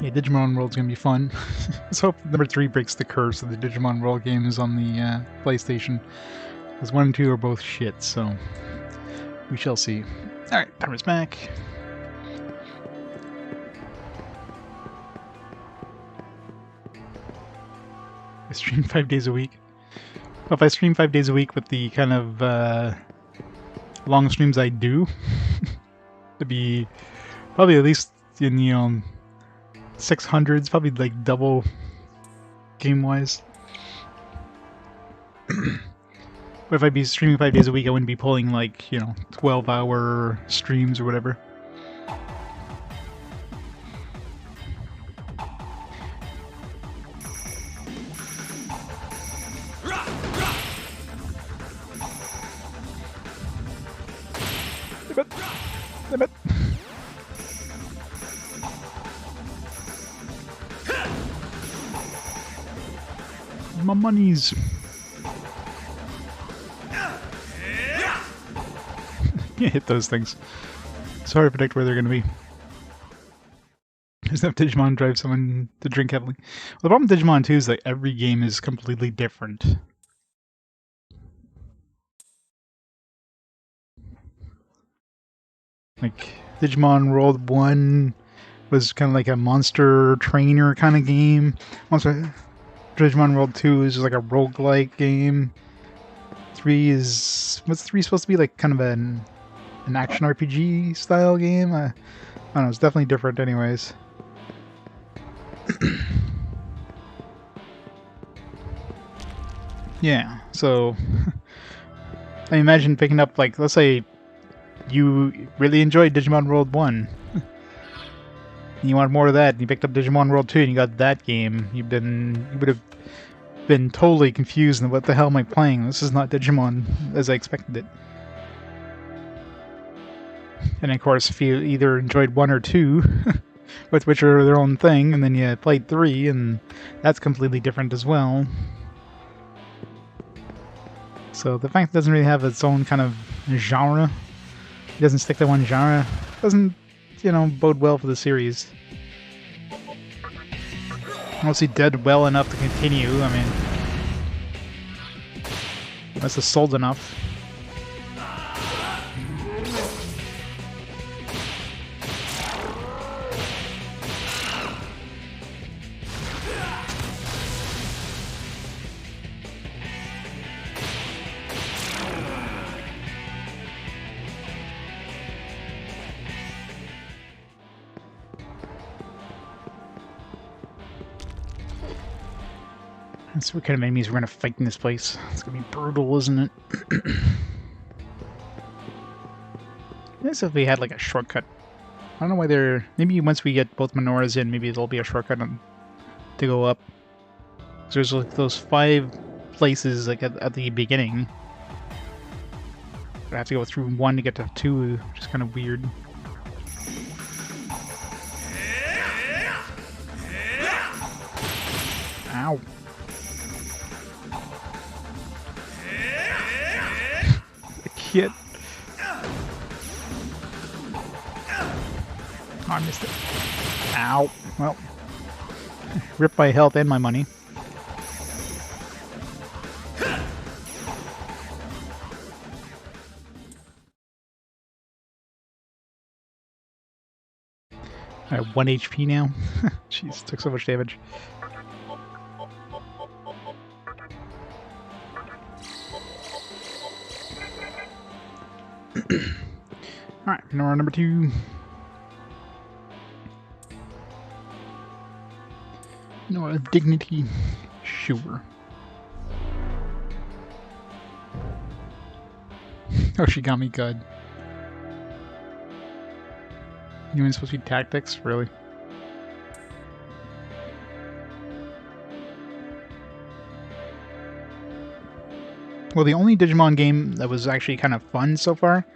Yeah, Digimon World's gonna be fun. Let's hope number 3 breaks the curse of the Digimon World games on the PlayStation. Because 1 and 2 are both shit, so we shall see. Alright, timer's back. I stream 5 days a week. Well, if I stream 5 days a week with the kind of long streams I do, it'd be probably at least in, 600s, probably like double game-wise. But if I'd be streaming 5 days a week, I wouldn't be pulling like, 12-hour streams or whatever. Damn it. My monies. Can't hit those things. It's hard to predict where they're going to be. There's enough Digimon drive someone to drink heavily. Well, the problem with Digimon 2 is that every game is completely different. Like, Digimon World 1 was kind of like a monster trainer kind of game. Digimon World 2 is just like a roguelike game. 3 is... What's 3 supposed to be? Like kind of an action RPG style game? I don't know, it's definitely different anyways. Yeah, so... I imagine picking up, like, let's say you really enjoyed Digimon World 1. And you want more of that, and you picked up Digimon World 2 and you got that game. You would have been totally confused and what the hell am I playing? This is not Digimon as I expected it. And of course, if you either enjoyed 1 or 2, which are their own thing, and then you played 3, and that's completely different as well. So the fact it doesn't really have its own kind of genre, it doesn't stick to one genre, doesn't, bode well for the series. Unless he did well enough to continue, I mean... Must have sold enough. That's what kind of enemies we're going to fight in this place. It's going to be brutal, isn't it? Nice if we had like a shortcut. I don't know why they're... Maybe once we get both Menoras in, maybe there'll be a shortcut to go up. So there's like those 5 places like at the beginning. I have to go through 1 to get to 2, which is kind of weird. Ow. Kid. Oh, I missed it. Ow. Well, ripped my health and my money. I have 1 HP now. Jeez, took so much damage. Alright, Menora number 2. Menora Dignity. Sure. Oh, she got me good. You mean it's supposed to be tactics? Really? Well, the only Digimon game that was actually kind of fun so far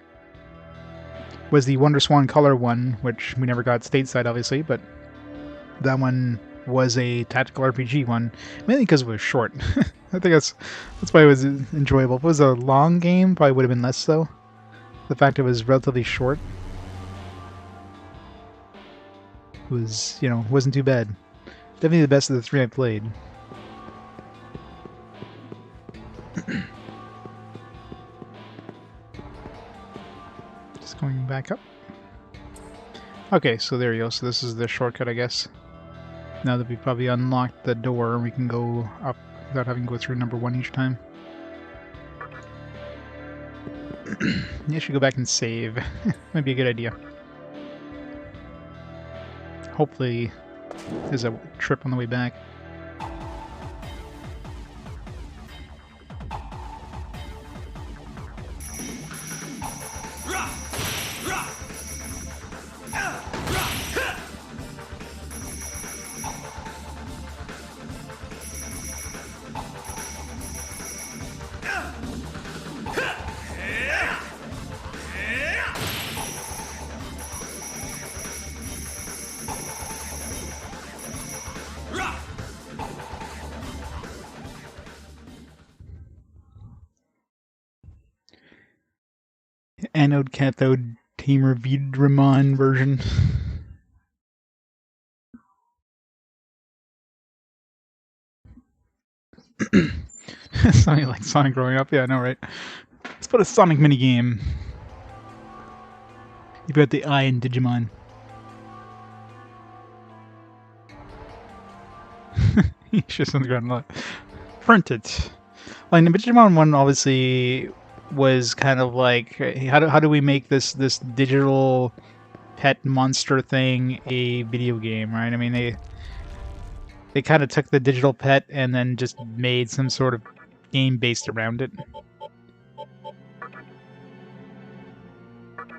was the Wonder Swan Color one, which we never got stateside, obviously, but that one was a tactical RPG one, mainly because it was short. I think that's why it was enjoyable. If it was a long game, probably would have been less so. The fact it was relatively short. was, you know, wasn't too bad. Definitely the best of the 3 I played. Just going back up. Okay, so there you go. So this is the shortcut, I guess. Now that we've probably unlocked the door, we can go up without having to go through number 1 each time. You should go back and save. Might be a good idea. Hopefully there's a trip on the way back. Anode cathode tamer Vidramon version. Something like Sonic growing up, yeah, I know, right? Let's put a Sonic minigame. You've got the eye in Digimon. He's just on the ground a lot. Print it. Like, the Digimon one obviously was kind of like, how do we make this digital pet monster thing a video game, right? I mean, they kind of took the digital pet and then just made some sort of game based around it.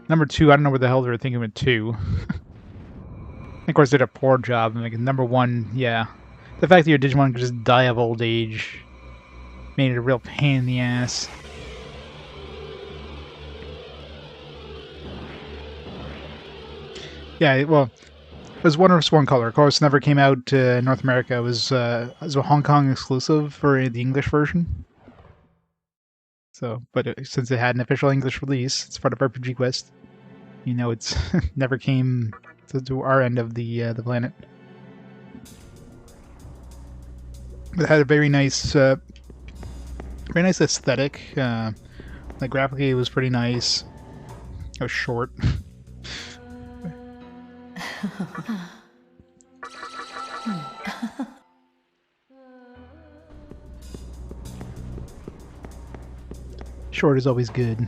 Number 2, I don't know what the hell they were thinking with 2. Of course, did a poor job. Like, number 1, yeah. The fact that your Digimon could just die of old age made it a real pain in the ass. Yeah, well, it was Wondrous One Color. Of course, never came out in North America. It was a Hong Kong exclusive for the English version. So, but since it had an official English release, it's part of RPG Quest. You know, it's never came to our end of the planet. But it had a very nice aesthetic. Like graphically, it was pretty nice. It was short. Short is always good.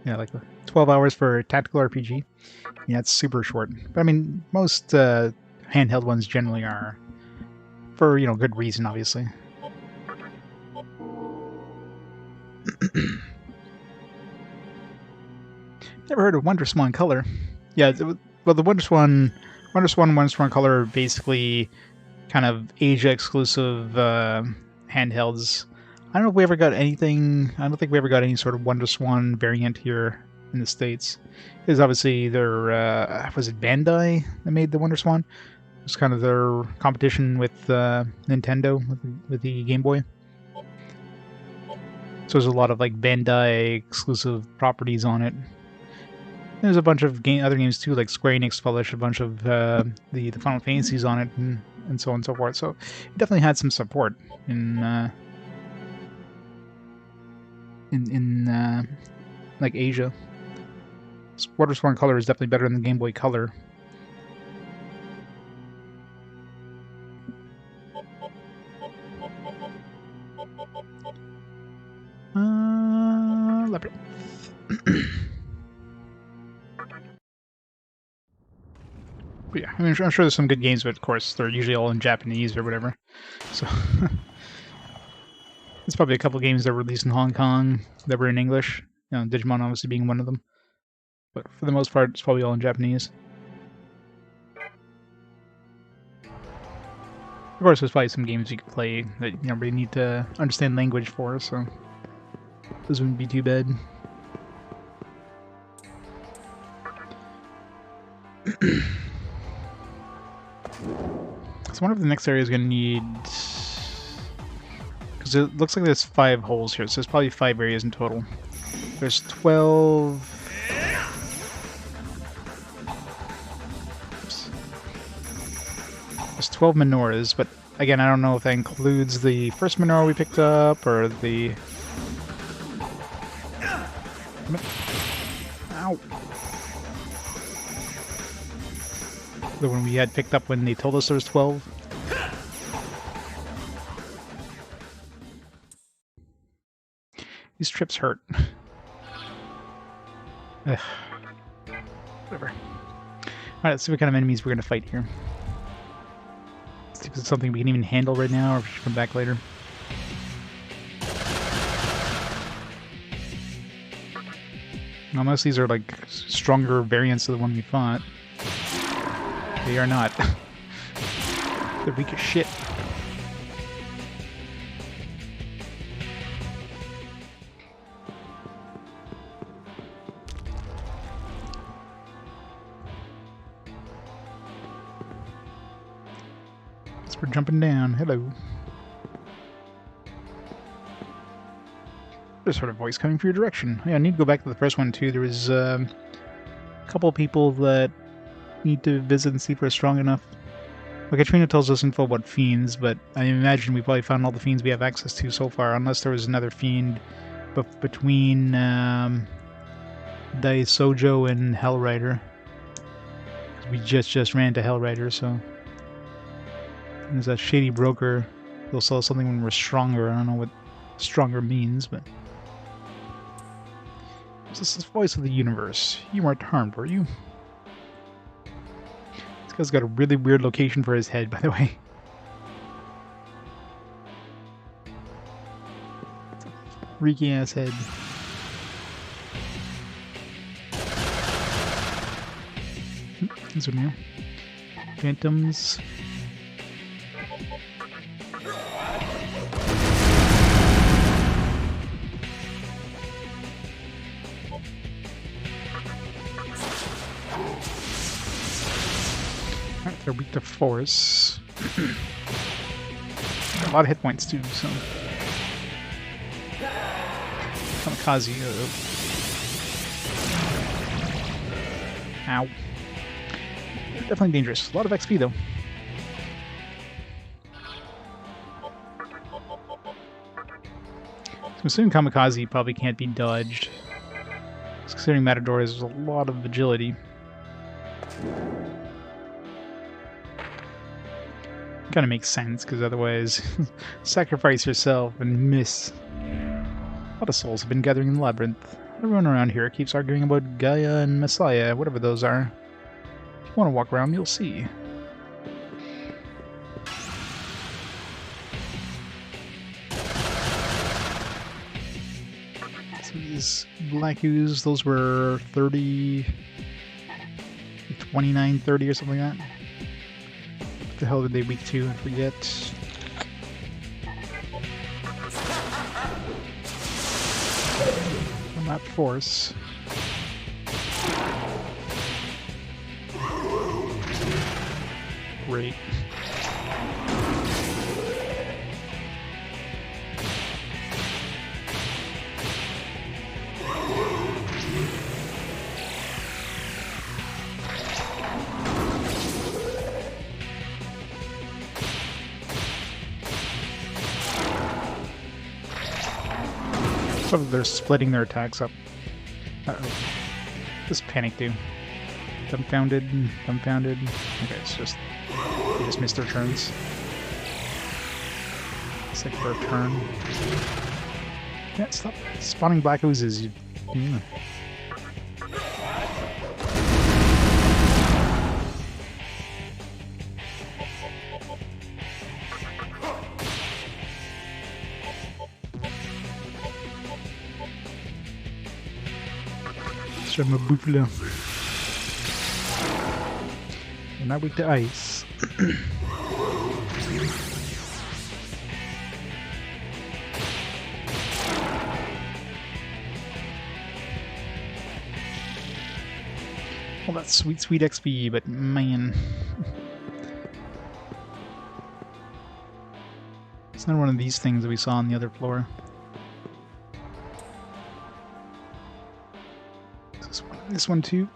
Yeah, like 12 hours for a tactical RPG. Yeah, it's super short. But I mean, most handheld ones generally are, for, you know, good reason, obviously. Never heard of Wondrous One Color. Yeah, well, the Wondrous One Color are basically kind of Asia exclusive handhelds. I don't know if we ever got anything. I don't think we ever got any sort of Wondrous One variant here in the States. Because obviously they're was it Bandai that made the Wondrous One? It was kind of their competition with Nintendo with the Game Boy. So there's a lot of like Bandai exclusive properties on it. There's a bunch of other games too, like Square Enix published a bunch of the Final Fantasies on it, and so on and so forth. So it definitely had some support in like Asia. Wondrous One Color is definitely better than the Game Boy Color. Labyrinth. But yeah, I mean, I'm sure there's some good games, but of course they're usually all in Japanese or whatever. So there's probably a couple games that were released in Hong Kong that were in English. You know, Digimon obviously being one of them. But for the most part, it's probably all in Japanese. Of course, there's probably some games you could play that you don't really need to understand language for, so those wouldn't be too bad. So I wonder if the next area is going to need... Because it looks like there's 5 holes here, so there's probably 5 areas in total. There's 12... There's 12 menorahs, but again, I don't know if that includes the first menorah we picked up, or the... Ow! The one we had picked up when they told us there was 12. These trips hurt. Ugh. Whatever. Alright, let's see what kind of enemies we're going to fight here. Let's see if it's something we can even handle right now, or if we should come back later. Now, most of these are like stronger variants of the one we fought. They are not. They're weak as shit. So we're jumping down. Hello. There's sort of voice coming from your direction. Yeah, I need to go back to the first one too. There was a couple of people that need to visit and see if we're strong enough. Well, Katrina tells us info about fiends, but I imagine we probably found all the fiends we have access to so far, unless there was another fiend between Daisojo and Hellrider. We just ran to Hellrider, so... There's that shady broker. He'll sell us something when we're stronger. I don't know what stronger means, but... This is the voice of the universe. You weren't harmed, were you? This guy's got a really weird location for his head, by the way. Freaky ass head. These are new. Phantoms. They're weak to force. A lot of hit points too, so... Kamikaze. Ow. Definitely dangerous. A lot of XP though. So I'm assuming Kamikaze probably can't be dodged. Considering Matador has a lot of agility. Kind of makes sense, because otherwise, sacrifice yourself and miss. A lot of souls have been gathering in the labyrinth. Everyone around here keeps arguing about Gaia and Messiah, whatever those are. If you want to walk around, you'll see. So these black ooze, those were 30... 29, 30 or something like that. What the hell did they weak to? I forget. Not force. Great. Probably they're splitting their attacks up. Uh-oh. Just panic do. Dumbfounded, dumbfounded. Okay, it's just... They just missed their turns. It's like for a turn. Yeah, stop spawning black oozes. Yeah. I'm a buffalo. We're not weak to ice. Well, that's sweet, sweet XP, but man. It's not one of these things that we saw on the other floor. This one too.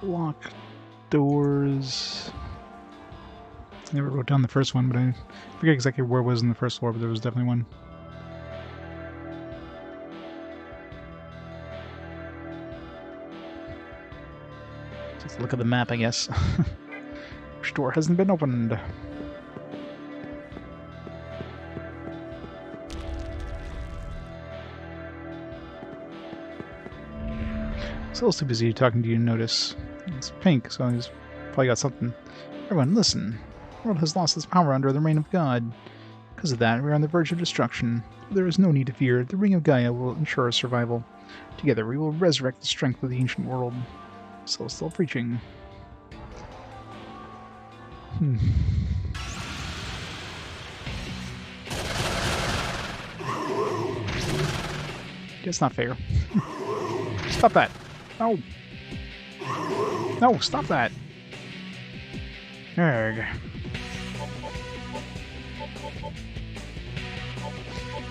Lock doors. I never wrote down the first one, but I forget exactly where it was in the first floor, but there was definitely one. Just look at the map, I guess. Which door hasn't been opened? So too busy talking to you to notice. It's pink, so he's probably got something. Everyone, listen. The world has lost its power under the reign of God. Because of that, we are on the verge of destruction. There is no need to fear. The Ring of Gaia will ensure our survival. Together, we will resurrect the strength of the ancient world. Still preaching. That's not fair. Stop that. No. No, stop that. Erg.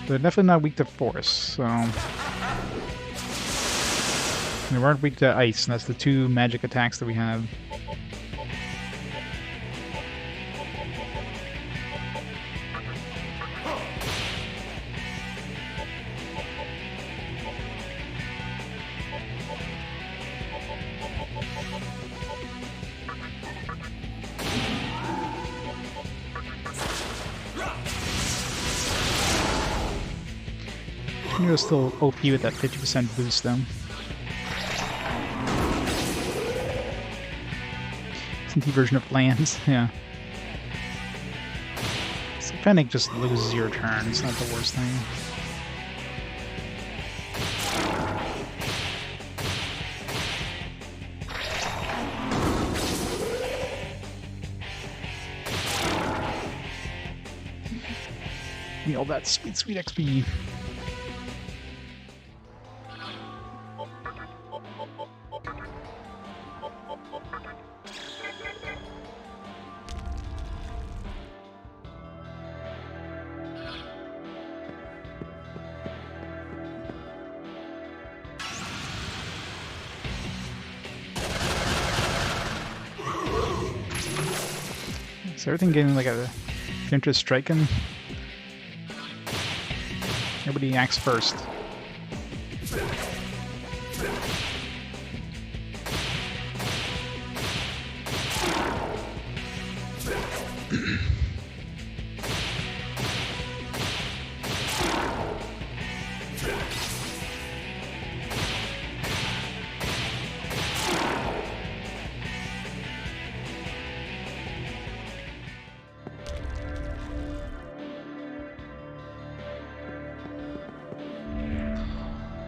They're definitely not weak to force, so... They weren't weak to ice, and that's the two magic attacks that we have. You're still OP with that 50% boost, though. SMT version of lands, yeah. So Fennec just loses your turn, it's not the worst thing. Give me all that sweet, sweet XP. Is everything getting like a interest striking? Nobody acts first.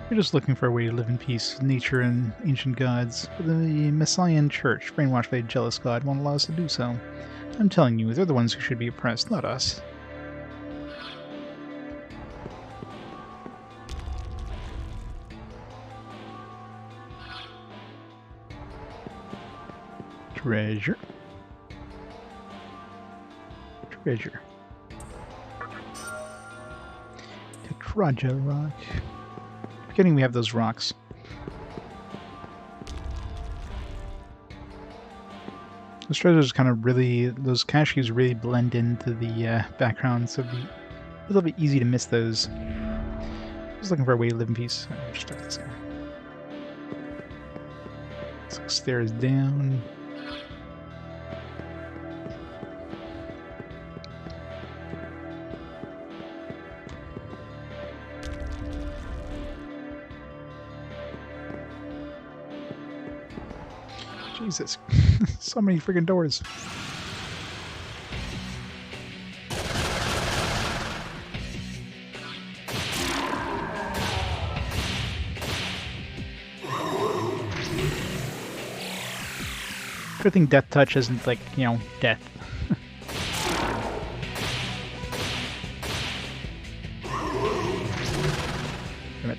We're just looking for a way to live in peace with nature and ancient gods, but the Messian Church, brainwashed by a jealous god, won't allow us to do so. I'm telling you, they're the ones who should be oppressed, not us. Treasure. Treasure. Tetraja rock. Forgetting we have those rocks. Those treasures kind of really, those cashews really blend into the background, so it'd be a little bit easy to miss those. Just looking for a way to live in peace. Just check this out. So stairs down. Jesus, so many freaking doors. Good thing Death Touch isn't like, you know, death. Damn it.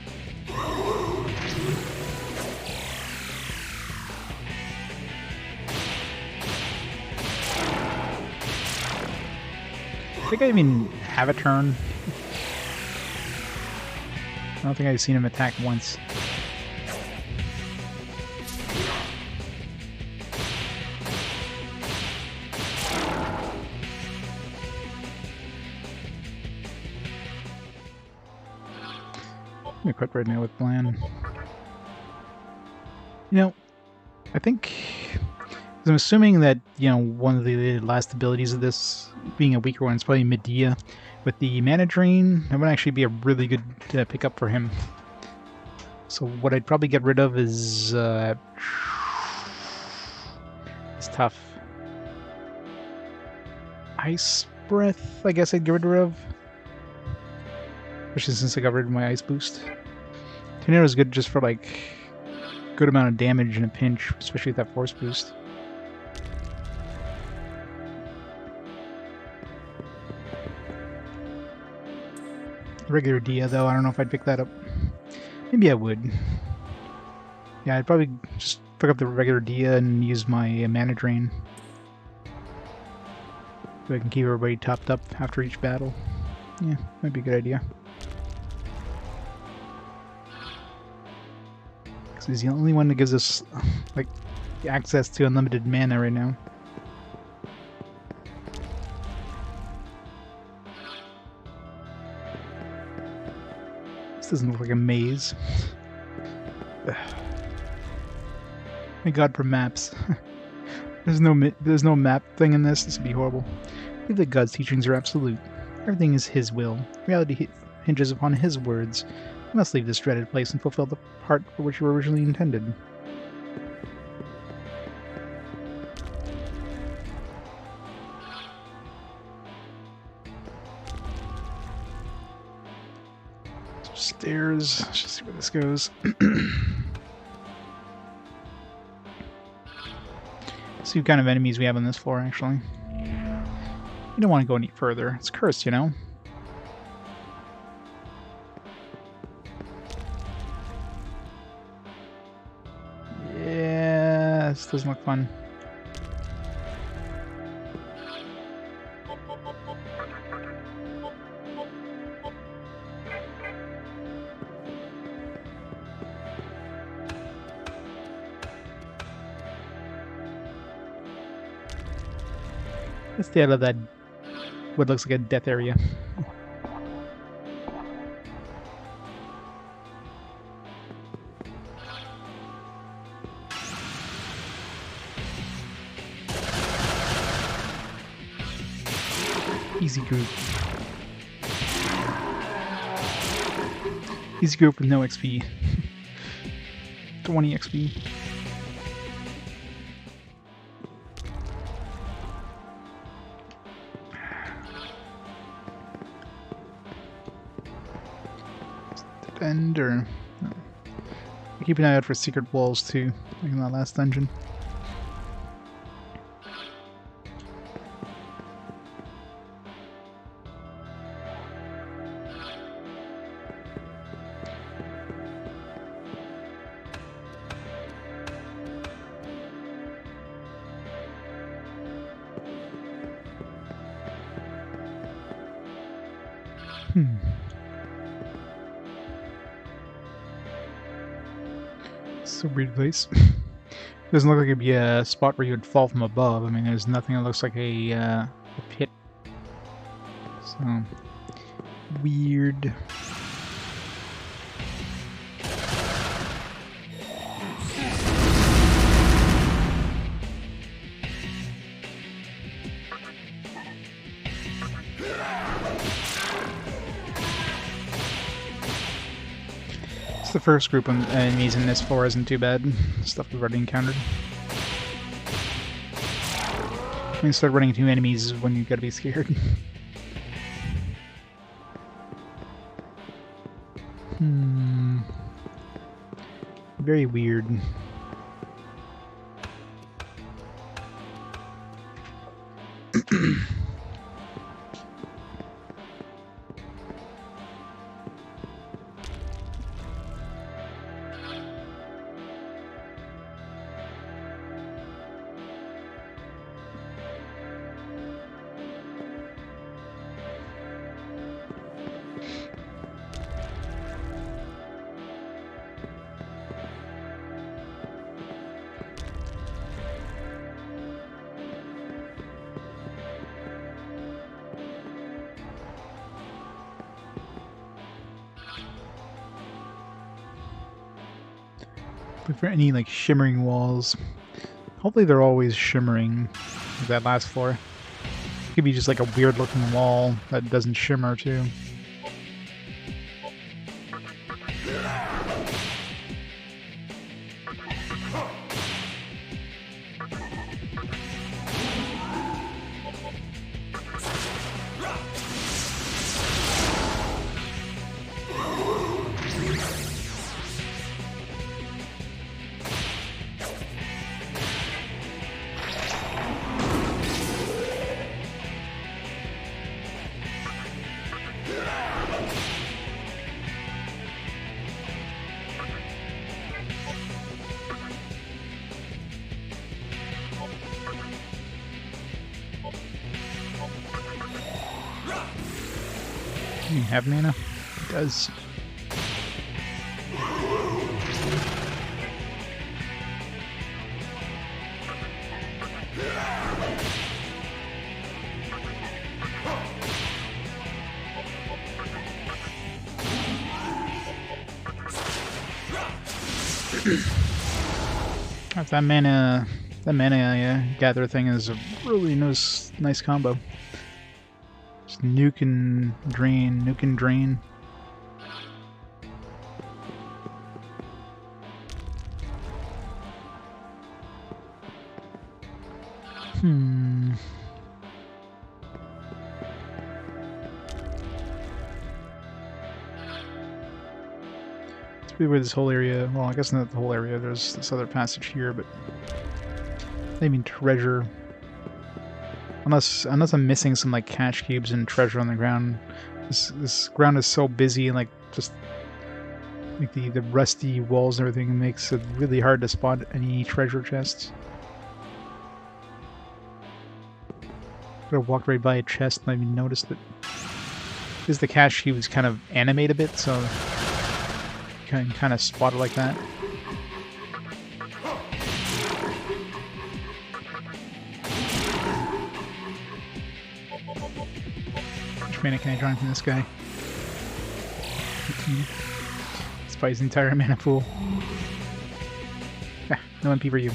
I think I even have a turn. I don't think I've seen him attack once. me quit right now with Bland. You know, I think... I'm assuming that, you know, one of the last abilities of this, being a weaker one, is probably Medea. With the Mana Drain, that would actually be a really good pickup for him. So what I'd probably get rid of is... it's tough. Ice Breath, I guess I'd get rid of. Especially since I got rid of my Ice Boost. Tornado is good just for, like, good amount of damage in a pinch, especially with that Force Boost. Regular Dia, though, I don't know if I'd pick that up. Maybe I would. Yeah, I'd probably just pick up the regular Dia and use my Mana Drain. So I can keep everybody topped up after each battle. Yeah, might be a good idea. Because he's the only one that gives us, like, access to unlimited mana right now. This doesn't look like a maze. Thank God for maps. There's no map thing in this. This would be horrible. I believe that God's teachings are absolute. Everything is His will. Reality hinges upon His words. You must leave this dreaded place and fulfill the part for which you were originally intended. Stairs. Let's just see where this goes. See what kind of enemies we have on this floor, actually. You don't want to go any further. It's cursed, you know? Yeah, this doesn't look fun. Let's stay out of that, what looks like a death area. Easy group. Easy group with no XP. 20 XP. End or no. Keep an eye out for secret walls too, like in that last dungeon. It's a weird place. Doesn't look like it'd be a spot where you would fall from above. I mean, there's nothing that looks like a pit. So, weird. The first group of enemies in this floor isn't too bad. Stuff we've already encountered. When you start running into enemies is when you gotta be scared. Very weird. Look for any like shimmering walls. Hopefully they're always shimmering. Like that last floor. It could be just like a weird looking wall that doesn't shimmer too. You have mana? It does. That mana gather thing is a really nice combo. Just nuke and drain, nuke and drain. It's pretty weird, this whole area. Well, I guess not the whole area. There's this other passage here, but I mean treasure. Unless I'm missing some like cache cubes and treasure on the ground. This ground is so busy and like just like the rusty walls and everything makes it really hard to spot any treasure chests. I walked right by a chest and I even noticed it. Because the cache cubes kind of animate a bit, so you can kind of spot it like that. How much mana can I draw from this guy? 15. Despite his entire mana pool. Ah, no MP for you.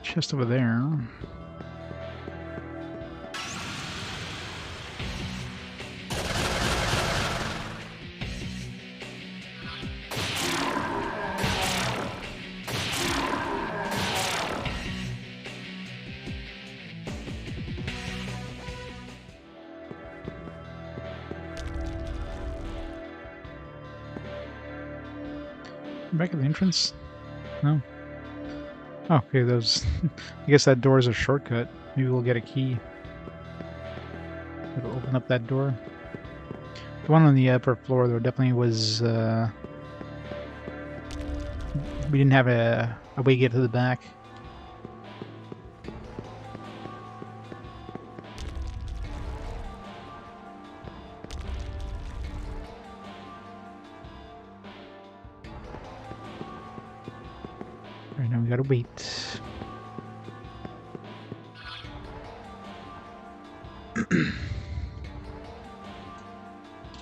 Just over there. Back at the entrance? No. Oh, okay, those... I guess that door is a shortcut. Maybe we'll get a key. It'll open up that door. The one on the upper floor, though, definitely was... we didn't have a way to get to the back. Right now we gotta wait.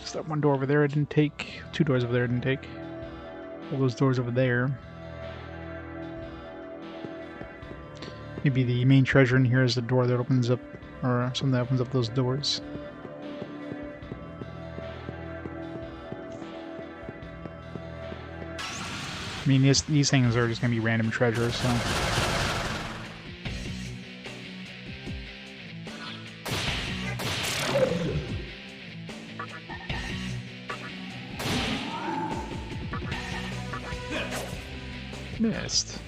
Just that one door over there I didn't take. Two doors over there I didn't take. All those doors over there. Maybe the main treasure in here is the door that opens up, or something that opens up those doors. I mean, these things are just going to be random treasures, so... Missed.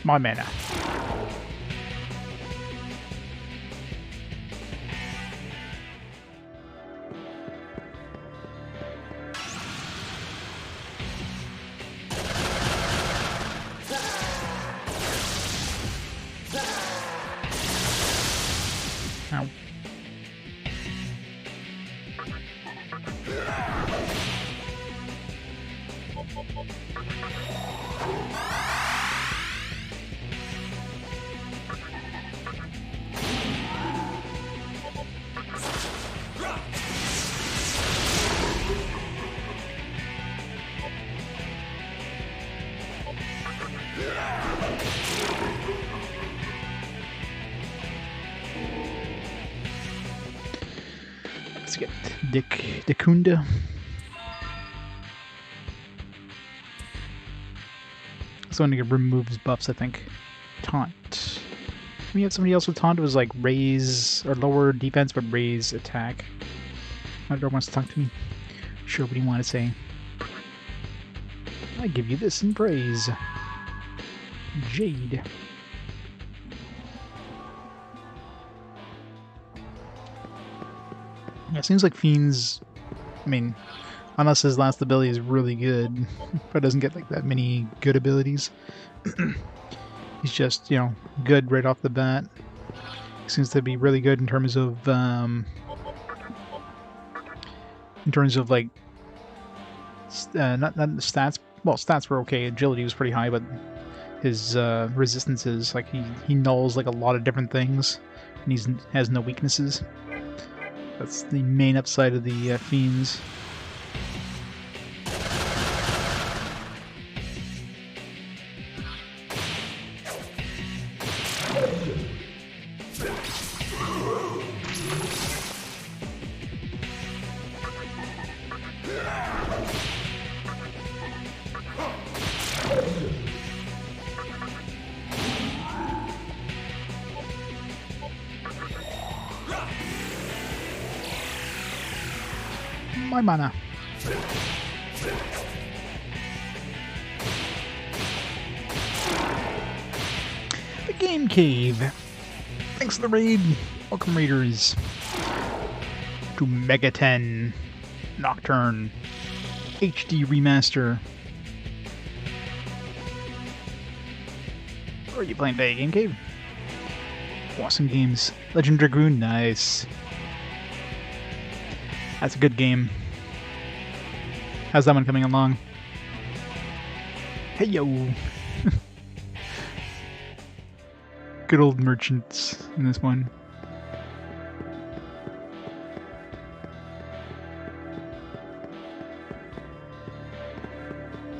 My mana. Ow. Let's get Dekunda. Someone who removes buffs, I think. Taunt. We had somebody else with taunt. It was like raise or lower defense, but raise attack. Hunter wants to talk to me. Sure, what do you want to say? I give you this in praise. Jade. Yeah, it seems like Fiend's, I mean, unless his last ability is really good, but doesn't get like that many good abilities. He's just, you know, good right off the bat. He seems to be really good in terms of like, not the stats. Well, stats were okay. Agility was pretty high, but his resistances, like he nulls like a lot of different things, and he has no weaknesses. That's the main upside of the Fiends. My mana. The Game Cave. Thanks for the raid. Welcome, raiders, to SMT Nocturne HD Remaster. What are you playing today, Game Cave? Awesome games. Legend Dragoon, nice. That's a good game. How's that one coming along? Hey yo! Good old merchants in this one.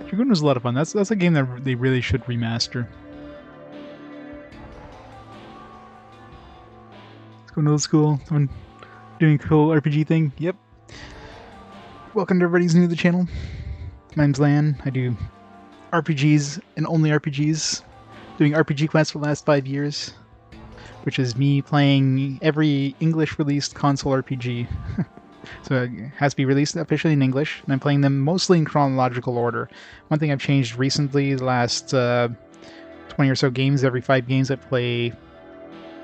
Dragoon was a lot of fun. That's a game that they really should remaster. Let's go to old school. Someone doing a cool RPG thing. Yep. Welcome to everybody who's new to the channel. My name's Lan. I do RPGs and only RPGs. Doing RPG quests for the last 5 years. Which is me playing every English released console RPG. So it has to be released officially in English. And I'm playing them mostly in chronological order. One thing I've changed recently, the last 20 or so games, every 5 games I play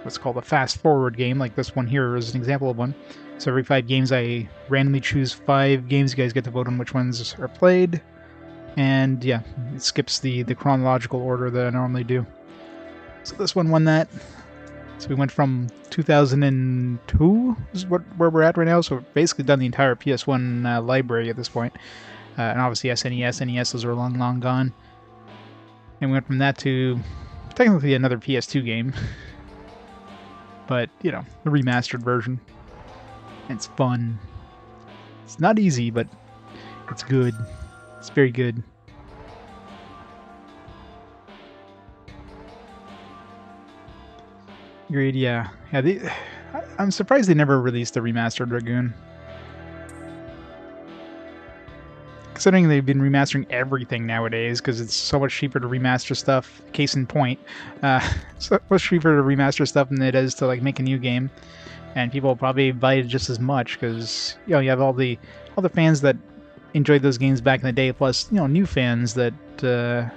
what's called a fast forward game. Like this one here is an example of one. So every 5 games I randomly choose 5 games. You guys get to vote on which ones are played. And yeah, it skips the chronological order that I normally do. So this one won that. So we went from 2002 is where we're at right now. So we've basically done the entire PS1 library at this point. And obviously SNES, NES, those are long gone. And we went from that to technically another PS2 game. But, you know, the remastered version. And it's fun. It's not easy, but it's good. It's very good. Agreed, yeah. I'm surprised they never released the remastered Dragoon. Considering they've been remastering everything nowadays, because it's so much cheaper to remaster stuff. Case in point, so much cheaper to remaster stuff than it is to like make a new game, and people will probably buy it just as much because you know you have all the fans that enjoyed those games back in the day, plus, you know, new fans that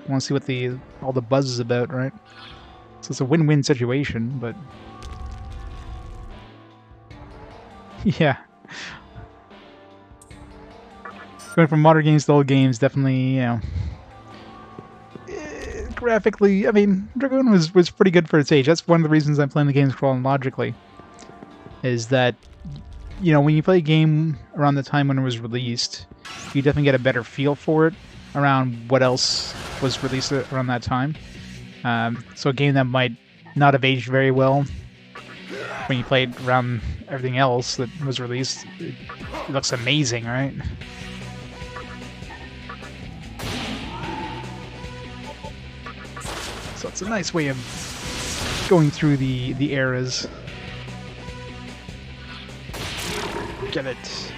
want to see what all the buzz is about, right? So it's a win-win situation, but... yeah. Going from modern games to old games, definitely, you know... graphically, I mean, Dragoon was pretty good for its age. That's one of the reasons I'm playing the games chronologically. Is that, you know, when you play a game around the time when it was released, you definitely get a better feel for it around what else was released around that time. So a game that might not have aged very well when you play it around everything else that was released, it looks amazing, right? So it's a nice way of going through the eras. Get it.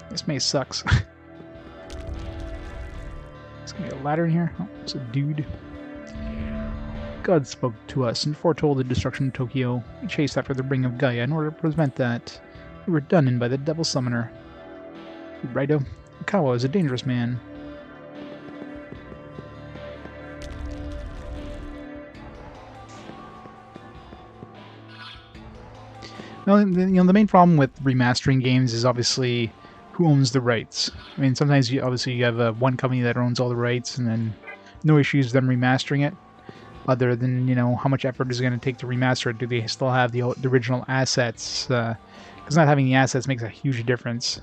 This maze sucks. There's gonna be a ladder in here. Oh, it's a dude. God spoke to us and foretold the destruction of Tokyo. We chased after the ring of Gaia in order to prevent that. We were done in by the devil summoner. Righto. Kawa is a dangerous man. Well, you know, the main problem with remastering games is obviously who owns the rights. I mean, sometimes you have one company that owns all the rights, and then no issues with them remastering it. Other than, you know, how much effort is it going to take to remaster it? Do they still have the original assets? Because not having the assets makes a huge difference.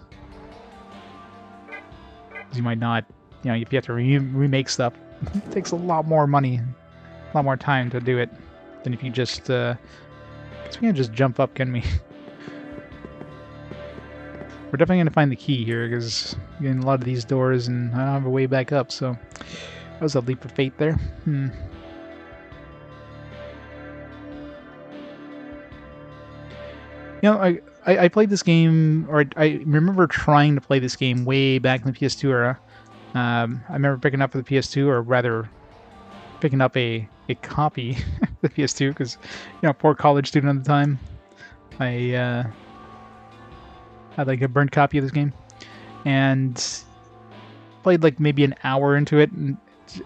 You might not, you know, if you have to remake stuff, it takes a lot more money, a lot more time to do it than if you just, we can't just jump up, can we? We're definitely going to find the key here, because you're in a lot of these doors, and I don't have a way back up, so that was a leap of faith there. You know, I played this game, or I remember trying to play this game way back in the PS2 era. I remember picking up the PS2, or rather, picking up a copy of the PS2, because, you know, poor college student at the time. I had like a burnt copy of this game, and played like maybe an hour into it, and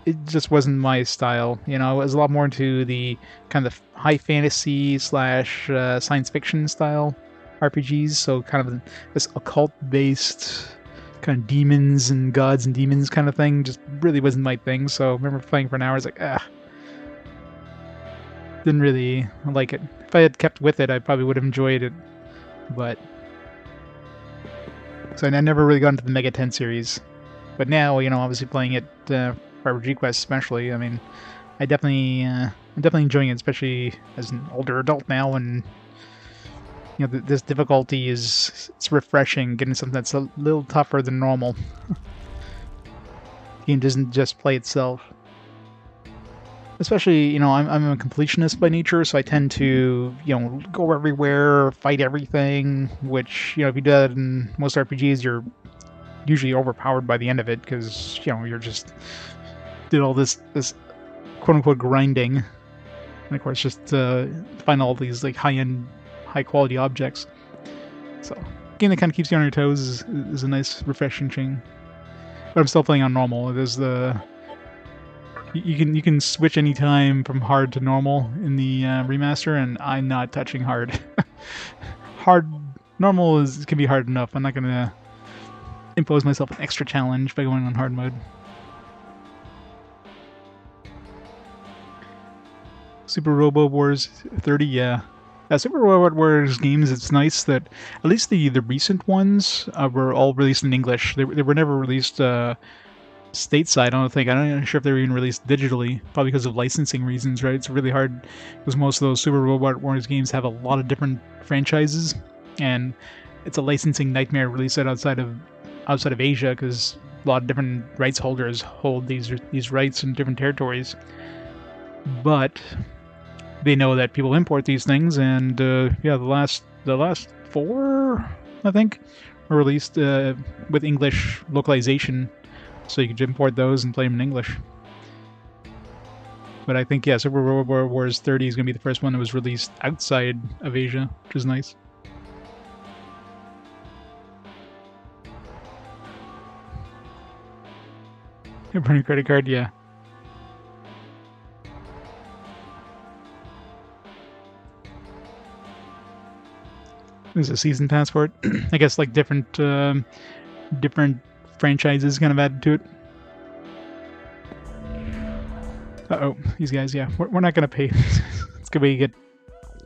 it just wasn't my style. You know, I was a lot more into the kind of high fantasy / science fiction style RPGs, so kind of this occult-based kind of demons and gods and demons kind of thing just really wasn't my thing. So I remember playing for an hour, I was like, didn't really like it. If I had kept with it, I probably would have enjoyed it, but... So I never really got into the Mega 10 series. But now, you know, obviously playing it for RPG Quest especially, I mean, I'm definitely enjoying it, especially as an older adult now, and you know, this difficulty it's refreshing, getting something that's a little tougher than normal. The game doesn't just play itself. Especially, you know, I'm a completionist by nature, so I tend to, you know, go everywhere, fight everything, which, you know, if you do that in most RPGs, you're usually overpowered by the end of it, because, you know, you're just did all this quote-unquote grinding, and of course just find all these, like, high-end, high-quality objects. So, a game that kind of keeps you on your toes is a nice, refreshing thing. But I'm still playing on normal. There's the... You can switch any time from hard to normal in the remaster, and I'm not touching hard. Normal can be hard enough. I'm not gonna impose myself an extra challenge by going on hard mode. Super Robot Wars 30, yeah. Super Robot Wars games, it's nice that at least the recent ones were all released in English. They were never released stateside, I don't think. I'm not sure if they were even released digitally, probably because of licensing reasons, right? It's really hard because most of those Super Robot Wars games have a lot of different franchises, and it's a licensing nightmare released outside of Asia, because a lot of different rights holders hold these rights in different territories. But they know that people import these things, and yeah, the last 4, I think, were released with English localization. So you could import those and play them in English. But I think, yeah, Super Robot Wars 30 is going to be the first one that was released outside of Asia, which is nice. Your burning credit card, yeah. There's a season pass for it. I guess like different franchises kind of added to it. Uh-oh, these guys, yeah. We're not gonna pay. It's gonna be good.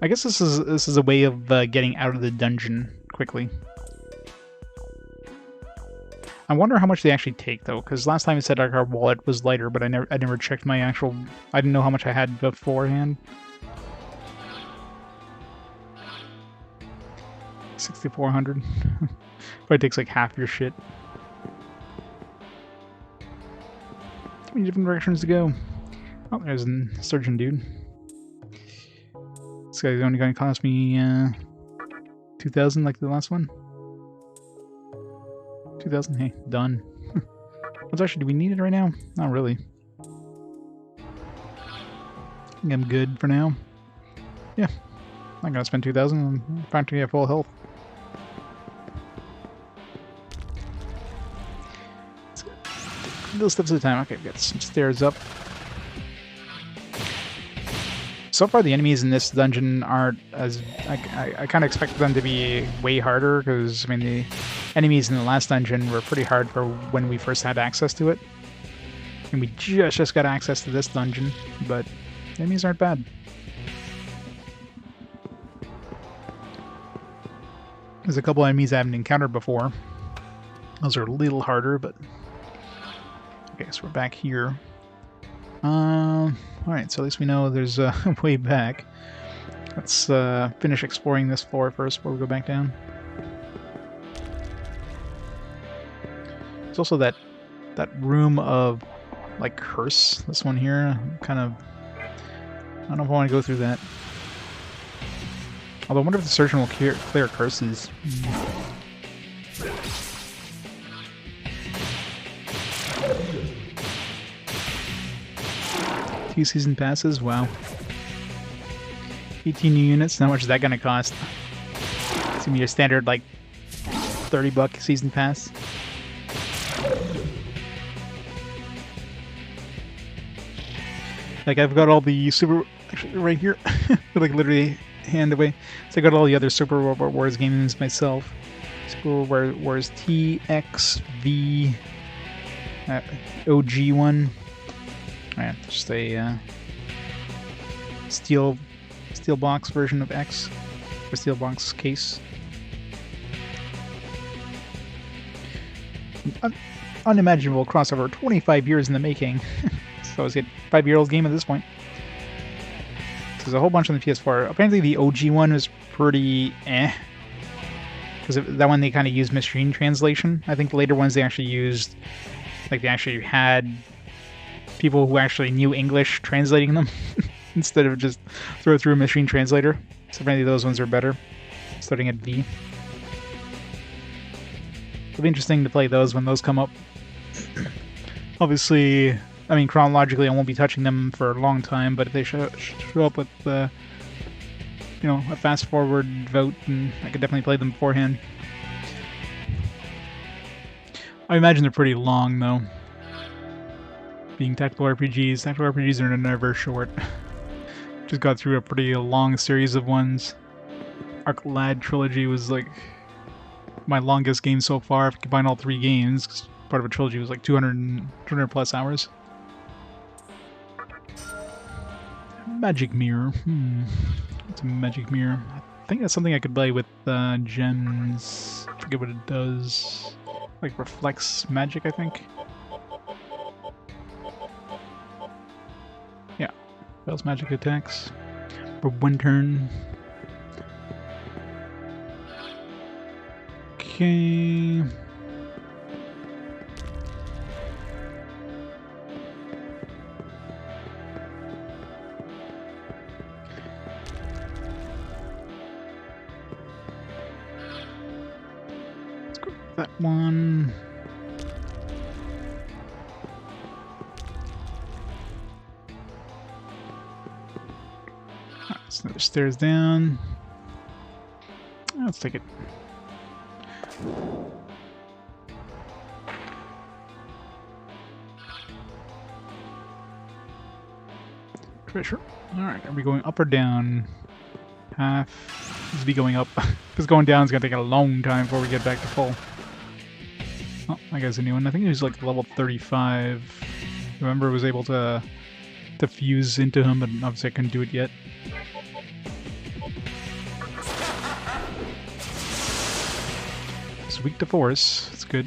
I guess this is a way of getting out of the dungeon quickly. I wonder how much they actually take though, because last time it said our wallet was lighter, but I never checked my actual. I didn't know how much I had beforehand. 6,400. Probably takes like half your shit. Too many different directions to go. Oh, there's a surgeon dude. This guy's only going to cost me 2,000 like the last one. 2,000. Hey, done. What's actually? Do we need it right now? Not really. I think I'm good for now. Yeah, I'm gonna spend 2,000. I'm practically at full health. Little steps at a time. Okay, we've got some stairs up. So far, the enemies in this dungeon aren't as... I kind of expected them to be way harder, because, I mean, the enemies in the last dungeon were pretty hard for when we first had access to it. And we just got access to this dungeon, but the enemies aren't bad. There's a couple enemies I haven't encountered before. Those are a little harder, but... Okay, so we're back here. Alright, so at least we know there's a way back. Let's finish exploring this floor first before we go back down. There's also that room of, like, curse. This one here, kind of... I don't know if I want to go through that. Although I wonder if the surgeon will clear curses. Few season passes, wow. 18 new units, how much is that gonna cost? It's gonna be your standard, like, $30 season pass. Like, I've got all the super... Actually, right here. Like, literally hand away. So I got all the other Super Robot Wars games myself. Super Robot Wars T, X, V... OG one. Alright, just a steel box version of X, or steel box case. Unimaginable crossover, 25 years in the making. So it's a 5-year-old game at this point. So there's a whole bunch on the PS4. Apparently the OG one was pretty eh. Because that one they kind of used machine translation. I think the later ones they actually used, like they actually had people who actually knew English translating them instead of just throw through a machine translator. So apparently those ones are better, starting at V. It'll be interesting to play those when those come up. Obviously, I mean, chronologically I won't be touching them for a long time, but if they show up with, you know, a fast forward vote, and I could definitely play them beforehand. I imagine they're pretty long, though. Being tactical RPGs are never short. Just got through a pretty long series of ones. Arc Lad trilogy was like my longest game so far. If you combine all 3 games, 'cause part of a trilogy was like 200 plus hours. Magic mirror. It's a magic mirror. I think that's something I could play with gems. I forget what it does. Like reflects magic, I think. Yeah, fails magic attacks. For one turn. Okay. Let's go with that one. There's another stairs down. Let's take it. Treasure. Alright, are we going up or down? Half. This be going up. If it's going down, it's gonna take a long time before we get back to full. Oh, that guy's a new one. I think he was like level 35. Remember, I was able to fuse into him, but obviously I couldn't do it yet. It's weak to force. It's good.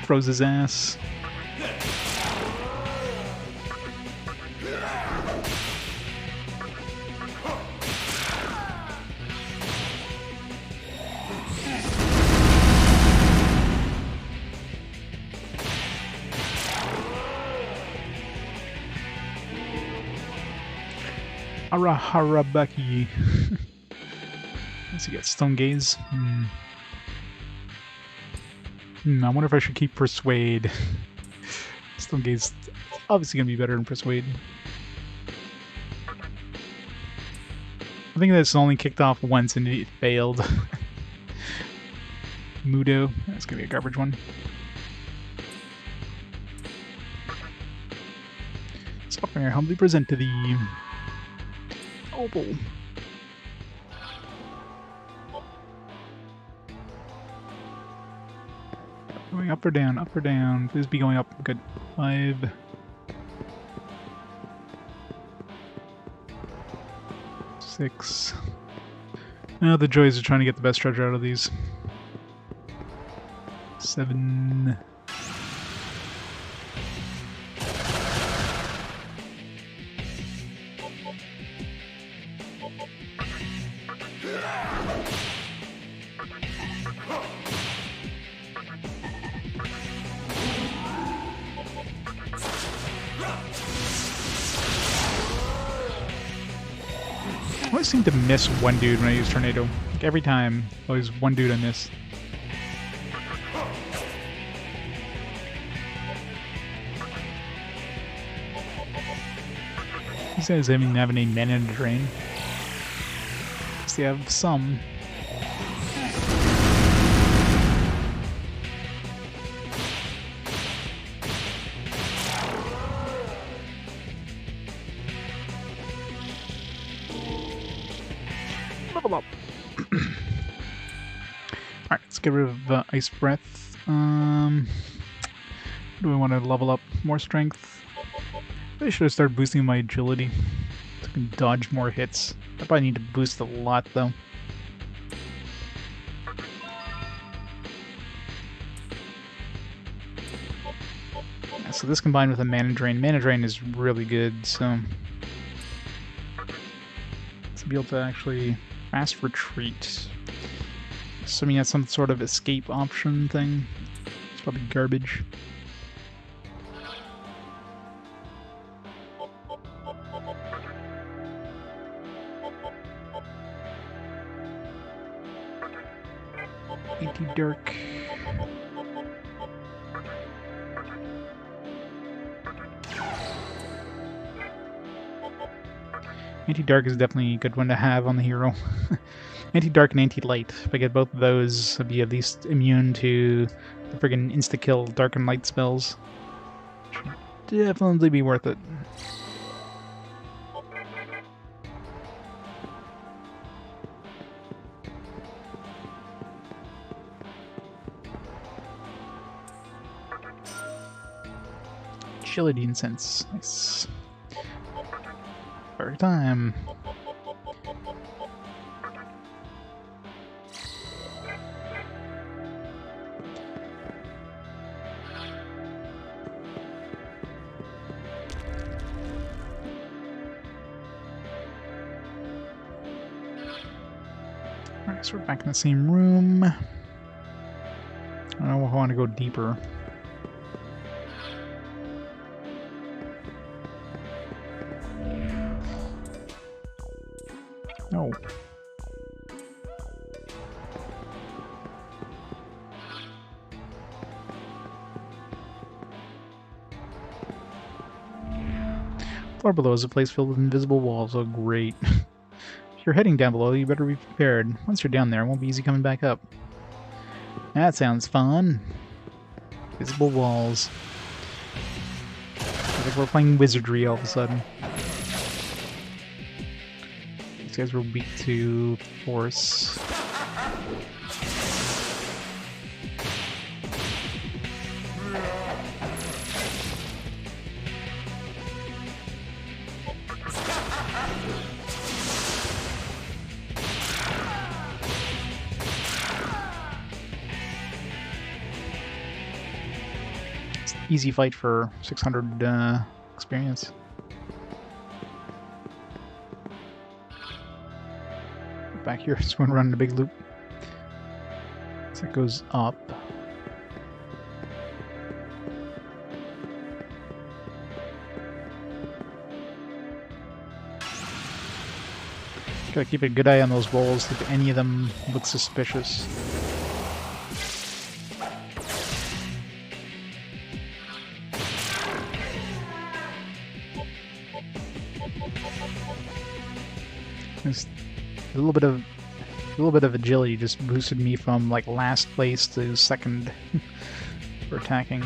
Froze his ass. Araharabaki. Let's see, get Stone Gaze. I wonder if I should keep Persuade. Stone Gaze is obviously going to be better than Persuade. I think that's only kicked off once and it failed. Mudo. That's going to be a garbage one. So I humbly present to the Opal. Going up or down, up or down. Please be going up. Good. 5. 6. Now the joys of trying to get the best treasure out of these. 7. 'I always seem to miss one dude when I use Tornado. Like every time, always one dude I miss. These guys don't even have any mana to drain. They have some. Level up. Alright, let's get rid of Ice Breath. Do we want to level up more strength? I should have started boosting my agility so I can dodge more hits. I probably need to boost a lot though. Yeah, so this combined with a Mana Drain. Mana Drain is really good, so to be able to actually fast retreat. Assuming that's some sort of escape option thing. It's probably garbage. Anti-Dark. Anti-Dark is definitely a good one to have on the hero. Anti-Dark and Anti-Light. If I get both of those, I'll be at least immune to the friggin' insta-kill Dark and Light spells. Should definitely be worth it. Agility Incense. Nice. Perfect time. Alright, so we're back in the same room. I don't know if I want to go deeper. No. Floor below is a place filled with invisible walls. Oh, great. If you're heading down below, you better be prepared. Once you're down there, it won't be easy coming back up. That sounds fun. Visible walls. It's like we're playing wizardry all of a sudden. These guys were weak to force. Easy fight for 600 experience. Back here, just going to run a big loop. So it goes up. Gotta keep a good eye on those walls if any of them look suspicious. Just a little bit of agility just boosted me from like last place to second for attacking.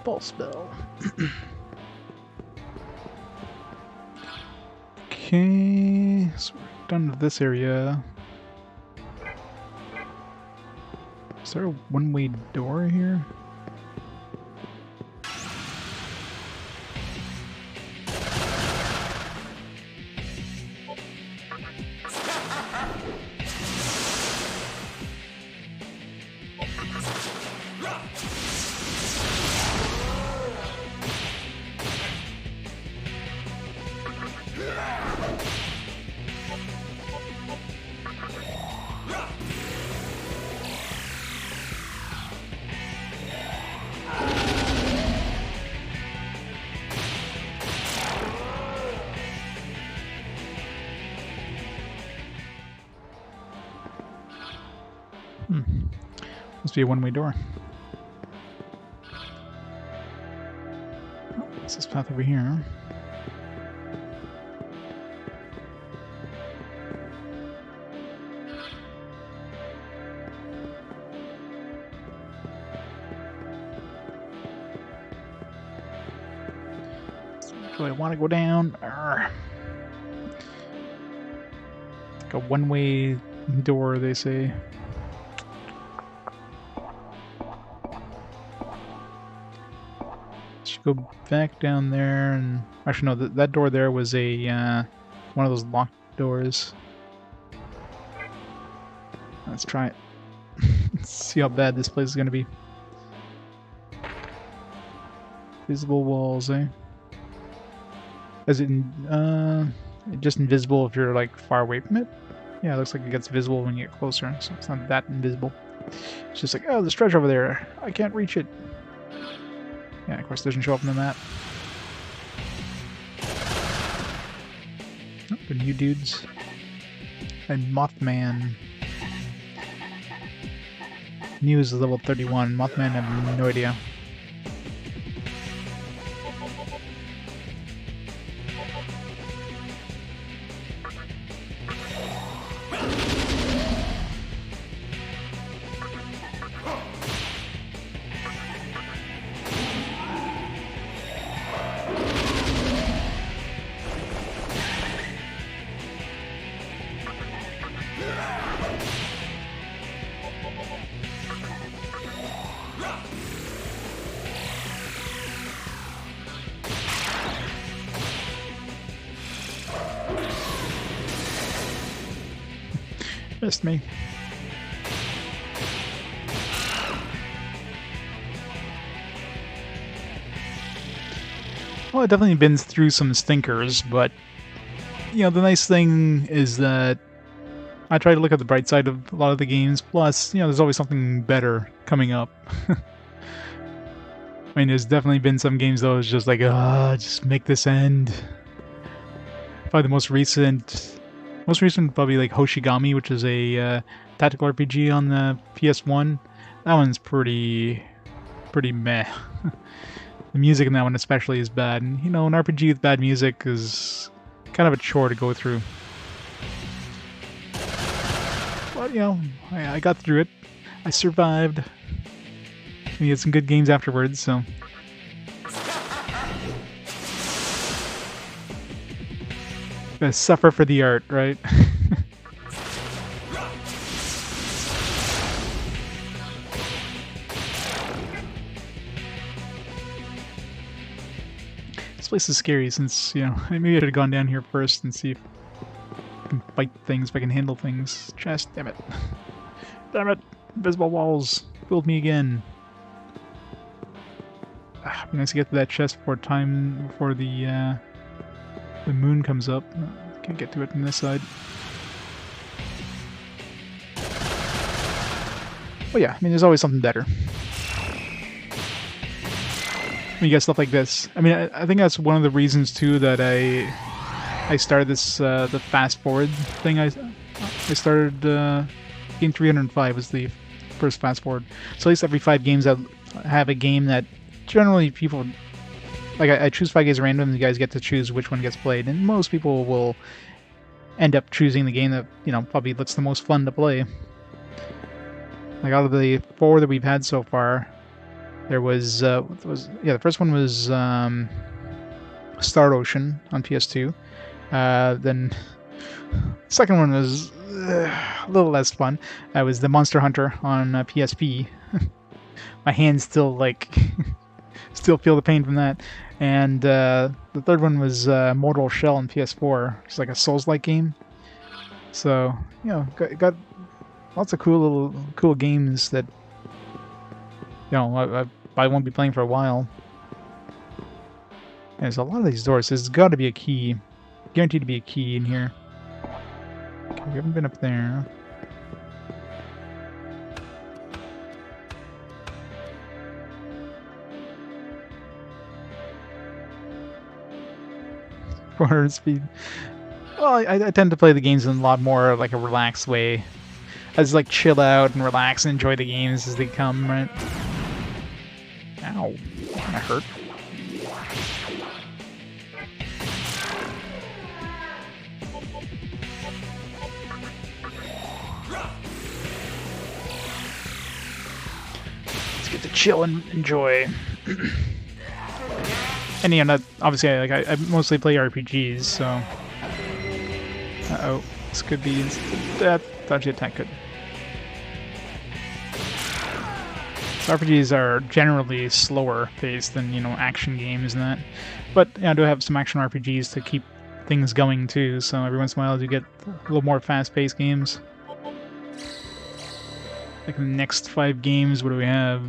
Ball spell. Okay, so we're done with this area. Is there a one-way door here? Must be a one-way door. Oh, what's this path over here? Do I want to go down? Arrgh. Like a one-way door, they say. Go back down there, and actually no, that door there was a one of those locked doors. Let's try it. Let's see how bad this place is gonna be. Visible walls, eh? Is it just invisible if you're like far away from it? Yeah, it looks like it gets visible when you get closer, so it's not that invisible. It's just like, oh, there's treasure over there. I can't reach it. Yeah, of course, it doesn't show up on the map. Oh, the new dudes. And Mothman. New is level 31. Mothman, I have no idea. Missed me. Well, I've definitely been through some stinkers, but you know, the nice thing is that I try to look at the bright side of a lot of the games. Plus, you know, there's always something better coming up. I mean, there's definitely been some games though, it's just like, just make this end. Probably the most recent probably like Hoshigami, which is a tactical RPG on the PS1. That one's pretty meh. The music in that one especially is bad, and you know, an RPG with bad music is kind of a chore to go through. But you know, I got through it. I survived. We had some good games afterwards, so. Gotta suffer for the art, right? This place is scary since, you know, maybe I should have gone down here first and see if I can fight things, if I can handle things. Chest, damn it. Damn it! Invisible walls, fooled me again. It'd be nice to get to that chest before the moon comes up. Can't get to it from this side. Well, yeah, I mean, there's always something better. When you get stuff like this. I mean, I think that's one of the reasons, too, that I started this, the fast forward thing. I started, game 305 was the first fast forward. So at least every 5 games I have a game that generally people... Like, I choose 5 games random, and you guys get to choose which one gets played, and most people will end up choosing the game that, you know, probably looks the most fun to play. Like, out of the 4 that we've had so far, there was the first one was Star Ocean on PS2. Then the second one was a little less fun. That was the Monster Hunter on PSP. My hands still, like... still feel the pain from that. And the third one was Mortal Shell on PS4. It's like a Souls-like game. So, you know, got lots of cool games that, you know, I probably won't be playing for a while. And there's a lot of these doors. There's got to be a key. Guaranteed to be a key in here. Okay, we haven't been up there. Speed. Well, I tend to play the games in a lot more like a relaxed way. I just like chill out and relax and enjoy the games as they come, right? Ow. That hurt. Let's get to chill and enjoy. And you know, obviously, I mostly play RPGs, so. Uh-oh, this could be that dodgy attack could. So RPGs are generally slower paced than, you know, action games and that, but yeah, I do have some action RPGs to keep things going too. So every once in a while, you get a little more fast-paced games. Like the next 5 games, what do we have?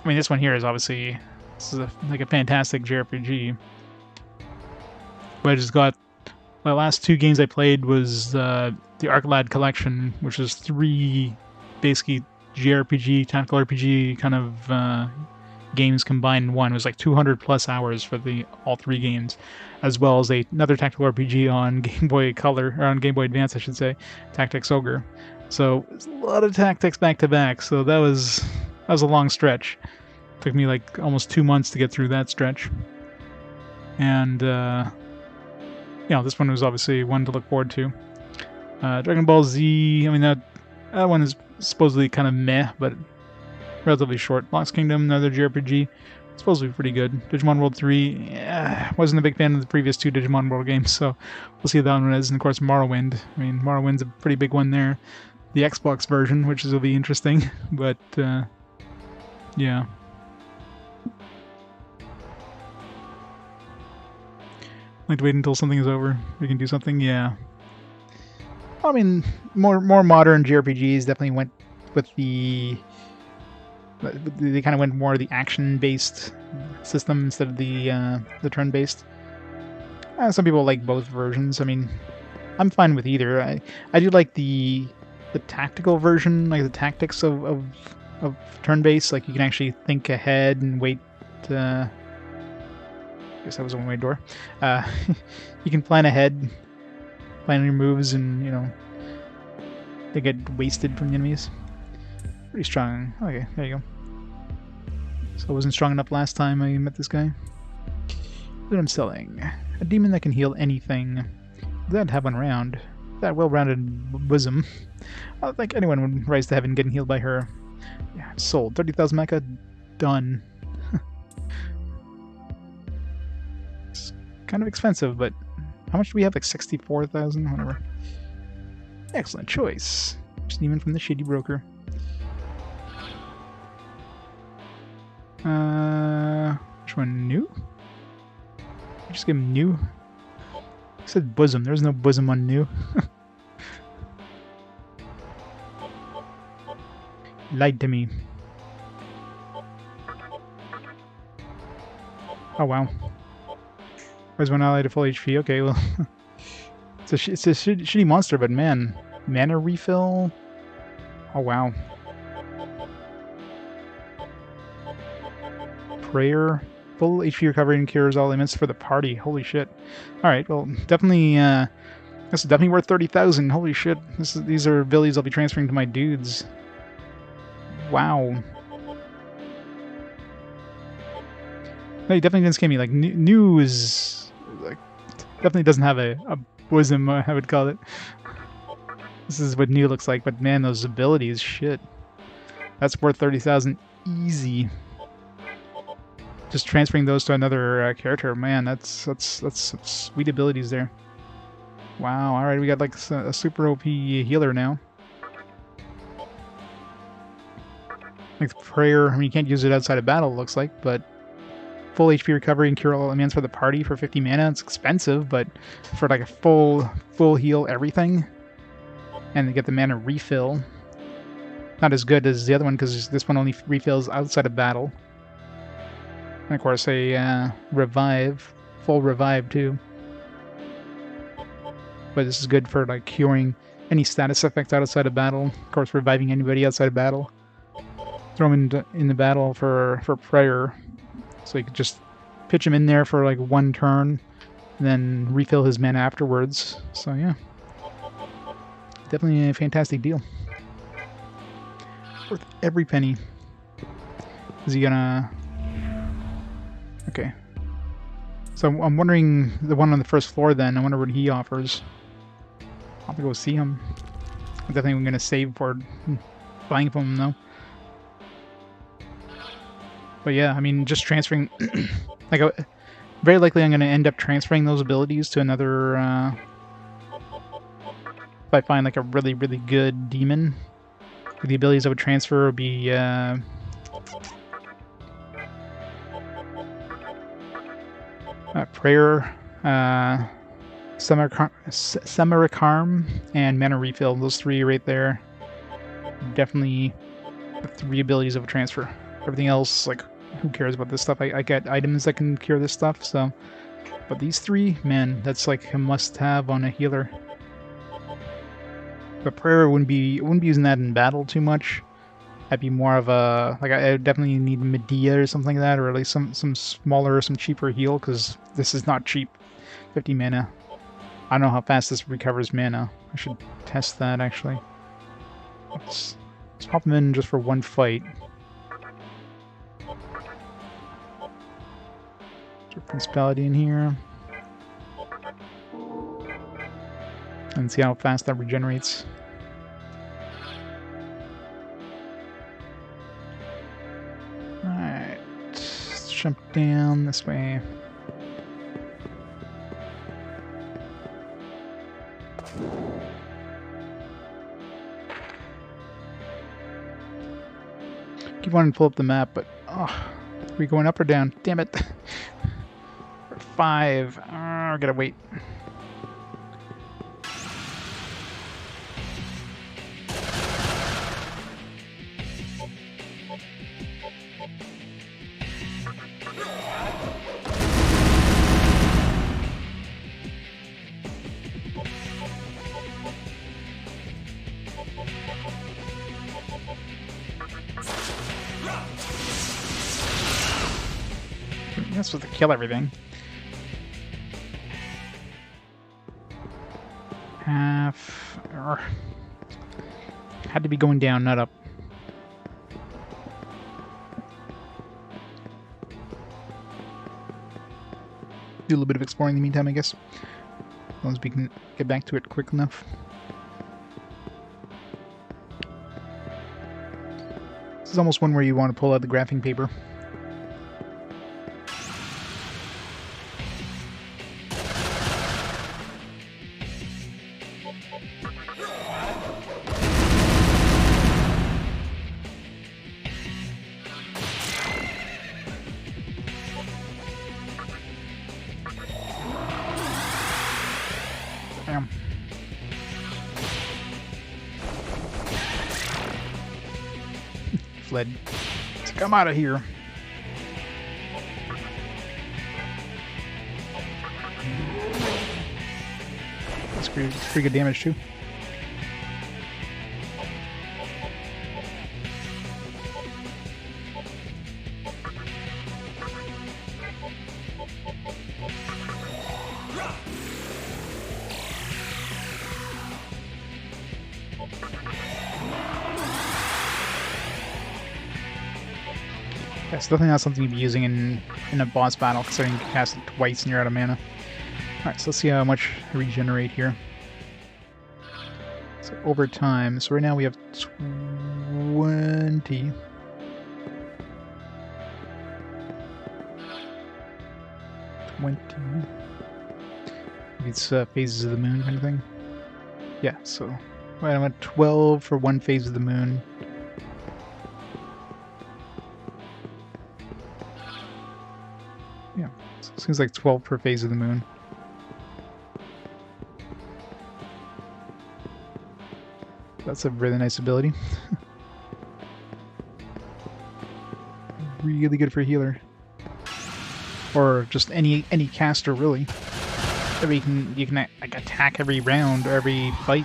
I mean, this one here is obviously. This is like a fantastic JRPG. But I just got... My last 2 games I played was the Arclad Collection, which is 3 basically JRPG, tactical RPG kind of games combined in one. It was like 200 plus hours for all 3 games, as well as another tactical RPG on Game Boy Color, or on Game Boy Advance, I should say, Tactics Ogre. So it's a lot of tactics back to back. So that was a long stretch. Took me like almost 2 months to get through that stretch. And, you know, this one was obviously one to look forward to. Dragon Ball Z, I mean, that one is supposedly kind of meh, but relatively short. Lost Kingdom, another JRPG, supposed to be pretty good. Digimon World 3, yeah, wasn't a big fan of the previous 2 Digimon World games, so we'll see how that one is. And of course, Morrowind. I mean, Morrowind's a pretty big one there. The Xbox version, which will be interesting, but, yeah. Like to wait until something is over. We can do something, yeah. I mean, more modern JRPGs definitely went with the They kind of went more the action-based system instead of the turn-based. Some people like both versions. I mean, I'm fine with either. I do like the tactical version, like the tactics of turn-based. Like you can actually think ahead and wait. I guess that was a one-way door. You can plan ahead, plan your moves, and they get wasted from the enemies. Pretty strong. Okay, there you go. So I wasn't strong enough last time I met this guy. What I'm selling. A demon that can heal anything. Glad to have one around. That well-rounded bosom. I don't think anyone would rise to heaven getting healed by her. Yeah, sold. 30,000 mecha. Done. It's kind of expensive, but how much do we have? Like 64,000? Whatever. Excellent choice. Just demon from the shitty broker. Which one? New? Just give him new. I said bosom. There's no bosom on new. Lied to me. Oh wow. Where's one ally to full HP? Okay, well, it's a shitty monster, but man, mana refill. Oh wow. Prayer. Full HP recovery and cures all ailments for the party. Holy shit. Alright, well, definitely, this is definitely worth 30,000. Holy shit. These are abilities I'll be transferring to my dudes. Wow. No, he definitely didn't scare me. Like, new is, like, definitely doesn't have a bosom, I would call it. This is what new looks like, but man, those abilities, shit. That's worth 30,000 easy. Just transferring those to another character, man, that's some sweet abilities there. Wow, alright, we got like a super OP healer now. Like prayer, I mean, you can't use it outside of battle, it looks like, but full HP recovery and cure all ailments for the party for 50 mana. It's expensive, but for like a full heal everything, and to get the mana refill, not as good as the other one because this one only refills outside of battle. And of course a revive, full revive too. But this is good for like curing any status effect outside of battle. Of course, reviving anybody outside of battle. Throw him in the battle for prayer, so you could just pitch him in there for like one turn, and then refill his mana afterwards. So yeah, definitely a fantastic deal. Worth every penny. Is he gonna? Okay. So I'm wondering, the one on the first floor then, I wonder what he offers. I'll have to go see him. I'm definitely going to save for buying from him though. But yeah, I mean, just transferring... like, very likely I'm going to end up transferring those abilities to another... if I find like a really, really good demon. The abilities I would transfer would be... prayer, Samarikarm, and mana refill. Those three right there. Definitely the three abilities of a transfer. Everything else, like, who cares about this stuff? I get items that can cure this stuff, so... But these three, man, that's like a must-have on a healer. But prayer wouldn't be using that in battle too much. I'd be more of a, like, I definitely need Medea or something like that, or at least some smaller, some cheaper heal, because this is not cheap. 50 mana. I don't know how fast this recovers mana. I should test that, actually. Let's pop them in just for one fight. Put Principality in here. And see how fast that regenerates. Alright, let's jump down this way. Keep wanting to pull up the map, but are we going up or down? Damn it! 5. I gotta wait. That's supposed to kill everything. Half... had to be going down, not up. Do a little bit of exploring in the meantime, I guess. As long as we can get back to it quick enough. This is almost one where you want to pull out the graphing paper. Damn. Fled. Let's come out of here. That's pretty good damage too. That's definitely not something you'd be using in a boss battle, considering you can cast it twice and you're out of mana. Alright, so let's see how much I regenerate here. So over time, so right now we have 20. It's phases of the moon kind of thing. Yeah, so right, I'm at 12 for one phase of the moon. Yeah, so it seems like 12 per phase of the moon. That's a really nice ability. Really good for a healer. Or just any caster, really. That way you can like attack every round or every fight.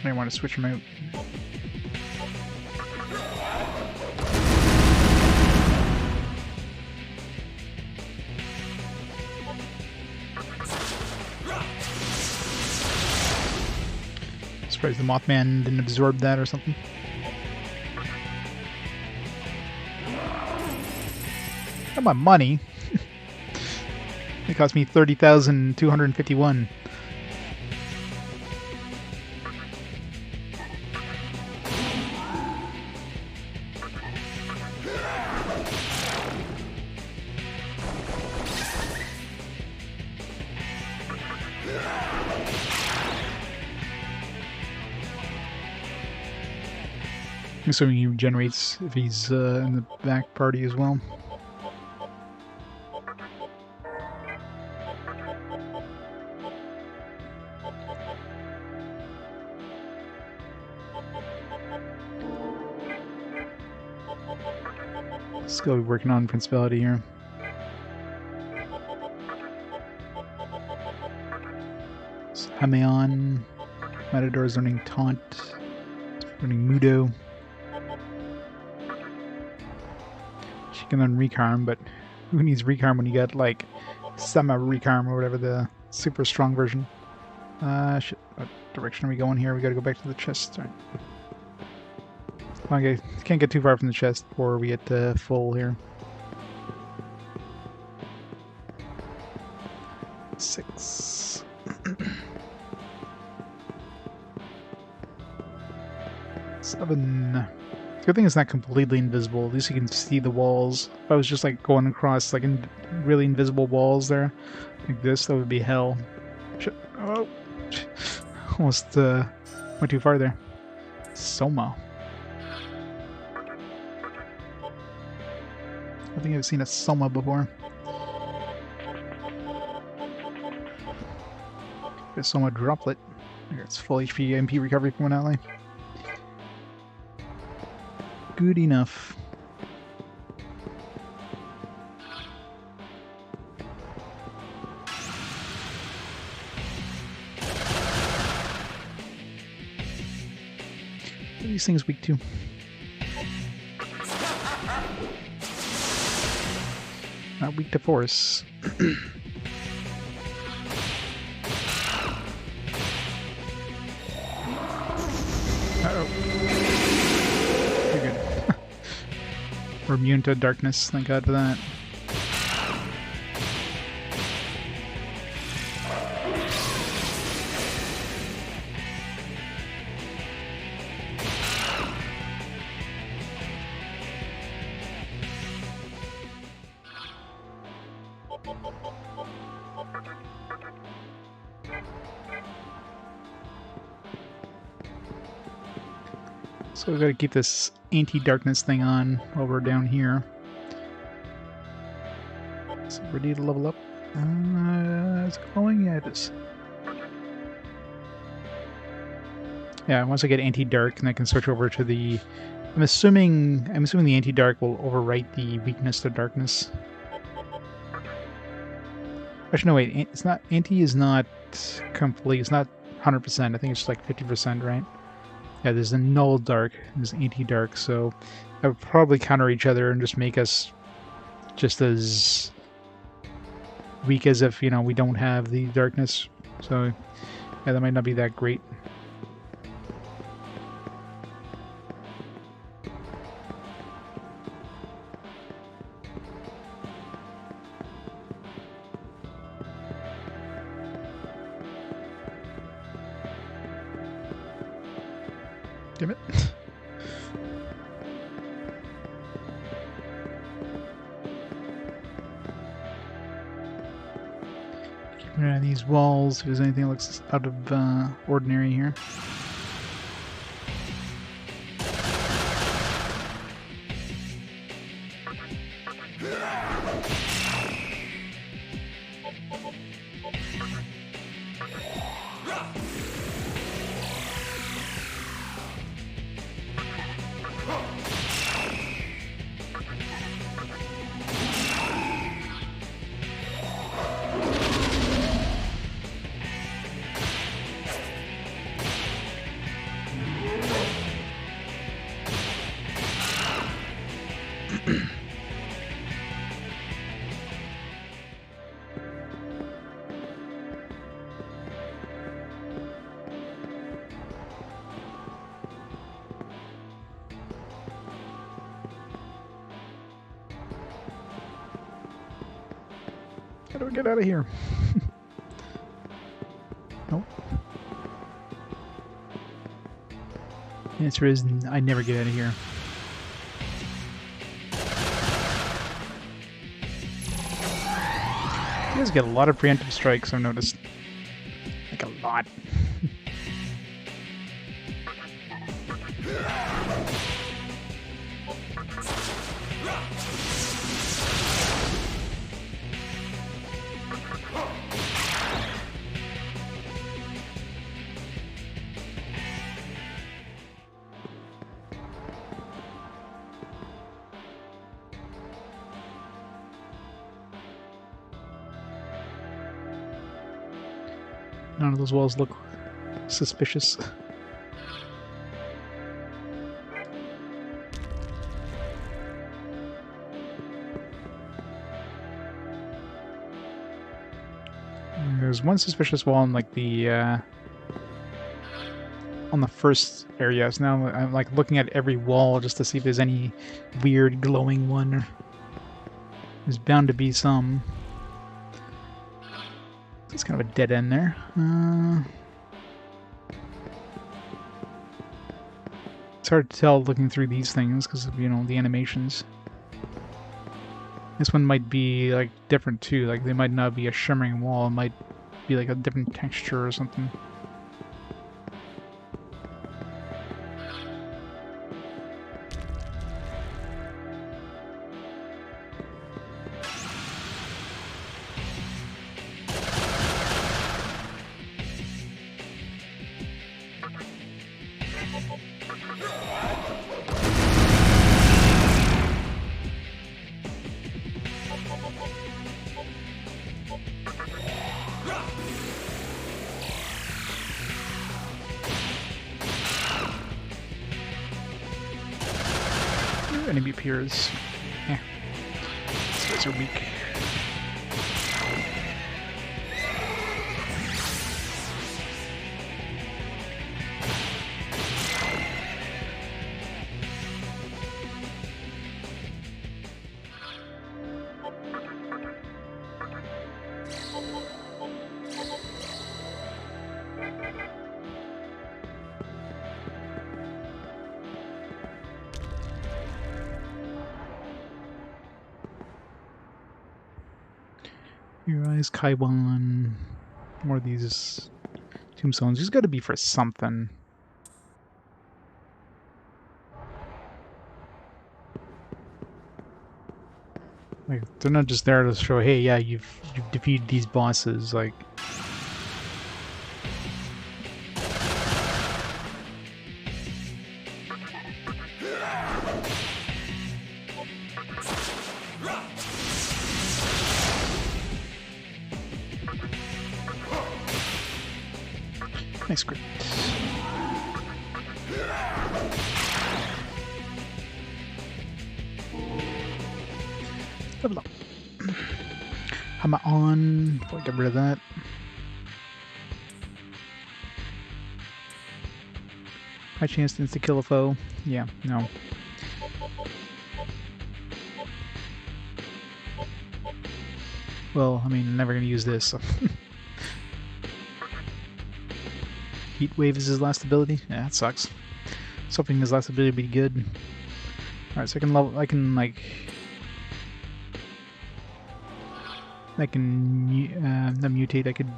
I want to switch them out. Surprised the Mothman didn't absorb that or something. Not my money. It cost me 30,251. I'm assuming he regenerates if he's in the back party as well. Let's go working on Principality here. So Hameon, Matador's learning Taunt, learning Mudo. She can learn Recarm, but who needs Recarm when you got like Semi-Recarm or whatever, the super strong version? Shit, what direction are we going here? We gotta go back to the chest. All right. Okay, can't get too far from the chest before we get full here. 6. Seven. Good thing it's not completely invisible. At least you can see the walls. If I was just like going across like really invisible walls there, like this, that would be hell. Shit. Oh, almost went too far there. Soma. I think I've seen a Soma before. A Soma droplet. It's full HP MP recovery from one ally. Good enough. These things weak too. not weak to force. Uh-oh. You're good. We're immune to darkness, thank God for that. So we've got to keep this anti-darkness thing on while we're down here. So ready to level up. Is it glowing? Yeah, it is. Yeah, once I get anti-dark, then I can switch over to the... I'm assuming the anti-dark will overwrite the weakness to darkness. Actually, no, wait. It's not... Anti is not complete. It's not 100%. I think it's like 50%, right? Yeah, there's a null dark, there's anti-dark, so that would probably counter each other and just make us just as weak as if, you know, we don't have the darkness. So, yeah, that might not be that great. Damn it. Keeping an eye on these walls, if there's anything that looks out of ordinary here. How do we get out of here? Nope. The answer is I never get out of here. You guys get a lot of preemptive strikes, I've noticed. Like a lot. None of those walls look suspicious. There's one suspicious wall in like the on the first area. So now I'm like looking at every wall just to see if there's any weird glowing one. There's bound to be some. It's kind of a dead end there. It's hard to tell looking through these things because of, you know, the animations. This one might be like different too. Like they might not be a shimmering wall. It might be like a different texture or something. Enemy appears. Yeah. These guys are weak. Your eyes, Kaiwan. More of these tombstones. There's got to be for something. Like, they're not just there to show, hey, yeah, you've defeated these bosses. Like, nice script. Level up. Hammer on. Before I get rid of that. High chance to insta-kill a foe. Yeah, no. Well, I mean, I'm never going to use this, so. Heat Wave is his last ability? Yeah, that sucks. I was hoping his last ability would be good. Alright, so I can not mutate, I could,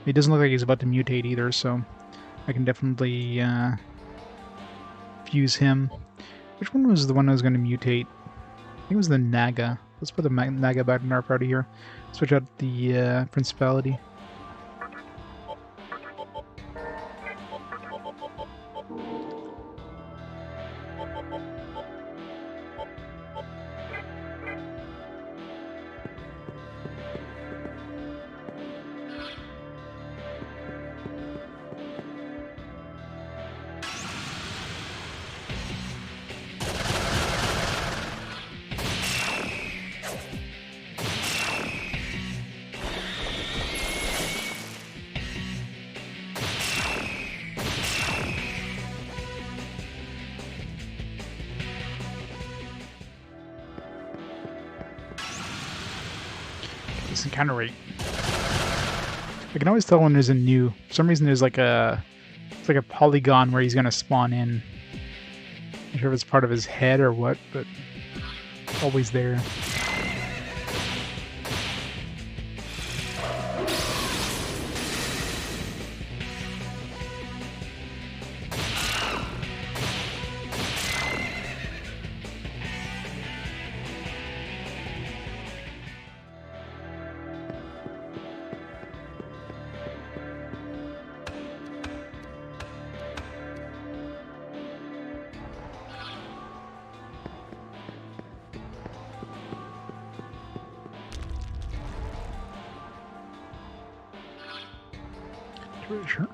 it doesn't look like he's about to mutate either, so I can definitely, fuse him. Which one was the one I was going to mutate? I think it was the Naga. Let's put the Naga back in our party here. Switch out the, Principality. Encounter rate. I can always tell when there's a new. For some reason, there's like it's like a polygon where he's gonna spawn in. Not sure if it's part of his head or what, but it's always there. Sure.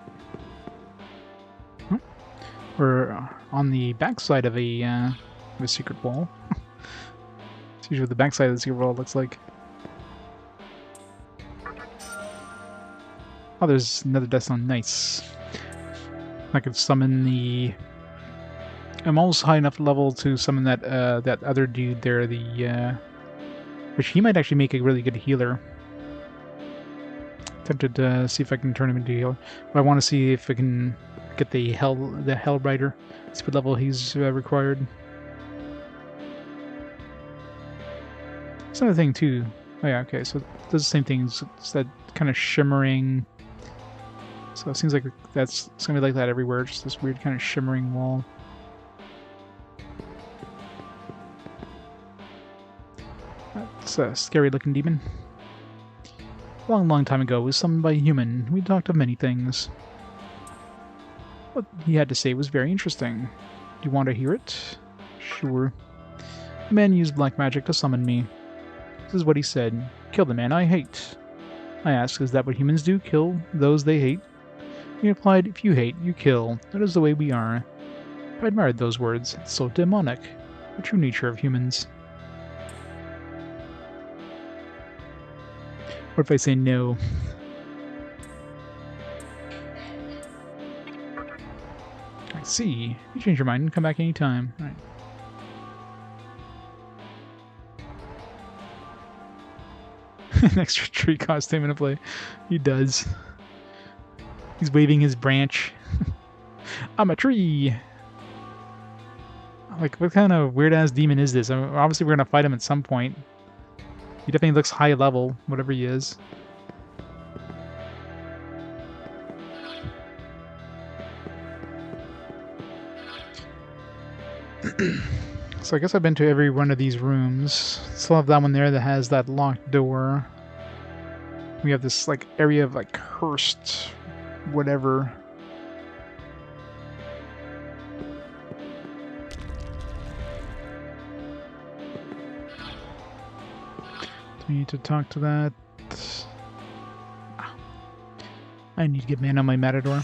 We're on the backside of a secret wall. It's usually what the backside of the secret wall looks like. Oh, there's another death zone. Nice. I could summon the. I'm almost high enough level to summon that that other dude there. The which he might actually make a really good healer. Tempted to see if I can turn him into a healer. But I want to see if I can get the Hell Rider. See what level he's required. It's another thing too. Oh yeah, okay. So it does the same thing. It's that kind of shimmering. So it seems like it's gonna be like that everywhere. Just this weird kind of shimmering wall. That's a scary looking demon. A long time ago, was summoned by a human. We talked of many things. What he had to say was very interesting. Do you want to hear it? Sure. The man used black magic to summon me. This is what he said. Kill the man I hate. I asked, is that what humans do? Kill those they hate? He replied, if you hate, you kill. That is the way we are. I admired those words. It's so demonic. The true nature of humans. What if I say no? I see. You change your mind and come back anytime. Alright. An extra tree costume in a play. He does. He's waving his branch. I'm a tree! Like, what kind of weird-ass demon is this? I mean, obviously we're gonna fight him at some point. He definitely looks high level, whatever he is. So I guess I've been to every one of these rooms. Still have that one there that has that locked door. We have this like area of like cursed whatever. Do we need to talk to that? I need to get man on my matador.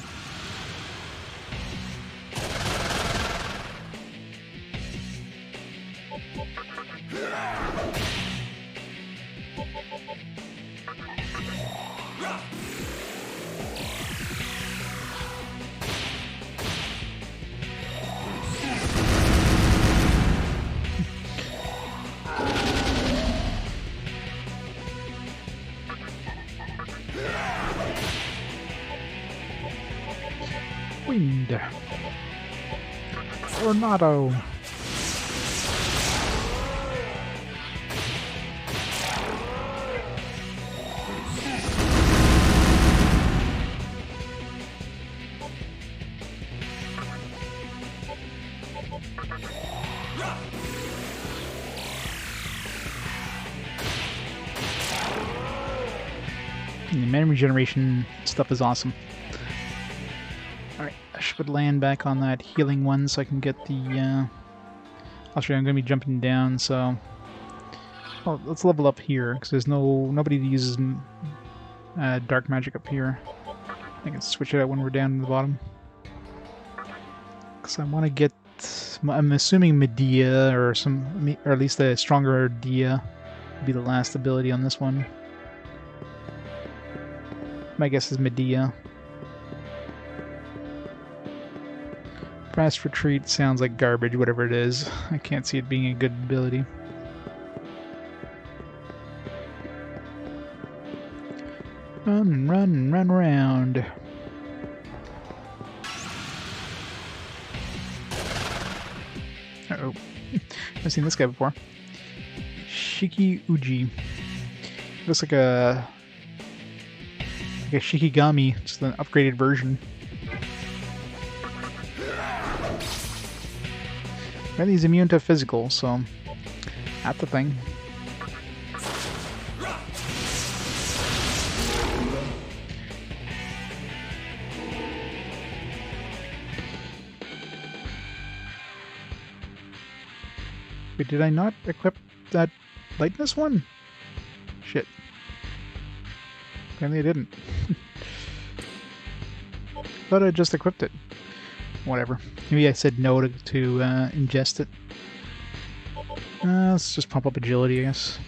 Wind. Tornado. The mana regeneration stuff is awesome. Alright, I should land back on that healing one so I can get the, Actually, I'm going to be jumping down, so... Well, let's level up here, because there's nobody that uses dark magic up here. I can switch it out when we're down in the bottom. Because I want to get... I'm assuming Medea, or at least a stronger Dia, would be the last ability on this one. My guess is Medea. Fast retreat sounds like garbage, whatever it is. I can't see it being a good ability. Run and run and run around. Uh-oh. I've seen this guy before. Shiki Uji. Looks like a Shikigami, just an upgraded version. And he's immune to physical, so that's the thing. Wait, did I not equip that lightness one? Shit. Apparently I didn't. Thought I just equipped it. Whatever. Maybe I said no to ingest it. Let's just pump up agility, I guess.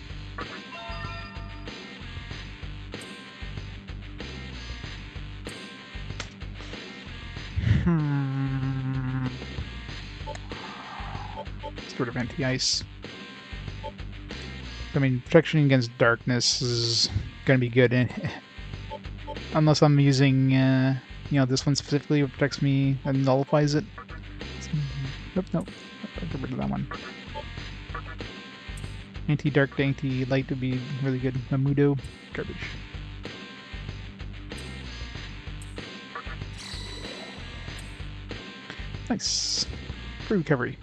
Sort of anti-ice. I mean, protection against darkness is gonna be good, unless I'm using, you know, this one specifically protects me and nullifies it. Nope, nope. I'll get rid of that one. Anti-dark to anti-light would be really good. Mamudo, garbage. Nice. Free recovery.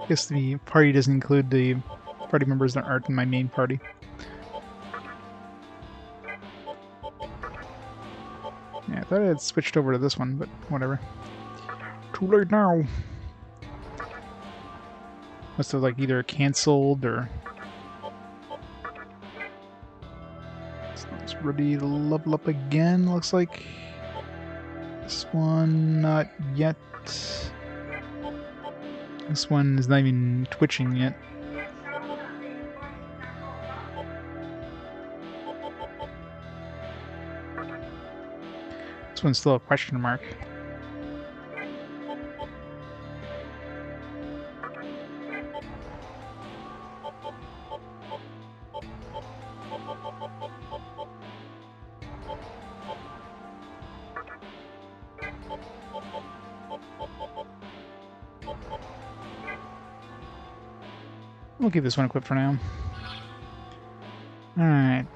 I guess the party doesn't include the party members that aren't in my main party. Yeah, I thought I had switched over to this one, but whatever. Too late now. Must have like either cancelled or... So it's ready to level up again, looks like. This one, not yet. This one is not even twitching yet. This one's still a question mark. We'll keep this one equipped for now. Alright,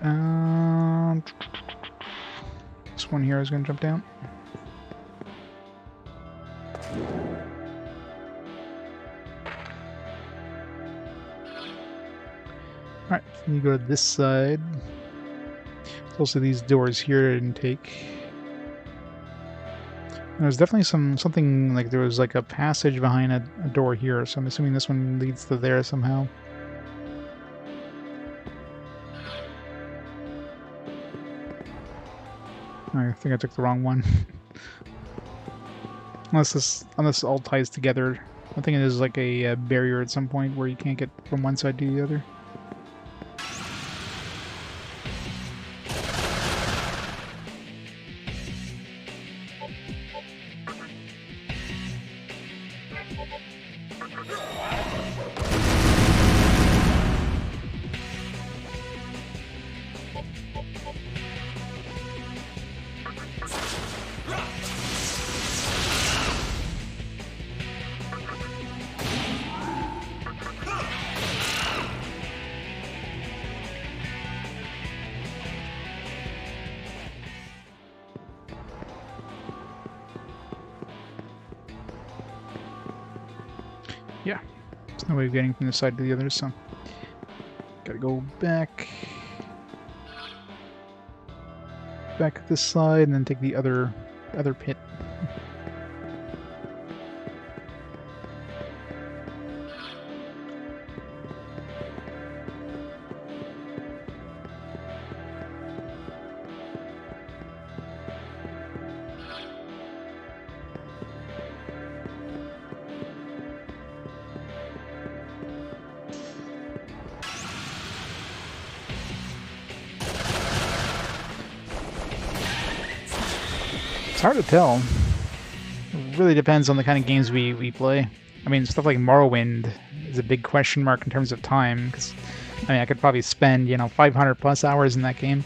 this one here is going to jump down. Alright, you go to this side. There's also these doors here I didn't take. There's definitely something like there was like a passage behind a door here, so I'm assuming this one leads to there somehow. I think I took the wrong one. unless this all ties together. I think it is like a barrier at some point where you can't get from one side to the other. Yeah, there's no way of getting from this side to the other, so gotta go back this side and then take the other pit. It's hard to tell. It really depends on the kind of games we play. I mean, stuff like Morrowind is a big question mark in terms of time, because I mean, I could probably spend, 500 plus hours in that game.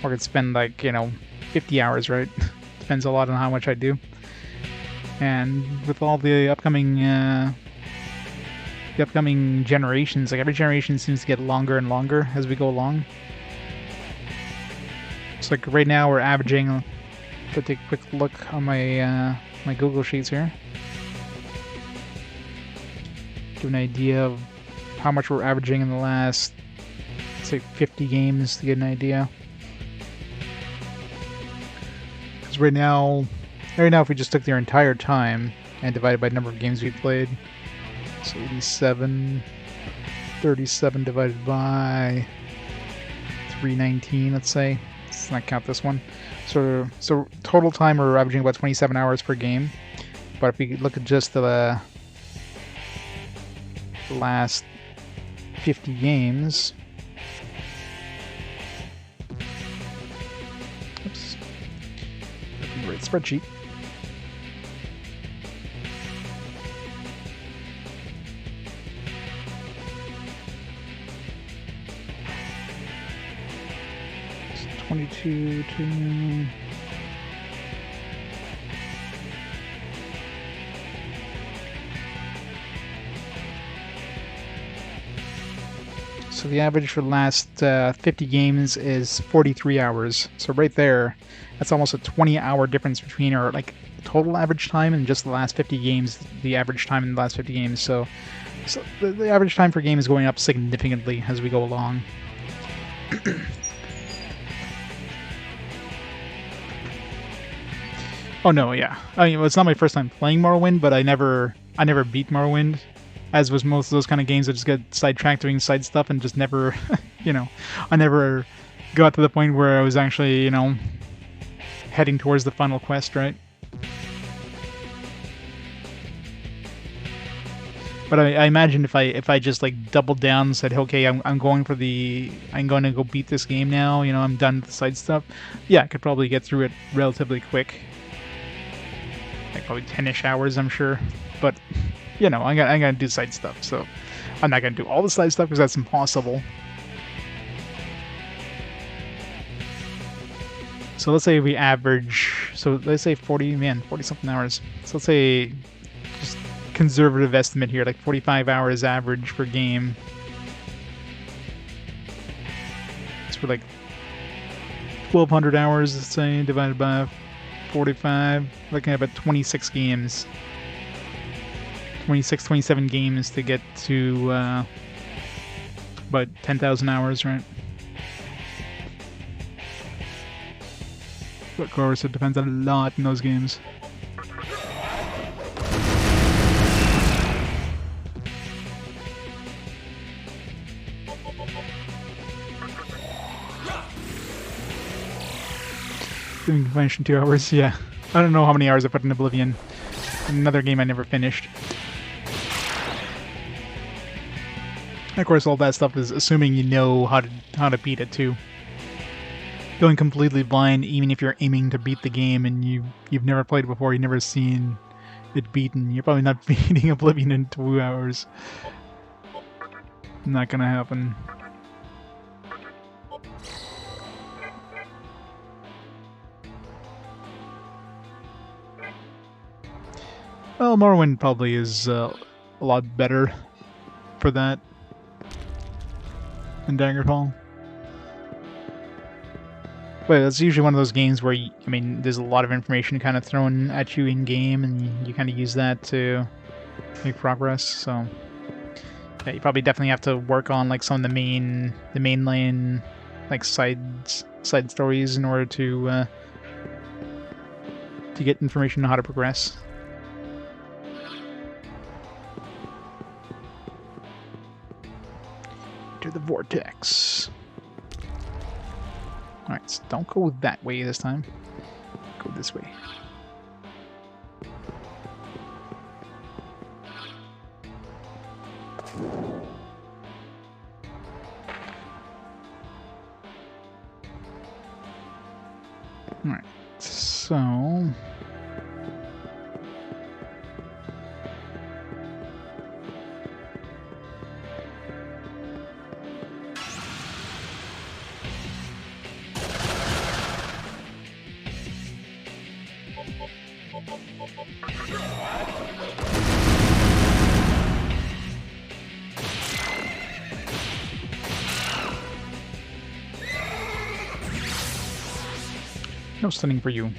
Or I could spend, like, 50 hours, right? Depends a lot on how much I do. And with all the upcoming generations, like every generation seems to get longer and longer as we go along. It's like right now we're averaging. Let's take a quick look on my my Google Sheets here. Give an idea of how much we're averaging in the last, say, 50 games to get an idea. Because right now, if we just took their entire time and divided by the number of games we played, so 37 divided by 319, let's say. Let's not count this one. So total time we're averaging about 27 hours per game. But if we look at just the last 50 games, oops, great spreadsheet. It's 22 to... So the average for the last 50 games is 43 hours. So right there, that's almost a 20-hour difference between our total average time and just the last 50 games. The average time in the last 50 games. So the average time per game is going up significantly as we go along. Oh no, yeah. I mean, it's not my first time playing Morrowind, but I never beat Morrowind. As was most of those kind of games, I just get sidetracked doing side stuff and just never, I never got to the point where I was actually, heading towards the final quest, right? But I imagine if I just doubled down and said, okay, I'm going to go beat this game now, I'm done with the side stuff. Yeah, I could probably get through it relatively quick. Probably 10-ish hours, I'm sure. But I'm gonna do side stuff, so I'm not gonna do all the side stuff because that's impossible. So let's say we average, so let's say 40 something hours. So let's say, just conservative estimate here, like 45 hours average per game. It's for like 1,200 hours, let's say, divided by 45, looking at about 26 games. 26, 27 games to get to about 10,000 hours, right? But of course, it depends a lot in those games. Doing Convention 2 hours, yeah. I don't know how many hours I put in Oblivion. Another game I never finished. And of course, all that stuff is assuming you know how to beat it too. Going completely blind, even if you're aiming to beat the game and you've never played it before, you've never seen it beaten, you're probably not beating Oblivion in 2 hours. Not gonna happen. Well, Morrowind probably is a lot better for that than Daggerfall. But it's usually one of those games where, I mean, there's a lot of information kind of thrown at you in-game, and you kind of use that to make progress, so... Yeah, you probably definitely have to work on, like, some of the main lane, like, side stories in order to get information on how to progress. To the vortex. Alright, so don't go that way this time. Go this way. Alright, so... No stunning for you.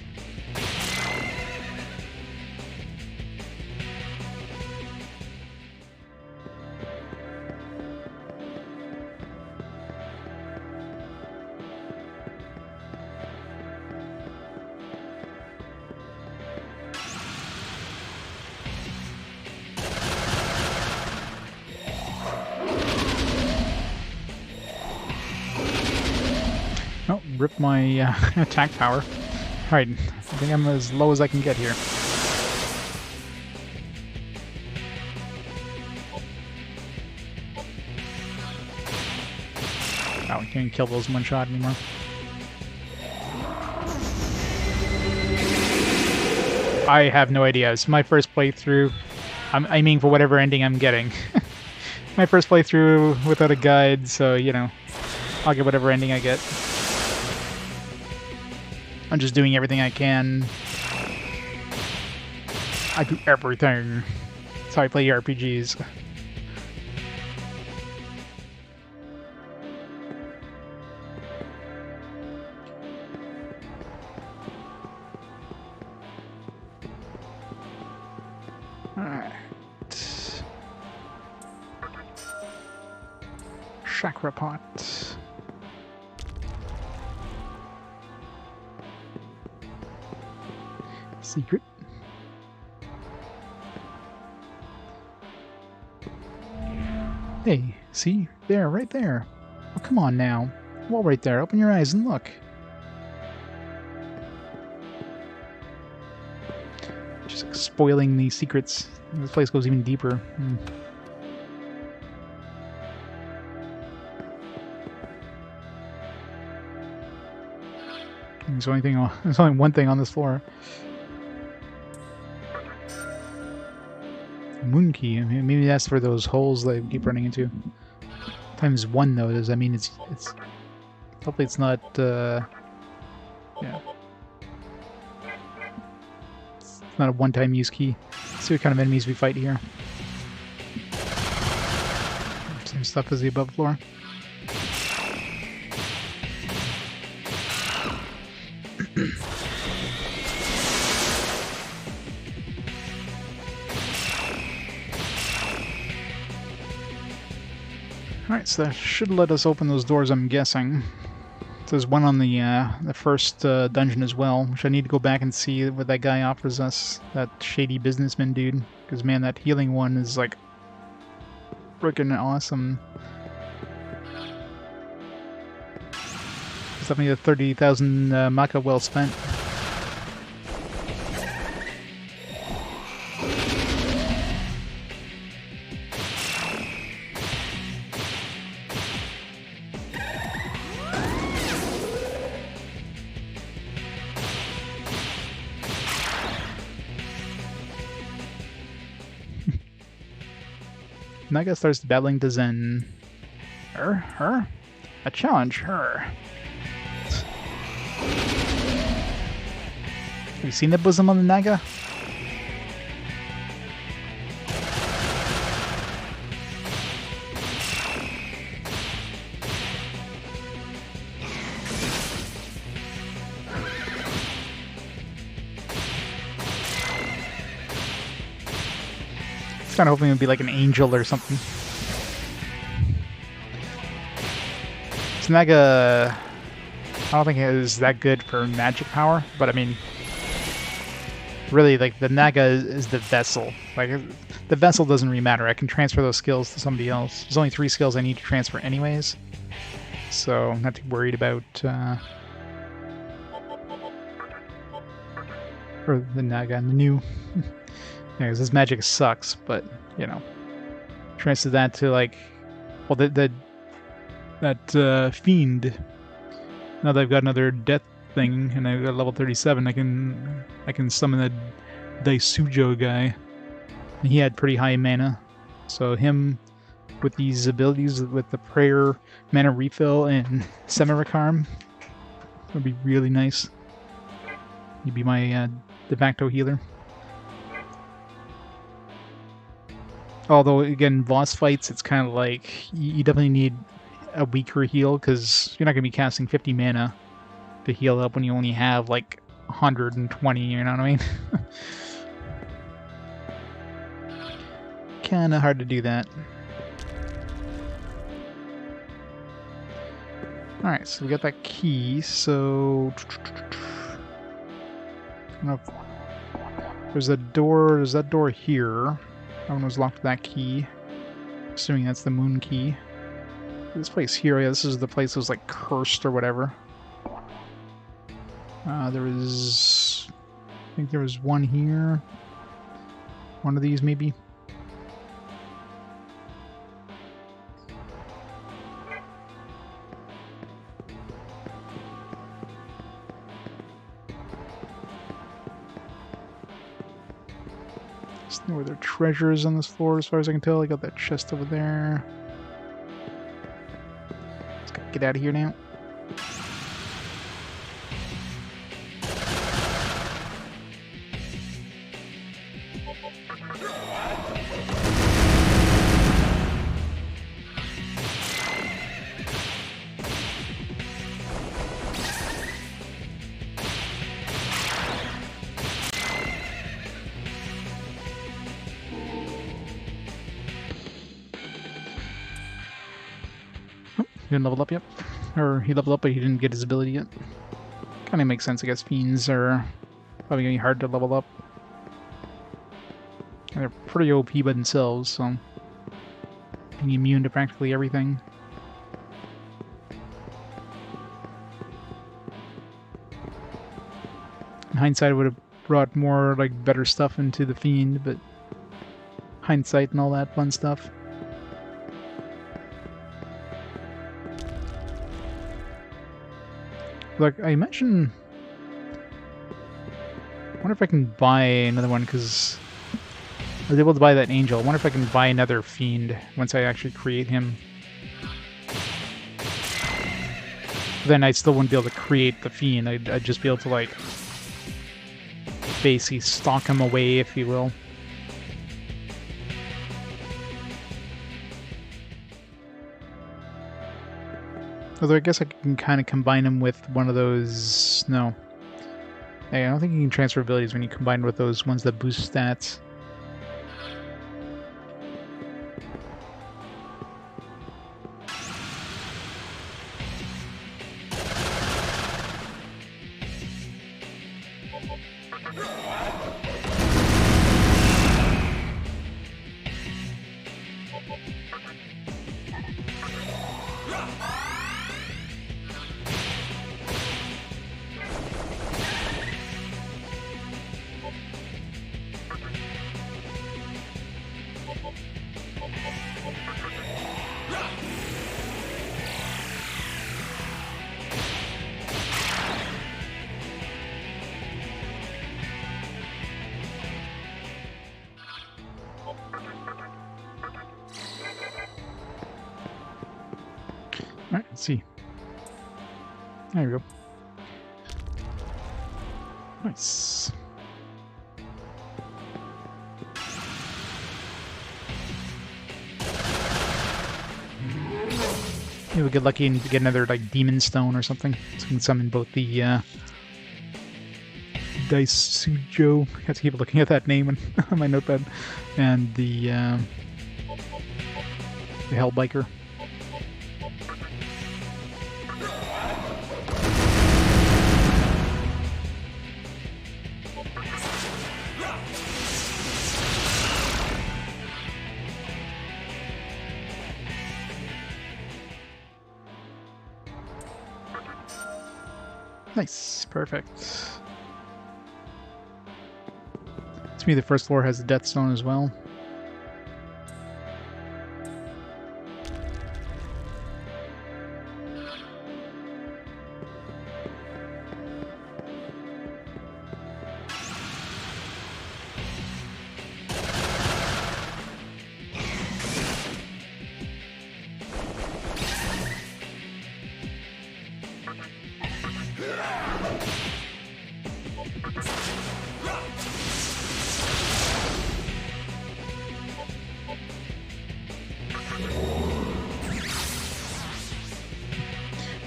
Oh, rip my attack power. Alright, I think I'm as low as I can get here. Oh, we can't kill those in one shot anymore. I have no idea. It's my first playthrough. I'm aiming for whatever ending I'm getting. My first playthrough without a guide, so, you know, I'll get whatever ending I get. I'm just doing everything I can. I do everything. That's how I play RPGs. Alright. Chakra pot. Secret. Hey, see? There, right there. Oh, come on now. Wall right there. Open your eyes and look. Just like, spoiling these secrets. This place goes even deeper. There's only one thing on this floor. Moon key. I mean, maybe that's for those holes that I keep running into. Times 1 though. Does that mean it's hopefully it's not yeah. Not a one-time use key. Let's see what kind of enemies we fight here. Same stuff as the above floor. Alright, so that should let us open those doors, I'm guessing. There's one on the first dungeon as well, which I need to go back and see what that guy offers us. That shady businessman dude. Because, man, that healing one is, like, freaking awesome. It's definitely a 30,000 Maka well spent. Naga starts battling to Zen. Her? A challenge, her. Have you seen the bosom on the Naga? Kind of hoping it would be like an angel or something. This Naga, I don't think it is that good for magic power, but I mean, really, like, the Naga is the vessel. Like, the vessel doesn't really matter. I can transfer those skills to somebody else. There's only 3 skills I need to transfer anyways, so I'm not too worried about or the Naga and the new. Yeah, because this magic sucks, but, you know, transfer that to, like, well, that fiend. Now that I've got another death thing, and I've got level 37, I can summon that Daisujo guy. And he had pretty high mana, so him with these abilities, with the prayer, mana refill, and Semirakarm, would be really nice. He'd be my de facto healer. Although, again, boss fights, it's kind of like, you definitely need a weaker heal, because you're not going to be casting 50 mana to heal up when you only have, like, 120, you know what I mean? Kind of hard to do that. Alright, so we got that key, so... There's that door here. That one was locked with that key. Assuming that's the moon key. This place here, yeah, this is the place that was, like, cursed or whatever. I think there was one here. One of these, maybe. Where there are treasures on this floor, as far as I can tell. I got that chest over there. Let's get out of here now. He didn't level up yet. Or he leveled up, but he didn't get his ability yet. Kind of makes sense, I guess. Fiends are probably going to be hard to level up. And they're pretty OP by themselves, so... being immune to practically everything. In hindsight, I would have brought more, like, better stuff into the Fiend, but... hindsight and all that fun stuff. Like, I mentioned... I wonder if I can buy another one, because I was able to buy that angel. I wonder if I can buy another fiend once I actually create him. Then I still wouldn't be able to create the fiend. I'd just be able to, like... basically stalk him away, if you will. Although I guess I can kind of combine him with one of those... No. Hey, I don't think you can transfer abilities when you combine with those ones that boost stats. Alright, let's see. There we go. Nice. Maybe we'll get lucky and get another, like, demon stone or something. So we can summon both the, Dice Sujo. I have to keep looking at that name on my notepad. And the Hellbiker. Nice, perfect. To me, the first floor has the Death Stone as well.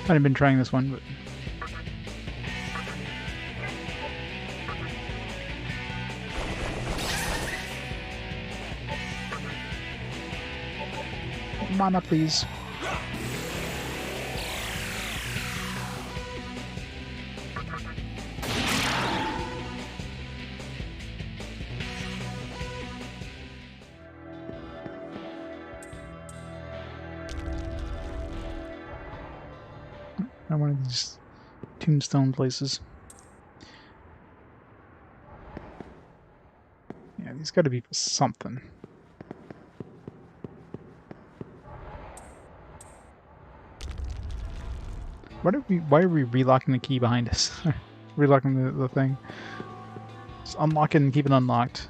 I haven't been trying this one, but mana, please. One of these tombstone places. Yeah, these got to be for something. Why are we relocking the key behind us? Relocking the thing. Just unlock it and keep it unlocked.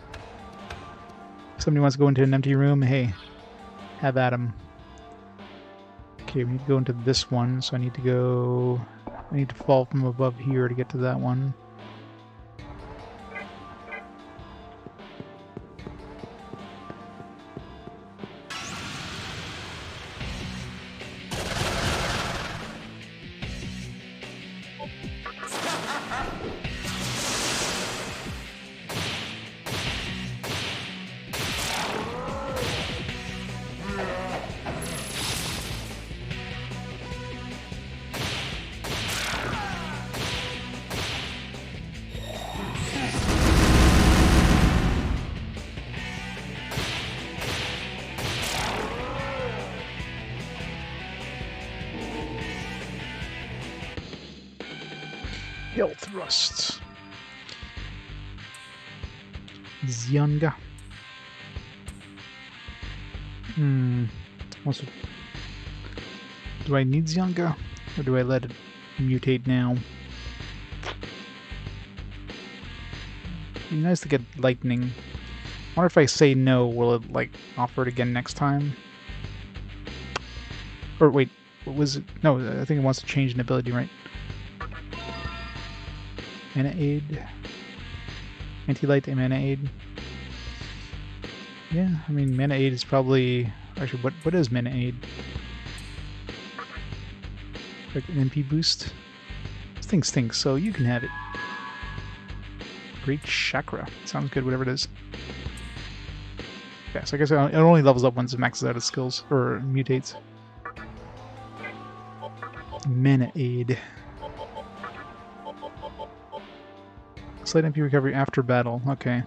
If somebody wants to go into an empty room, hey, have at 'em. Okay, we need to go into this one, so I need to fall from above here to get to that one. Hill thrust. Zyanga. Also, do I need Zyanga, or do I let it mutate now? It'd be nice to get lightning. I wonder if I say no, will it like offer it again next time? Or wait, what was it? No, I think it wants to change an ability, right? Mana aid. Anti-light and mana aid. Yeah, I mean, mana aid is probably... Actually, what is mana aid? Like an MP boost? This thing stinks, so you can have it. Great chakra. Sounds good, whatever it is. Yeah, so I guess it only levels up once it maxes out its skills, or mutates. Mana aid. Slight MP recovery after battle. Okay.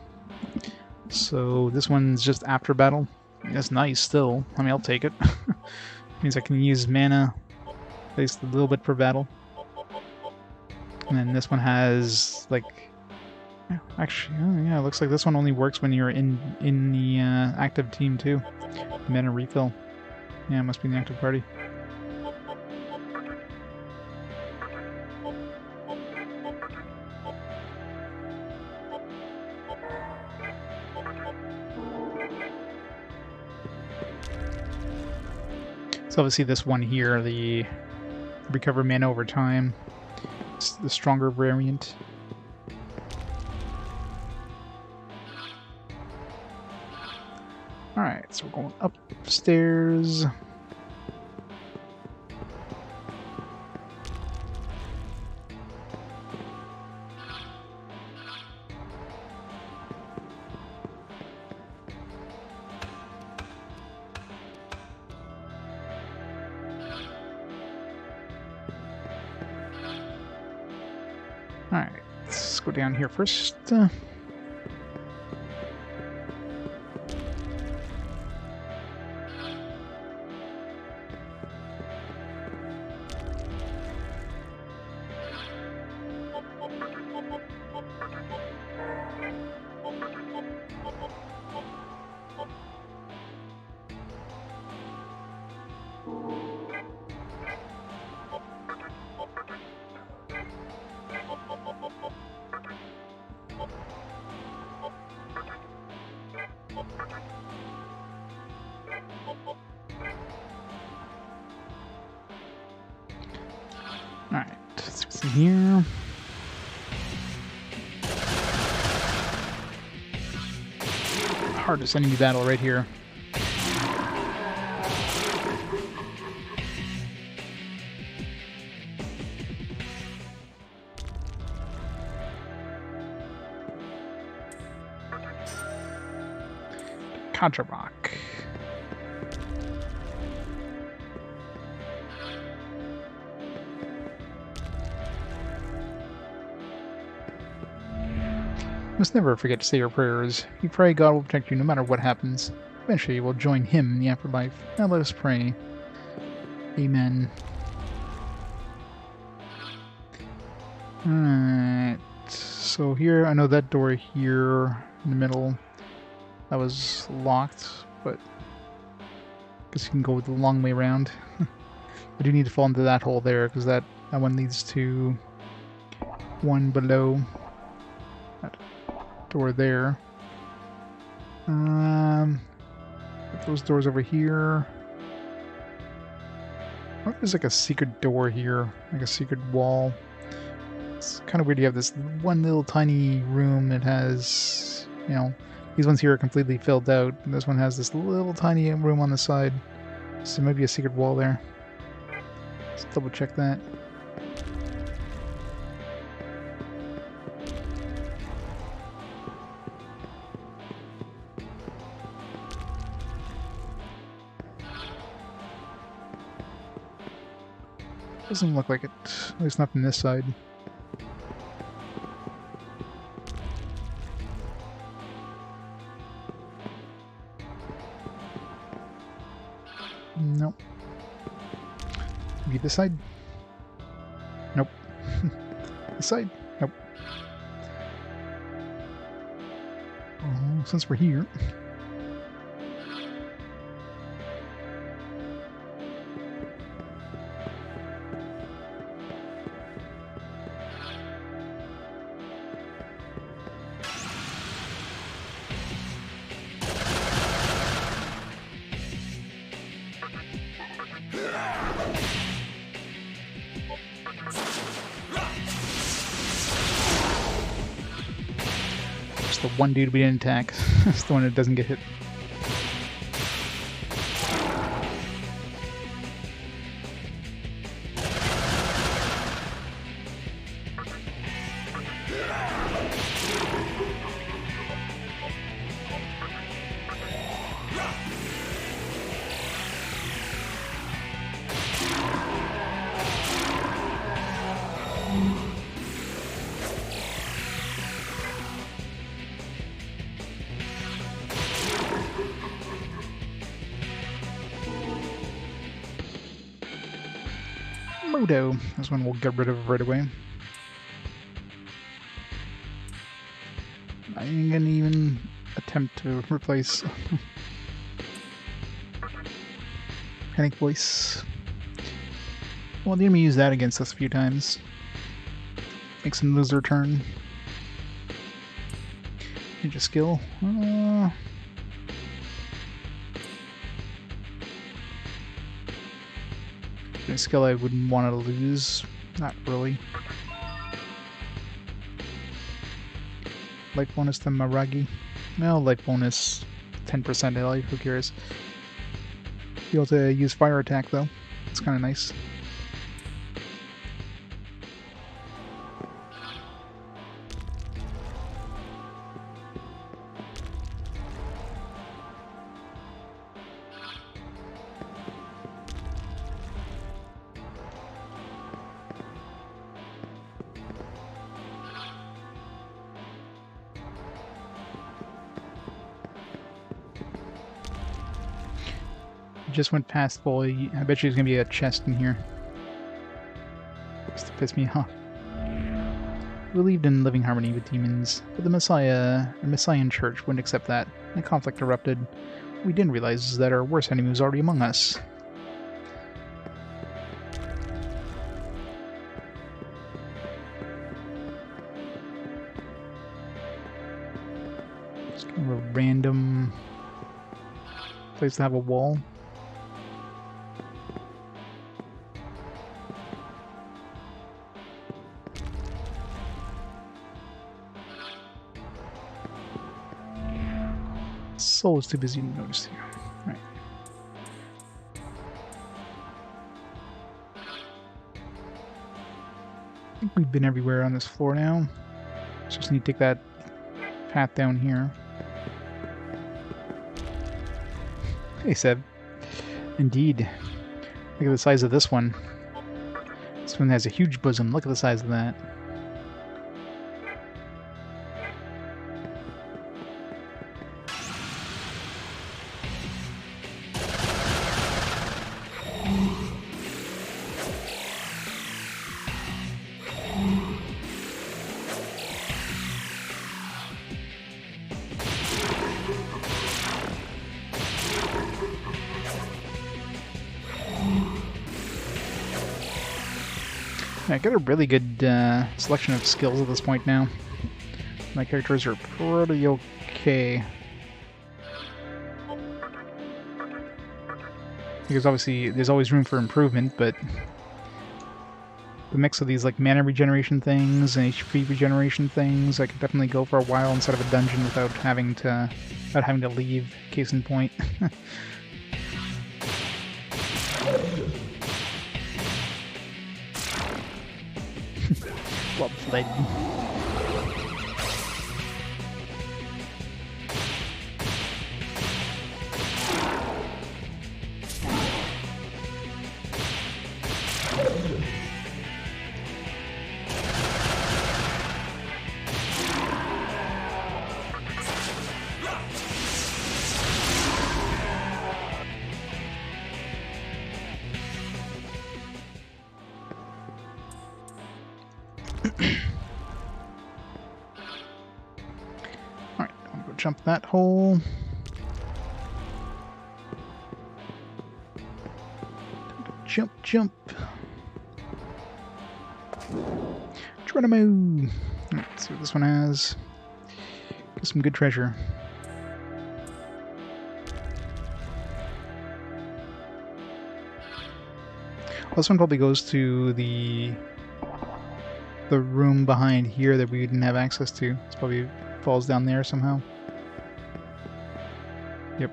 So this one's just after battle. That's nice still. I mean, I'll take it. Means I can use mana at least a little bit per battle. And then this one has, like... Actually, oh yeah, it looks like this one only works when you're in the active team too. Mana refill. Yeah, it must be in the active party. So obviously this one here, the recover mana over time, it's the stronger variant. Alright, so we're going upstairs. Alright, let's go down here first. Alright, let's see here. Hardest enemy battle right here. Contra Rock. Must never forget to say your prayers. You pray God will protect you no matter what happens. Eventually you will join Him in the afterlife. Now let us pray. Amen. Alright. So here, I know that door here in the middle, that was locked, but I guess you can go the long way around. I do need to fall into that hole there, because that one leads to one below. That door there. Those doors over here. I wonder if there's like a secret door here, like a secret wall. It's kind of weird you have this one little tiny room that has, you know, these ones here are completely filled out. And this one has this little tiny room on the side. So maybe a secret wall there. Let's double check that. Doesn't look like it, at least not from this side. Nope. Maybe this side? Nope. This side? Nope. Since we're here. the one dude we didn't attack. It's the one that doesn't get hit. Modo. This one we'll get rid of right away. I ain't gonna even attempt to replace Panic Voice. Well, the enemy used that against us a few times. Makes them lose their turn. Ninja skill. A skill I wouldn't want to lose. Not really. Life bonus to Maragi. Well, life bonus 10% life, who cares? Be able to use fire attack though. It's kind of nice. Just went past fully. I bet you there's gonna be a chest in here. Just to piss me off. We believed in living harmony with demons, but the Messiah Church wouldn't accept that, and a conflict erupted. What we didn't realize is that our worst enemy was already among us. Just kind of a random place to have a wall. Soul is too busy to notice here. Right. I think we've been everywhere on this floor now. Just need to take that path down here. Hey, Seb. Indeed. Look at the size of this one. This one has a huge bosom. Look at the size of that. I got a really good selection of skills at this point now. My characters are pretty okay. Because obviously there's always room for improvement, but the mix of these like mana regeneration things and HP regeneration things, I could definitely go for a while inside of a dungeon without having to leave. Case in point. Blood fled. Alright, I'm gonna go jump that hole. Jump, jump. Geronimo! Let's see what this one has. Get some good treasure. Well, this one probably goes to the room behind here that we didn't have access to. It's probably falls down there somehow. Yep.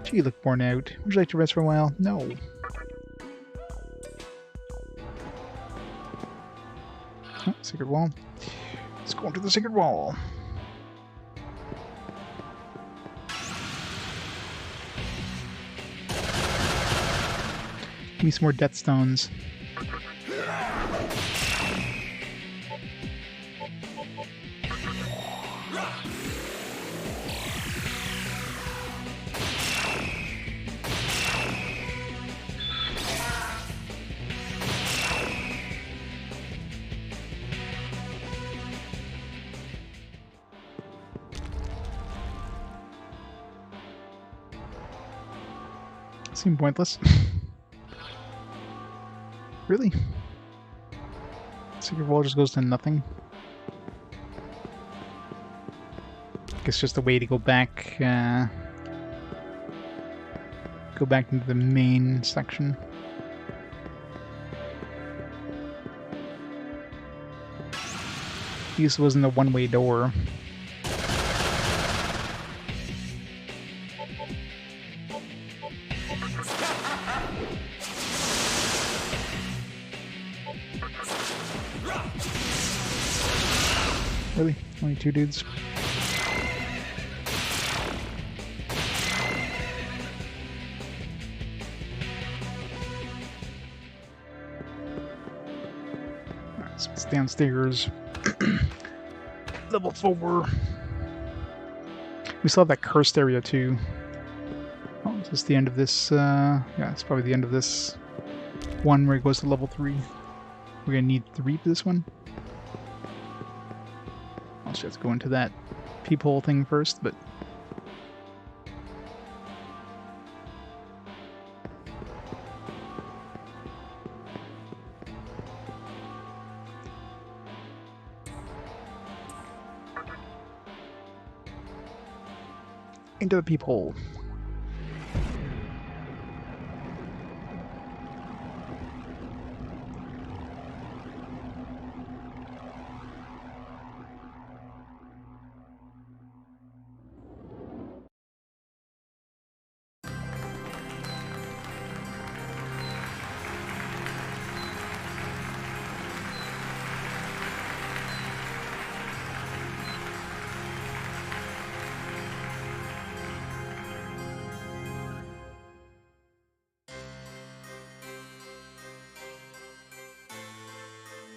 Gee, you look worn out. Would you like to rest for a while? No. Oh, secret wall. Let's go into the secret wall. Give me some more death stones. Seem pointless. Really? Secret wall just goes to nothing. Guess just a way to go back into the main section. At least it wasn't a one-way door. Really? Only two dudes? Alright, so it's downstairs. Level 4. We still have that cursed area too. Oh, is this the end of this? Yeah, it's probably the end of this one where it goes to level 3. We're gonna need 3 for this one. Let's just go into that peephole thing first, but into the peephole.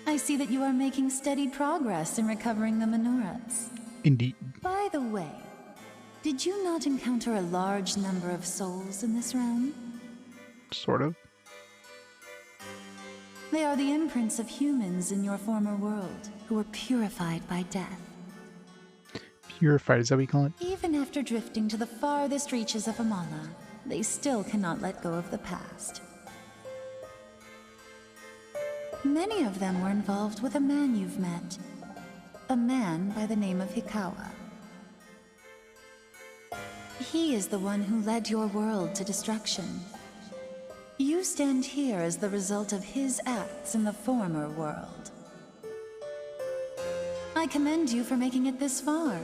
I see that you are making steady progress in recovering the menorahs. Indeed. By the way, did you not encounter a large number of souls in this realm? Sort of. They are the imprints of humans in your former world, who were purified by death. Purified, is that what you call it? Even after drifting to the farthest reaches of Amala, they still cannot let go of the past. Many of them were involved with a man you've met. A man by the name of Hikawa. He is the one who led your world to destruction. You stand here as the result of his acts in the former world. I commend you for making it this far.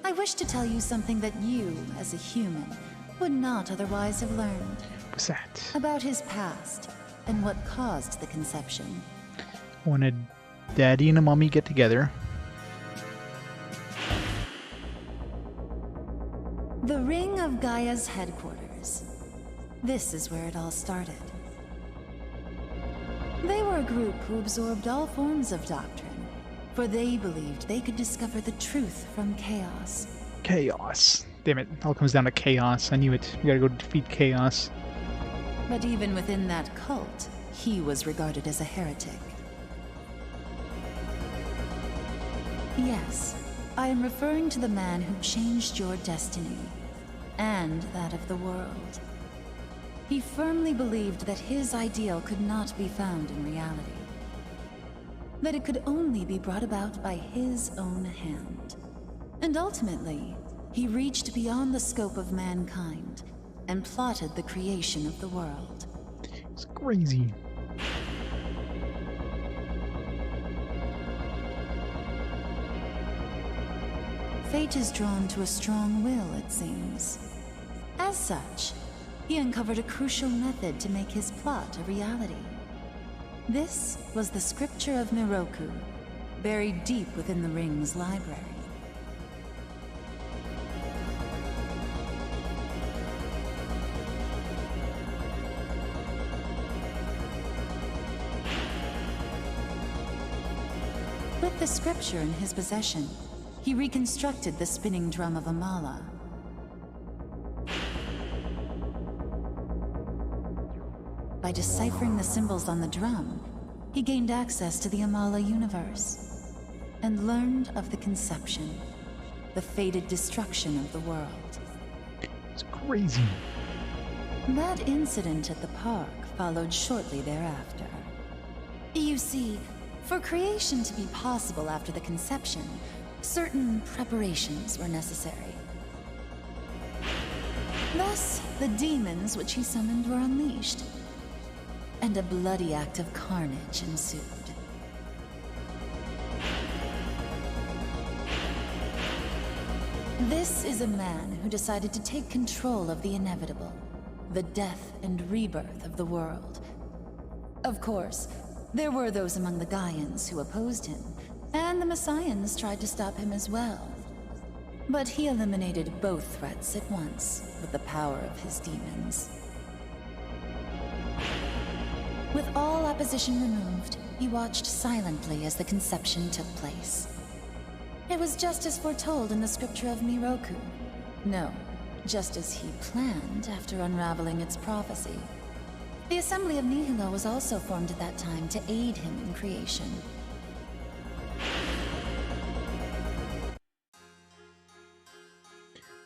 I wish to tell you something that you, as a human, would not otherwise have learned. What's that? About his past, and what caused the conception. When a daddy and a mommy get together. The Ring of Gaia's headquarters. This is where it all started. They were a group who absorbed all forms of doctrine, for they believed they could discover the truth from chaos. Chaos. Damn it, it all comes down to chaos. I knew it. We gotta go defeat chaos. But even within that cult, he was regarded as a heretic. Yes, I am referring to the man who changed your destiny, and that of the world. He firmly believed that his ideal could not be found in reality. That it could only be brought about by his own hand. And ultimately, he reached beyond the scope of mankind, and plotted the creation of the world. It's crazy. Fate is drawn to a strong will, it seems. As such, he uncovered a crucial method to make his plot a reality. This was the Scripture of Miroku, buried deep within the ring's library. With the scripture in his possession, he reconstructed the spinning drum of Amala. By deciphering the symbols on the drum, he gained access to the Amala universe and learned of the conception, the fated destruction of the world. It's crazy. That incident at the park followed shortly thereafter. You see, for creation to be possible after the conception, certain preparations were necessary. Thus, the demons which he summoned were unleashed, and a bloody act of carnage ensued. This is a man who decided to take control of the inevitable, the death and rebirth of the world. Of course, there were those among the Gaians who opposed him, and the Messians tried to stop him as well. But he eliminated both threats at once with the power of his demons. With all opposition removed, he watched silently as the conception took place. It was just as foretold in the Scripture of Miroku. No, just as he planned after unraveling its prophecy. The Assembly of Nihilo was also formed at that time to aid him in creation.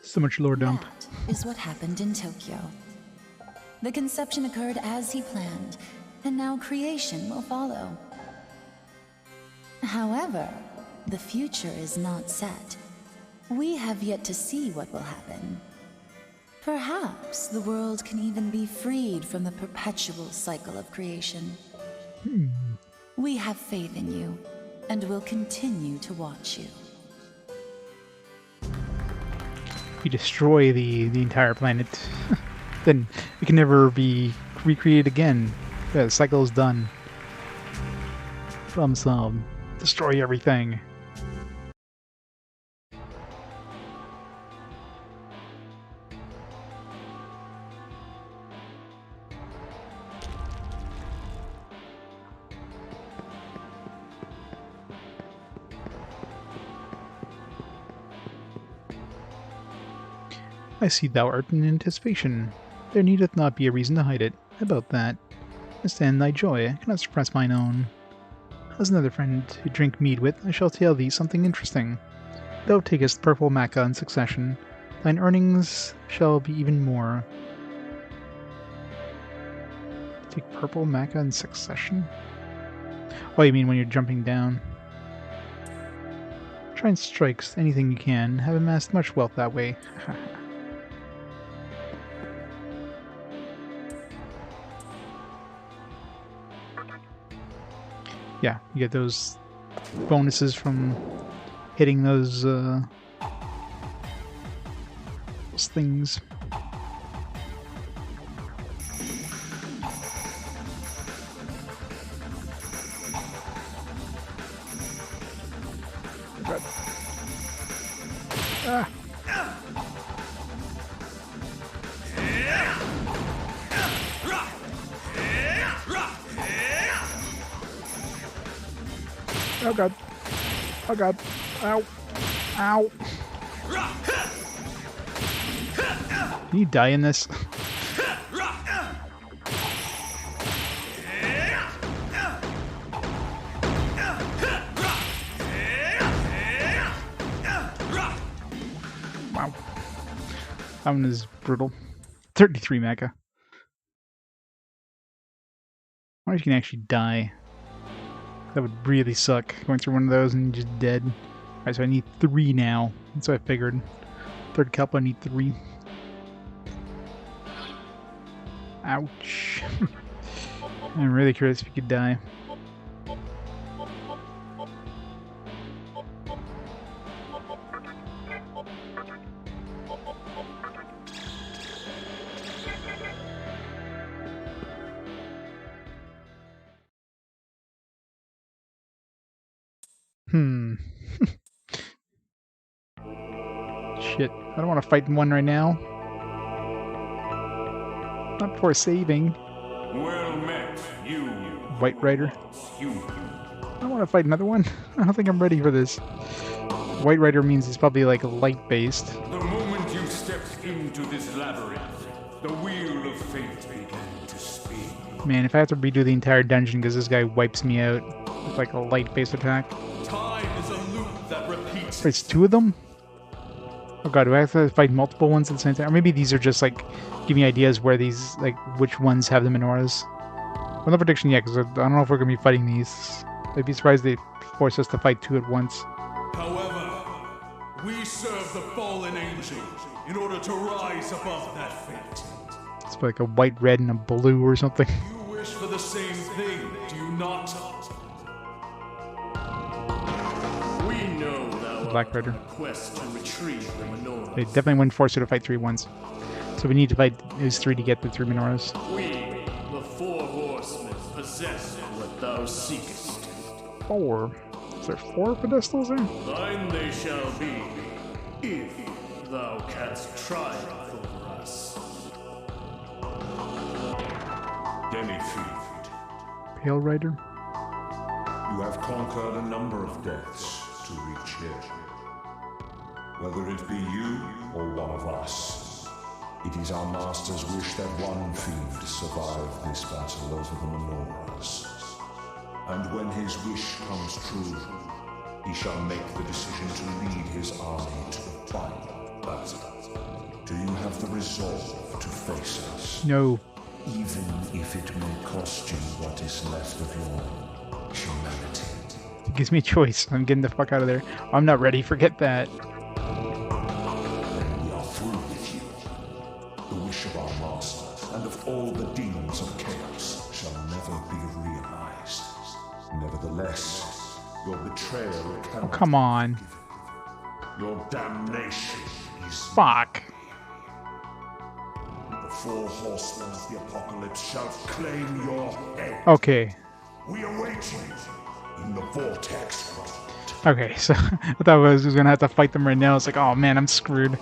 So much lore dump. That is what happened in Tokyo. The conception occurred as he planned, and now creation will follow. However, the future is not set. We have yet to see what will happen. Perhaps the world can even be freed from the perpetual cycle of creation. We have faith in you, and will continue to watch you. If you destroy the entire planet, then it can never be recreated again. The cycle is done. Problem solved. Destroy everything. I see thou art in anticipation. There needeth not be a reason to hide it. About that, I stand thy joy, I cannot suppress mine own. As another friend to drink mead with, I shall tell thee something interesting. Thou takest purple maca in succession, thine earnings shall be even more. Take purple maca in succession? Oh, you mean when you're jumping down? Try and strike anything you can, have amassed much wealth that way. Yeah, you get those bonuses from hitting those things. Ah. Oh god. Oh god. Ow. Ow. Can you die in this? Wow. That one is brutal. 33 mecha. I wonder if you can actually die. That would really suck, going through one of those and just dead. Alright, so I need 3 now. That's what I figured. Third cup, I need 3. Ouch. I'm really curious if you could die. Shit. I don't want to fight one right now. Not before saving. Well met, you. White Rider. You. I don't want to fight another one. I don't think I'm ready for this. White Rider means it's probably like light-based. The moment you stepped into this labyrinth, the wheel of fate began to spin. Man, if I have to redo the entire dungeon because this guy wipes me out with like a light-based attack. Time is a loop that repeats. It's two of them? Oh god, do I have to fight multiple ones at the same time? Or maybe these are just like giving ideas where these, like, which ones have the menorahs. Well, no prediction yet, because I don't know if we're going to be fighting these. I'd be surprised they force us to fight two at once. However, we serve the fallen angel in order to rise above that fate. It's like a white, red, and a blue or something. You wish for the same thing, do you not? We know thou Black Rider. art on a quest to retrieve the menorahs. They definitely wouldn't force you to fight three at once. So we need to fight those three to get the three menorahs. We, the four horsemen, possess what thou seekest. 4. Is there 4 pedestals there? Thine they shall be, if thou canst triumph over us. Demi-fiend, Pale Rider? You have conquered a number of deaths to reach here. Whether it be you or one of us, it is our master's wish that one fiend survive this battle over the menorahs. And when his wish comes true, he shall make the decision to lead his army to the final battle. Do you have the resolve to face us? No. Even if it may cost you what is left of your humanity. It gives me a choice. I'm getting the fuck out of there. I'm not ready. Forget that. Then we are through with you. The wish of our master and of all the demons of chaos shall never be realized. Nevertheless, your betrayal cannot Oh, come on. be forgiven. Your damnation is Fuck. the four horsemen of the apocalypse shall claim your head. Okay. We await you in the vortex world. Okay, so I thought I was gonna have to fight them right now. It's like, oh man, I'm screwed.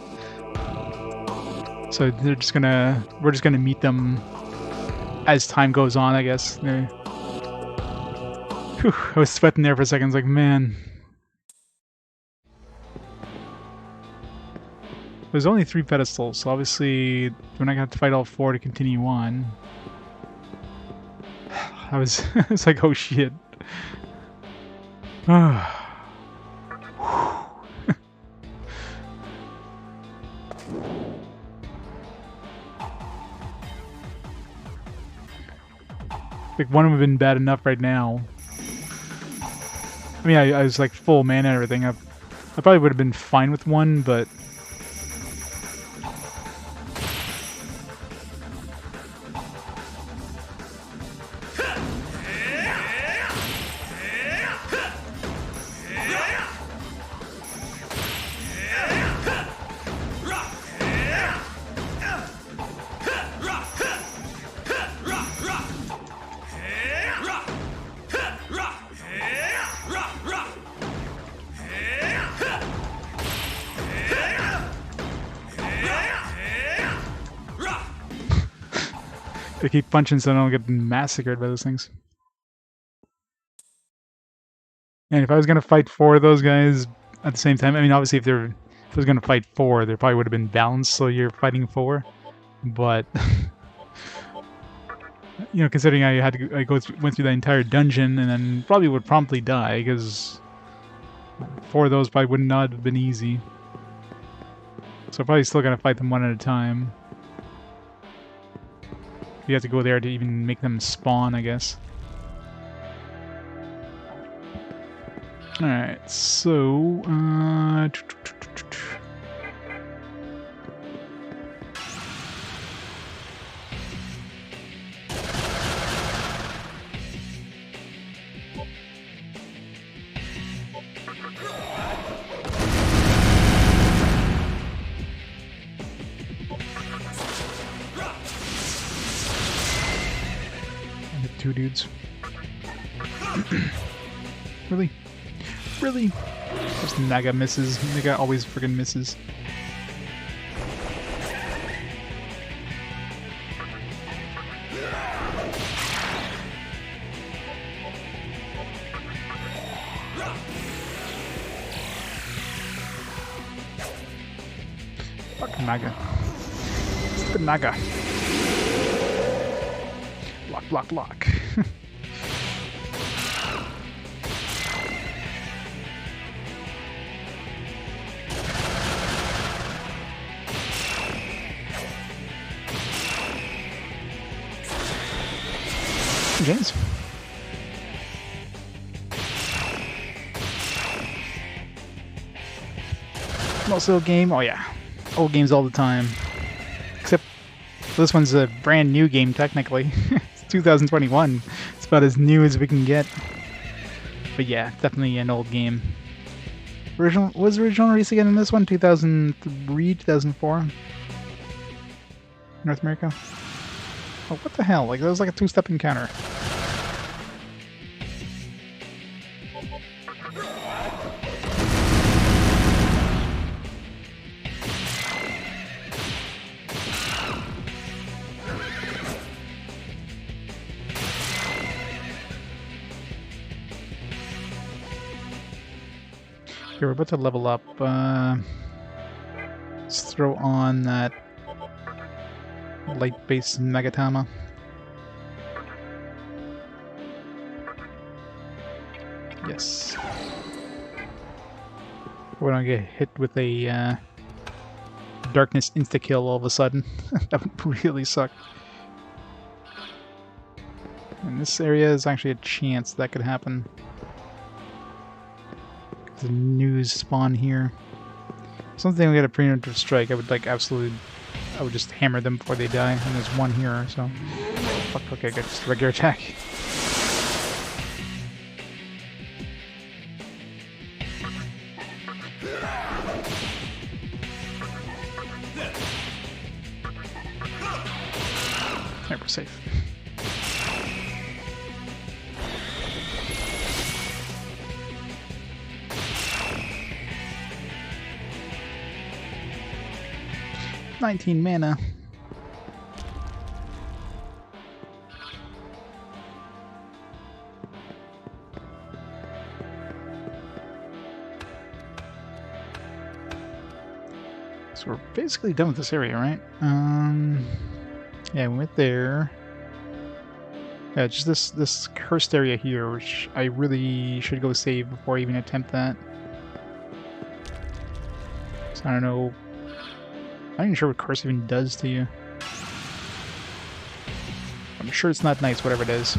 So we're just gonna meet them as time goes on, I guess. Whew, I was sweating there for a second. It's like, man. There's only 3 pedestals, so obviously we're not gonna have to fight all 4 to continue on. I was it's like, oh shit. Like, one would have been bad enough right now. I mean, I was like full mana and everything. I probably would have been fine with one, but they keep punching so I don't get massacred by those things. And if I was gonna fight 4 of those guys at the same time, I mean, obviously if I was gonna fight 4, there probably would have been balanced, so you're fighting 4. But you know, considering I had to went through the entire dungeon and then probably would promptly die because 4 of those probably would not have been easy. So I'm probably still gonna fight them one at a time. You have to go there to even make them spawn, I guess. Alright, so... two dudes. Really? Really? Just Naga misses. Naga always friggin' misses. Fucking Naga. Stupid Naga. Block, block, block. James. Also a game. Oh yeah, old games all the time. Except this one's a brand new game technically. It's 2021. It's about as new as we can get. But yeah, definitely an old game. Was the original release again in this one? 2003, 2004? North America? Oh, what the hell? Like, that was like a two-step encounter. Okay, we're about to level up. Let's throw on that light-based Magatama. Yes. We don't get hit with a darkness insta-kill all of a sudden. That would really suck. And this area is actually a chance that could happen. The news spawn here. Something we got a preemptive strike. I would like absolutely. I would just hammer them before they die. And there's one here, so. Fuck. Okay, good. Just a regular attack. Alright, we're safe. $19 mana. So we're basically done with this area, right? Yeah, we went there. Yeah, just this cursed area here, which I really should go save before I even attempt that. So I don't know. I'm not even sure what curse even does to you. I'm sure it's not nice, whatever it is.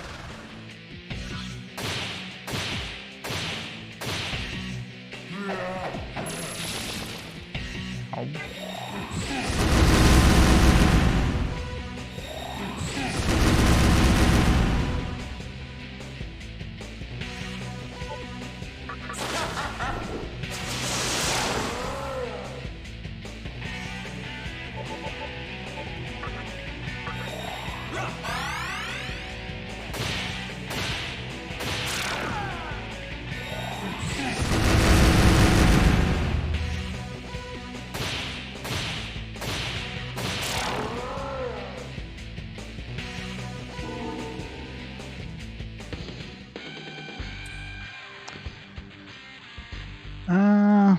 Oh.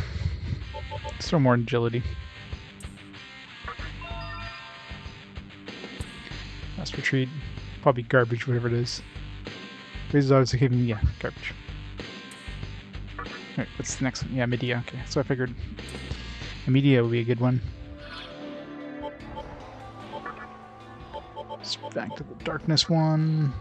Let's throw more agility. Last retreat. Probably garbage, whatever it is. Raises odds to keeping, yeah, garbage. Alright, what's the next one? Yeah, Media, okay. So I figured Media would be a good one. Let's back to the darkness one.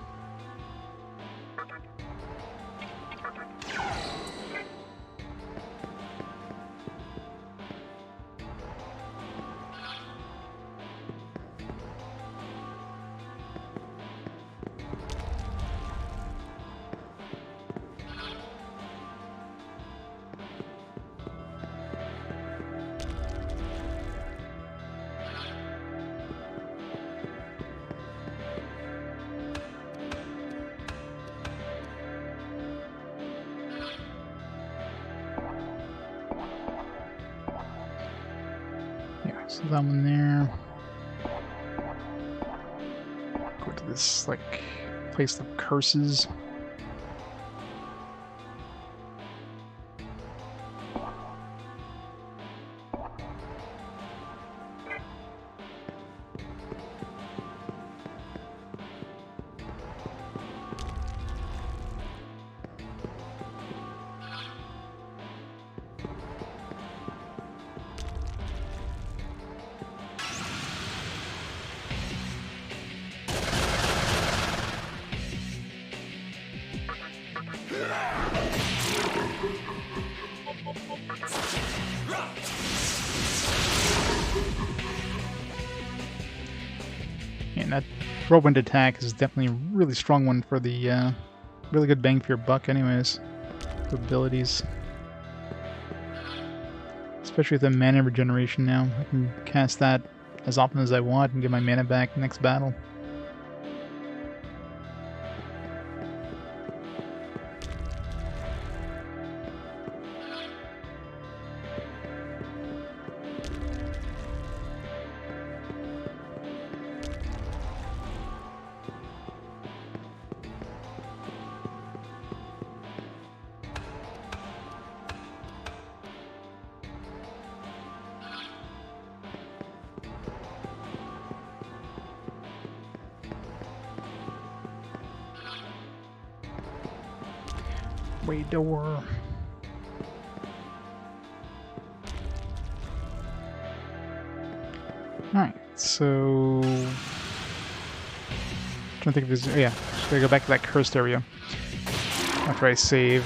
So that one there. Go to this, like, place of curses. And that whirlwind attack is definitely a really strong one for the really good bang for your buck anyways. For abilities. Especially with the mana regeneration now. I can cast that as often as I want and get my mana back next battle. Way door. Alright, so trying to think if there's yeah, just gotta go back to that cursed area after I save.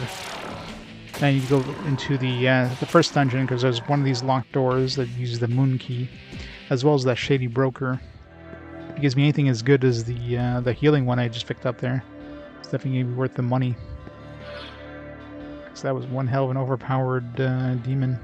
Then I need to go into the first dungeon because there's one of these locked doors that uses the moon key, as well as that shady broker. If it gives me anything as good as the healing one I just picked up there, it's definitely gonna be worth the money. That was one hell of an overpowered demon.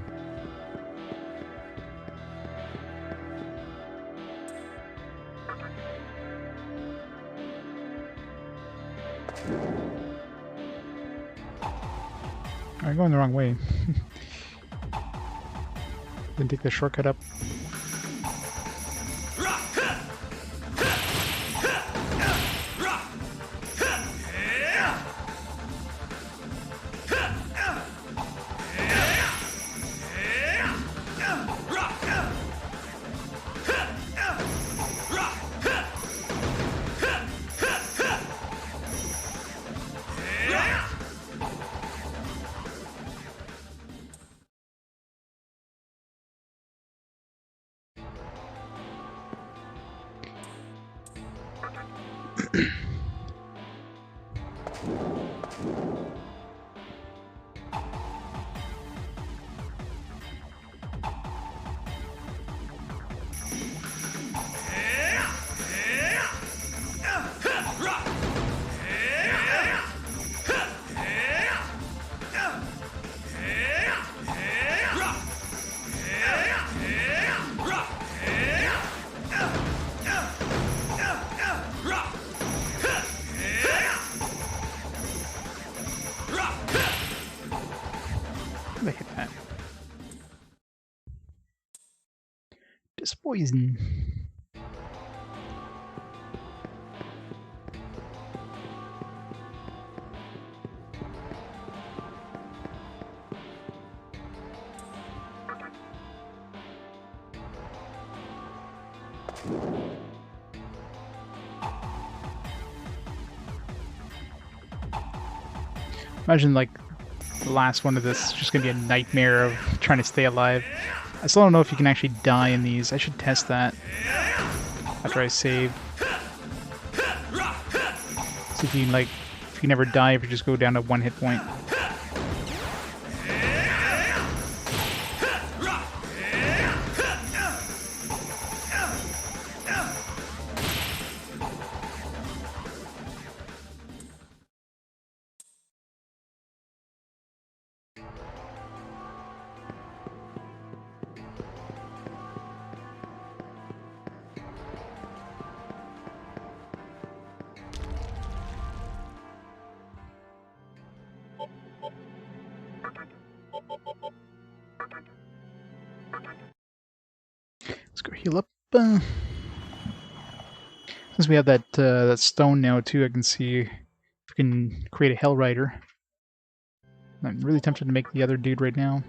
I'm going the wrong way. Didn't take the shortcut up. Look at that. Just poison. Imagine like the last one of this, just gonna be a nightmare of trying to stay alive. I still don't know if you can actually die in these. I should test that after I save. See if you can, like, if you never die, if you just go down to 1 hit point. go heal up. Since we have that that stone now too, I can see if we can create a Hell Rider. I'm really tempted to make the other dude right now.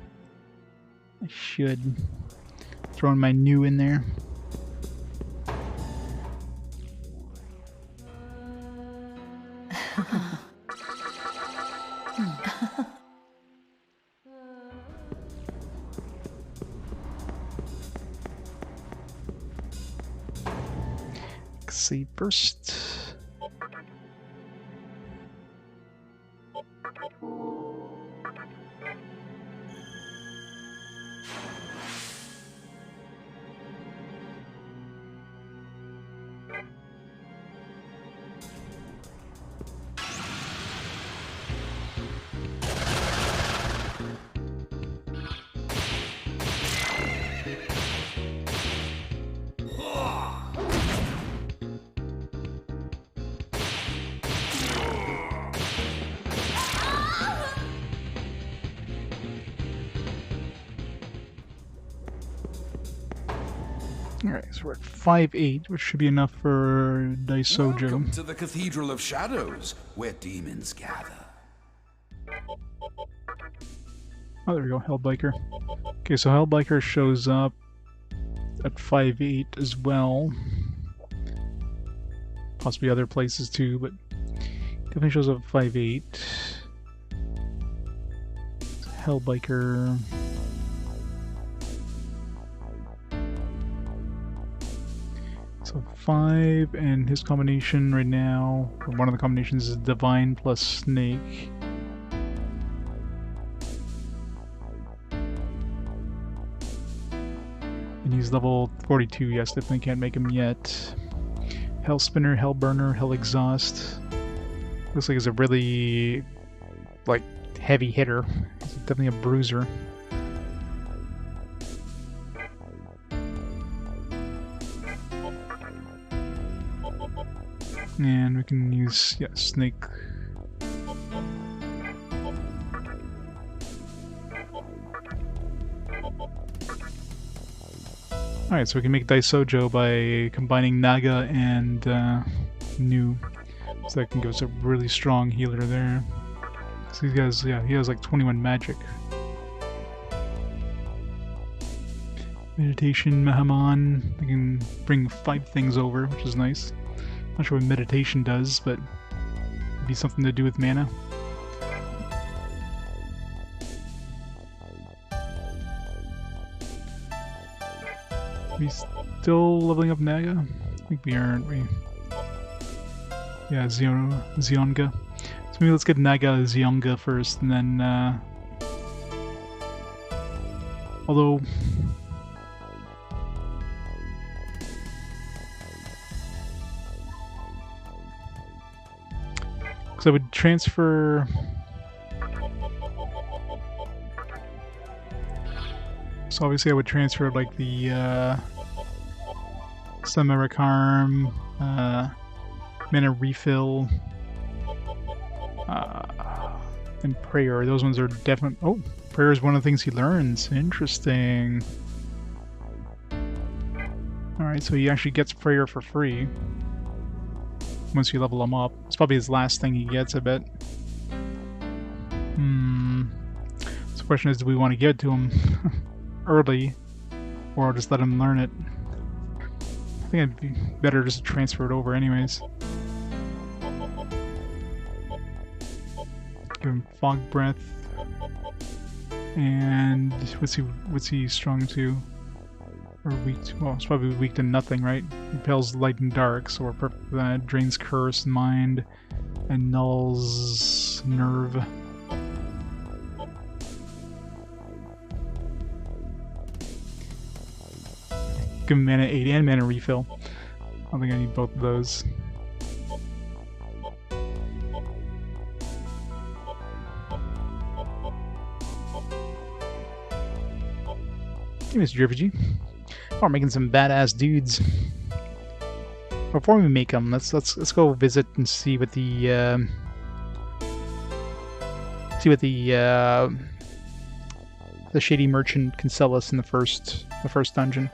I should throw in my new in there. Let's see first. Alright, so we're at 5-8, which should be enough for Daisojo. Welcome to the Cathedral of Shadows, where demons gather. Oh, there we go, Hellbiker. Okay, so Hellbiker shows up at 5-8 as well. Possibly other places too, but definitely shows up at 5-8. Hellbiker. So 5, and his combination right now, or one of the combinations is Divine plus Snake. And he's level 42, yes, definitely can't make him yet. Hell Spinner, Hell Burner, Hell Exhaust. Looks like he's a really, like, heavy hitter. He's definitely a bruiser. And we can use, yeah, Snake. Alright, so we can make Daisojo by combining Naga and Nu. So that can give us a really strong healer there. So these guys, yeah, he has like 21 magic. Meditation, Mahamon. We can bring 5 things over, which is nice. Not sure what meditation does, but it'd be something to do with mana. Are we still leveling up Naga? I think we aren't we? Yeah, Zionga. So maybe let's get Naga Zionga first, and then although because I would transfer. So obviously I would transfer like the Samarakarm, Mana Refill, and Prayer. Those ones are definite. Oh, Prayer is one of the things he learns. Interesting. Alright, so he actually gets Prayer for free once you level him up. It's probably his last thing he gets, I bet. So the question is, do we want to give it to him early, or just let him learn it? I think it'd be better just to transfer it over anyways. Give him Fog Breath. And what's he strong to? Or weak to? Well, it's probably weak to nothing, right? Repels light and dark, so we're perfect for that. Drains Curse, Mind, and nulls Nerve. Give him Mana 8 and Mana Refill. I don't think I need both of those. Hey, Mr. JRPG. Oh, we're making some badass dudes. Before we make them, let's go visit and see what the shady merchant can sell us in the first dungeon.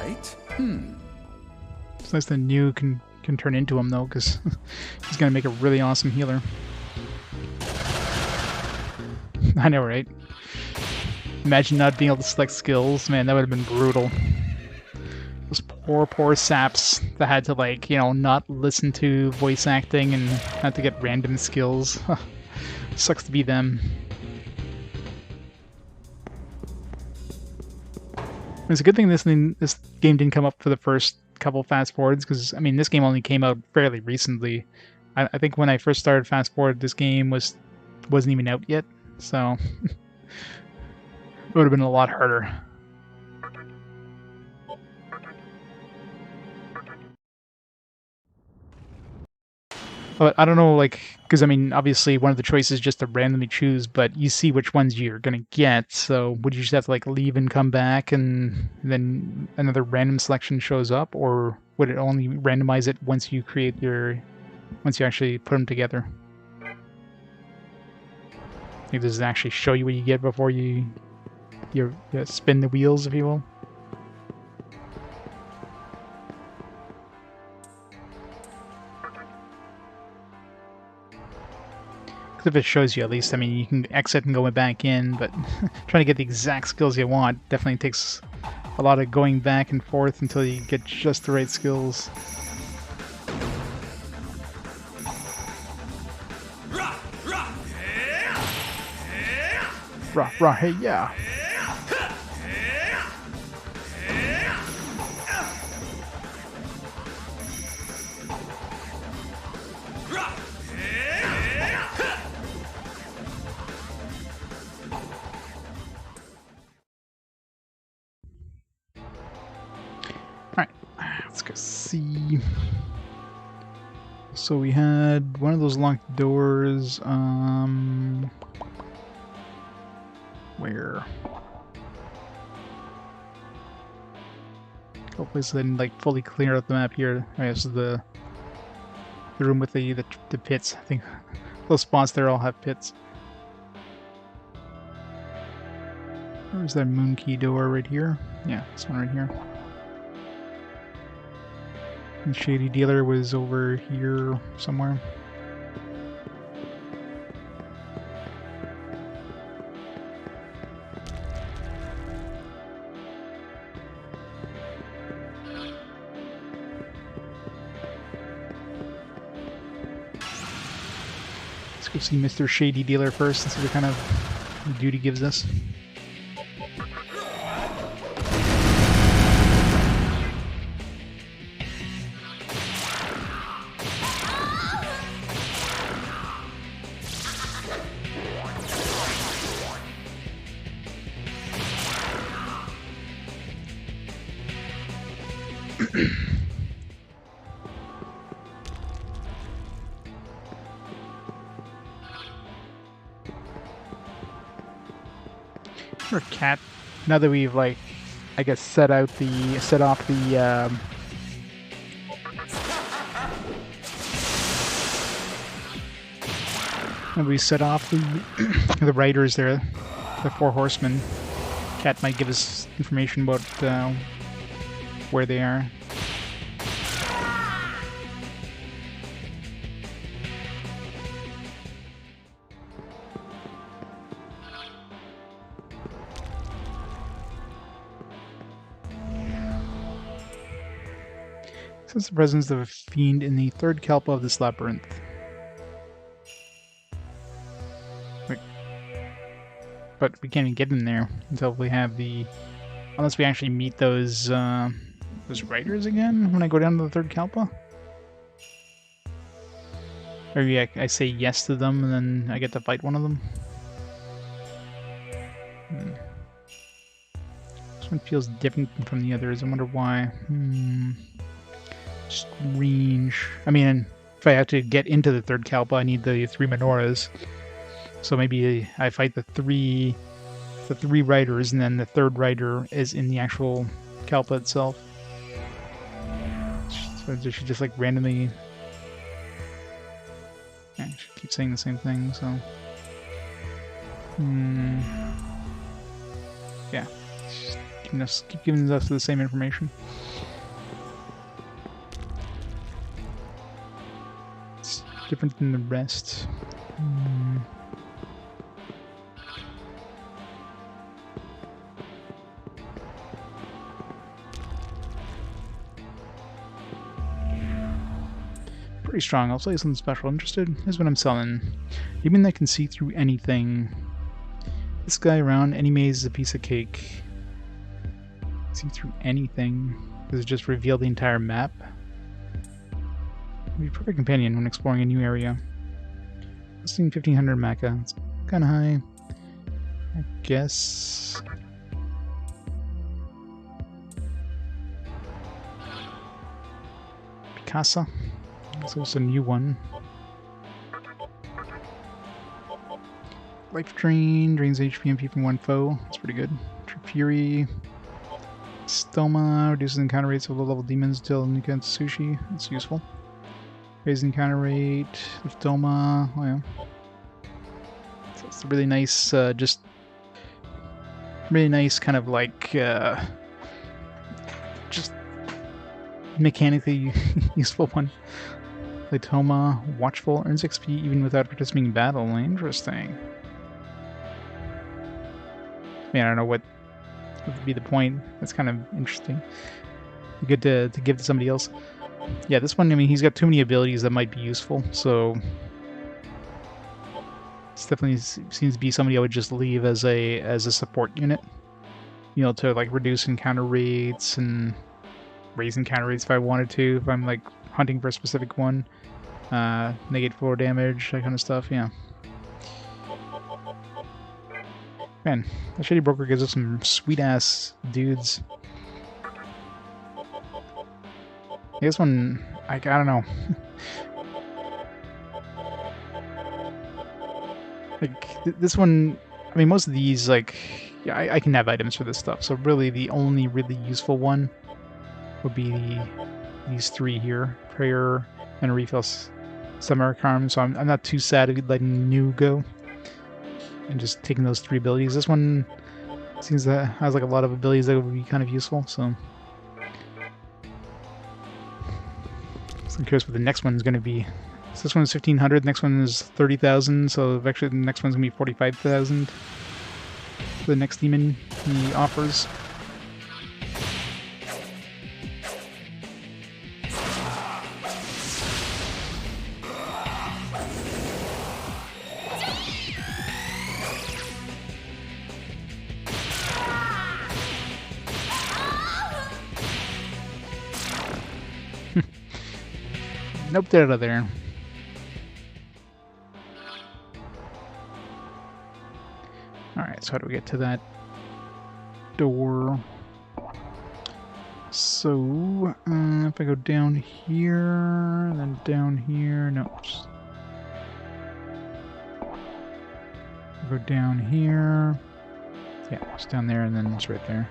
right? It's nice that New can turn into him though, because he's gonna make a really awesome healer. I know, right? Imagine not being able to select skills. Man, that would have been brutal. Those poor saps that had to, like, you know, not listen to voice acting and had to get random skills. Sucks to be them. It's a good thing this game didn't come up for the first couple fast forwards, because I mean this game only came out fairly recently. I think when I first started fast forward, this game wasn't even out yet, so it would have been a lot harder. But I don't know, like, because I mean, obviously one of the choices is just to randomly choose, but you see which ones you're gonna get. So would you just have to like leave and come back, and then another random selection shows up, or would it only randomize it once you once you actually put them together? Like, does it actually show you what you get before you spin the wheels, if you will? If it shows you, at least, I mean, you can exit and go back in, but trying to get the exact skills you want definitely takes a lot of going back and forth until you get just the right skills. Rah, hey, yeah. Let's go see. So we had one of those locked doors. Where? Hopefully, so then like fully clear out the map here. Alright, this is the room with the pits. I think those spots there all have pits. Where's that moon key door right here? Yeah, this one right here. And Shady Dealer was over here somewhere. Let's go see Mr. Shady Dealer first and see what kind of duty gives us. Or cat. Now that we've, like, I guess set off the and we set off the riders there, the 4 horsemen. Cat might give us information about where they are. Since the presence of a fiend in the 3rd Kalpa of this labyrinth. Wait. But we can't even get in there until we have unless we actually meet those riders again when I go down to the 3rd Kalpa. Or yeah, I say yes to them and then I get to fight one of them. This one feels different from the others. I wonder why. Strange. I mean, if I have to get into the 3rd Kalpa, I need the 3 menorahs. So maybe I fight the three riders, and then the 3rd rider is in the actual Kalpa itself. So does she just like randomly? Yeah, she keeps saying the same thing. So, yeah, keep giving us the same information. It's different than the rest. Pretty strong. I'll play something special. Interested? Here's what I'm selling. Demon that can see through anything. This guy around any maze is a piece of cake. See through anything. Does it just reveal the entire map? Be a perfect companion when exploring a new area. Listing 1500 Maca. It's kind of high. I guess. Picasso. So it's a new one. Life Drain, drains HP and MP from one foe. That's pretty good. True Fury. Stoma, reduces encounter rates of low-level demons until Nikan Sushi. That's useful. Raise encounter rate of Stoma. Oh yeah. So it's a really nice, just really nice kind of like, just mechanically useful one. Latoma, Watchful, earns XP even without participating in battle. Interesting. I mean, I don't know what would be the point. That's kind of interesting. Good to give to somebody else. Yeah, this one, I mean, he's got too many abilities that might be useful, so this definitely seems to be somebody I would just leave as a support unit. You know, to like reduce encounter rates and raise encounter rates if I wanted to, if I'm like hunting for a specific one. Negate 4 damage, that kind of stuff, yeah. Man, the Shady Broker gives us some sweet-ass dudes. This one, I don't know. Like, this one, I mean, most of these, like, yeah, I can have items for this stuff, so really the only really useful one would be these three here. Prayer and a refill Summer Charm, so I'm not too sad at letting New go. And just taking those three abilities. This one seems that has like a lot of abilities that would be kind of useful, so I'm curious what the next one's going to be. So this one's 1,500, the next one is 30,000, so actually the next one's going to be 45,000. The next demon he offers. Nope, they're out of there. Alright, so how do we get to that door? So, if I go down here, then down here, no. Go down here. Yeah, it's down there and then it's right there.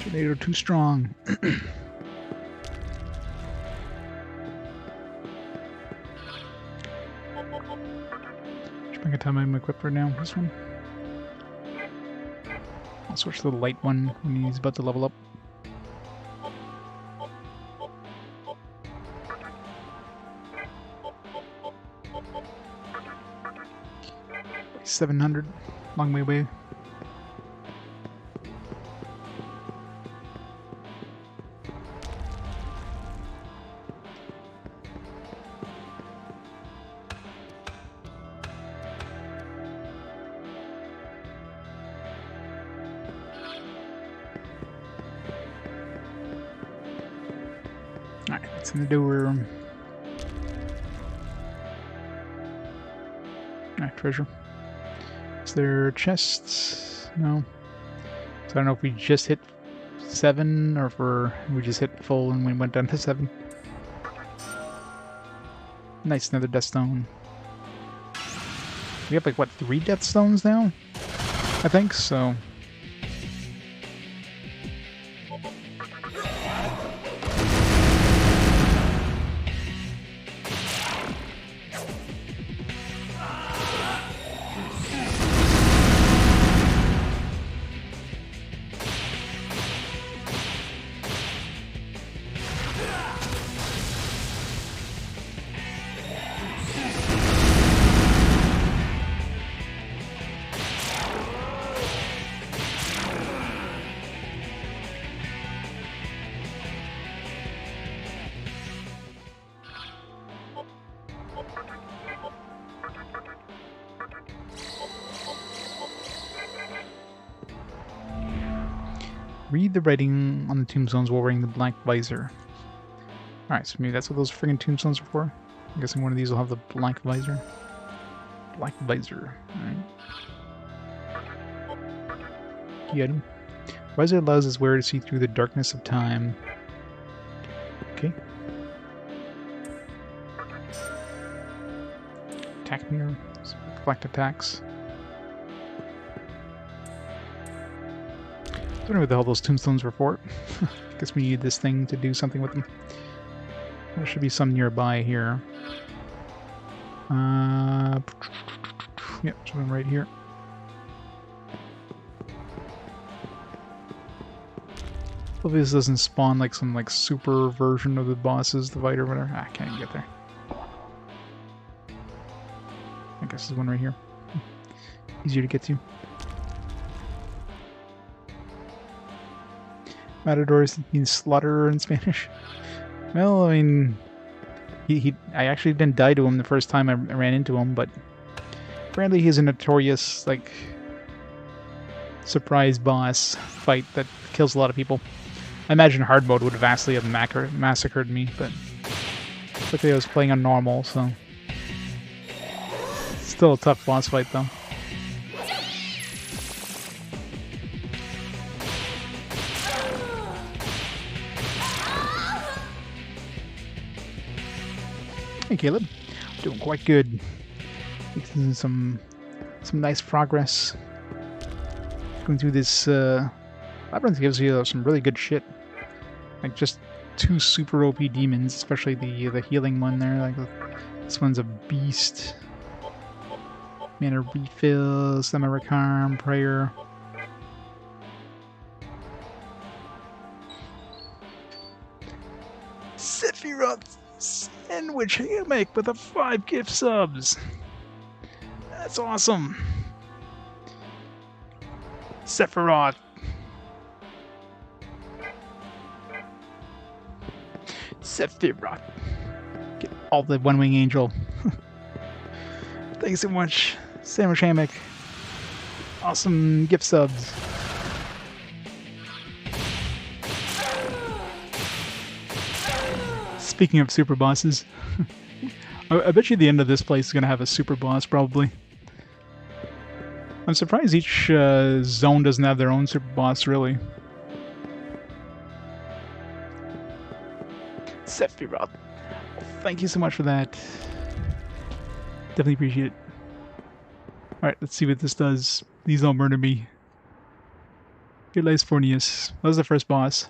Tornado too strong. Magatama I'm equipped for now. This one. I'll switch to the light one when he's about to level up. 700. Long way away. Alright, it's in the door. Alright, treasure. Is there chests? No. So I don't know if we just hit 7 or if we just hit full and we went down to 7. Nice, another death stone. We have like, what, 3 death stones now? I think, so... Read the writing on the tombstones while wearing the black visor. Alright, so maybe that's what those friggin' tombstones are for. I'm guessing one of these will have the black visor. Black visor. Alright. Key item. Visor allows its wearer to see through the darkness of time. Okay. Attack mirror. Collect attacks. I don't know what the hell those tombstones were for. I guess we need this thing to do something with them. There should be some nearby here. Yep, there's one right here. Hopefully this doesn't spawn like some like super version of the bosses, the fight or whatever. Ah, I can't even get there. I guess there's one right here. Easier to get to. Matadors means slaughterer in Spanish. Well, I mean, I actually didn't die to him the first time I ran into him, but apparently he's a notorious, like, surprise boss fight that kills a lot of people. I imagine hard mode would have vastly massacred me, but luckily I was playing on normal, so still a tough boss fight though. Hey Caleb, doing quite good. Making some nice progress. Going through this labyrinth gives you some really good shit. Like just 2 super OP demons, especially the healing one there. Like this one's a beast. Mana refill, semi-recarm, prayer. Sephiroth sandwich hammock with 5 gift subs. That's awesome. Sephiroth. Sephiroth. Get all the One Wing Angel. Thanks so much, Sandwich Hammock. Awesome gift subs. Speaking of super bosses, I bet you the end of this place is going to have a super boss, probably. I'm surprised each zone doesn't have their own super boss, really. Sephiroth. Thank you so much for that. Definitely appreciate it. Alright, let's see what this does. Please don't murder me. Good lies Fornius. That was the first boss.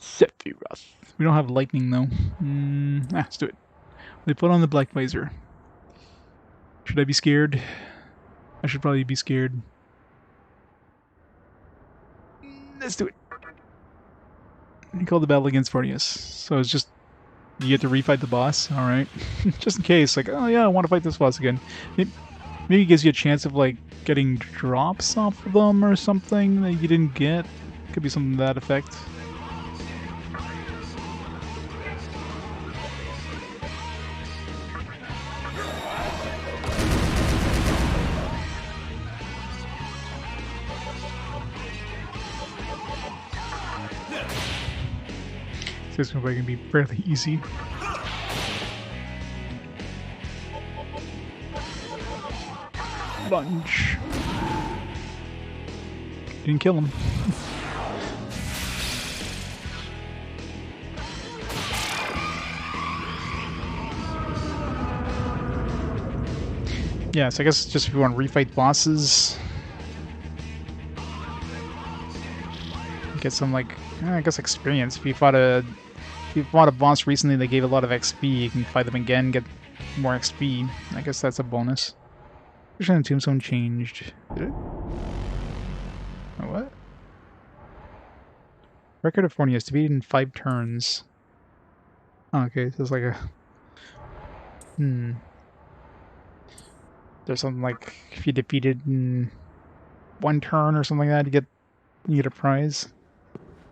Sephiroth. We don't have lightning though. Let's do it. They put on the black visor. Should I be scared? I should probably be scared. Let's do it. You call the battle against Fornius. So it's just you get to refight the boss. All right, just in case. Like, oh yeah, I want to fight this boss again. Maybe it gives you a chance of like getting drops off of them or something that you didn't get. Could be something to that effect. This is going to be fairly easy. Lunge. Didn't kill him. Yeah, so I guess just if you want to refight bosses, get some like I guess experience. If you fought a boss recently that gave a lot of XP, you can fight them again, get more XP. I guess that's a bonus. Vision and Tombstone changed. Did it? Oh, what? Record of 40 is to beat in 5 turns. Oh, okay, so it's like a There's something like if you defeat it in 1 turn or something like that, you get a prize.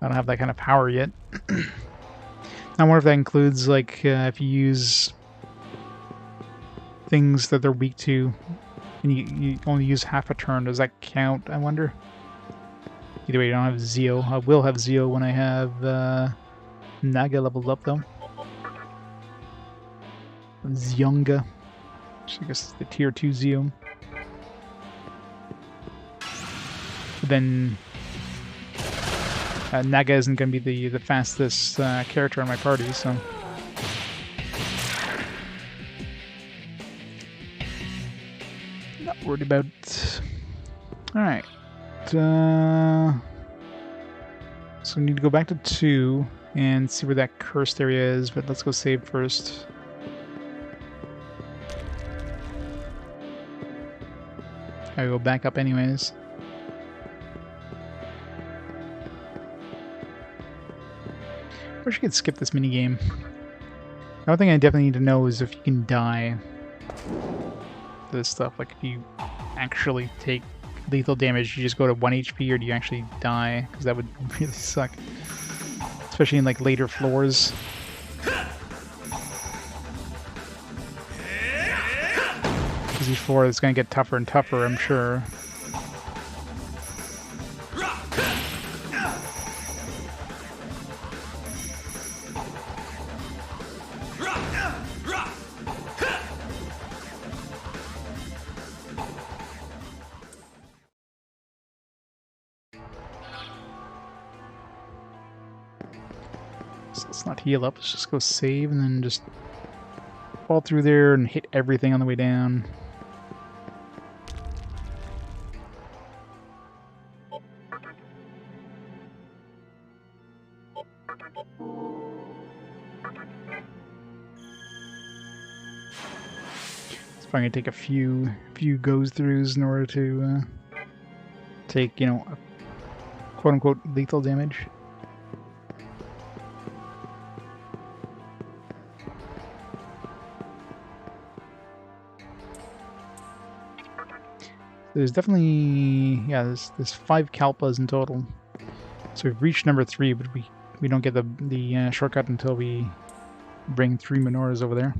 I don't have that kind of power yet. I wonder if that includes like if you use things that they're weak to, and you only use half a turn. Does that count? I wonder. Either way, I don't have Zio. I will have Zio when I have Naga leveled up though. Zionga. I guess it's the tier 2 Zio. But then Naga isn't going to be the fastest character in my party, so not worried about. All right, so we need to go back to 2 and see where that cursed area is. But let's go save first. I go back up anyways. I wish I could skip this minigame. One thing I definitely need to know is if you can die. This stuff, like if you actually take lethal damage, you just go to 1 HP, or do you actually die? Because that would really suck. Especially in like later floors. Because each floor is going to get tougher and tougher, I'm sure. So let's not heal up, let's just go save and then just fall through there and hit everything on the way down. It's probably gonna take a few goes throughs in order to take, you know, quote unquote lethal damage. There's definitely, yeah, there's 5 Kalpas in total. So we've reached number 3, but we don't get the shortcut until we bring 3 menorahs over there.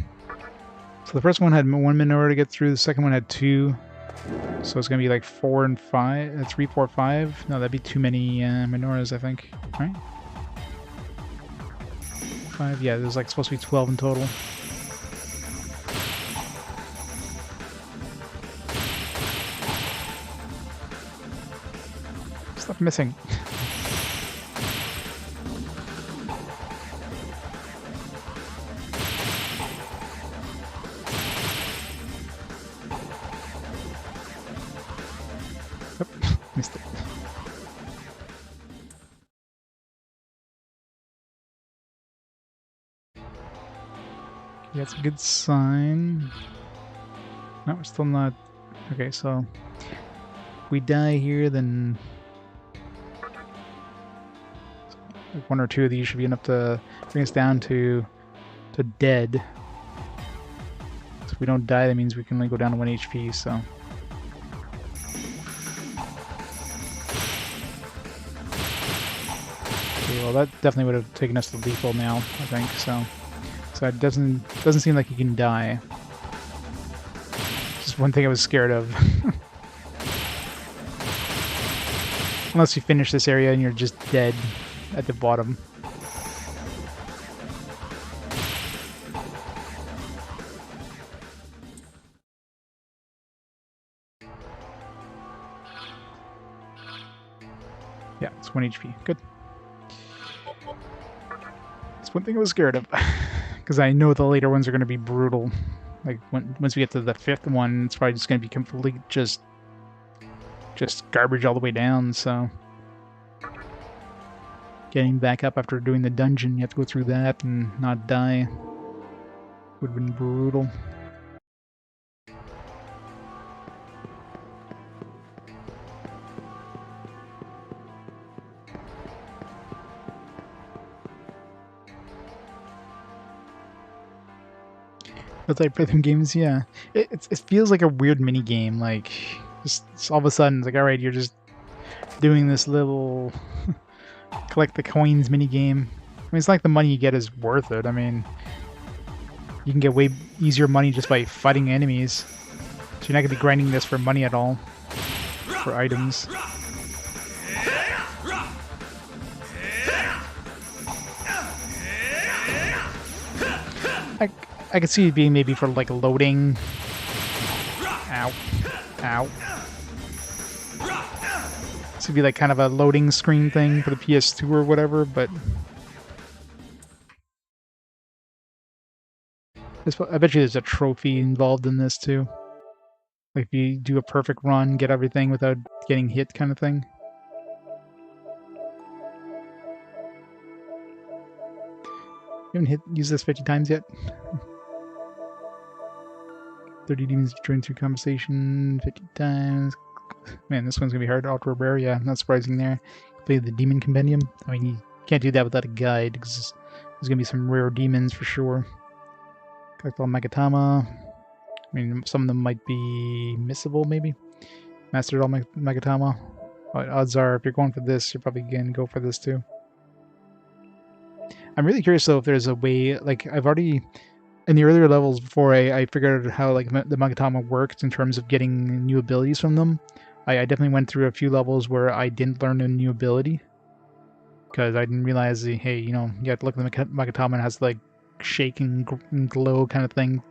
So the first one had 1 menorah to get through, the second one had 2. So it's going to be like 4 and 5, 3, 4, 5. No, that'd be too many menorahs, I think. Right? 5, yeah, there's like supposed to be 12 in total. Stop missing. Oop, missed it. Okay, that's a good sign. No, we're still not. Okay, so if we die here, then like 1 or 2 of these should be enough to bring us down to dead. So if we don't die, that means we can only go down to 1 HP, so. Okay, well that definitely would have taken us to lethal now, I think, so. So it doesn't seem like you can die. Just one thing I was scared of. Unless you finish this area and you're just dead at the bottom. Yeah, it's 1 HP. Good. That's one thing I was scared of. Because I know the later ones are going to be brutal. Like, once we get to the 5th one, it's probably just going to be complete just garbage all the way down, so... Getting back up after doing the dungeon, you have to go through that and not die. Would have been brutal. As I play them games, yeah. It feels like a weird mini game. Like, just all of a sudden, it's like, alright, you're just doing this little collect the coins mini game. I mean, it's like the money you get is worth it. I mean, you can get way easier money just by fighting enemies. So you're not going to be grinding this for money at all. For items. I could see it being maybe for like loading. Ow. Ow. This would be like kind of a loading screen thing for the PS2 or whatever, but... I bet you there's a trophy involved in this too. Like if you do a perfect run, get everything without getting hit kind of thing. You haven't used this 50 times yet? 30 demons join through conversation 50 times. Man, this one's gonna be hard. Ultra rare, yeah, not surprising there. Play the demon compendium. I mean, you can't do that without a guide because there's gonna be some rare demons for sure. Collect all Magatama. I mean, some of them might be missable, maybe. Mastered all Magatama. But odds are, if you're going for this, you're probably gonna go for this too. I'm really curious though if there's a way, like I've already in the earlier levels before I figured out how like the Magatama worked in terms of getting new abilities from them. I definitely went through a few levels where I didn't learn a new ability because I didn't realize the, hey, you know, you have to look at the Magatama and it has like shake and glow kind of thing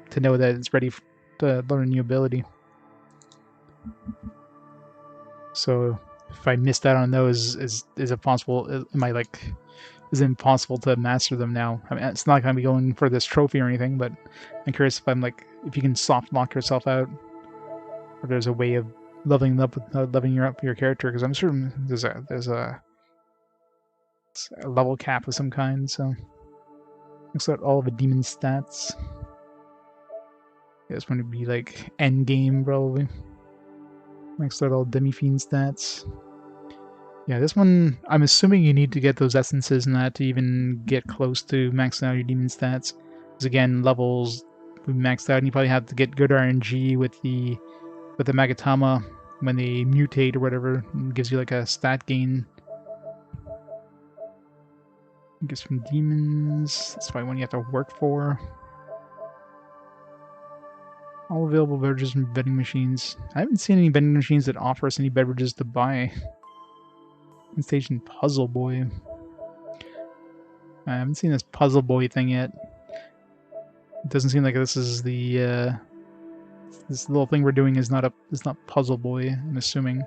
to know that it's ready to learn a new ability. So if I missed out on those, is it possible? Am I like? Is it impossible to master them now? I mean, it's not going to be going for this trophy or anything, but I'm curious if I'm like, if you can soft lock yourself out, or there's a way of leveling up your character. Because I'm sure there's a level cap of some kind. So looks like all of the demon stats. Yeah, this one would be like end game probably. Maxed out all demi-fiend stats. Yeah, this one, I'm assuming you need to get those essences and that to even get close to maxing out your demon stats. Because again, levels will be maxed out, and you probably have to get good RNG with the Magatama when they mutate or whatever. It gives you like a stat gain. I guess from demons, that's probably one you have to work for. All available beverages from vending machines. I haven't seen any vending machines that offer us any beverages to buy. Station Puzzle Boy. I haven't seen this Puzzle Boy thing yet. It doesn't seem like this is the this little thing we're doing is not Puzzle Boy, I'm assuming.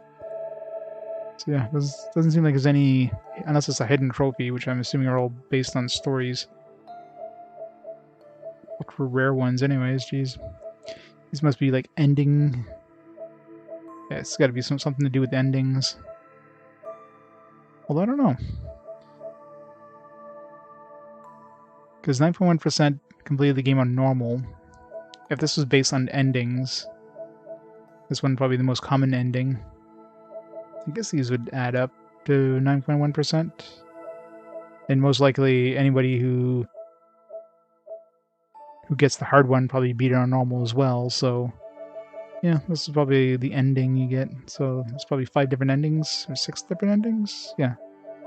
So yeah, doesn't seem like there's any, unless it's a hidden trophy, which I'm assuming are all based on stories. Look for rare ones anyways, jeez. These must be like ending. Yeah, it's gotta be something to do with endings. Although I don't know. Because 9.1% completed the game on normal. If this was based on endings, this one probably the most common ending. I guess these would add up to 9.1%. And most likely anybody who gets the hard one probably beat it on normal as well, so yeah, this is probably the ending you get. So it's probably 5 different endings, or 6 different endings? Yeah,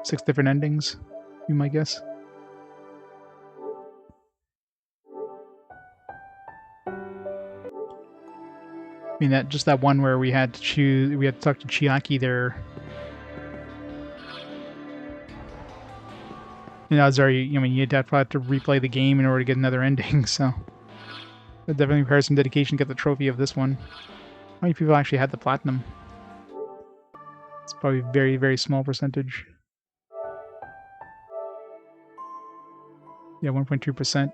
6 different endings, you might guess. I mean, that one where we had to talk to Chiaki there. You know, I mean, you'd have to replay the game in order to get another ending, so that definitely requires some dedication to get the trophy of this one. How many people actually had the platinum? It's probably a very, very small percentage. Yeah, 1.2%.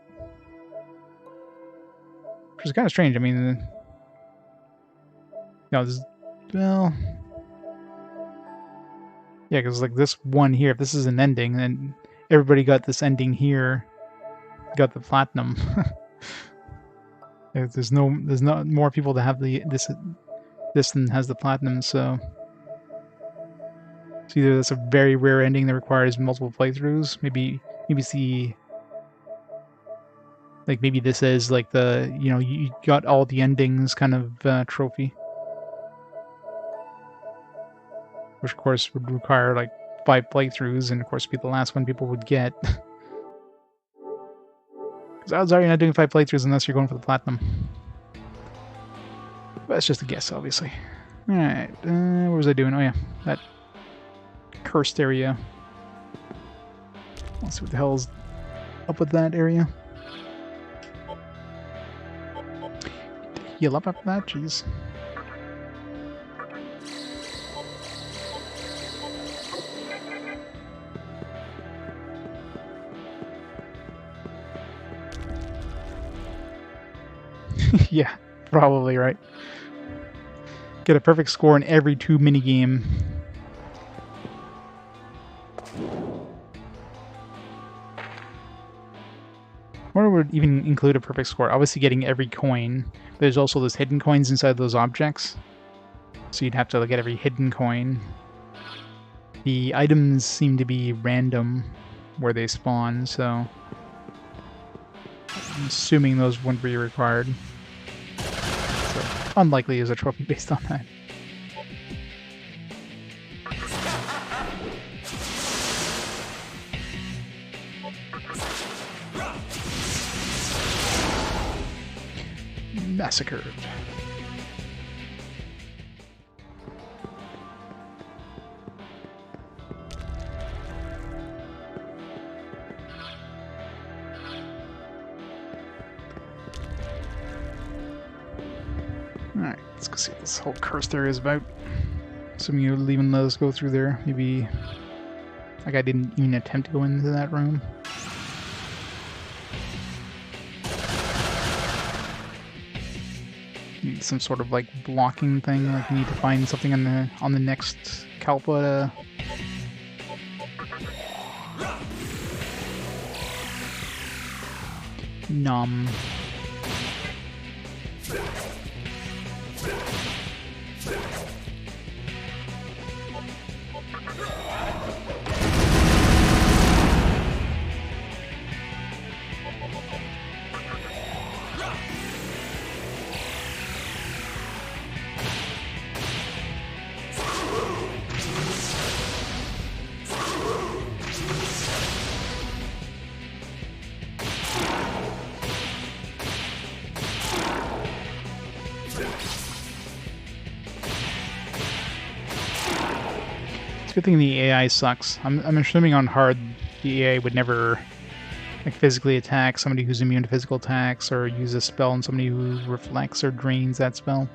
Which is kind of strange. I mean, well, yeah, because like this one here, if this is an ending, then everybody got this ending here, got the platinum. There's not more people that have this than has the platinum, so it's either that's a very rare ending that requires multiple playthroughs. Maybe see, like maybe this is like the you got all the endings kind of trophy, which of course would require like 5 playthroughs, and of course be the last one people would get. Because odds are you're not doing 5 playthroughs unless you're going for the platinum. But that's just a guess, obviously. Alright, what was I doing? Oh yeah, that cursed area. Let's see what the hell's up with that area. Heal up after that? Jeez. Yeah, probably right. Get a perfect score in every 2 minigame. What would even include a perfect score? Obviously getting every coin. But there's also those hidden coins inside those objects. So you'd have to get every hidden coin. The items seem to be random where they spawn, so I'm assuming those wouldn't be required. So unlikely is a trophy based on that. Massacred. Alright, let's go see what this whole cursed area is about. Assuming you're leaving those go through there. Maybe like I didn't even attempt to go into that room. Need some sort of like blocking thing, like you need to find something on the next Kalpa Nom. Good thing the AI sucks. I'm assuming on hard the AI would never like physically attack somebody who's immune to physical attacks or use a spell on somebody who reflects or drains that spell.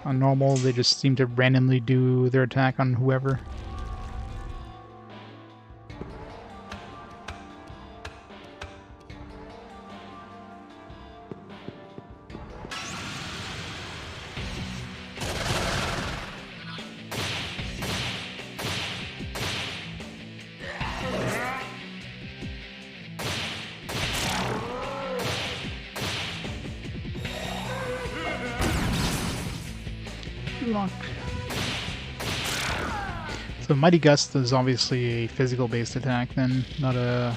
On normal, they just seem to randomly do their attack on whoever. So Mighty Gust is obviously a physical-based attack, then, not a...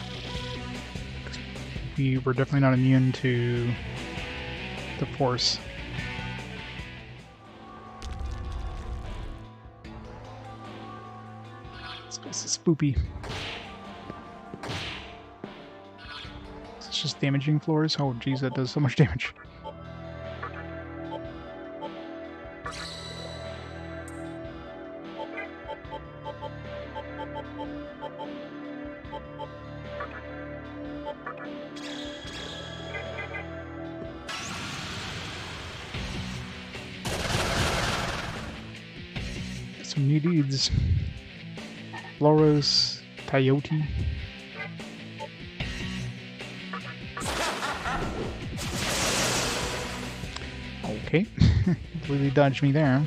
We were definitely not immune to the force. This place is spoopy. It's just damaging floors? Oh geez, that does so much damage. Some new dudes. Floros, Coyote. Okay. Completely dodged me there.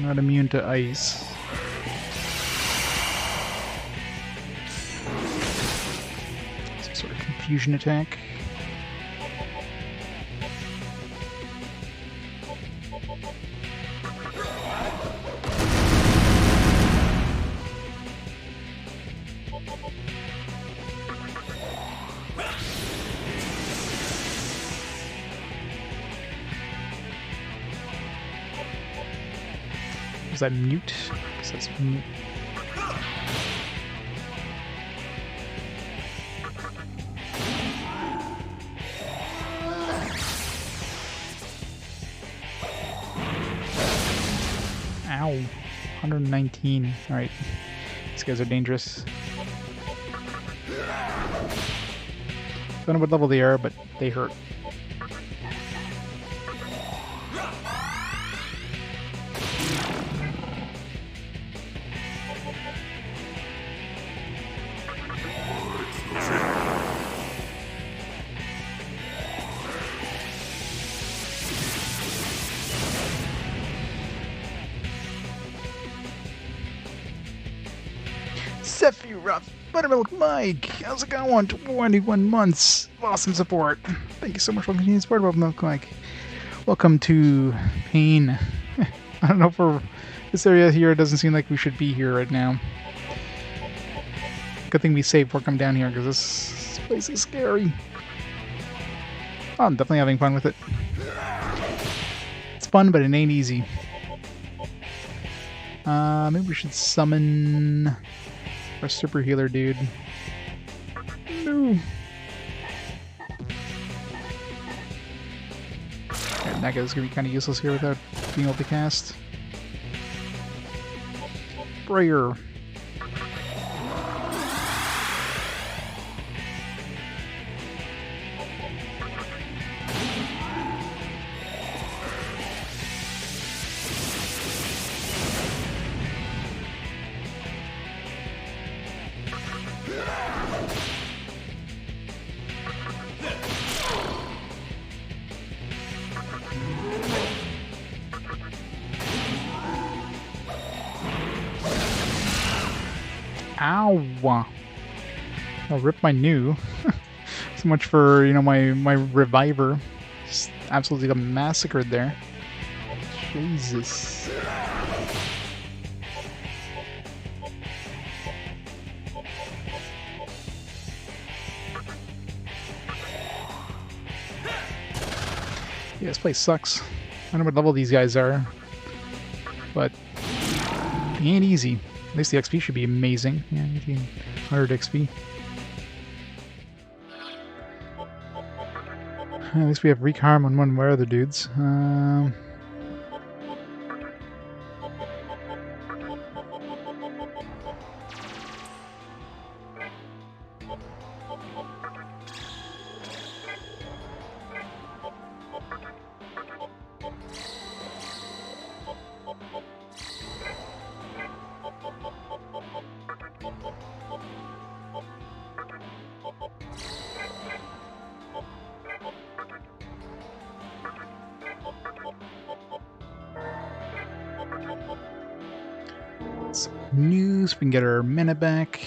Not immune to ice. Some sort of confusion attack. Is that mute? Because that's mute. Ow. 119. Alright. These guys are dangerous. Don't know what level they are, but they hurt. Sephiroth, Buttermilk Mike, how's it going? 21 months, awesome support. Thank you so much for continuing support, Buttermilk Mike. Welcome to Pain. I don't know, for this area here, it doesn't seem like we should be here right now. Good thing we saved before coming down here, because this place is scary. Oh, I'm definitely having fun with it. It's fun, but it ain't easy. Maybe we should summon our super healer dude. No. Okay, that guy's gonna be kind of useless here without being able to cast. Brayer. Ow! I'll rip my new. So much for, you know, my reviver. Just absolutely got massacred there. Jesus. Yeah, this place sucks. I don't know what level these guys are, but it ain't easy. At least the XP should be amazing. Yeah, 1800 XP. At least we have wreak harm on one of our other dudes. News, we can get our mana back.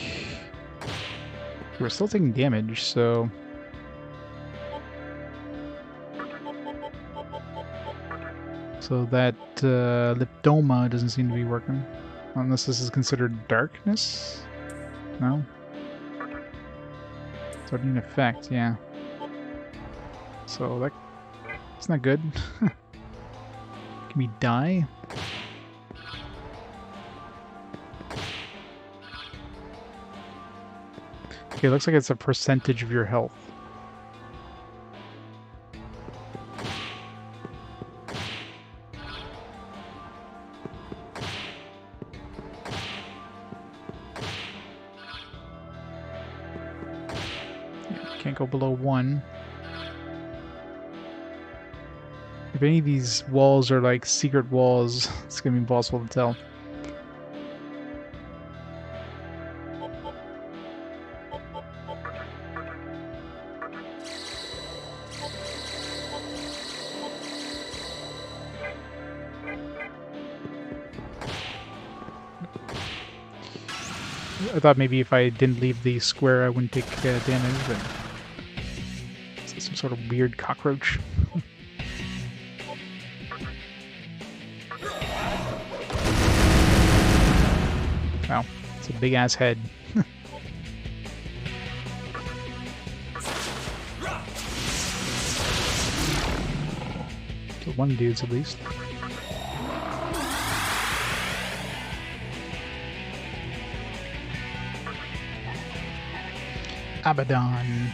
We're still taking damage, so that lipdoma doesn't seem to be working, unless this is considered darkness. No, starting in effect, yeah. So that's not good. Can we die? Okay, it looks like it's a percentage of your health. Can't go below 1. If any of these walls are like secret walls, it's gonna be impossible to tell. I thought maybe if I didn't leave the square I wouldn't take damage, but it's some sort of weird cockroach. Wow, it's a big ass head. Kill one dude's at least. Abaddon.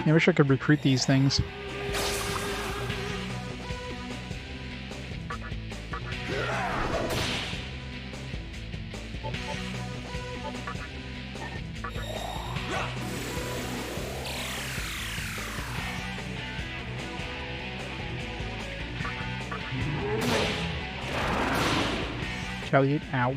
I wish I could recruit these things. Retaliate. Ow.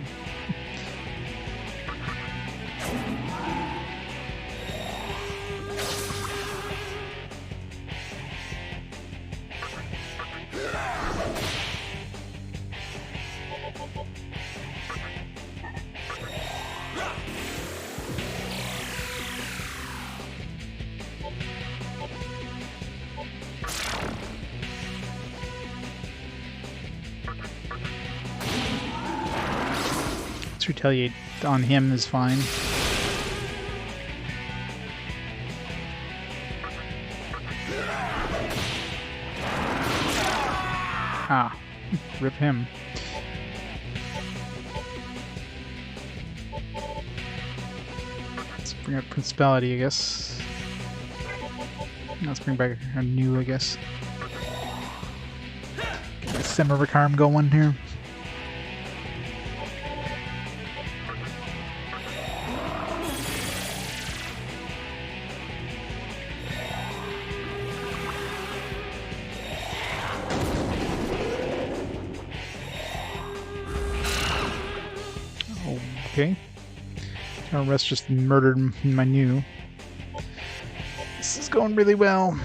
Retaliate on him is fine. Ah, rip him. Let's bring up Principality, I guess. Let's bring back a new, I guess. Get a Semi-Recarm going here. Okay. Rest just murdered my new. This is going really well.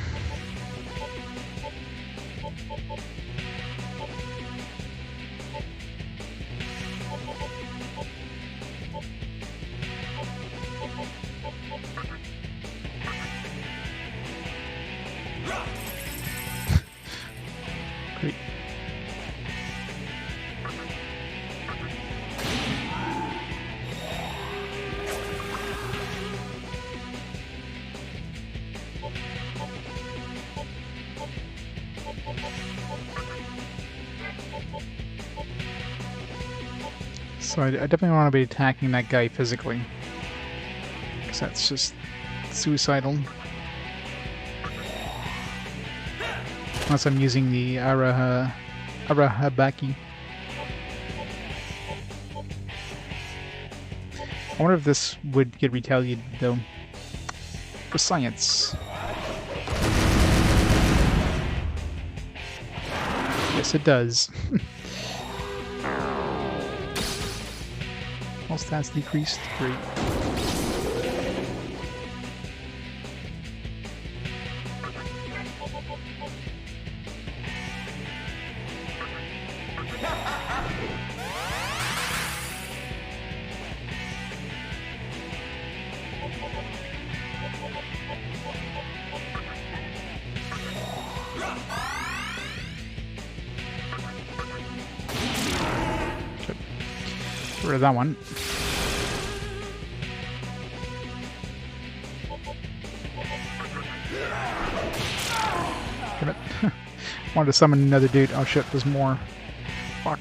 Great. So I definitely want to be attacking that guy physically, because that's just suicidal. Unless I'm using the Arahabaki. I wonder if this would get retaliated though. For science. Yes, it does. All stats decreased. Great. Get rid of that one. Damn it. Wanted to summon another dude. Oh shit, there's more. Fuck.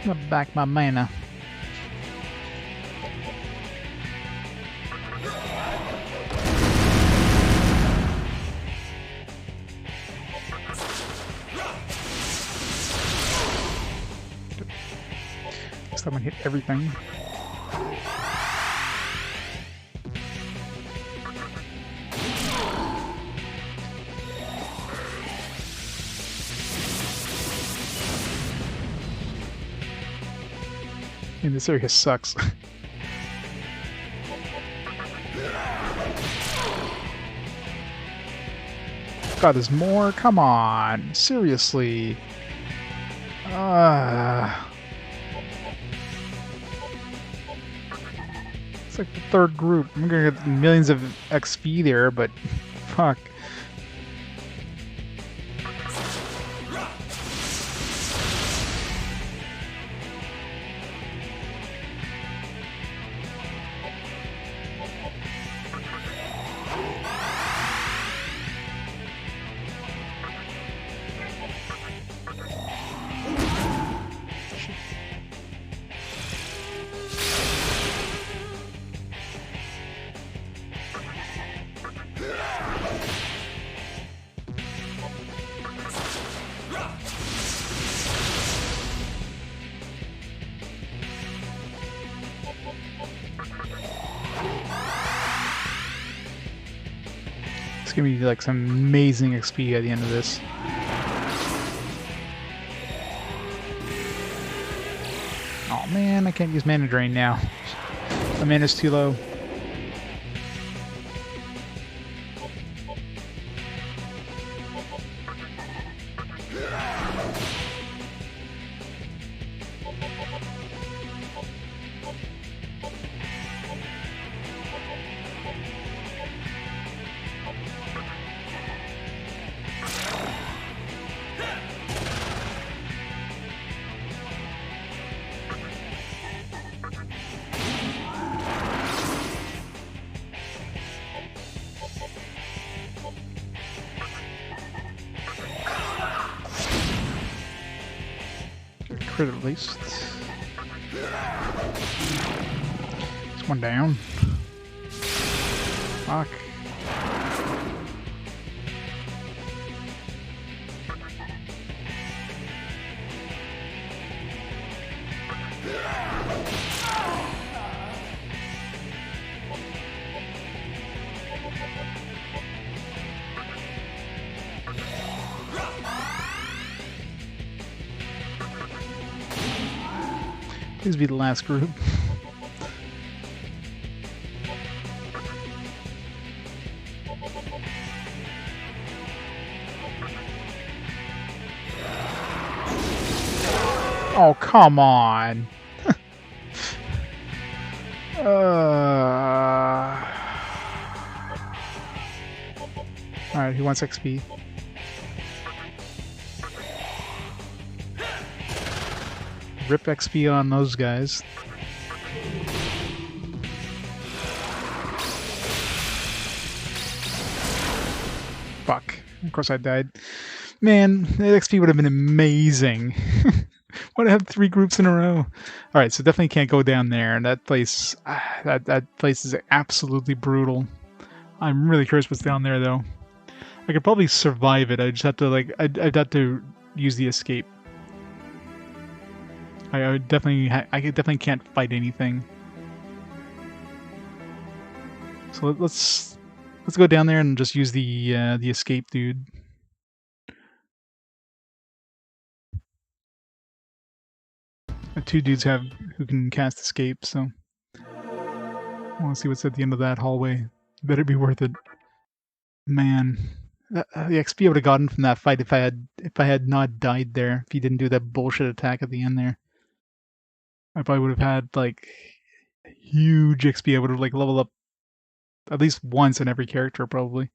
Get back my mana. Someone hit everything. And this area sucks. God, there's more? Come on. Seriously. It's like the third group. I'm gonna get millions of XP there, but fuck. It's gonna be like some amazing XP at the end of this. Oh man, I can't use mana drain now. My mana's too low. Crit at least. It's one down. Fuck. Please be the last group. Oh, come on. Alright, he wants XP. Rip XP on those guys. Fuck. Of course I died. Man, the XP would have been amazing. Would have had 3 groups in a row. Alright, so definitely can't go down there. And that place, that place is absolutely brutal. I'm really curious what's down there, though. I could probably survive it. I just have to, like, I'd have to use the escape. I definitely can't fight anything. So let's go down there and just use the escape dude. The 2 dudes who can cast escape, so I want to see what's at the end of that hallway. Better be worth it. Man, the XP I would have gotten from that fight if I had not died there. If he didn't do that bullshit attack at the end there. I probably would have had, like, huge XP. I would have, like, leveled up at least once in every character, probably.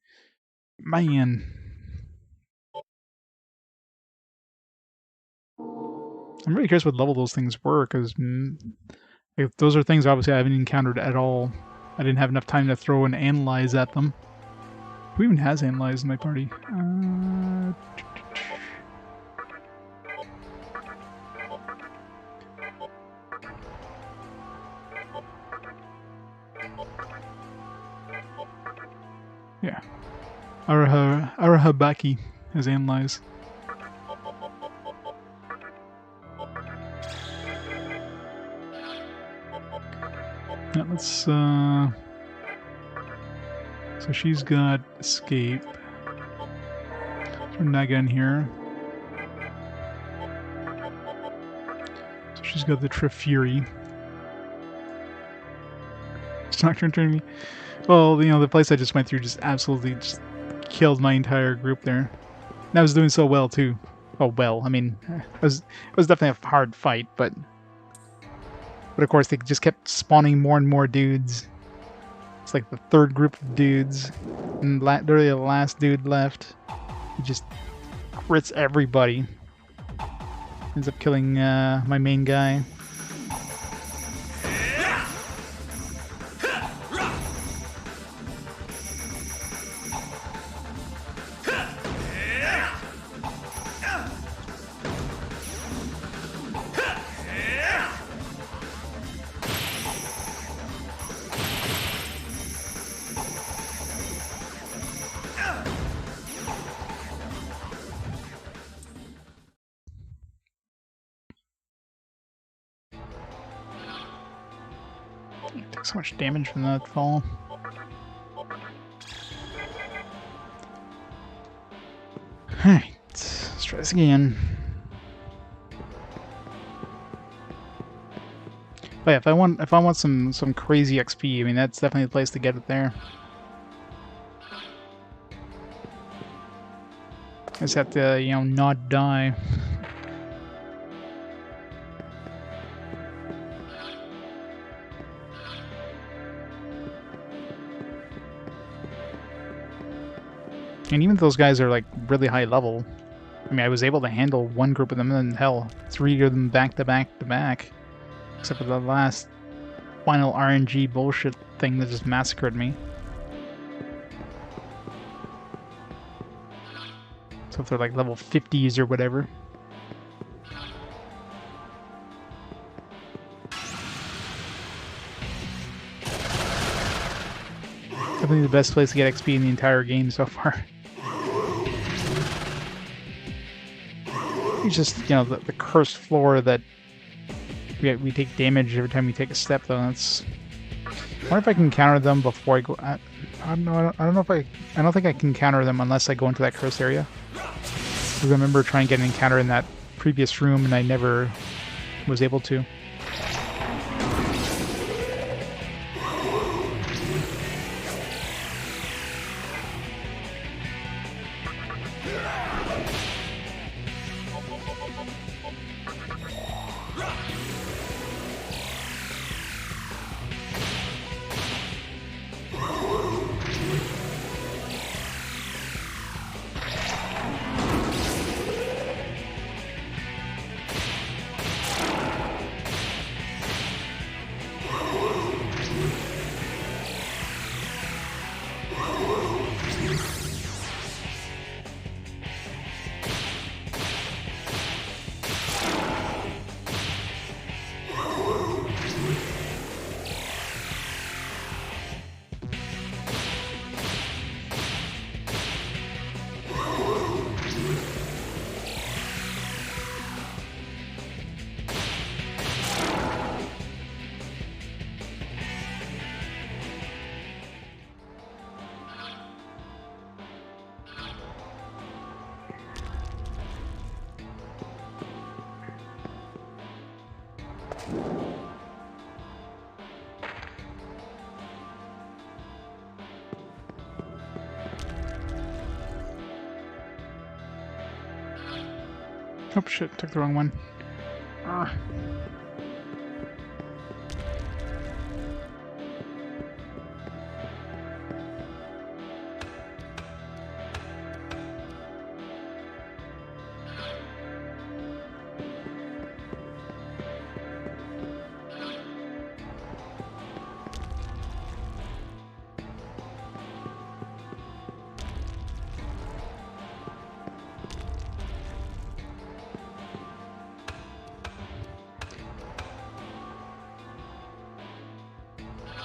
Man. I'm really curious what level those things were, because if those are things, obviously, I haven't encountered at all. I didn't have enough time to throw and analyze at them. Who even has analyze in my party? Yeah. Arahabaki has analyzed. Yeah, let's so she's got escape. Turn Naga in here. So she's got the Trifuri. It's not gonna turn me. Well, you know, the place I just went through just absolutely just killed my entire group there. And I was doing so well too. Oh well, I mean, it was definitely a hard fight, but of course they just kept spawning more and more dudes. It's like the third group of dudes, and literally the last dude left. He just crits everybody. Ends up killing my main guy. Took so much damage from that fall. Alright, let's try this again. But yeah, if I want some crazy XP, I mean that's definitely the place to get it there. I just have to, you know, not die. And even if those guys are like really high level, I mean, I was able to handle one group of them, and then hell, 3 of them back to back to back. Except for the last final RNG bullshit thing that just massacred me. So if they're like level 50s or whatever. Definitely the best place to get XP in the entire game so far. It's just, you know, the cursed floor that we take damage every time we take a step, though. That's. I wonder if I can counter them before I go. I don't know. I don't know if I don't think I can counter them unless I go into that cursed area. I remember trying to get an encounter in that previous room, and I never was able to. Oh shit, took the wrong one. Ah.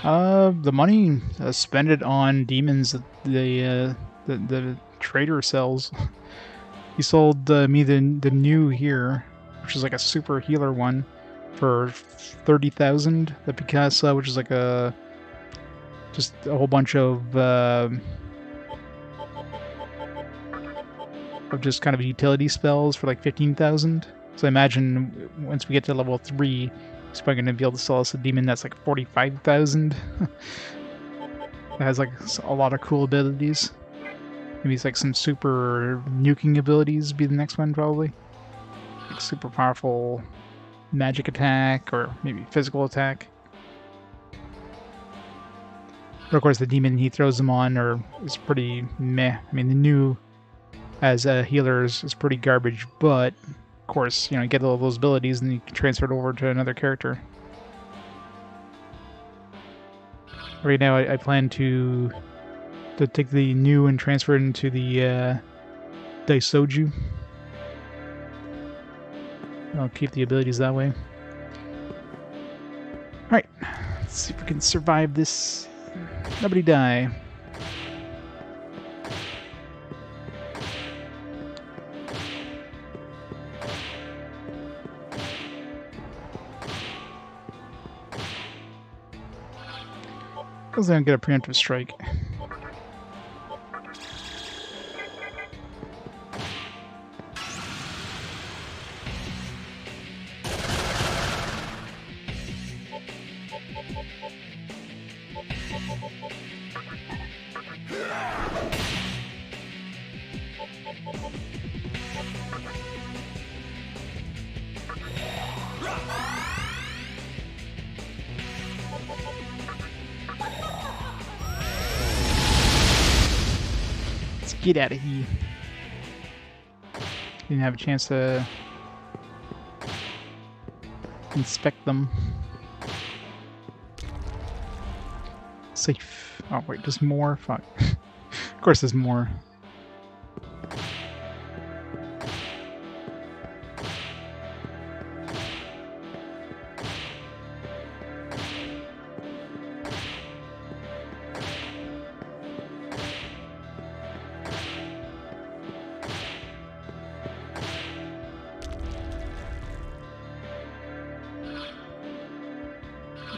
The money, spend it on demons that the trader sells. He sold me the new here, which is like a super healer one, for 30,000. The Picasso, which is like just a whole bunch of just kind of utility spells for like 15,000. So I imagine once we get to level 3, he's probably going to be able to sell us a demon that's like 45,000. It has like a lot of cool abilities. Maybe it's like some super nuking abilities be the next one, probably. Like super powerful magic attack, or maybe physical attack. But of course the demon he throws them on is pretty meh. I mean, the new as healers is pretty garbage, but of course, you know, you get all those abilities and you can transfer it over to another character. Right now I plan to take the new and transfer it into the Daisoju. I'll keep the abilities that way. Alright, let's see if we can survive this. Nobody die. I was gonna get a preemptive strike. Get out of here. Didn't have a chance to inspect them. Safe. Oh wait, there's more? Fuck. Of course there's more.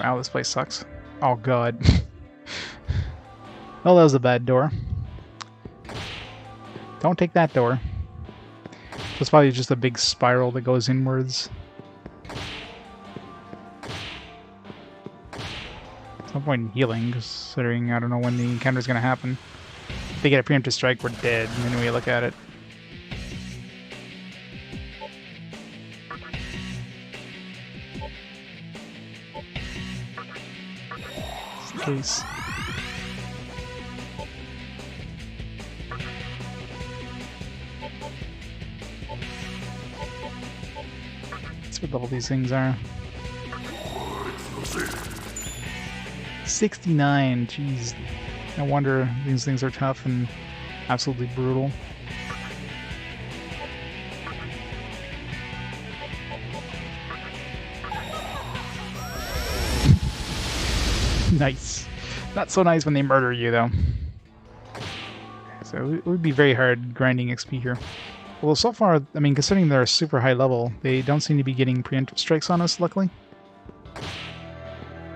Wow, this place sucks. Oh god. Well, that was a bad door. Don't take that door. It's probably just a big spiral that goes inwards. There's no point in healing, considering I don't know when the encounter's gonna happen. If they get a preemptive strike, we're dead, and then we look at it. Case. Let's see what level these things are. 69, jeez. No wonder these things are tough and absolutely brutal. Nice. Not so nice when they murder you, though. So it would be very hard grinding XP here. Well, so far, I mean, considering they're a super high level, they don't seem to be getting preemptive strikes on us, luckily.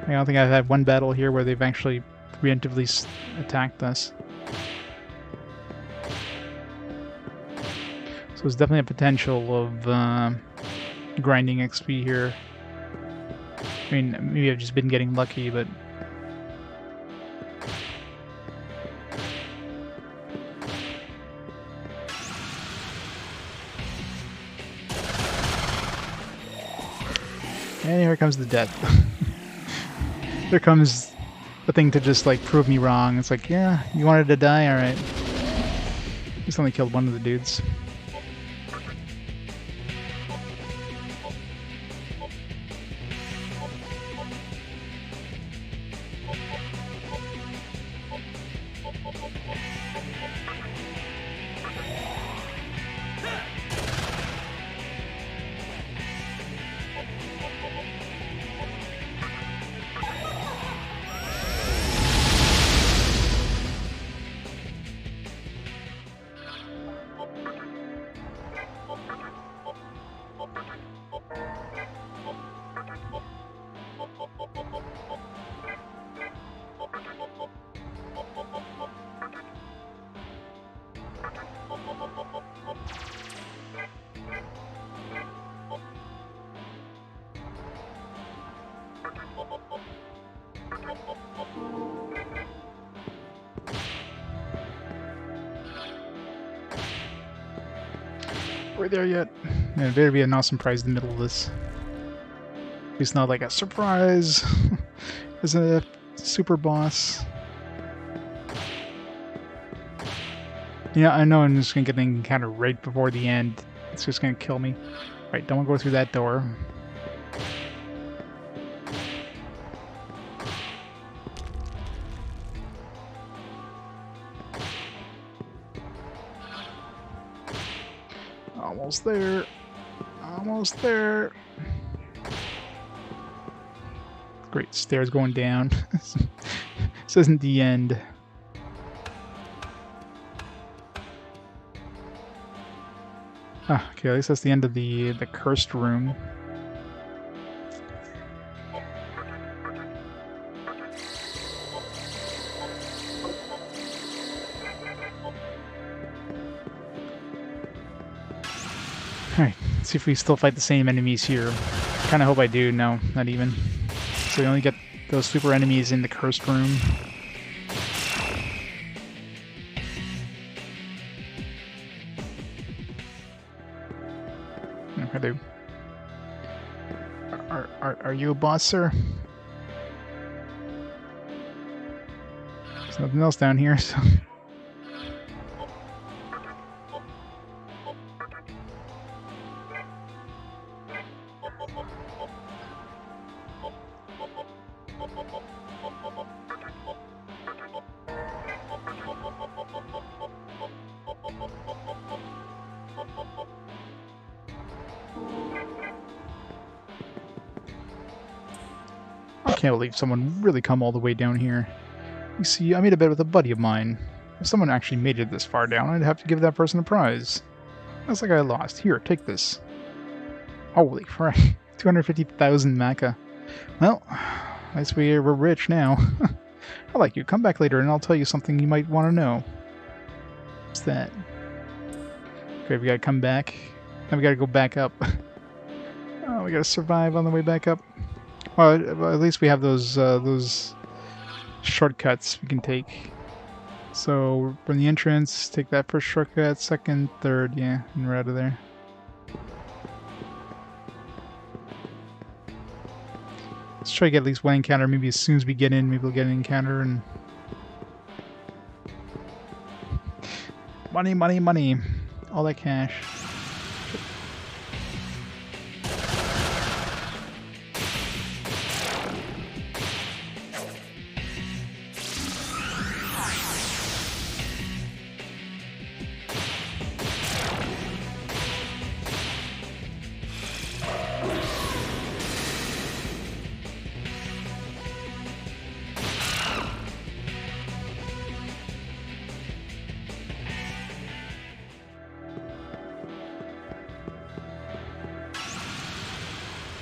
I don't think I've had one battle here where they've actually preemptively attacked us. So there's definitely a potential of grinding XP here. I mean, maybe I've just been getting lucky, but... And here comes the death. There comes the thing to just, like, prove me wrong. It's like, yeah, you wanted to die? Alright. Just only killed one of the dudes. we're there yet. Yeah, it better be an awesome prize in the middle of this. It's not like a surprise. It's a super boss. Yeah, I know I'm just gonna get an encounter right before the end. It's just gonna kill me. Right, don't go through that door. Almost there. Almost there. Great, stairs going down. This isn't the end. Ah, okay, at least that's the end of the cursed room. Alright, let's see if we still fight the same enemies here. Kinda hope I do. No, not even. So we only get those super enemies in the cursed room. Are they... Are you a boss, sir? There's nothing else down here, so... I can't believe someone really come all the way down here. You see, I made a bet with a buddy of mine. If someone actually made it this far down, I'd have to give that person a prize. That's like I lost. Here, take this. Holy frick. 250,000 Maca. Well, I guess we're rich now. I like you. Come back later and I'll tell you something you might want to know. What's that? Okay, we gotta come back. Then we gotta go back up. Oh, we gotta survive on the way back up. Well, at least we have those shortcuts we can take. So from the entrance, take that first shortcut, second, third, yeah, and we're out of there. Let's try to get at least one encounter. Maybe as soon as we get in, maybe we'll get an encounter and money, money, money, all that cash.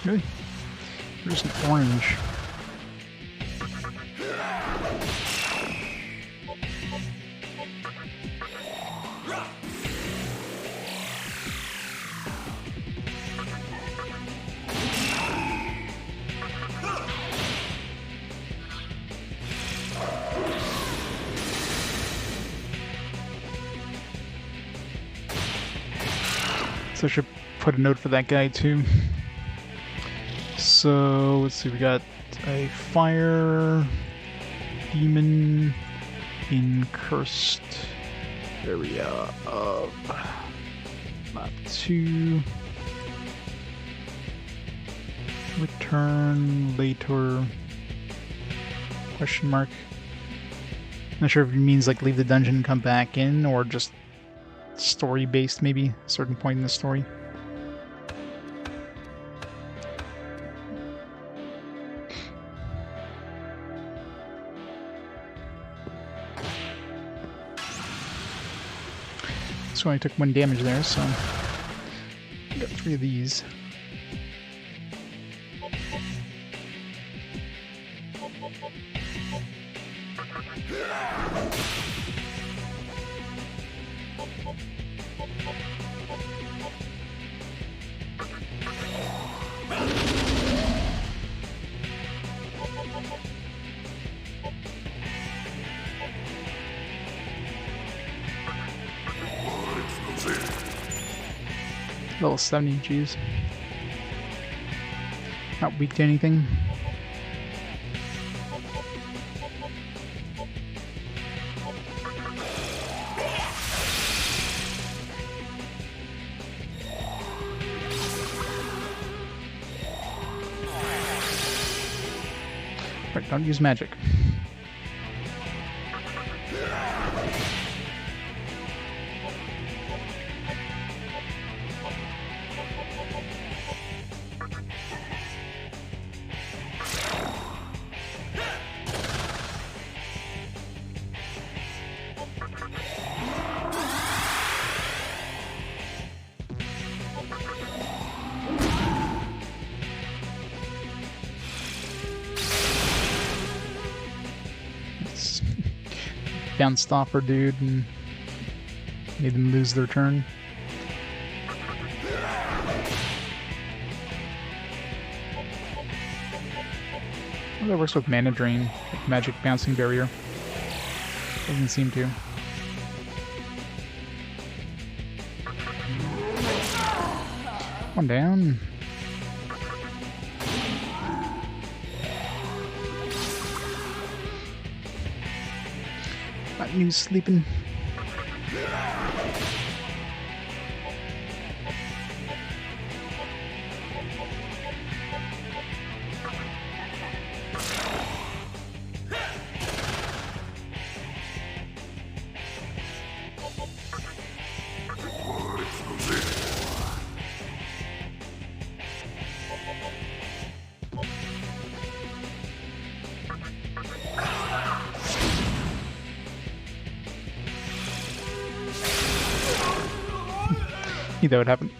Really? There's an orange. So I should put a note for that guy too. So, let's see, we got a fire demon in cursed area of map 2. Return later, question mark. Not sure if it means like leave the dungeon and come back in, or just story based maybe, a certain point in the story. So I took 1 damage there, so I got 3 of these. Level 70, jeez. Not weak to anything. Right, don't use magic. Bounced off her dude and made them lose their turn. Well, that works with mana drain, like magic bouncing barrier. Doesn't seem to. One down. He's sleeping. Knew that would happen.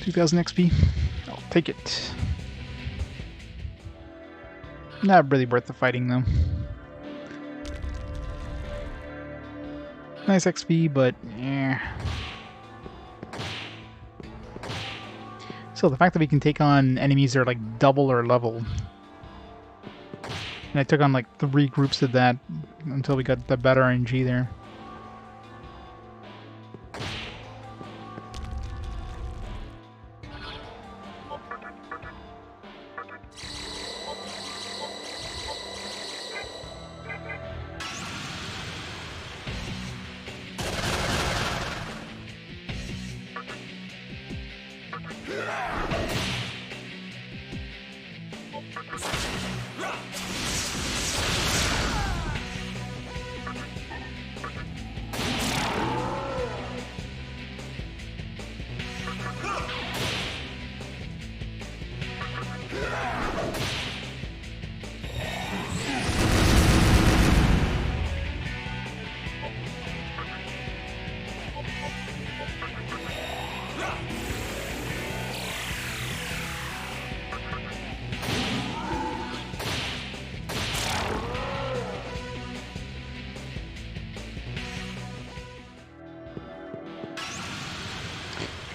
$2,000 XP. I'll take it. Not really worth the fighting though. Nice XP, but yeah. So the fact that we can take on enemies that are like double our level. And I took on like 3 groups of that until we got the better RNG there.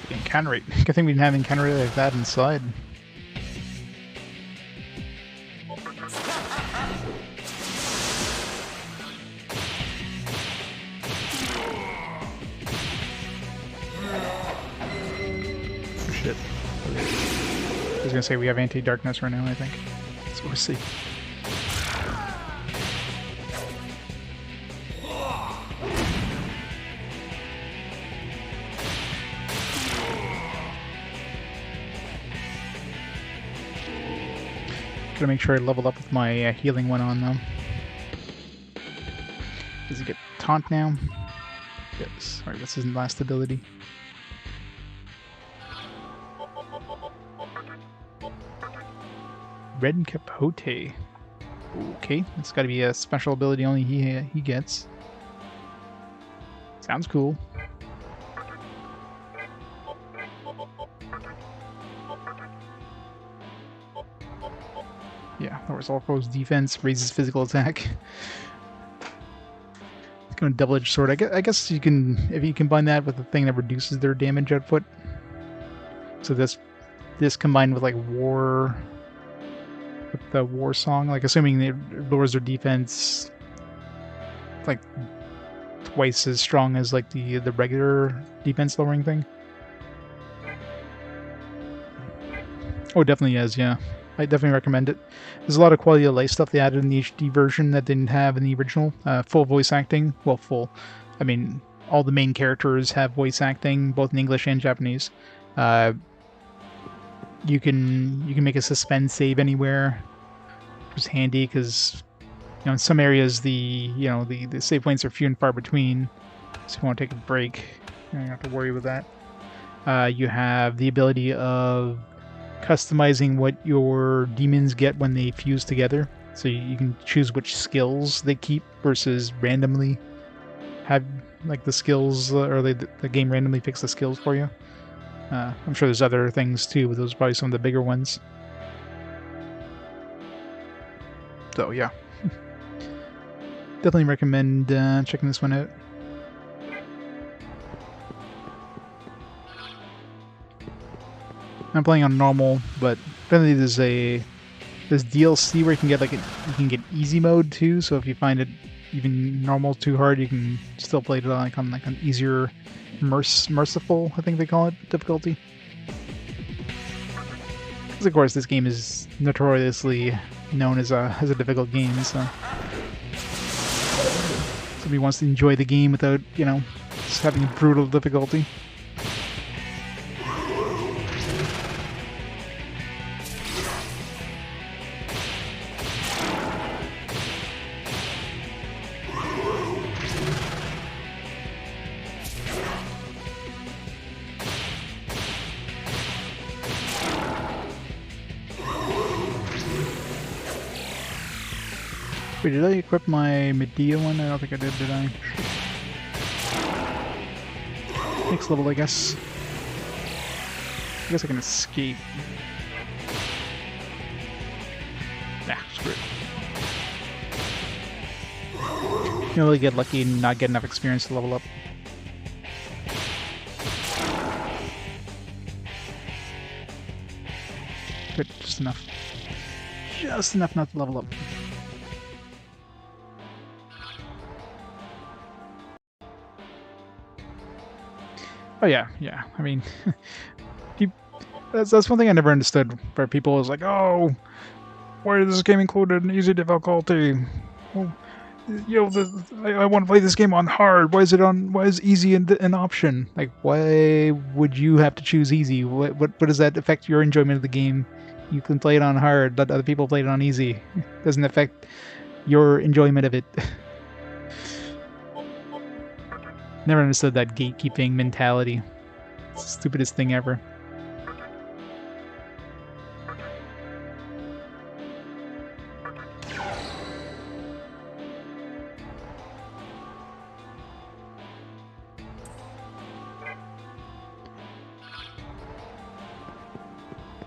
Encounter rate. Good thing we didn't have encounter rate like that inside. Oh, shit. I was gonna say we have anti-darkness right now, I think. So we'll see. Gotta make sure I level up with my healing one on though. Does he get taunt now? Yes. Alright, what's his last ability? Red Capote. Okay, it's gotta be a special ability only he gets. Sounds cool. Yeah, lowers all foes' defense, raises physical attack. It's going to double-edged sword. I guess you can, if you combine that with the thing that reduces their damage output. So this combined with like war, with the war song, like assuming it lowers their defense like twice as strong as like the regular defense lowering thing. Oh, it definitely is, yeah. I definitely recommend it. There's a lot of quality of life stuff they added in the HD version that didn't have in the original. Full voice acting. Well, full. I mean, all the main characters have voice acting, both in English and Japanese. You can make a suspend save anywhere, which is handy because in some areas the save points are few and far between. So if you want to take a break, you don't have to worry with that. You have the ability of customizing what your demons get when they fuse together, so you can choose which skills they keep versus randomly have like the skills, or the game randomly picks the skills for you. I'm sure there's other things too, but those are probably some of the bigger ones. So yeah, definitely recommend checking this one out. I'm playing on normal, but apparently there's DLC where you can get easy mode too. So if you find it even normal too hard, you can still play it on an easier, merciful, I think they call it, difficulty. Because of course this game is notoriously known as a difficult game, so somebody wants to enjoy the game without just having brutal difficulty. Wait, did I equip my Medea one? I don't think I did I? Next level, I guess. I guess I can escape. Nah, screw it. You can really get lucky and not get enough experience to level up. Good, just enough. Just enough not to level up. Oh yeah. I mean, that's one thing I never understood. Where people was like, "Oh, why is this game included in easy difficulty? Well, I want to play this game on hard. Why is easy an option? Like, why would you have to choose easy? What does that affect your enjoyment of the game? You can play it on hard, let other people play it on easy. It doesn't affect your enjoyment of it." Never understood that gatekeeping mentality. It's the stupidest thing ever.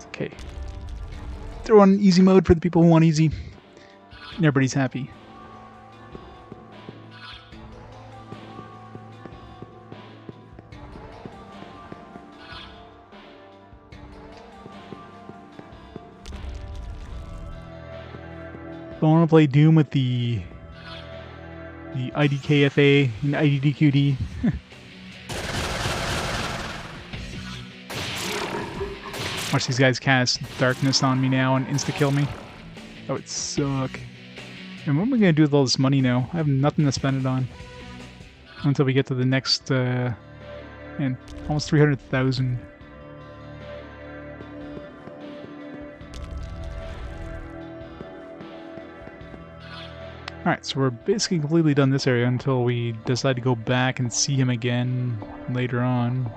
Okay. Throw on easy mode for the people who want easy. And everybody's happy. I want to play Doom with the IDKFA and IDDQD. Watch these guys cast darkness on me now and insta-kill me. That would suck. And what am I going to do with all this money now? I have nothing to spend it on. Until we get to the next, and almost 300,000. Alright, so we're basically completely done this area until we decide to go back and see him again later on.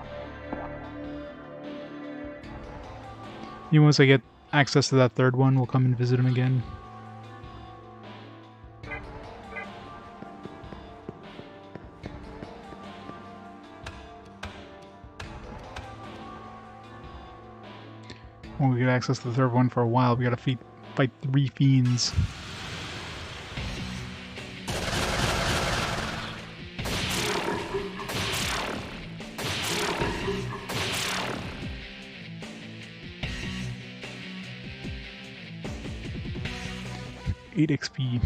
Even once I get access to that third one, we'll come and visit him again. When we get access to the third one for a while, we gotta fight 3 fiends. XP.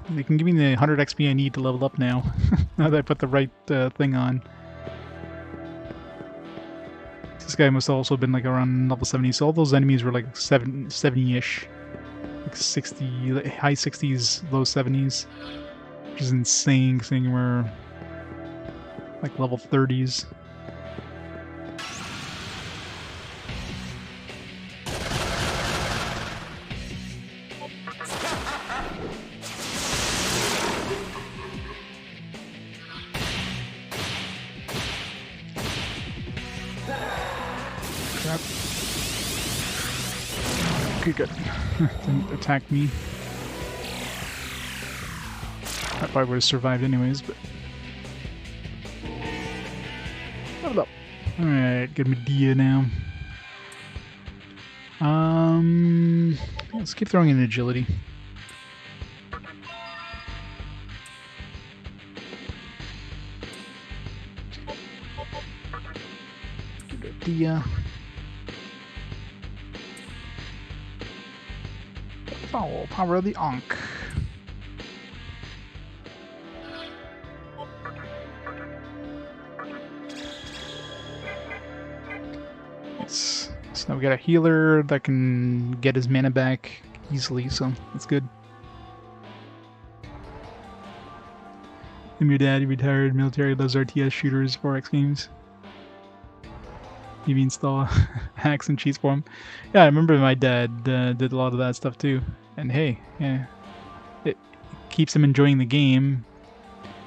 They can give me the 100 XP I need to level up now. Now that I put the right thing on. This guy must have also been like around level 70, so all those enemies were like 70-ish. Like 60, high 60s, low 70s. Which is insane, considering we're like level 30s. Okay, good. Didn't attack me. I probably would have survived anyways, but... Level up. Alright, good Medea now. Let's keep throwing in agility. Medea. Oh, power of the Ankh. Yes. So now we got a healer that can get his mana back easily, so that's good. Your dad, retired military, loves RTS shooters, 4X games. You install hacks and cheats for him. Yeah, I remember my dad did a lot of that stuff too. And hey, yeah, it keeps him enjoying the game.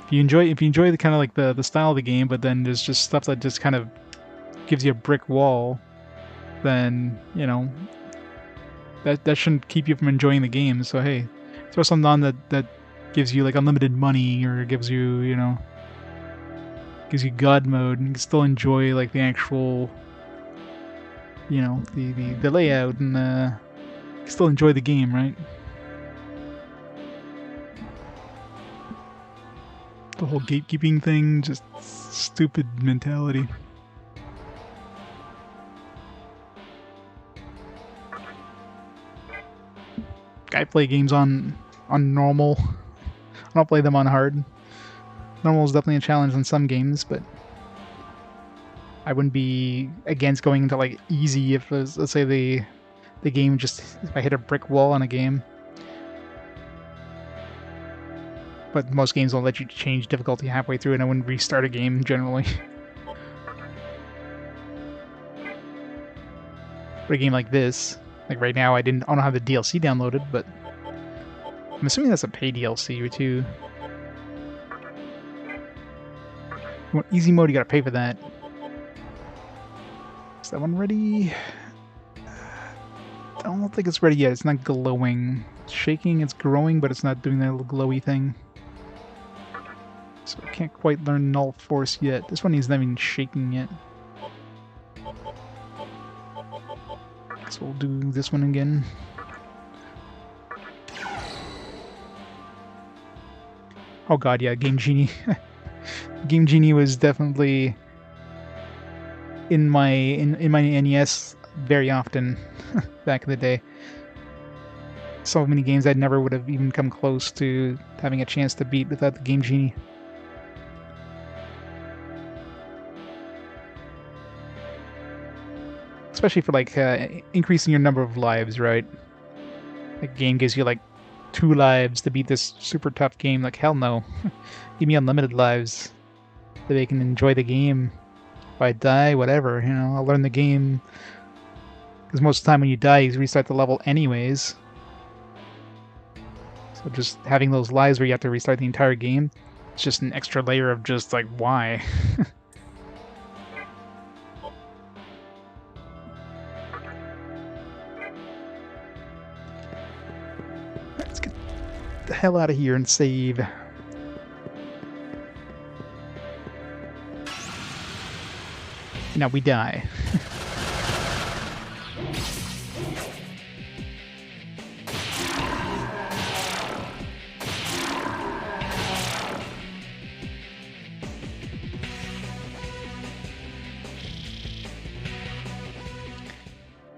If you enjoy the kind of like the style of the game, but then there's just stuff that just kind of gives you a brick wall, then you know that shouldn't keep you from enjoying the game. So hey, throw something on that gives you like unlimited money, or gives you gives you God mode, and you can still enjoy like the actual, you know, the layout, and still enjoy the game, right? The whole gatekeeping thing, just stupid mentality. I play games on normal. I don't play them on hard. Normal is definitely a challenge in some games, but I wouldn't be against going into like easy if it was, let's say the game just, if I hit a brick wall on a game. But most games won't let you change difficulty halfway through, and I wouldn't restart a game generally. For a game like this, like right now, I don't have the DLC downloaded, but I'm assuming that's a pay DLC too. You want easy mode, you gotta pay for that. Is that one ready? I don't think it's ready yet. It's not glowing. It's shaking, it's growing, but it's not doing that little glowy thing. So I can't quite learn Null Force yet. This one isn't even shaking yet. So we'll do this one again. Oh god, yeah, Game Genie. Game Genie was definitely in my NES very often back in the day. So many games I never would have even come close to having a chance to beat without the Game Genie. Especially for like increasing your number of lives, right? The game gives you like 2 lives to beat this super tough game. Like hell no. Give me unlimited lives so they can enjoy the game. If I die, whatever, you know, I'll learn the game. Because most of the time when you die, you restart the level anyways. So So just having those lives where you have to restart the entire game, it's just an extra layer of just like, why? Let's get the hell out of here and save. Now we die.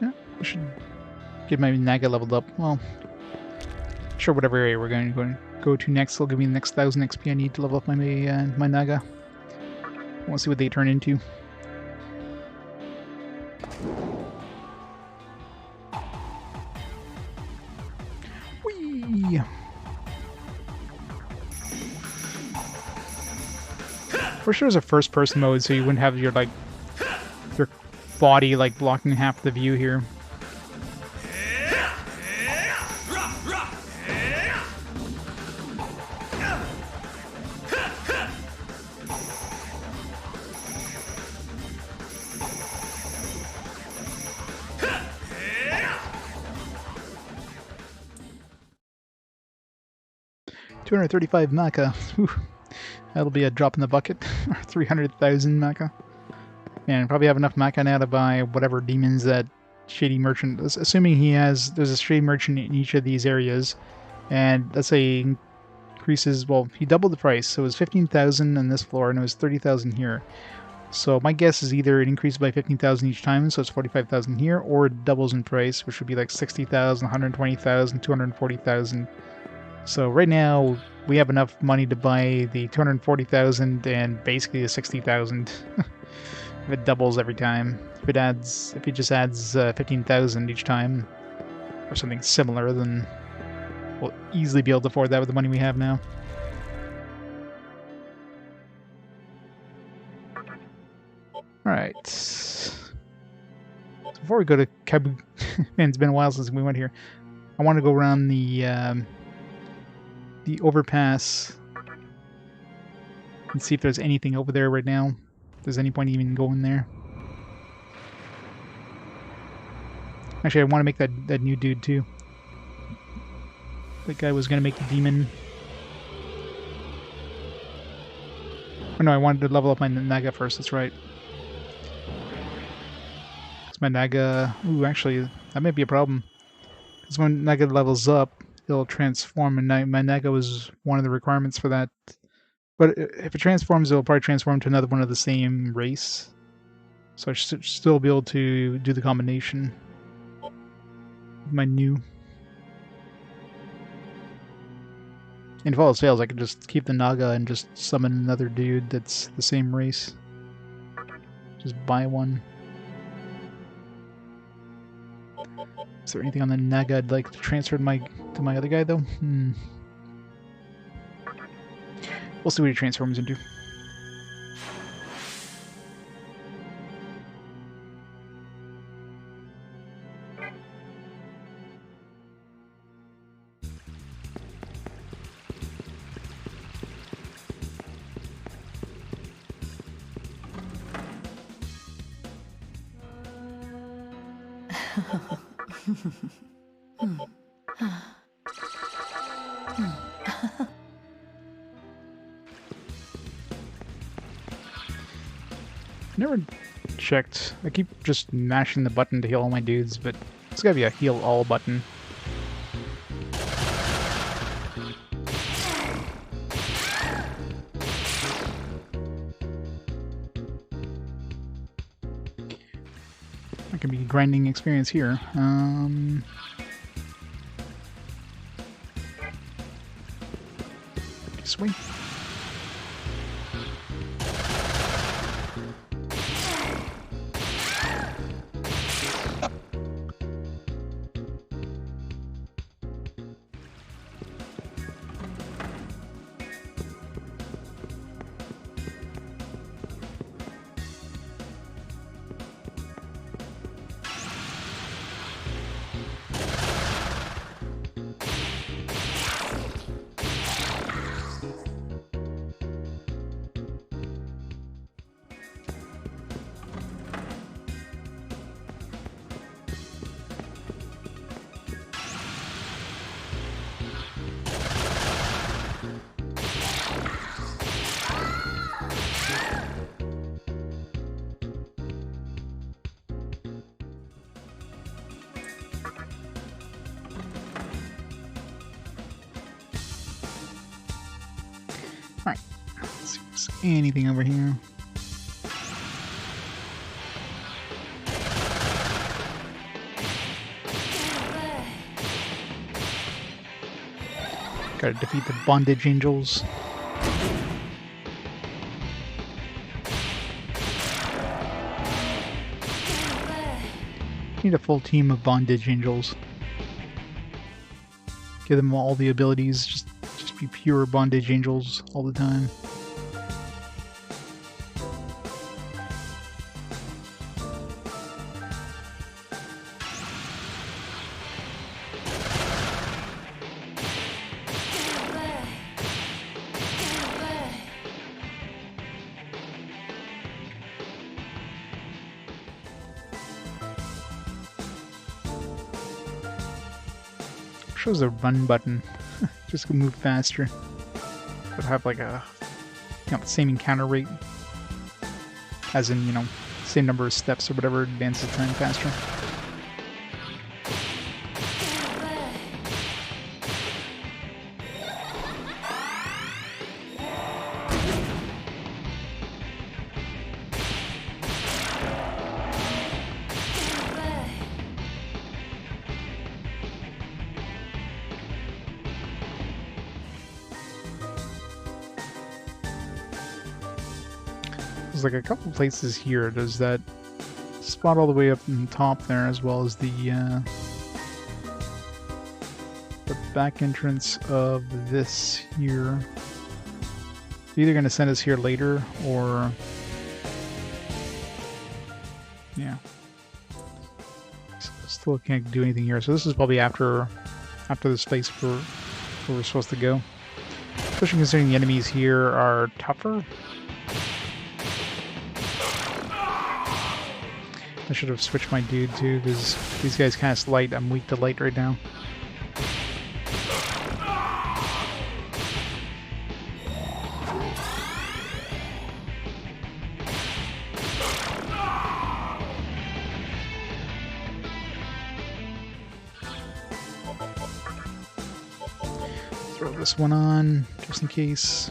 Yeah, I should get my Naga leveled up. Well, sure, whatever area we're going to go to next will give me the next 1000 XP I need to level up my my Naga. I want to see what they turn into. Whee! For sure, it's a first-person mode, so you wouldn't have your body like blocking half the view here. $235 Maka. Whew. That'll be a drop in the bucket. 300,000 Maka. Man, I probably have enough Maka now to buy whatever demons that shady merchant, assuming there's a shady merchant in each of these areas, and let's say increases, well, he doubled the price, so it was 15,000 on this floor and it was 30,000 here. So my guess is either it increases by 15,000 each time, so it's 45,000 here, or it doubles in price, which would be like 60,000, 120,000, 240,000. So right now we have enough money to buy the 240,000 and basically the 60,000. If it doubles every time. If it just adds 15,000 each time, or something similar, then we'll easily be able to afford that with the money we have now. Alright. Before we go to Kabu... Man, it's been a while since we went here. I want to go around the overpass and see if there's anything over there right now. If there's any point even going there. Actually, I want to make that new dude too. That guy was going to make the demon. Oh no, I wanted to level up my Naga first, that's right. Because my Naga... Ooh, actually, that might be a problem. Because when Naga levels up, it'll transform, and my Naga was one of the requirements for that. But if it transforms, it'll probably transform to another one of the same race. So I should still be able to do the combination. My new. And if all else fails, I can just keep the Naga and just summon another dude that's the same race. Just buy one. Is there anything on the Naga I'd like to transfer to my other guy, though? We'll see what he transforms into. Never checked. I keep just mashing the button to heal all my dudes, but it's gotta be a heal all button. That could be grinding experience here. This way. there's anything over here. Gotta defeat the bondage angels. Need a full team of bondage angels. Give them all the abilities, just be pure bondage angels all the time. Shows a run button. Just move faster. But have like a same encounter rate. As in, same number of steps or whatever, advances time faster. There's like a couple places here. There's that spot all the way up in the top there, as well as the back entrance of this here. They're either going to send us here later, or yeah. Still can't do anything here. So this is probably after this place where we're supposed to go. Especially considering the enemies here are tougher. I should have switched my dude too, because these guys cast light. I'm weak to light right now. Throw this one on, just in case.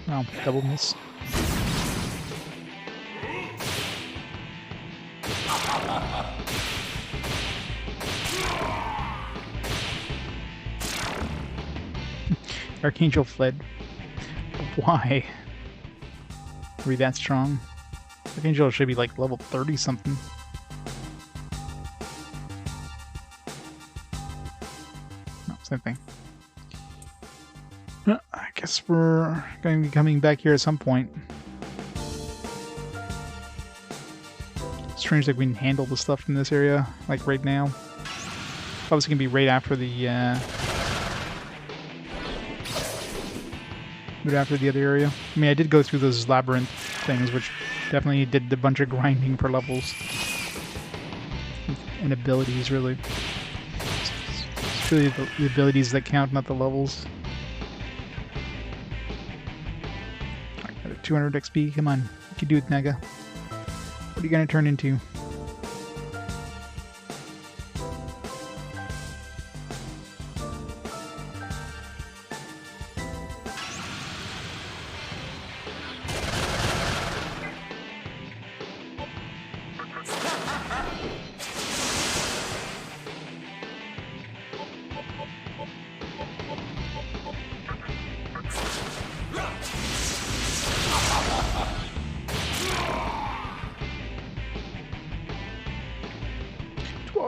Oh, double miss. Archangel fled. Why? Are we that strong? Archangel should be like level 30 something. No, same thing. I guess we're going to be coming back here at some point. Strange that we can handle the stuff in this area, like right now. Obviously going to be right after the other area. I mean, I did go through those labyrinth things, which definitely did a bunch of grinding for levels. And abilities, really. It's really the abilities that count, not the levels. 200 XP, come on. You can do it, Naga. What are you gonna turn into?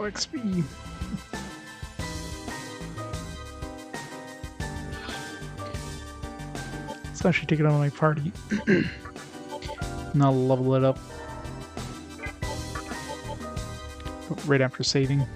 XP. Let's actually take it on my party. And I'll level it up right after saving.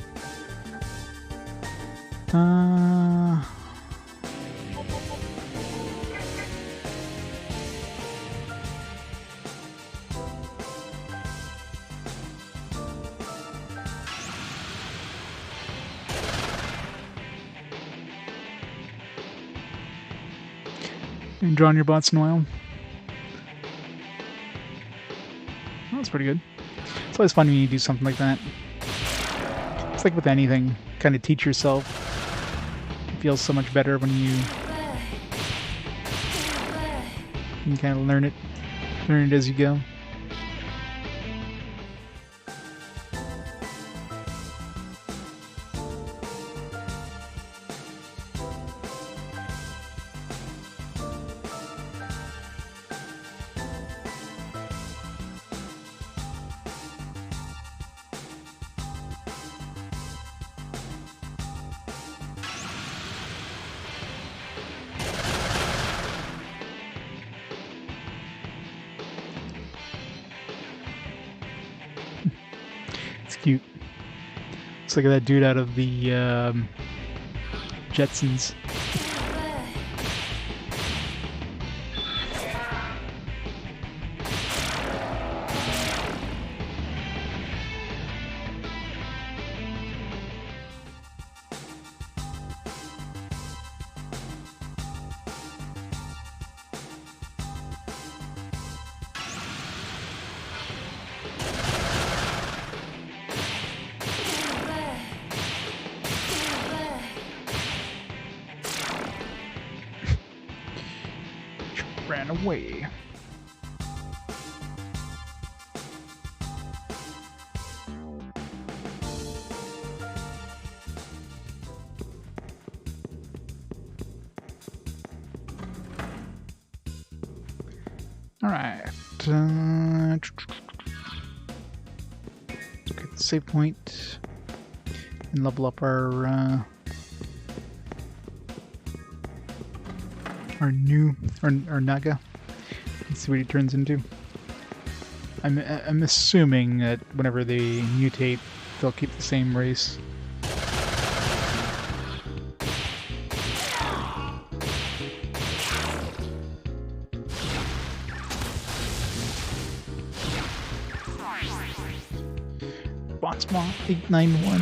And drawing your bots in a while. Well, that's pretty good. It's always fun when you do something like that. It's like with anything, kind of teach yourself. It feels so much better when you kind of learn it as you go. It's cute. Looks like that dude out of the Jetsons. Ran away. All right. Get the save point and level up our Naga. Let's see what he turns into. I'm assuming that whenever they mutate, they'll keep the same race. Botsma 891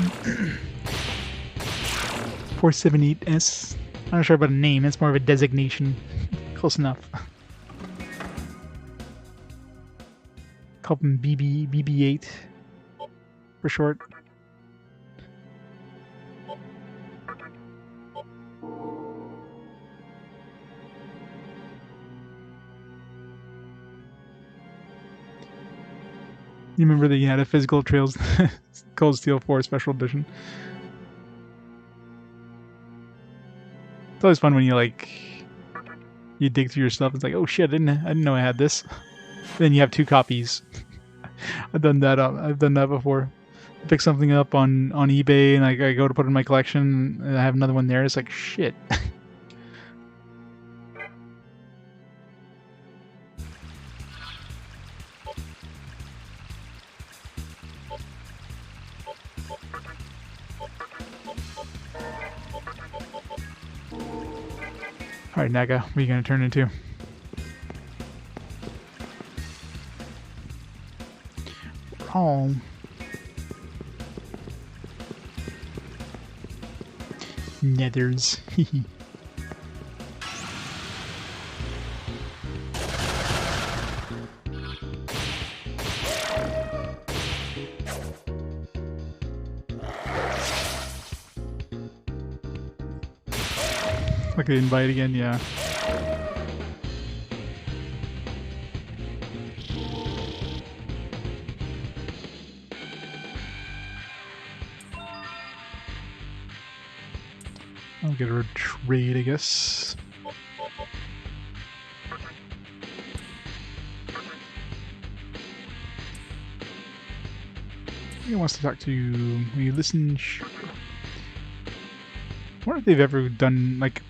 478S. I'm not sure about a name, it's more of a designation. Close enough. Call him BB8 for short. You remember that you had a physical Trails Cold Steel 4 Special Edition? It's always fun when you dig through your stuff. It's like, oh shit, I didn't know I had this. Then you have 2 copies. I've done that. I've done that before. I pick something up on eBay and I go to put it in my collection and I have another one there. It's like shit. Alright, Naga, what are you going to turn into? Oh. Nethers. Okay, invite again, yeah. I'll get a trade, I guess. He wants to talk to you. Will you listen? Sure. I wonder if they've ever done, like,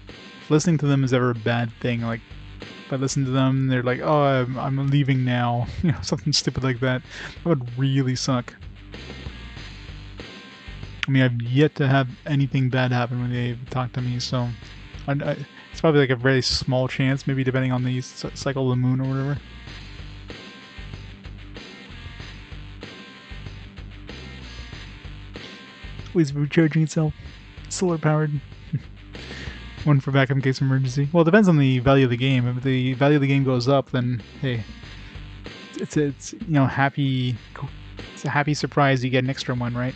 listening to them is ever a bad thing. Like, if I listen to them, they're like, oh, I'm leaving now. You know, something stupid like that. That would really suck. I mean, I've yet to have anything bad happen when they talk to me, so it's probably like a very small chance, maybe depending on the cycle of the moon or whatever. Always recharging itself. Solar powered. One for backup in case of emergency. Well, it depends on the value of the game. If the value of the game goes up, then hey, it's you know, happy. It's a happy surprise. You get an extra one, right?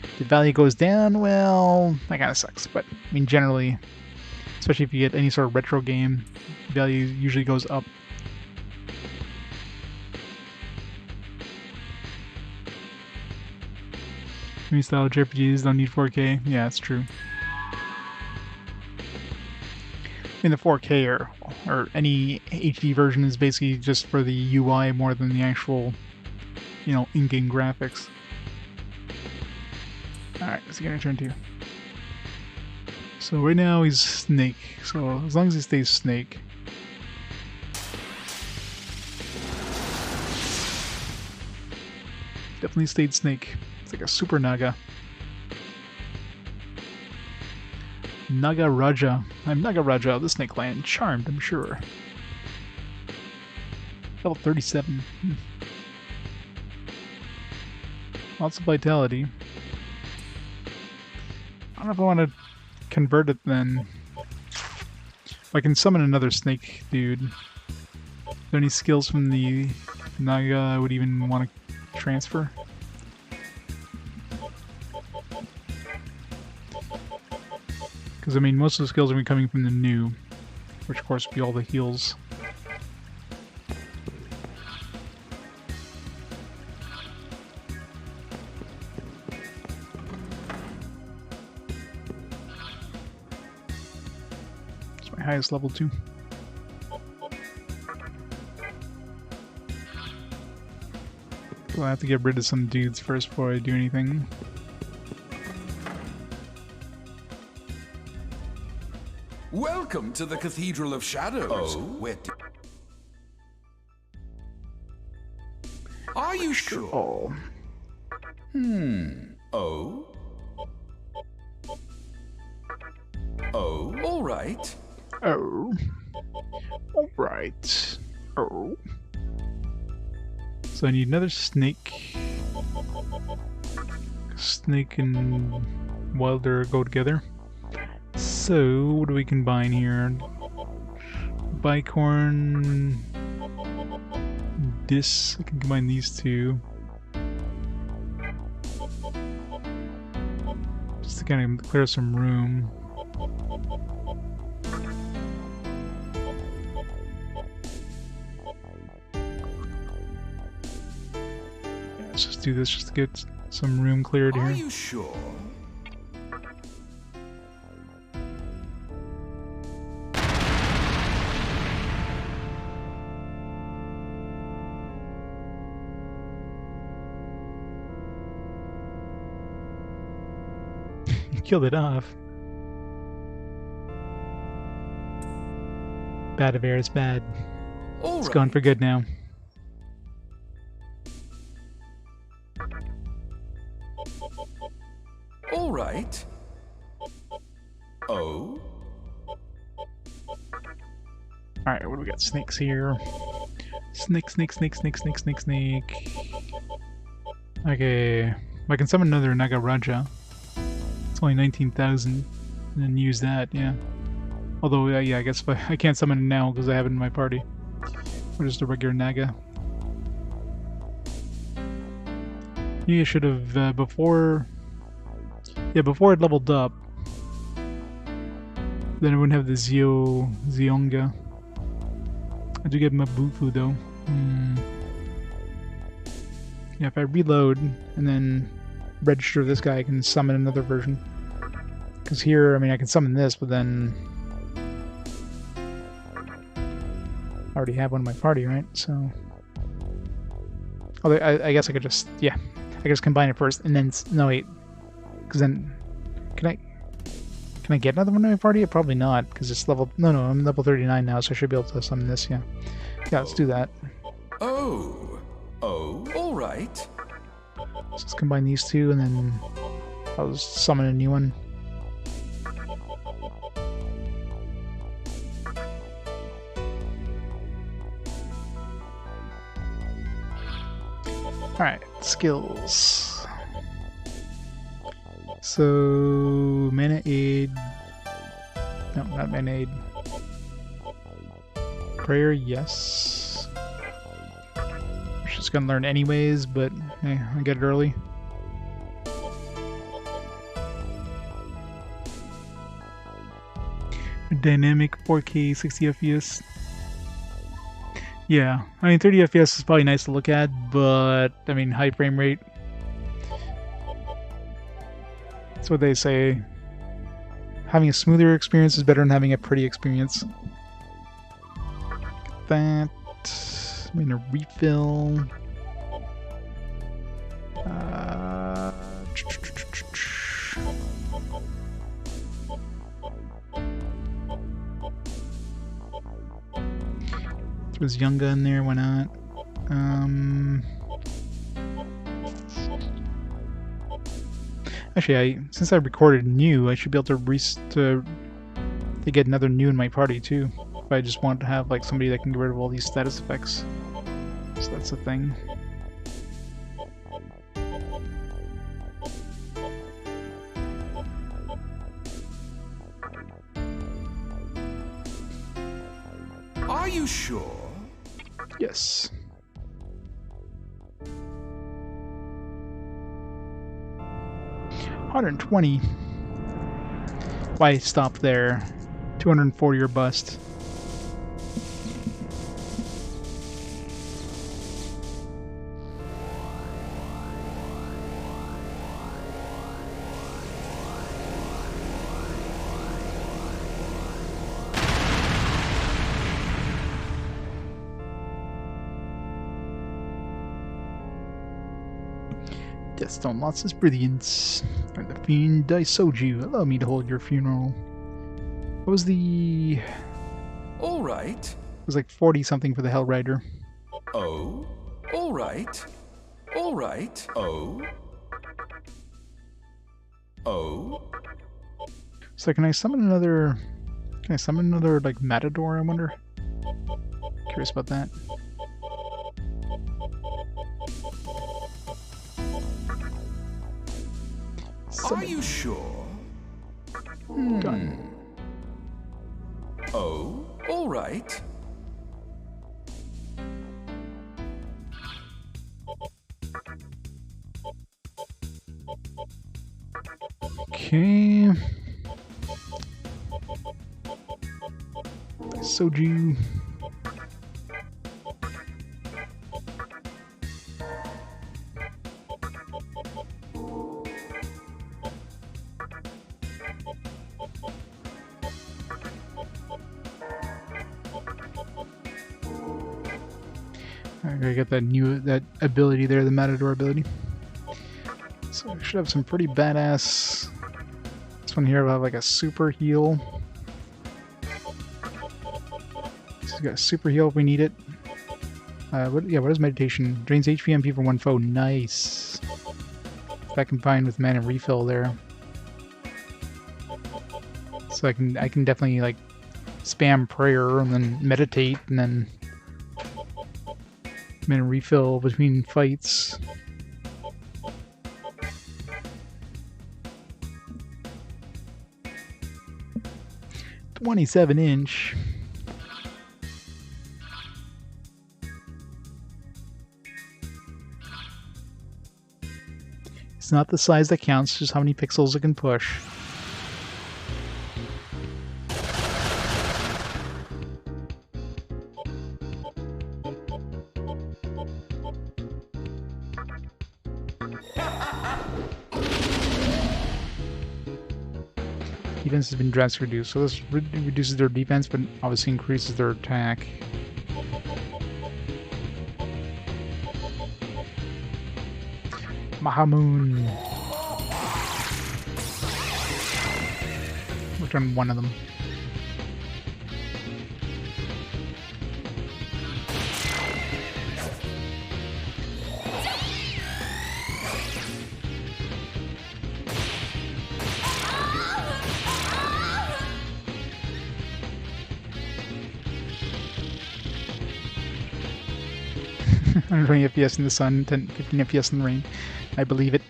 If the value goes down, well, that kind of sucks. But I mean, generally, especially if you get any sort of retro game, value usually goes up. Many style JRPGs don't need 4K. Yeah, that's true. I mean, the 4K or any HD version is basically just for the UI more than the actual, you know, in-game graphics. Alright, what's he gonna turn to? So right now he's Snake, so as long as he stays Snake. Definitely stayed Snake. It's like a super Naga. Naga Raja. I'm Naga Raja of the Snake Land. Charmed, I'm sure. Level 37. Lots of vitality. I don't know if I want to convert it then. If I can summon another snake dude. Are there any skills from the Naga I would even want to transfer? Because, I mean, most of the skills are going to be coming from the new, which of course would be all the heals. It's my highest level too. So I have to get rid of some dudes first before I do anything. Welcome to the Cathedral of Shadows. Oh? Are you sure? Oh. Oh? Oh? All right. Oh. Alright. Oh. So I need another snake. Snake and Wilder go together. So, what do we combine here? Bicorn... Dis... I can combine these two. Just to kind of clear some room. Yeah, let's just do this just to get some room cleared here. Are you sure? Killed it off. Bad of air is bad. It's gone for good now. All right. Oh? Alright, what do we got? Snakes here. Snake, snake, snake, snake, snake, snake, snake. Okay. I can summon another Naga Raja. It's only 19,000. And then use that, yeah. Although, yeah, I guess I can't summon it now because I have it in my party. Or just a regular Naga. Yeah, I should have, before... Yeah, before it leveled up, then I wouldn't have the Zionga. I do get Mabufu though. Yeah, if I reload and then register this guy, I can summon another version. Because here, I mean, I can summon this, but then I already have one in my party, right? So, oh, I guess I could just, yeah, I could just combine it first, and then no wait, because then can I get another one in my party? Probably not, because it's level... No, I'm level 39 now, so I should be able to summon this, yeah. Yeah, let's do that. Oh, all right. Let's just combine these two, and then I'll just summon a new one. Alright, skills. So, mana aid, No, not Marinade. Prayer, yes. Just gonna learn anyways, but hey, I get it early. Dynamic 4K 60 FPS. Yeah, I mean 30 FPS is probably nice to look at, but I mean high frame rate. That's what they say. Having a smoother experience is better than having a pretty experience. That. I'm gonna refill. Throws Younga in there, why not? Actually, since I recorded new, I should be able to get another new in my party too. If I just want to have like somebody that can get rid of all these status effects. So that's the thing. Are you sure? Yes. $120. Why stop there? 240 or bust. Deathstone lost its brilliance. Or the fiend Daisoju, allow me to hold your funeral. What was the... All right. It was like 40 something for the Hell Rider. Oh. All right. All right. Oh. Oh. So can I summon another... Can I summon another, like, Matador, I wonder? Curious about that. Are you sure? Done. Oh, all right. Okay. Soju. I gotta get that ability there, the Matador ability. So I should have some pretty badass. This one here will have like a super heal. So we got a super heal if we need it. What is meditation? Drains HP MP for one foe. Nice. That combined with mana refill there. So I can definitely like spam prayer and then meditate and then mana refill between fights. .27-inch. It's not the size that counts, just how many pixels it can push. Defense has been drastically reduced, so this reduces their defense, but obviously increases their attack. Mahamoon. Worked on one of them. I'm 20 FPS in the sun, 15 FPS in the rain. I believe it.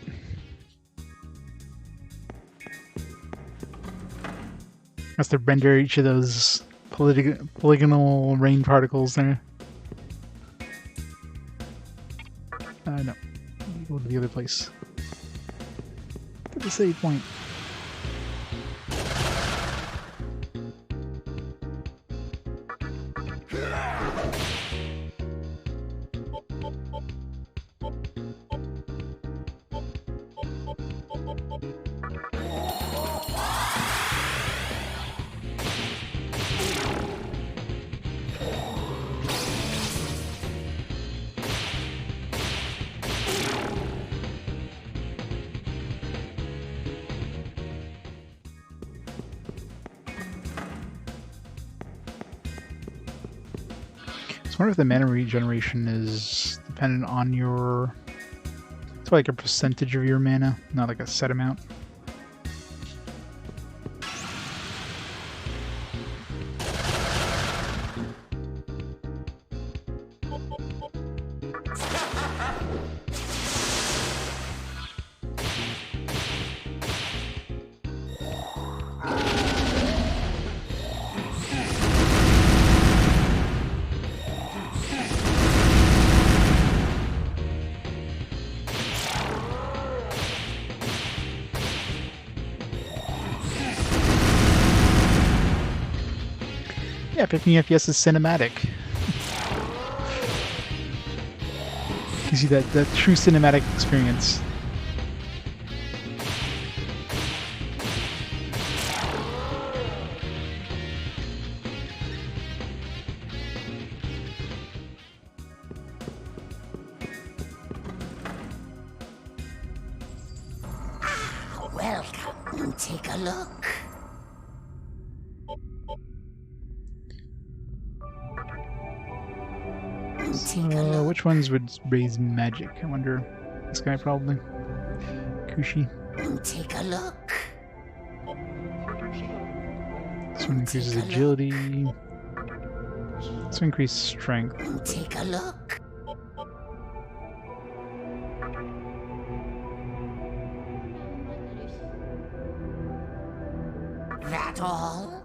Has to render each of those polygonal rain particles there. No. Go to the other place. To the save point. I wonder if the mana regeneration is dependent on your... It's like a percentage of your mana, not like a set amount. Yeah, 15 FPS is cinematic. You see that true cinematic experience. Welcome. Take a look. Which ones would raise magic? I wonder. This guy probably. Kushi. Take a look. This one increases agility. This one increases strength. Take a look. That all?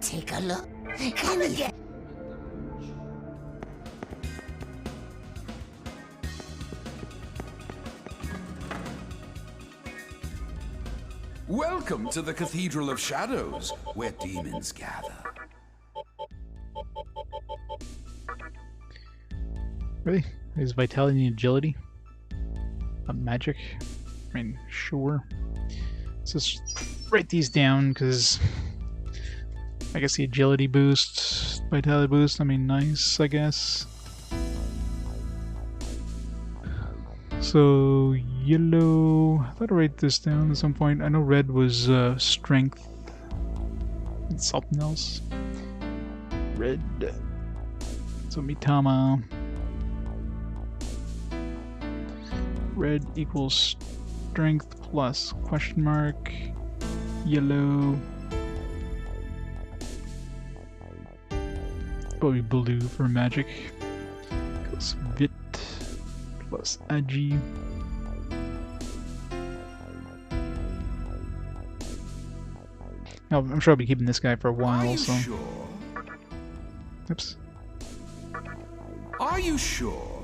Take a look. Come again. Welcome to the Cathedral of Shadows, where demons gather. Really? Is vitality and agility? Not magic? I mean, sure. Let's just write these down, because I guess the agility boost, vitality boost, I mean, nice, I guess. So, yellow, I thought I write this down at some point. I know red was strength and something else. Red. So, Mitama. Red equals strength plus question mark. Yellow. Probably blue for magic. Equals Vit plus Agi. Now, I'm sure I'll be keeping this guy for a while, so. Sure? Oops. Are you sure?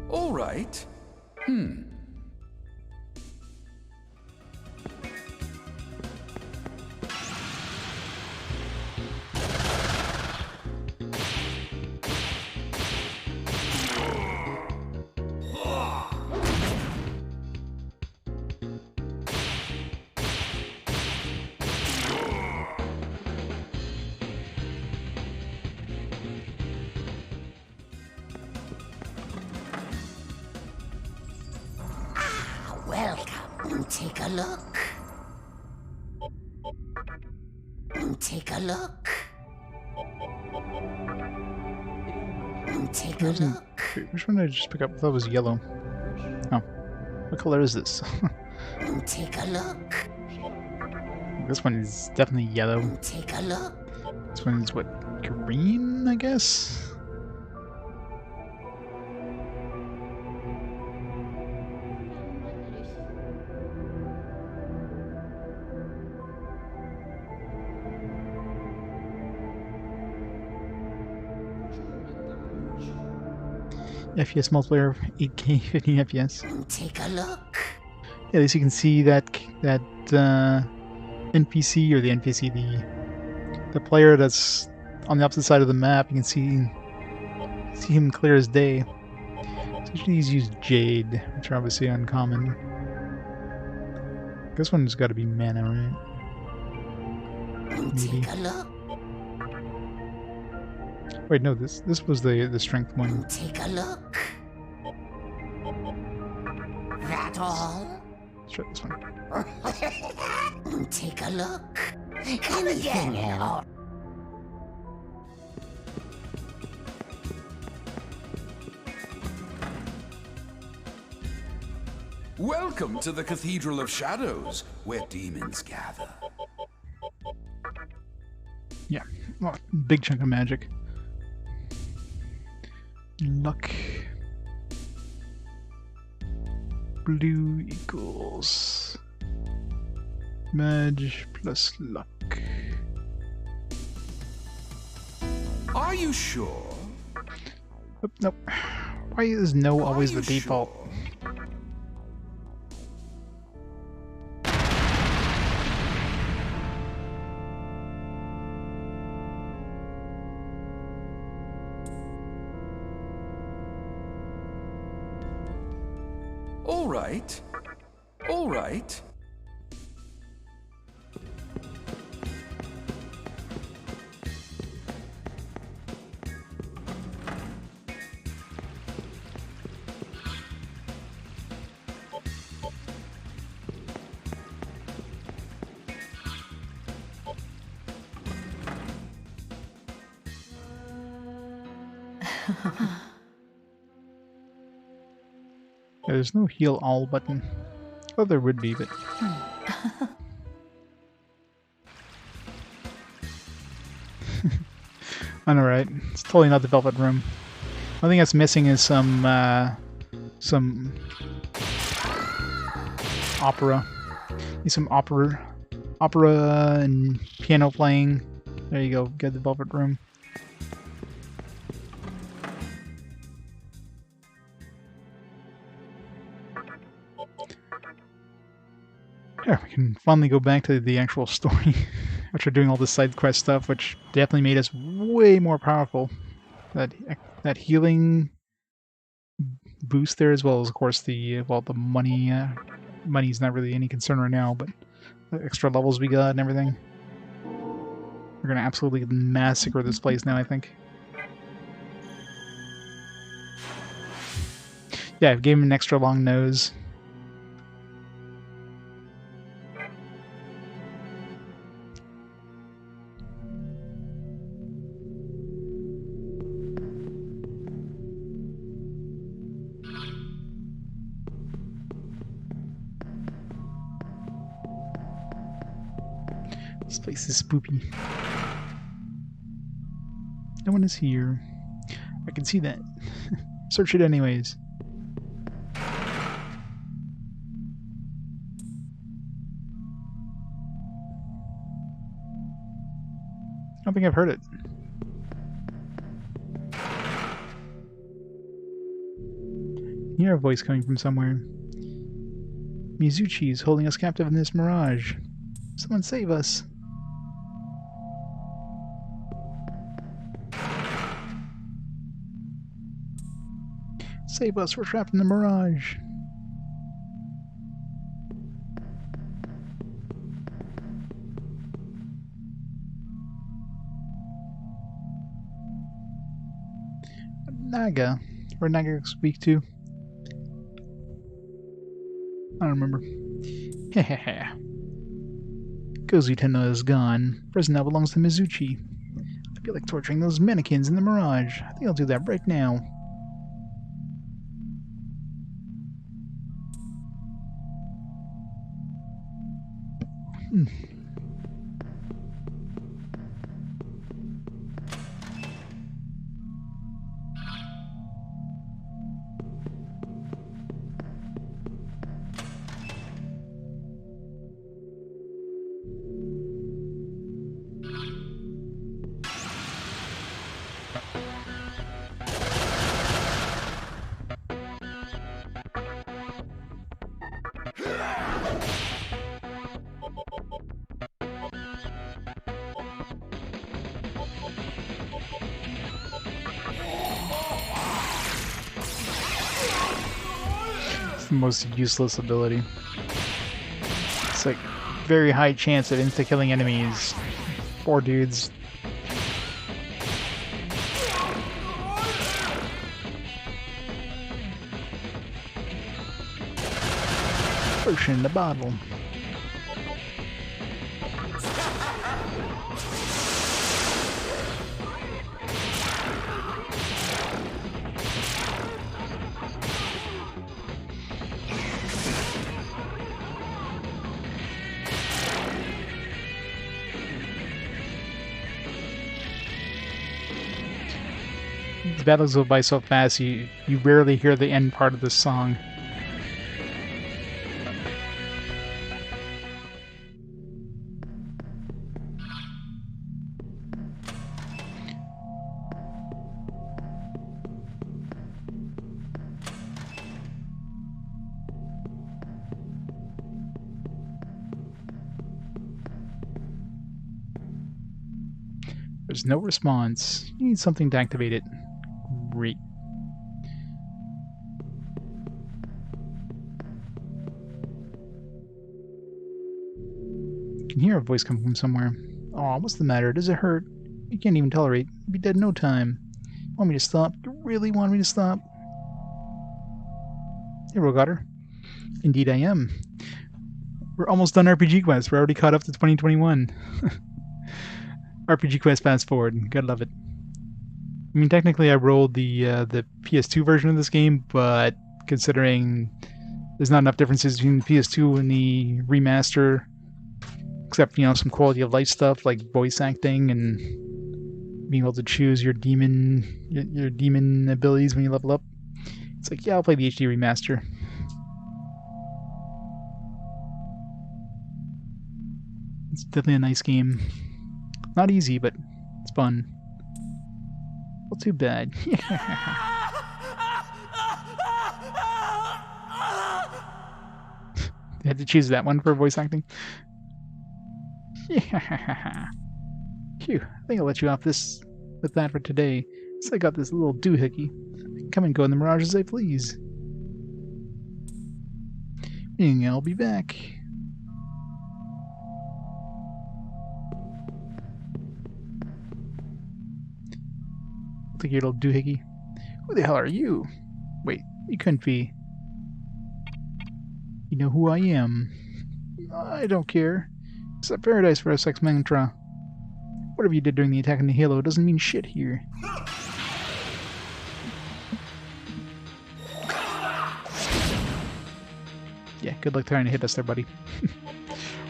All right. Welcome. Take a look. Take a look. Take a look. Wait, which one did I just pick up? I thought it was yellow. Oh. What color is this? Take a look. This one is definitely yellow. Take a look. This one is what, green, I guess? FPS multiplayer, 8K, 15 FPS. Take a look. Yeah, at least you can see that NPC, or the NPC, the player that's on the opposite side of the map. You can see him clear as day. So usually he's used Jade, which are obviously uncommon. This one's got to be mana, right? Maybe. Take a look. Wait, no, this was the strength one. Take a look. That all? Let's try this one. Take a look. Anything else? Welcome to the Cathedral of Shadows, where demons gather. Yeah, oh, big chunk of magic. Luck. Blue equals Mage plus luck. Are you sure? Oh, nope. Why is no always Are the you default? sure? All right. All right. Yeah, there's no heal all button. Oh, there would be, but I know, right? It's totally not the Velvet Room. One thing that's missing is some opera. Need some opera and piano playing. There you go. Get the Velvet Room. Yeah, we can finally go back to the actual story after doing all this side quest stuff, which definitely made us way more powerful. That healing boost there, as well as, of course, the money. Money's not really any concern right now, but the extra levels we got and everything. We're gonna absolutely massacre this place now, I think. Yeah, I gave him an extra long nose. This place is spoopy. No one is here. I can see that. Search it anyways. I don't think I've heard it. I hear a voice coming from somewhere. Mizuchi is holding us captive in this mirage. Someone save us. Save us, we're trapped in the mirage. Naga. Where Naga speak to? I don't remember. Hehehe. Kozutena is gone. Prison now belongs to Mizuchi. I feel like torturing those mannequins in the mirage. I think I'll do that right now. the most useless ability. It's like very high chance of insta-killing enemies. Poor dudes. Potion in the bottle. The battles go by so fast, you rarely hear the end part of the song. There's no response. You need something to activate it. Great. You can hear a voice coming from somewhere. Aw, what's the matter? Does it hurt? You can't even tolerate. You'll be dead in no time. Want me to stop? You really want me to stop? Hey, Rogatter. Indeed I am. We're almost done RPG Quest. We're already caught up to 2021. RPG Quest fast forward. Gotta love it. I mean, technically I rolled the PS2 version of this game, but considering there's not enough differences between the PS2 and the remaster, except, you know, some quality of life stuff like voice acting and being able to choose your demon abilities when you level up. It's like, yeah, I'll play the HD remaster. It's definitely a nice game. Not easy, but it's fun. Well, too bad. You had to choose that one for voice acting. Yeah. Phew, I think I'll let you off with that for today. So I got this little doohickey. I can come and go in the mirage as I please. And I'll be back. Take your little doohickey. Who the hell are you? Wait, you couldn't be. You know who I am. I don't care. It's a paradise for a sex mantra. Whatever you did during the attack on the Halo doesn't mean shit here. Yeah, good luck trying to hit us there, buddy.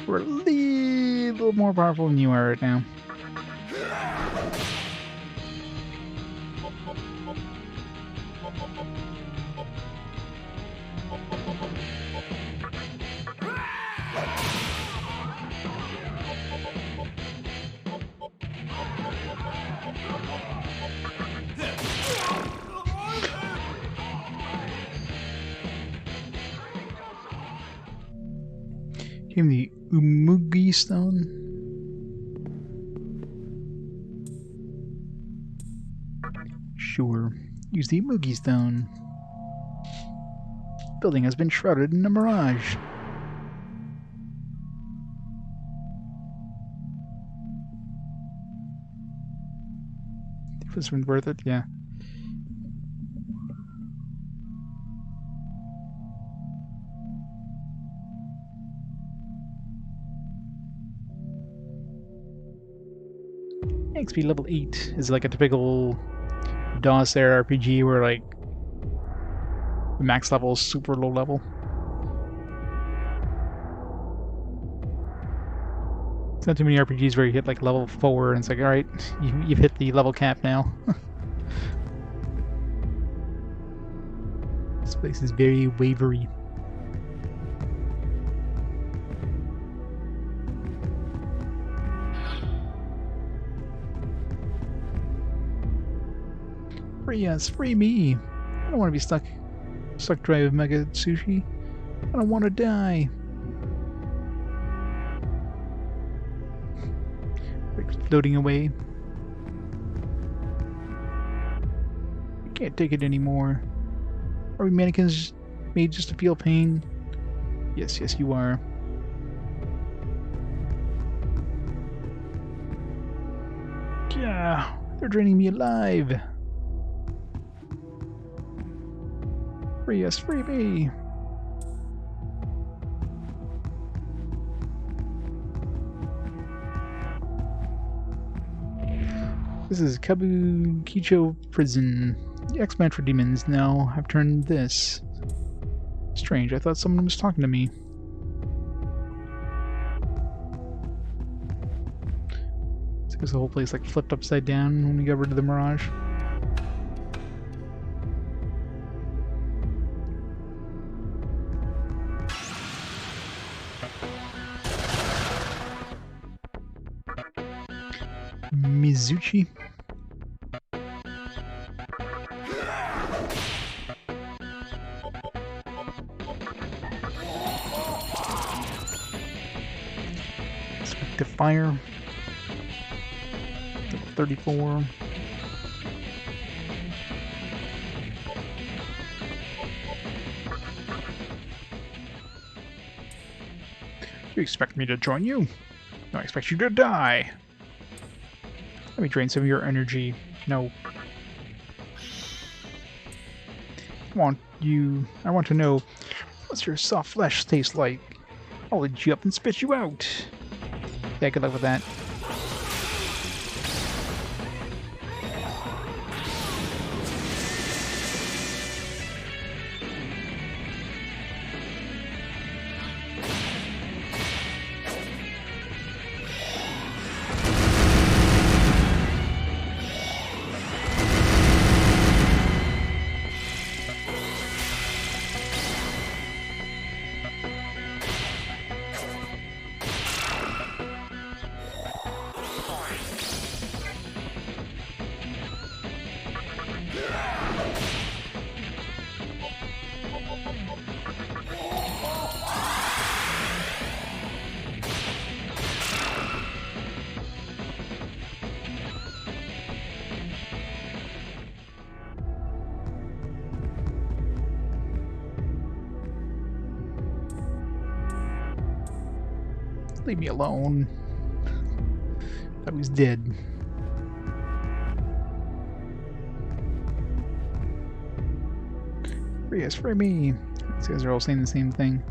We're a little more powerful than you are right now. Give me the Umugi Stone. Sure. Use the Umugi Stone. Building has been shrouded in a mirage. If this one's worth it, yeah. XP level 8 is like a typical DOS era RPG where like the max level is super low level. It's not too many RPGs where you hit like level 4 and it's like, alright, you've hit the level cap now. This place is very wavery. Free us, free me. I don't want to be stuck dry with Mega Sushi. I don't want to die. Like floating away. I can't take it anymore. Are we mannequins made just to feel pain? Yes, yes, you are. Yeah, they're draining me alive. Free us, free me. This is Kabukicho Prison. The X-Men for demons. Now I've turned this. Strange, I thought someone was talking to me. It's because the whole place like flipped upside down when we got rid of the mirage. Mizuchi. Expect to fire. 34. Do you expect me to join you? No, I expect you to die. Let me drain some of your energy. No. I want to know, what's your soft flesh taste like? I'll eat you up and spit you out. Yeah, good luck with that. Leave me alone. Thought he was dead. Free us, free me. These guys are all saying the same thing.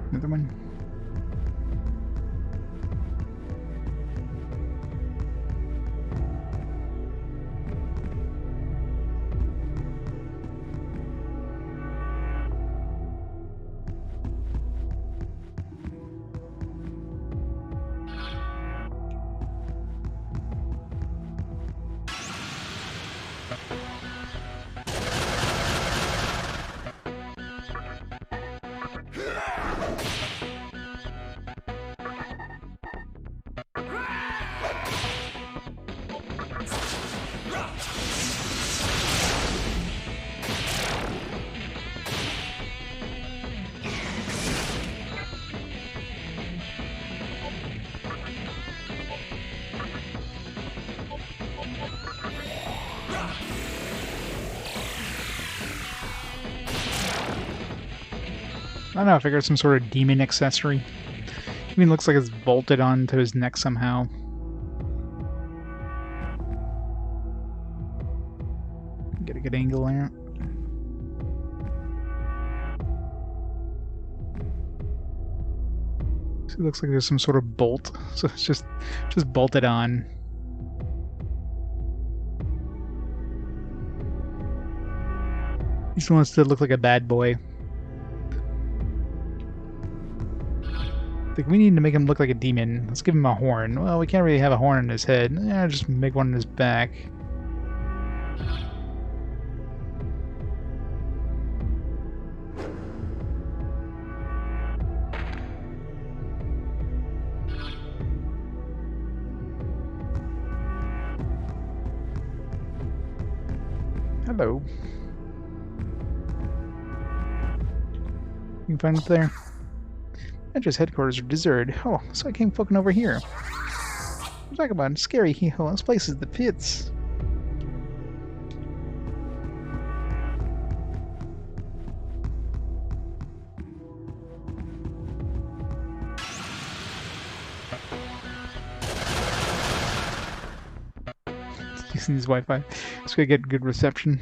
Another one. I don't know, I figured some sort of demon accessory. Even looks like it's bolted onto his neck somehow. Get a good angle there. So it looks like there's some sort of bolt, so it's just bolted on. He just wants to look like a bad boy. Like, we need to make him look like a demon. Let's give him a horn. Well, we can't really have a horn on his head. Yeah, just make one on his back. Hello. You can find it there. Metro's headquarters are deserted. Oh, so I came fucking over here. Talk about scary hell. This place is the pits. using his Wi-Fi. Just gotta get good reception.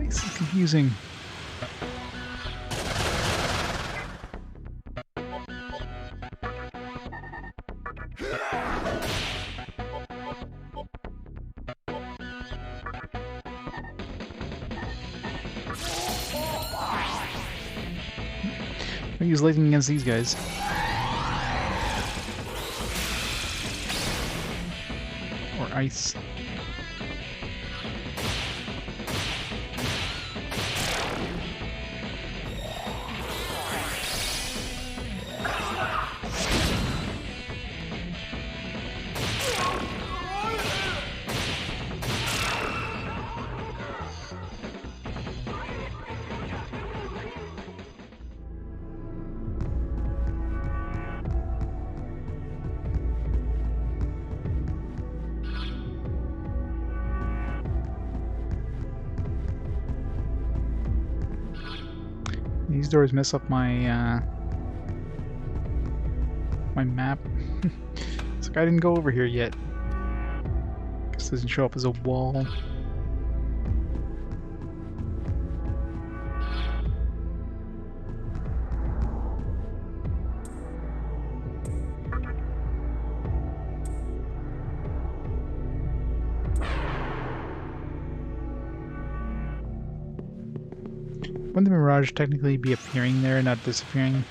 This is confusing. I'll use lightning against these guys. Or ice. These doors mess up my my map. It's like I didn't go over here yet. Guess it doesn't show up as a wall. Wouldn't the mirage technically be appearing there, not disappearing?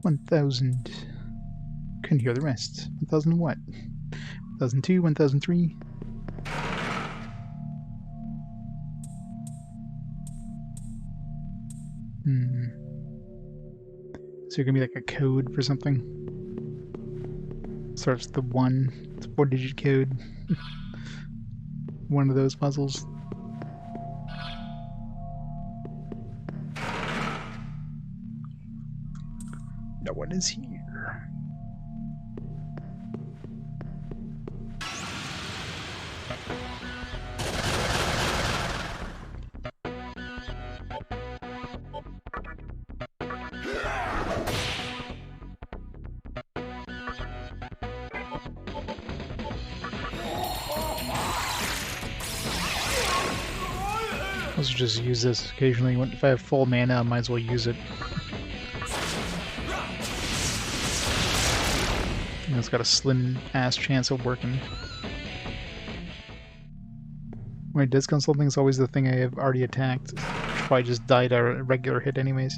1000. Couldn't hear the rest. 1000 what? 1002, 1003. Is there gonna be like a code for something? Starts with the 1. It's a 4-digit code. One of those puzzles. No one is here. Let's just use this occasionally. If I have full mana, I might as well use it. And it's got a slim ass chance of working. When it does something, it's always the thing I have already attacked. Probably just died a regular hit anyways.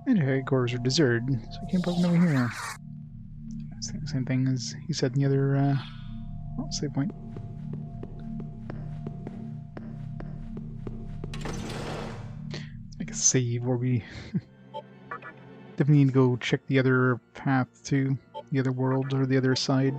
And headquarters are deserted, so I can't bug over here. Same thing as he said in the other save point. Let's make a save where we definitely need to go check the other path to the other world or the other side.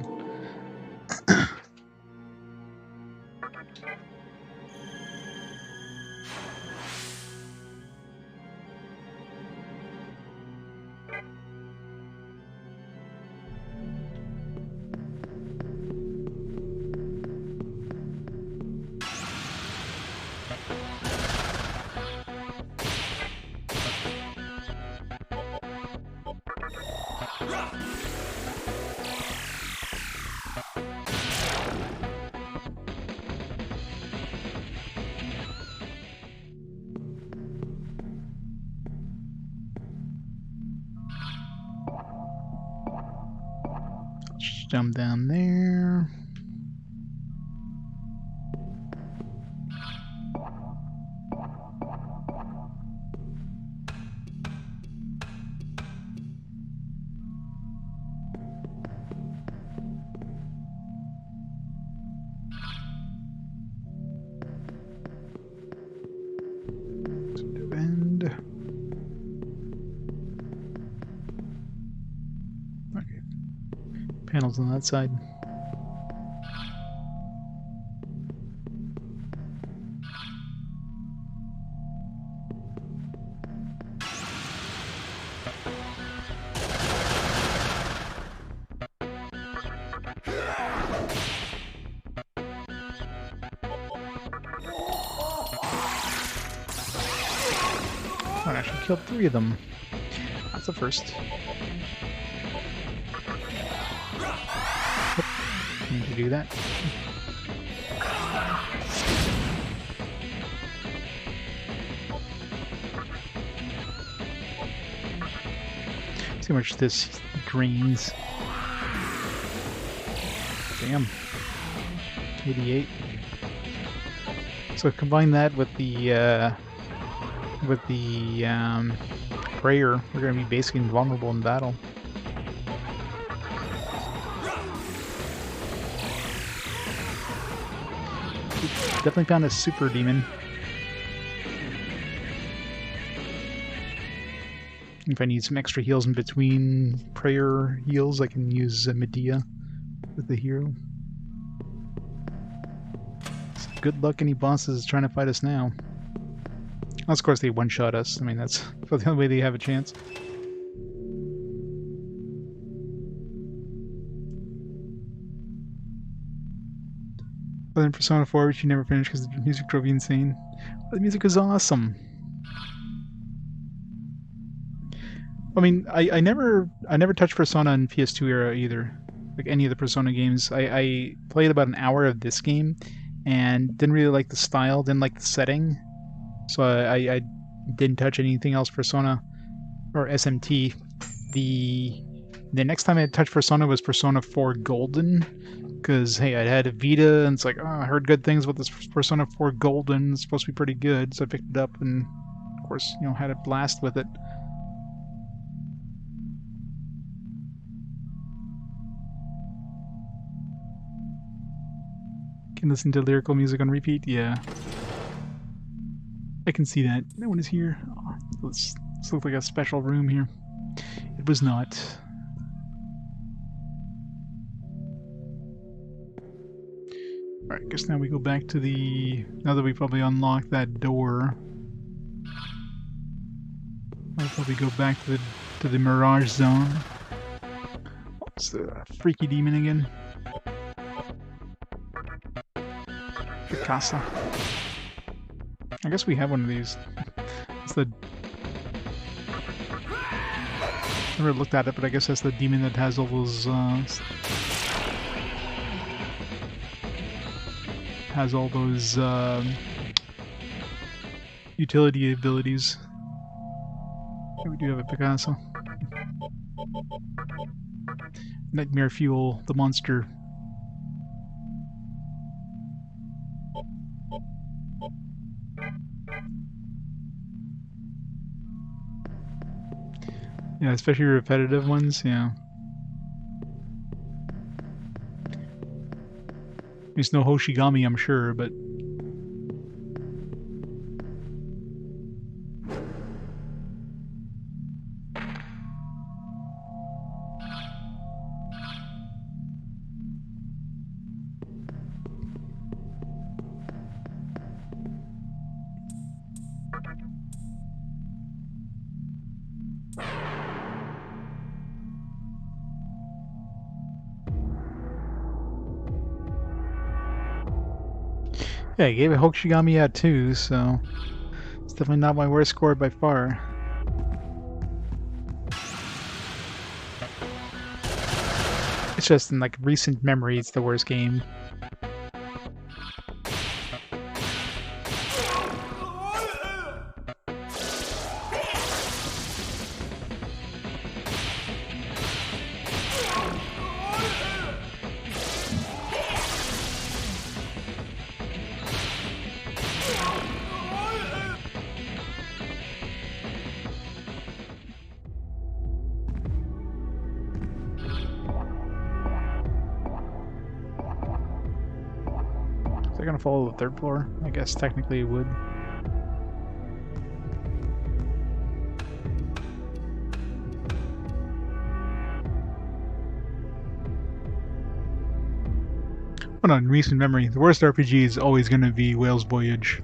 Jump down there. Panels on that side. I actually killed 3 of them. That's the first. Need to do that. See how much this drains. Damn. 88. So combine that with the prayer, we're gonna be basically invulnerable in battle. Definitely found a super demon. If I need some extra heals in between prayer heals, I can use Medea with the hero. So good luck any bosses trying to fight us now. Unless, of course, they one-shot us. I mean, that's the only way they have a chance. Other than Persona 4, which you never finished because the music drove you insane. But the music was awesome. I mean, I never touched Persona in PS2 era either. Like any of the Persona games. I played about an hour of this game and didn't really like the style, didn't like the setting. So I didn't touch anything else Persona or SMT. The next time I touched Persona was Persona 4 Golden. Because, hey, I had a Vita, and it's like, oh, I heard good things about this Persona 4 Golden. It's supposed to be pretty good, so I picked it up and, of course, you know, had a blast with it. Can listen to lyrical music on repeat? Yeah. I can see that. No one is here. Oh, this looks like a special room here. It was not. Alright, I guess now we go back to the... Now that we probably unlocked that door, I'll probably go back to the Mirage Zone. It's the freaky demon again. Picasa. I guess we have one of these. It's the... I never looked at it, but I guess that's the demon that has all those... has all those utility abilities. Here we do have a Picasso. Nightmare Fuel, the monster. Yeah, especially repetitive ones, yeah. There's no Hoshigami, I'm sure, but... Yeah, I gave it Hoshigami at 2, so it's definitely not my worst score by far. It's just in like recent memory, it's the worst game. They're gonna follow the third floor? I guess technically it would. Well, no, in recent memory, the worst RPG is always gonna be Whale's Voyage.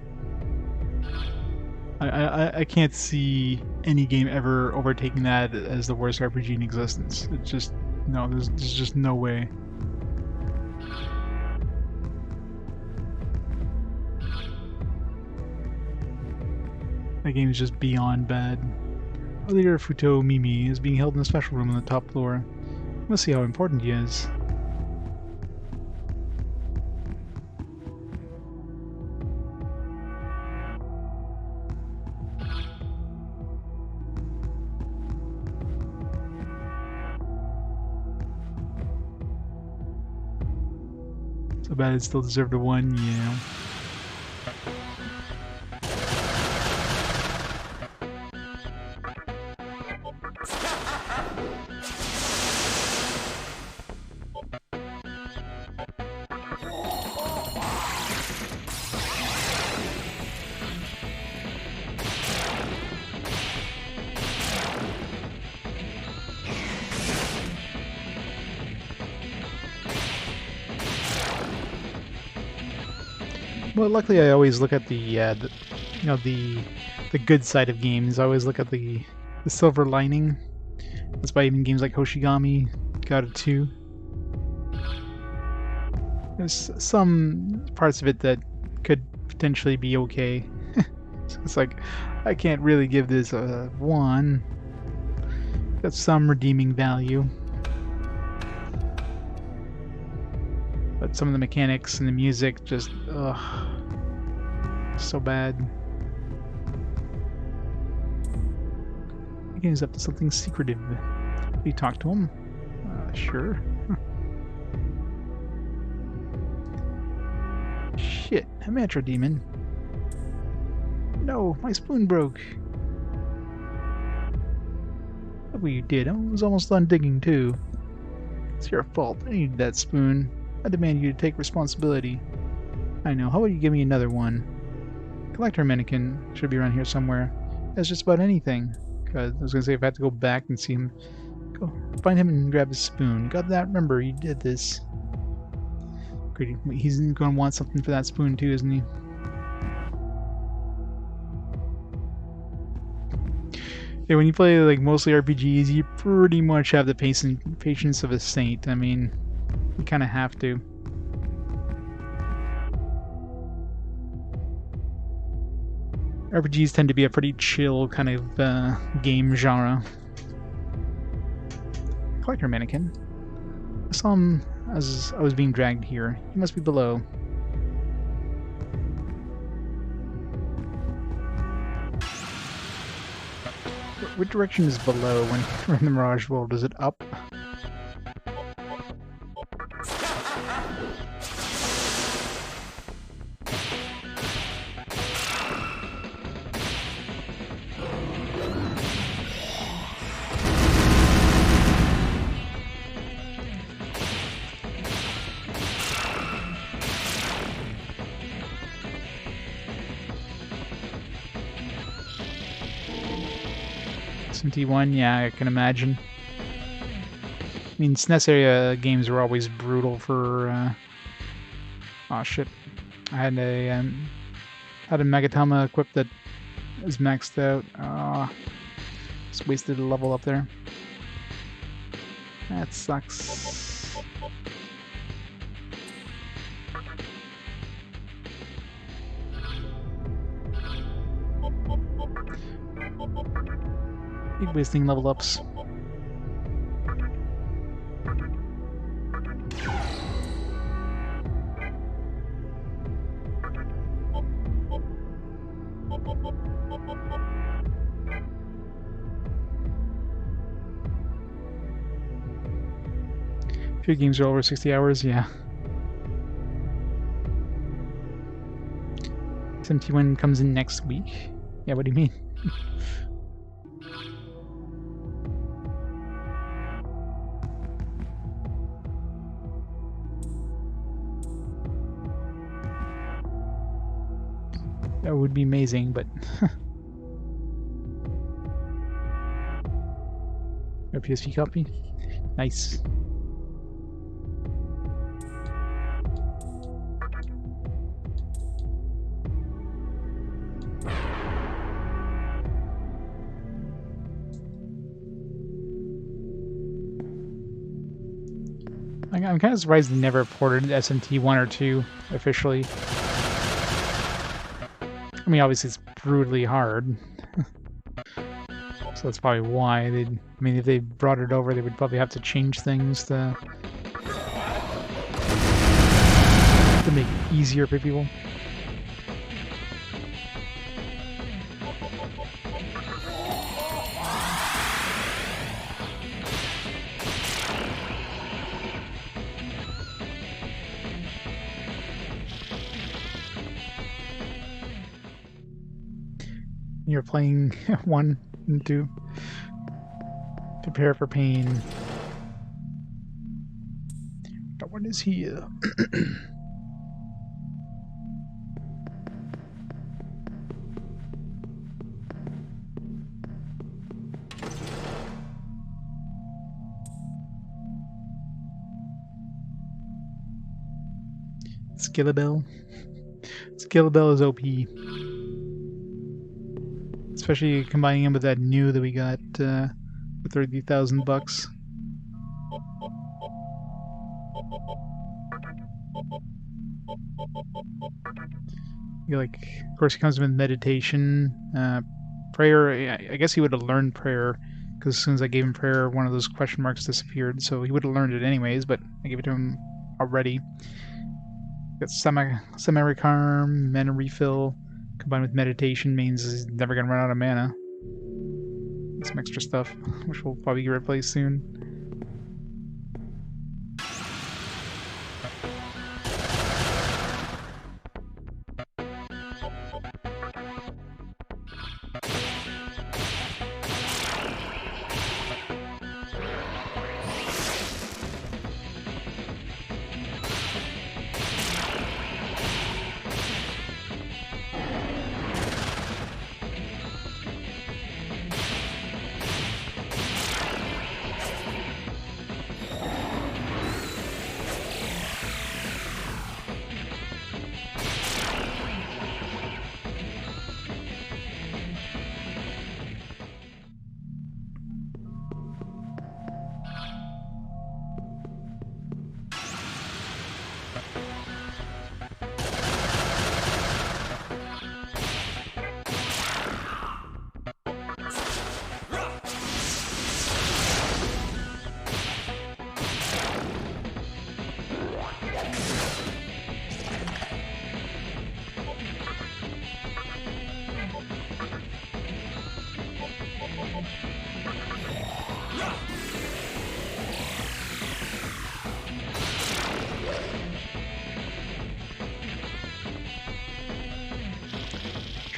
I can't see any game ever overtaking that as the worst RPG in existence. It's just, no, there's just no way. That game is just beyond bad. Our leader, Futo Mimi, is being held in a special room on the top floor. Let's see how important he is. So bad it still deserved a 1, yeah. Well, luckily I always look at the good side of games. I always look at the silver lining. That's why even games like Hoshigami got a 2. There's some parts of it that could potentially be okay. So it's like, I can't really give this a 1. Got some redeeming value. But some of the mechanics and the music just, ugh, so bad. The game's up to something secretive. We talk to him? Sure. Shit, a Metro Demon. No, my spoon broke. Look what you did. I was almost done digging too. It's your fault. I needed that spoon. I demand you to take responsibility. I know. How about you give me another one? Collector mannequin should be around here somewhere. That's just about anything. Cause I was gonna say if I had to go back and see him, go find him and grab his spoon. Got that? Remember, you did this. Great. He's gonna want something for that spoon too, isn't he? Yeah, when you play like mostly RPGs, you pretty much have the patience of a saint. I mean, you kind of have to. RPGs tend to be a pretty chill kind of game genre. Collector mannequin. I saw him as I was being dragged here. He must be below. Which direction is below when you're in the Mirage World? Is it up? SMT1, yeah, I can imagine. I mean, SNES area games were always brutal for. Oh shit! I had a Magatama equipped that is maxed out. Just wasted a level up there. That sucks. Keep wasting level ups. Few games are over 60 hours, yeah. SMT1 comes in next week. Yeah, what do you mean? That would be amazing, but a PSP copy? Nice. I'm kind of surprised they never ported SMT 1 or 2 officially. I mean, obviously it's brutally hard. So that's probably why they. I mean, if they brought it over, they would probably have to change things to make it easier for people. You're playing 1 and 2. Prepare for pain. That one is here. Skillabell. Skillabell is OP. Especially combining him with that new that we got for $30,000. Like, of course, he comes with meditation, prayer. I guess he would have learned prayer, because as soon as I gave him prayer, one of those question marks disappeared. So he would have learned it anyways, but I gave it to him already. Got semi-recarm, mana refill, combined with meditation means he's never gonna run out of mana. Some extra stuff, which will probably get replaced soon.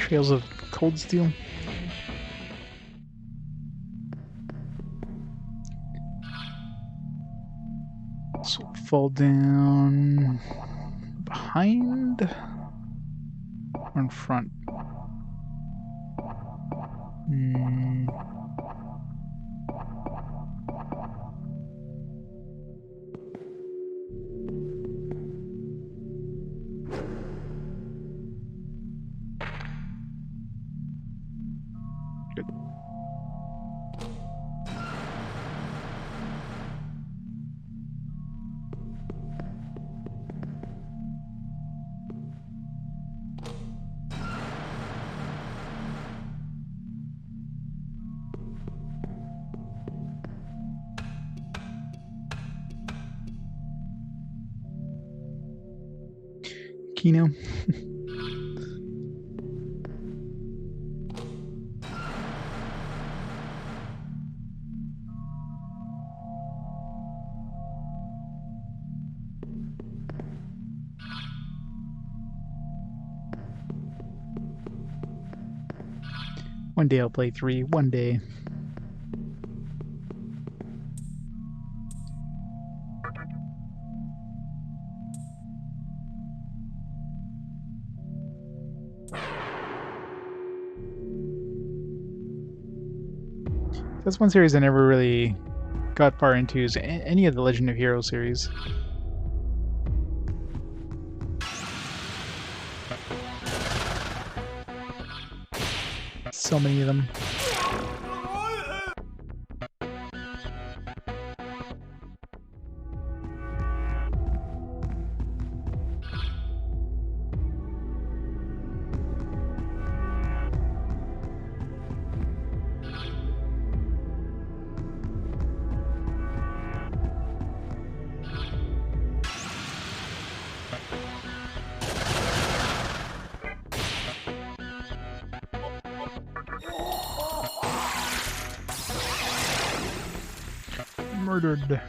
Trails of Cold Steel. So fall down behind or in front. Kino. One day I'll play 3, one day. That's one series I never really got far into, is any of the Legend of Heroes series. So many of them. Murdered.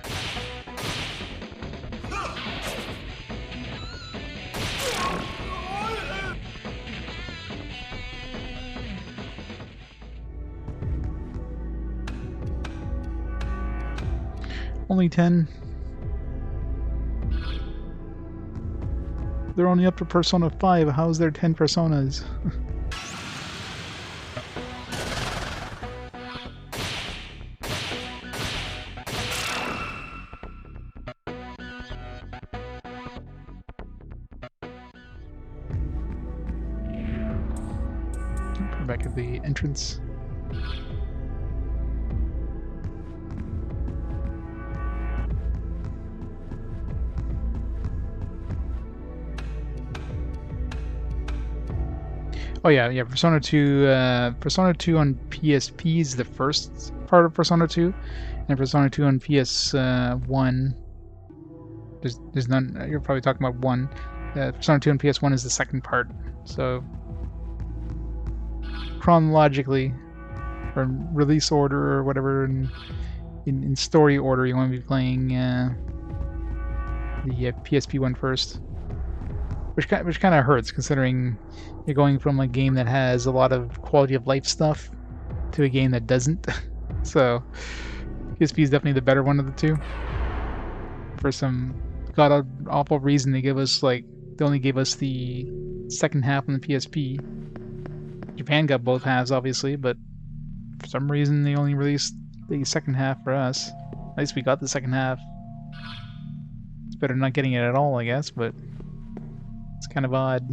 Only 10. They're only up to Persona 5. How's there 10 Personas? Back at the entrance. Oh yeah, Persona 2. Persona 2 on PSP is the first part of Persona 2, and Persona 2 on PS1. There's none. You're probably talking about 1. Persona 2 on PS1 is the second part. So chronologically, or release order or whatever, in story order, you want to be playing the PSP one first. Which kind of hurts, considering you're going from a game that has a lot of quality of life stuff to a game that doesn't. So PSP is definitely the better one of the two. For some god awful reason, they only gave us the second half on the PSP. Japan got both halves, obviously, but for some reason they only released the second half for us. At least we got the second half. It's better than not getting it at all, I guess, but it's kind of odd.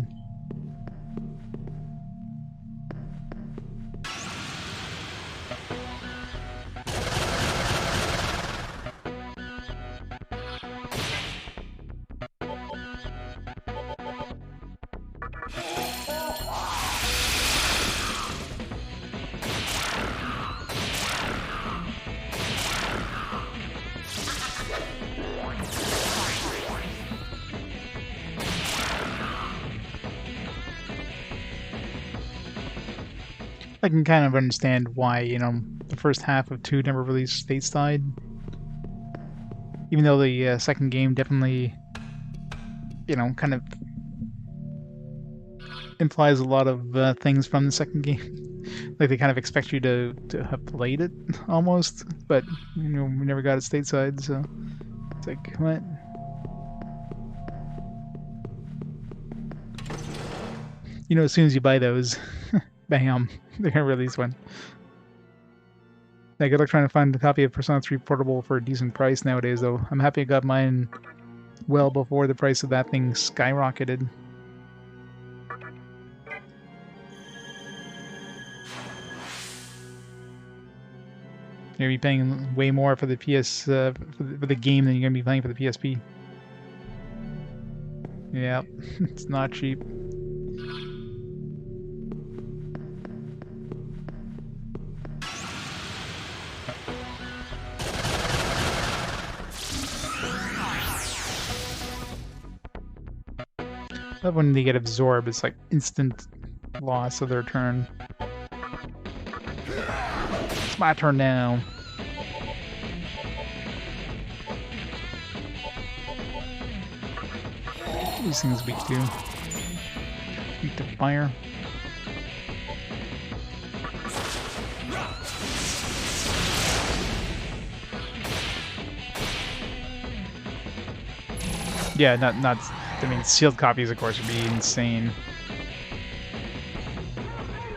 I can kind of understand why, the first half of 2 never released stateside. Even though the second game definitely, kind of implies a lot of things from the second game. Like, they kind of expect you to have played it, almost. But, we never got it stateside, so it's like, what? As soon as you buy those, bam, they're gonna release one. Yeah, good luck trying to find a copy of Persona 3 Portable for a decent price nowadays, though. I'm happy I got mine well before the price of that thing skyrocketed. You're gonna be paying way more for the for the game than you're gonna be paying for the PSP. Yeah, it's not cheap. When they get absorbed, it's like instant loss of their turn. It's my turn now. These things weak too. Weak to fire. Yeah, not. I mean, sealed copies, of course, would be insane.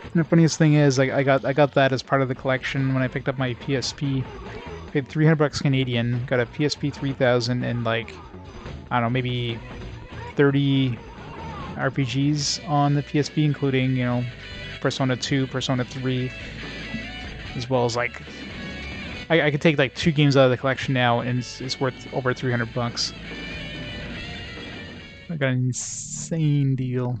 And the funniest thing is, like, I got that as part of the collection when I picked up my PSP. Paid $300 Canadian, got a PSP 3000, and like, I don't know, maybe 30 RPGs on the PSP, including Persona 2, Persona 3, as well as like, I could take like 2 games out of the collection now, and it's worth over $300. I got an insane deal.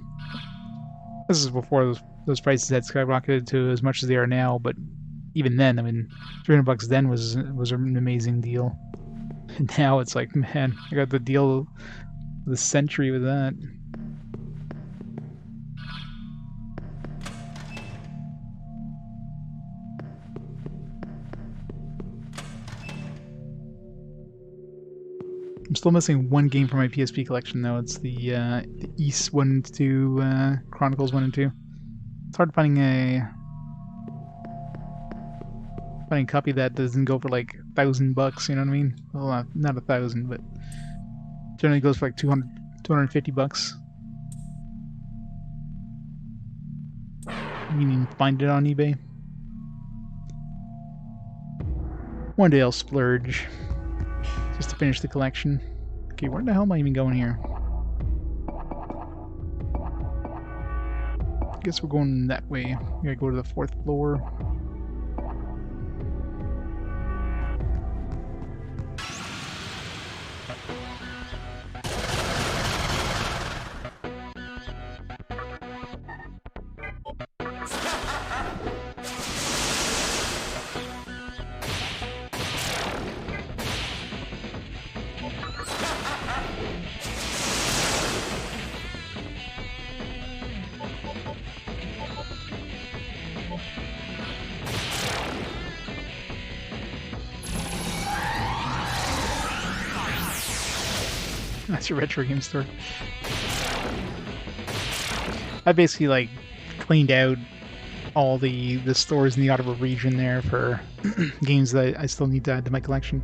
This is before those prices had skyrocketed to as much as they are now, but even then, I mean, $300 then was an amazing deal. And now it's like, man, I got the deal of the century with that. I'm still missing one game from my PSP collection, though. It's the East 1 and 2, Chronicles 1 and 2. It's hard finding a Finding a copy that doesn't go for like $1,000, you know what I mean? Well, not 1,000, but generally goes for like 250 bucks. You can find it on eBay. One day I'll splurge just to finish the collection. Okay, where the hell am I even going here? I guess we're going that way. We gotta go to the 4th floor. That's your retro game store. I basically like cleaned out all the stores in the Ottawa region there for games that I still need to add to my collection.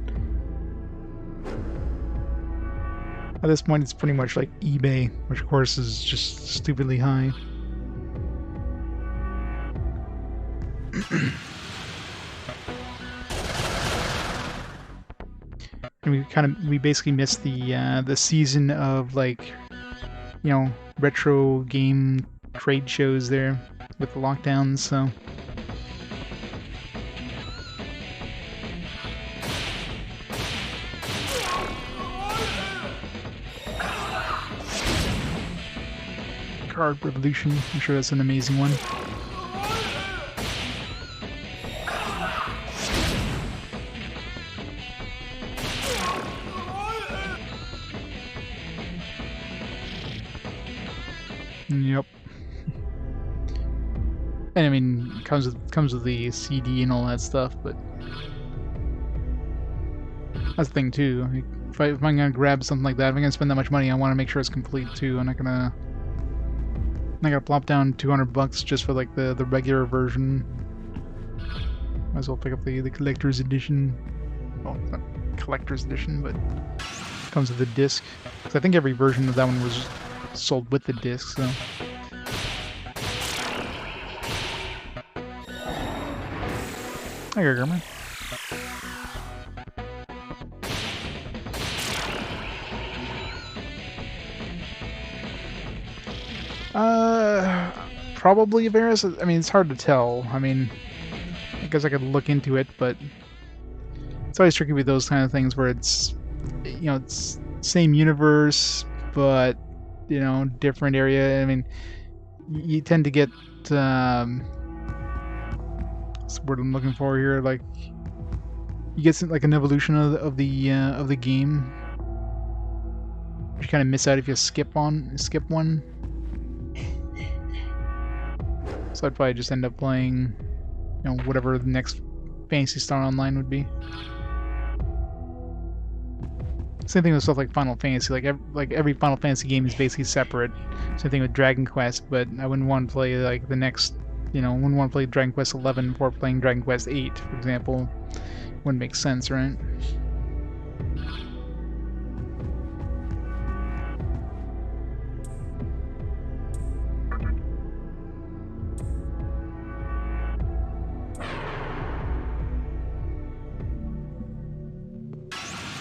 At this point, it's pretty much like eBay, which of course is just stupidly high. And we basically missed the season of like, you know, retro game trade shows there with the lockdowns, so Card Revolution, I'm sure that's an amazing one. Yep. And I mean, it comes with the CD and all that stuff, but that's the thing too. If I'm gonna grab something like that, if I'm gonna spend that much money, I want to make sure it's complete too. I'm not gonna plop down $200 just for like the regular version. Might as well pick up the collector's edition. Well, not collector's edition, but it comes with the disc. Because I think every version of that one was sold with the disc, so. Hi, German. Probably Varus. I mean, it's hard to tell. I mean, I guess I could look into it, but it's always tricky with those kind of things where it's, you know, it's same universe, but, you know, different area. I mean, you tend to get, what's the word I'm looking for here? Like, you get some, like an evolution of the game. You kind of miss out if you skip one. So I'd probably just end up playing, you know, whatever the next Phantasy Star Online would be. Same thing with stuff like Final Fantasy. Like every Final Fantasy game is basically separate. Same thing with Dragon Quest, but I wouldn't want to play like the next, you know, I wouldn't want to play Dragon Quest 11 before playing Dragon Quest 8, for example. Wouldn't make sense, right?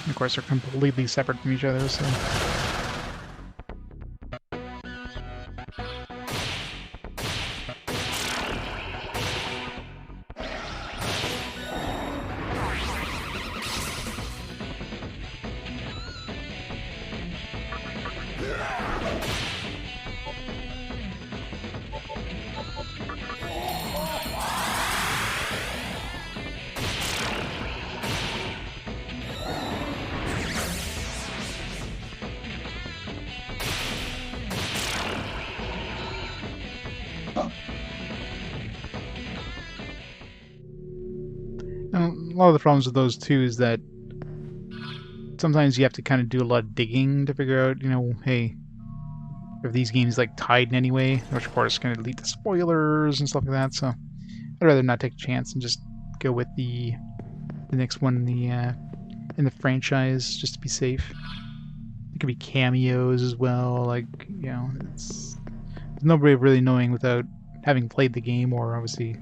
Of course, they're completely separate from each other, so. A lot of the problems with those too is that sometimes you have to kind of do a lot of digging to figure out, you know, hey, if these games like tied in any way, which of course is going to lead to spoilers and stuff like that. So I'd rather not take a chance and just go with the next one in the franchise, just to be safe. It could be cameos as well. Like, you know, there's no way of really knowing without having played the game, or obviously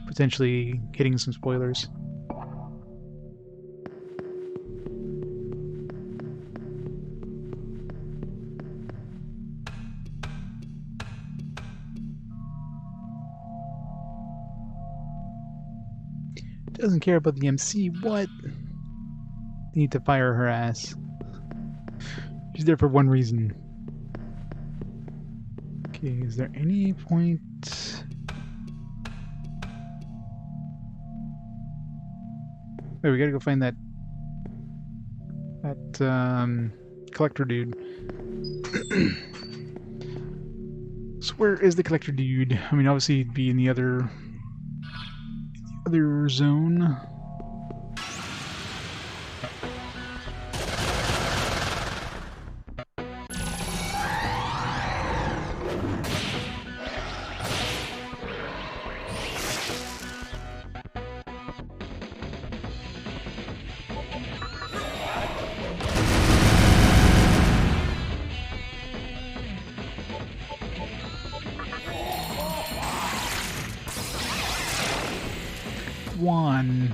potentially hitting some spoilers. Doesn't care about the MC. What? They need to fire her ass. She's there for one reason. Okay, is there any point? Wait, we gotta go find that collector dude. So where is the collector dude? I mean, obviously he'd be in the other zone. One.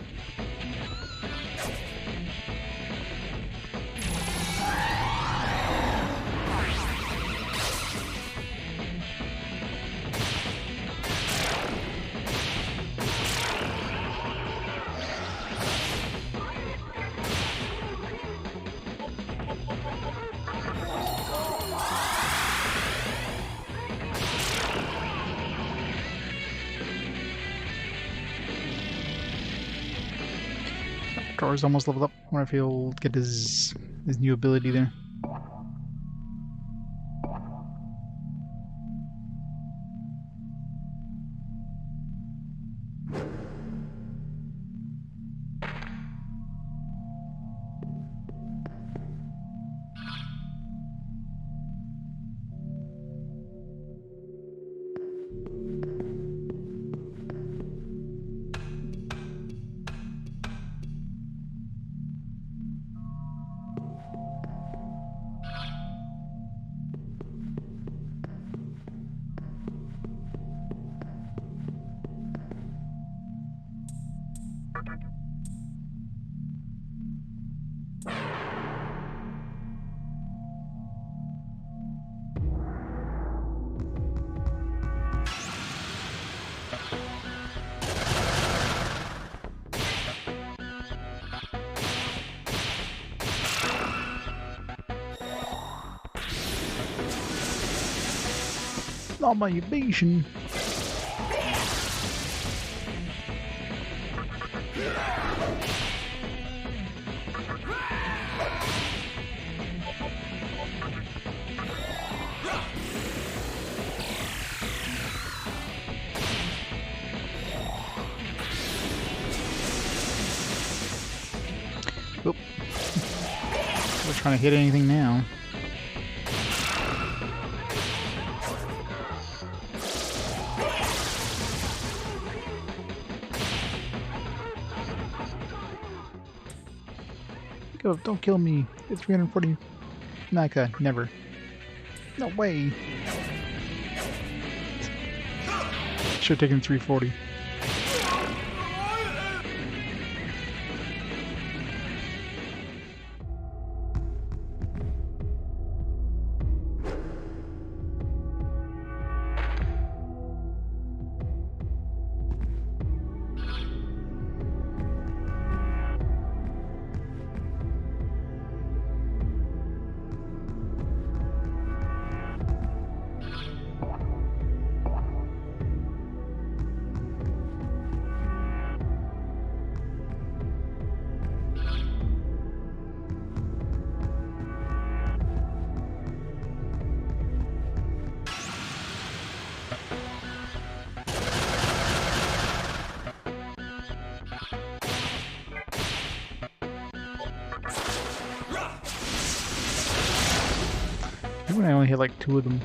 Car's almost leveled up. I wonder if he'll get his new ability there. Not my evasion. Oop. We're trying to hit anything now. Go, don't kill me. It's 340 Naka. Never. No way. Should have taken 340. When I only hit like 2 of them.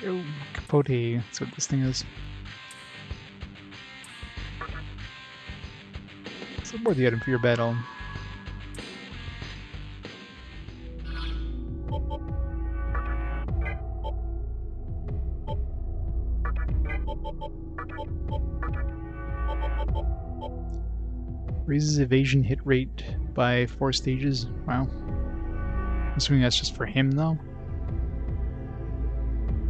Oh, capote. That's what this thing is. So more the item for your battle. Raises evasion hit rate by 4 stages. Wow. I'm assuming that's just for him, though.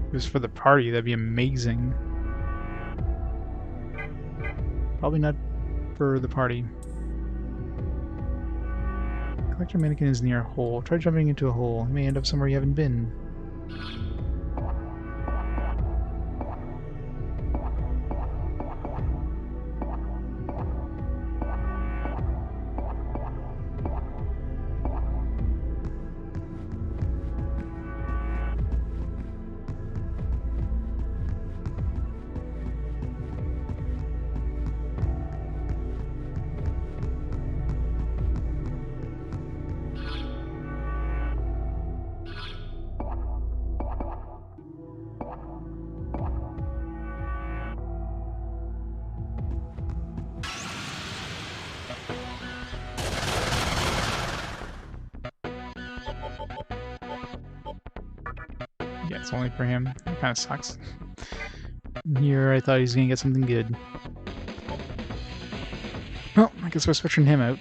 If it was for the party, that'd be amazing. Probably not for the party. Collector mannequin is near a hole. Try jumping into a hole. You may end up somewhere you haven't been. Yeah, it's only for him. That kind of sucks. Here, I thought he was gonna get something good. Well, I guess we're switching him out.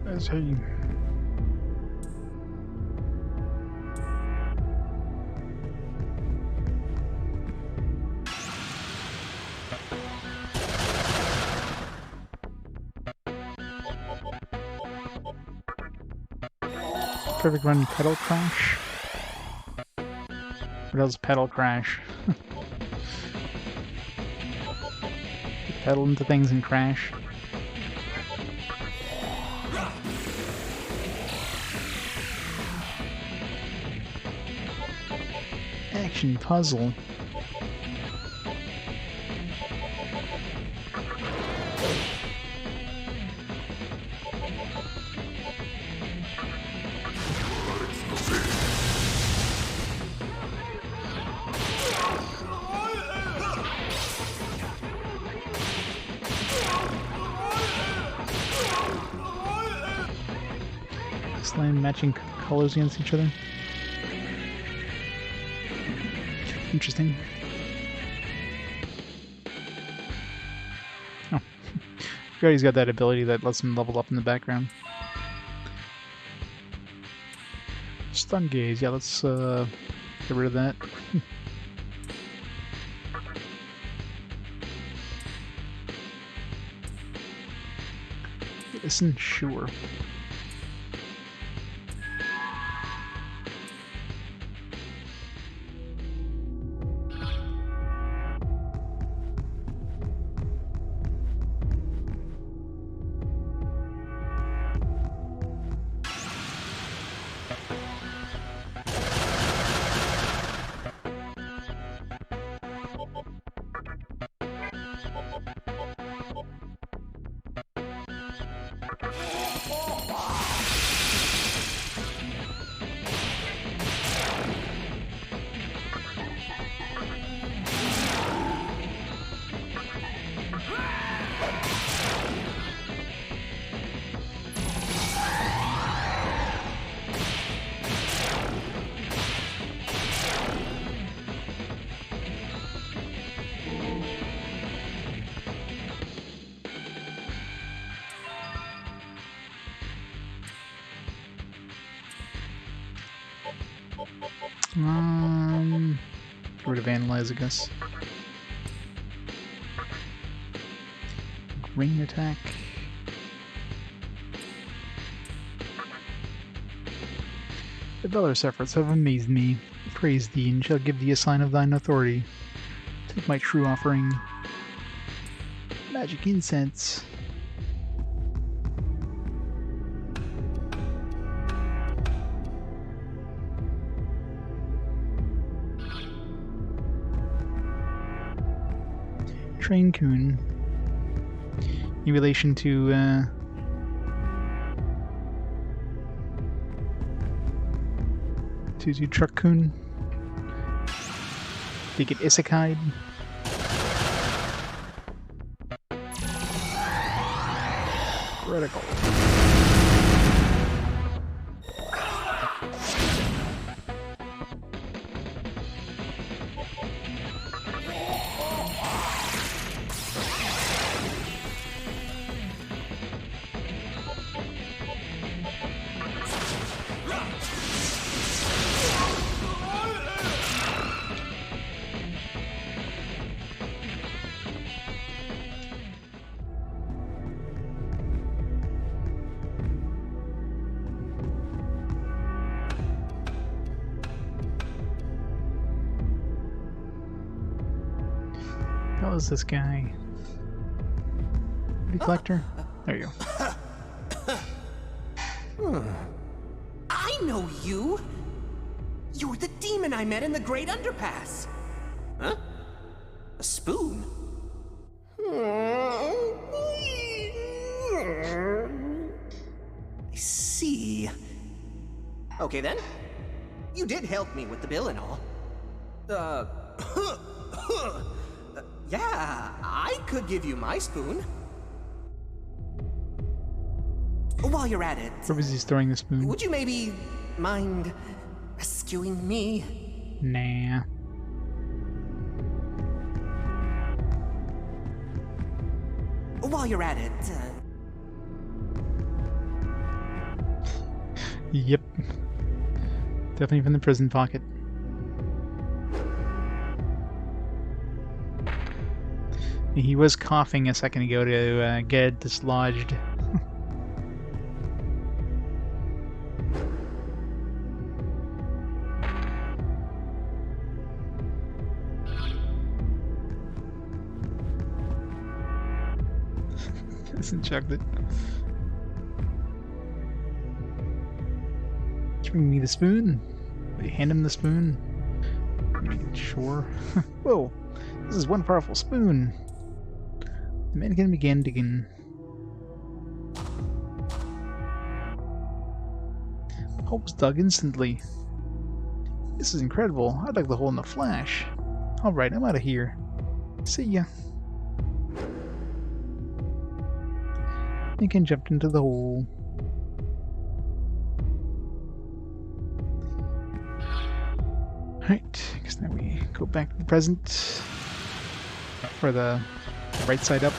As he perfect run pedal crash. What else? Pedal crash. Pedal into things and crash. Action puzzle. Slam matching colors against each other. Interesting. Oh. Forgot he's got that ability that lets him level up in the background. Stun gaze, yeah, let's get rid of that. Isn't sure. Get rid of Analyze, I guess. Rain attack. The valorous efforts have amazed me. Praise thee, and shall give thee a sign of thine authority. Take my true offering. Magic incense. Train Coon. In relation to Truck Coon. They get isekai'd. Critical. How is this guy? The collector? There you go. I know you! You're the demon I met in the Great Underpass! Huh? A spoon? I see. Okay then. You did help me with the bill and all. Yeah, I could give you my spoon. While you're at it, Where was he throwing the spoon? would you maybe mind rescuing me? Nah. While you're at it, Yep. Definitely from the prison pocket. He was coughing a second ago to get it dislodged. Hasn't chucked it. Bring me the spoon. They hand him the spoon. Sure. Whoa! This is one powerful spoon. The mannequin began digging. Hole was dug instantly. This is incredible. I'd like the hole in the flash. Alright, I'm out of here. See ya. Mannequin jumped into the hole. Alright, I guess now we go back to the present for the right side up.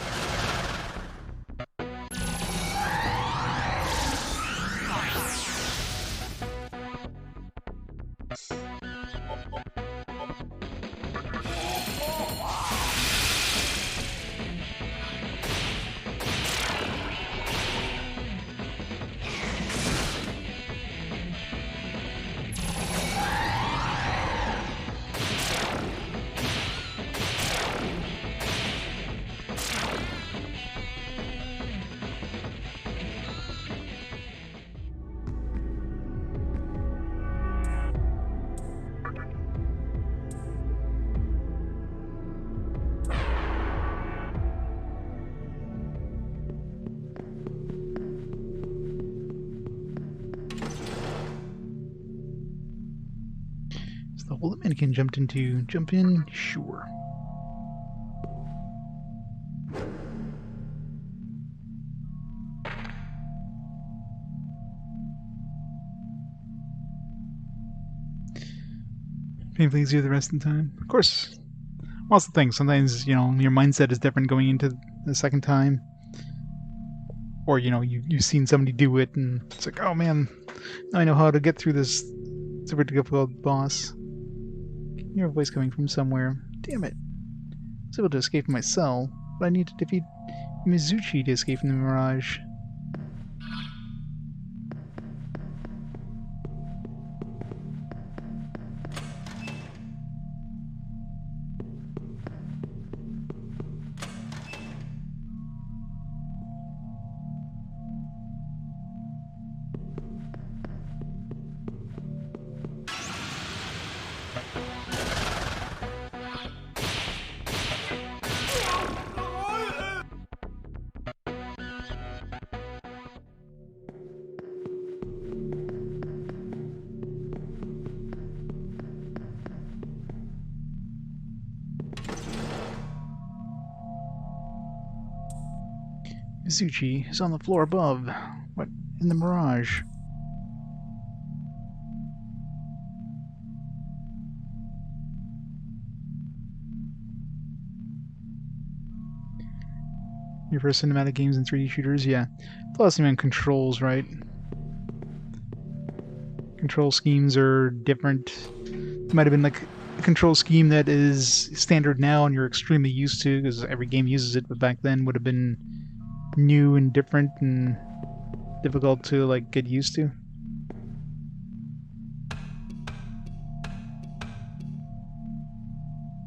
The hole the mannequin jumped into. Jump in? Sure. Painfully easier the rest of the time. Of course. Lots of things. Sometimes, you know, your mindset is different going into the second time. Or, you know, you've seen somebody do it and it's like, oh man, now I know how to get through this Super difficult boss. Can hear a voice coming from somewhere. Damn it. I was able to escape from my cell, but I need to defeat Mizuchi to escape from the mirage. Mizuchi is on the floor above. What? In the mirage. Your first cinematic games and 3D shooters? Yeah. Plus, I mean, controls, right? Control schemes are different. It might have been like a control scheme that is standard now and you're extremely used to because every game uses it, but back then would have been new and different and difficult to like get used to.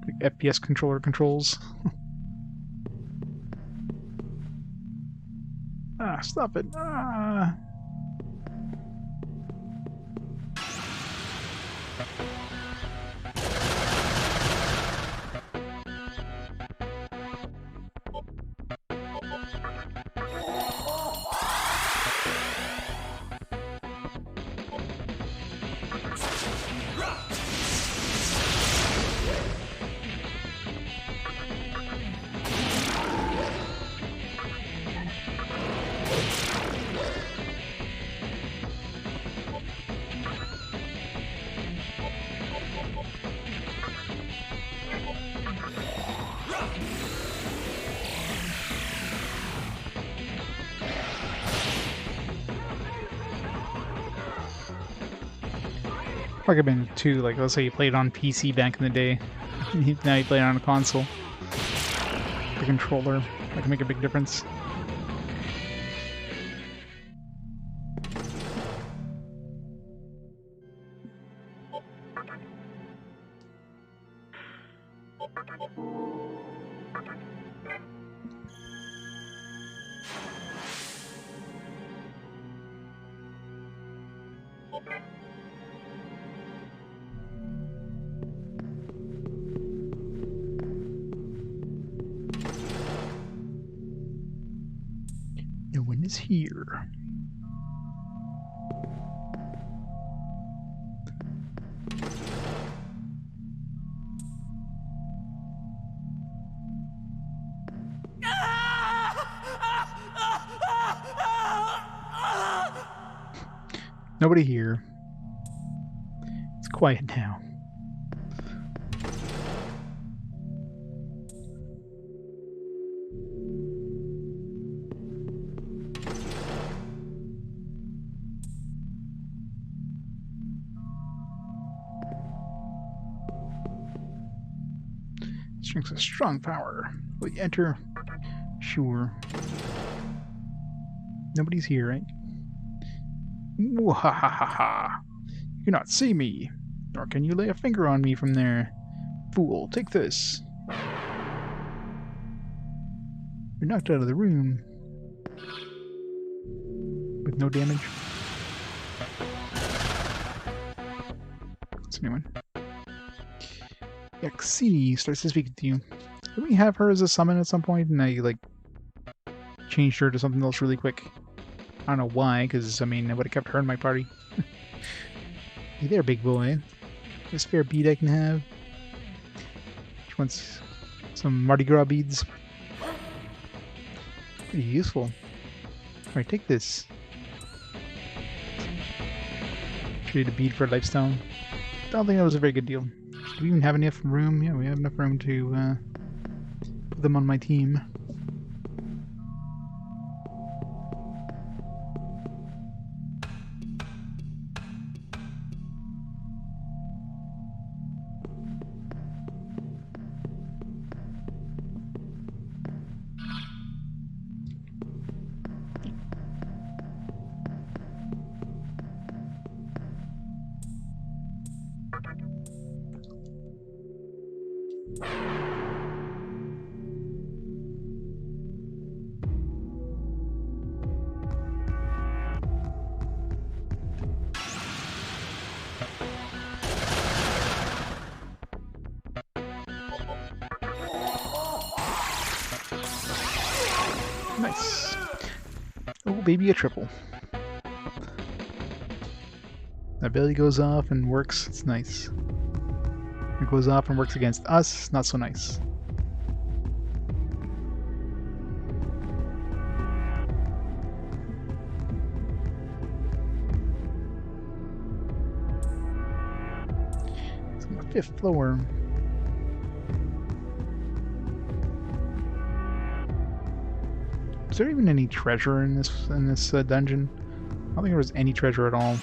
Like FPS controller controls. Ah, stop it. Ah. Recommend it too, like let's say you played on PC back in the day, now you play it on a console. The controller, that can make a big difference. No one is here. Nobody here. It's quiet now. Strength's a strong power. Will you enter? Sure. Nobody's here, right? Mwahaha! You cannot see me, nor can you lay a finger on me from there. Fool, take this. You're knocked out of the room. With no damage. That's a new one. Yaxini starts to speak to you. Did we have her as a summon at some point and I, like, changed her to something else really quick? I don't know why, because, I mean, I would have kept her in my party. Hey there, big boy. A spare bead I can have. She wants some Mardi Gras beads. Pretty useful. Alright, take this. Trade a bead for a lifestone. Don't think that was a very good deal. Do we even have enough room? Yeah, we have enough room to put them on my team. Nice. Oh, baby, a triple. That belly goes off and works. It's nice. It goes off and works against us. Not so nice. It's on the 5th floor. Is there even any treasure in this dungeon? I don't think there was any treasure at all.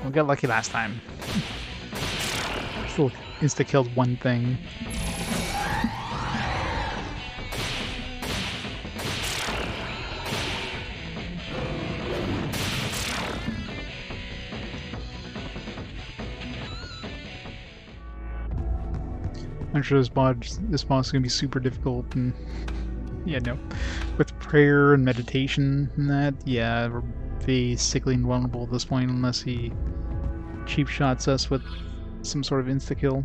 We got lucky last time. Still insta-killed one thing. I'm sure this boss is gonna be super difficult, and yeah, no, with prayer and meditation and that, yeah, we're basically invulnerable at this point unless he cheap shots us with some sort of insta kill.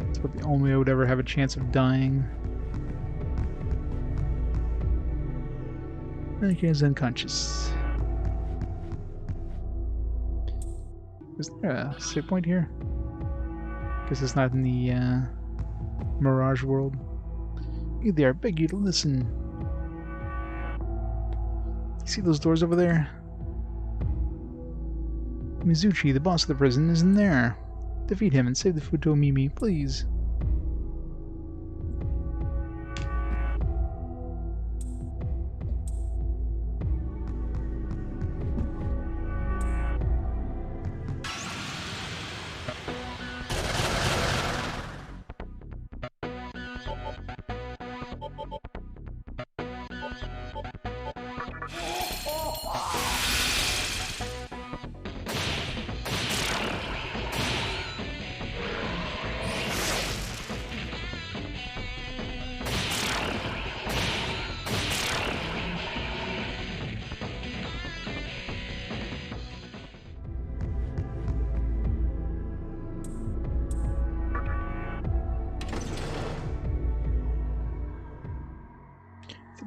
That's about the only way I would ever have a chance of dying. Okay, he's unconscious. Is there a save point here? Guess it's not in the Mirage world. Hey there, I beg you to listen. You see those doors over there? Mizuchi, the boss of the prison, is in there. Defeat him and save the Futo Mimi, please.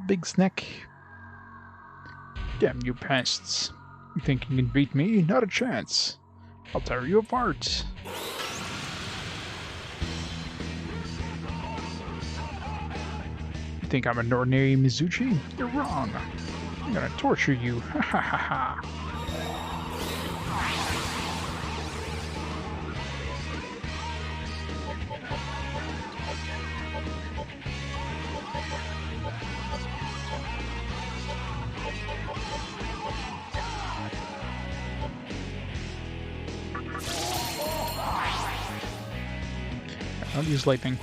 Big snack. Damn you pests. You think you can beat me? Not a chance. I'll tear you apart. You think I'm an ordinary Mizuchi? You're wrong. I'm gonna torture you. Ha ha ha ha. I'll use lightning.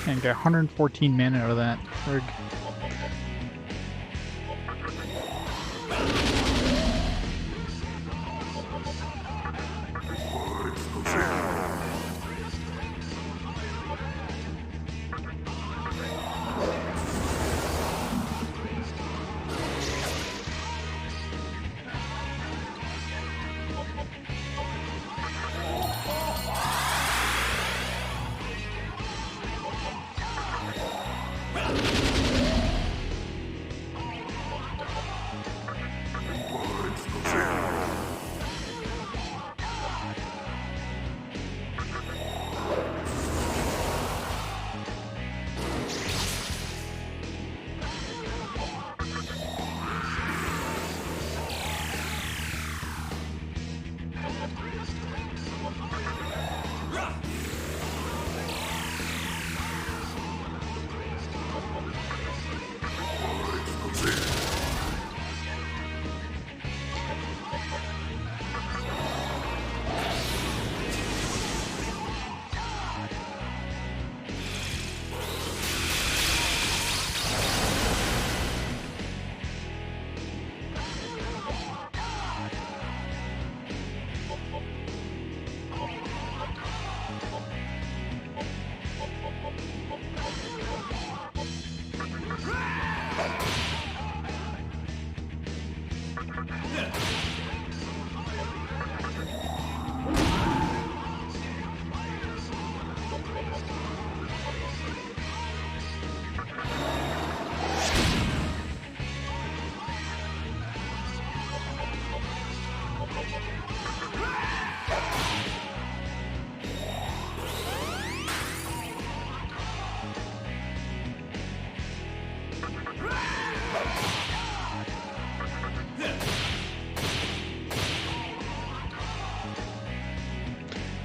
And get 114 mana out of that. Frig.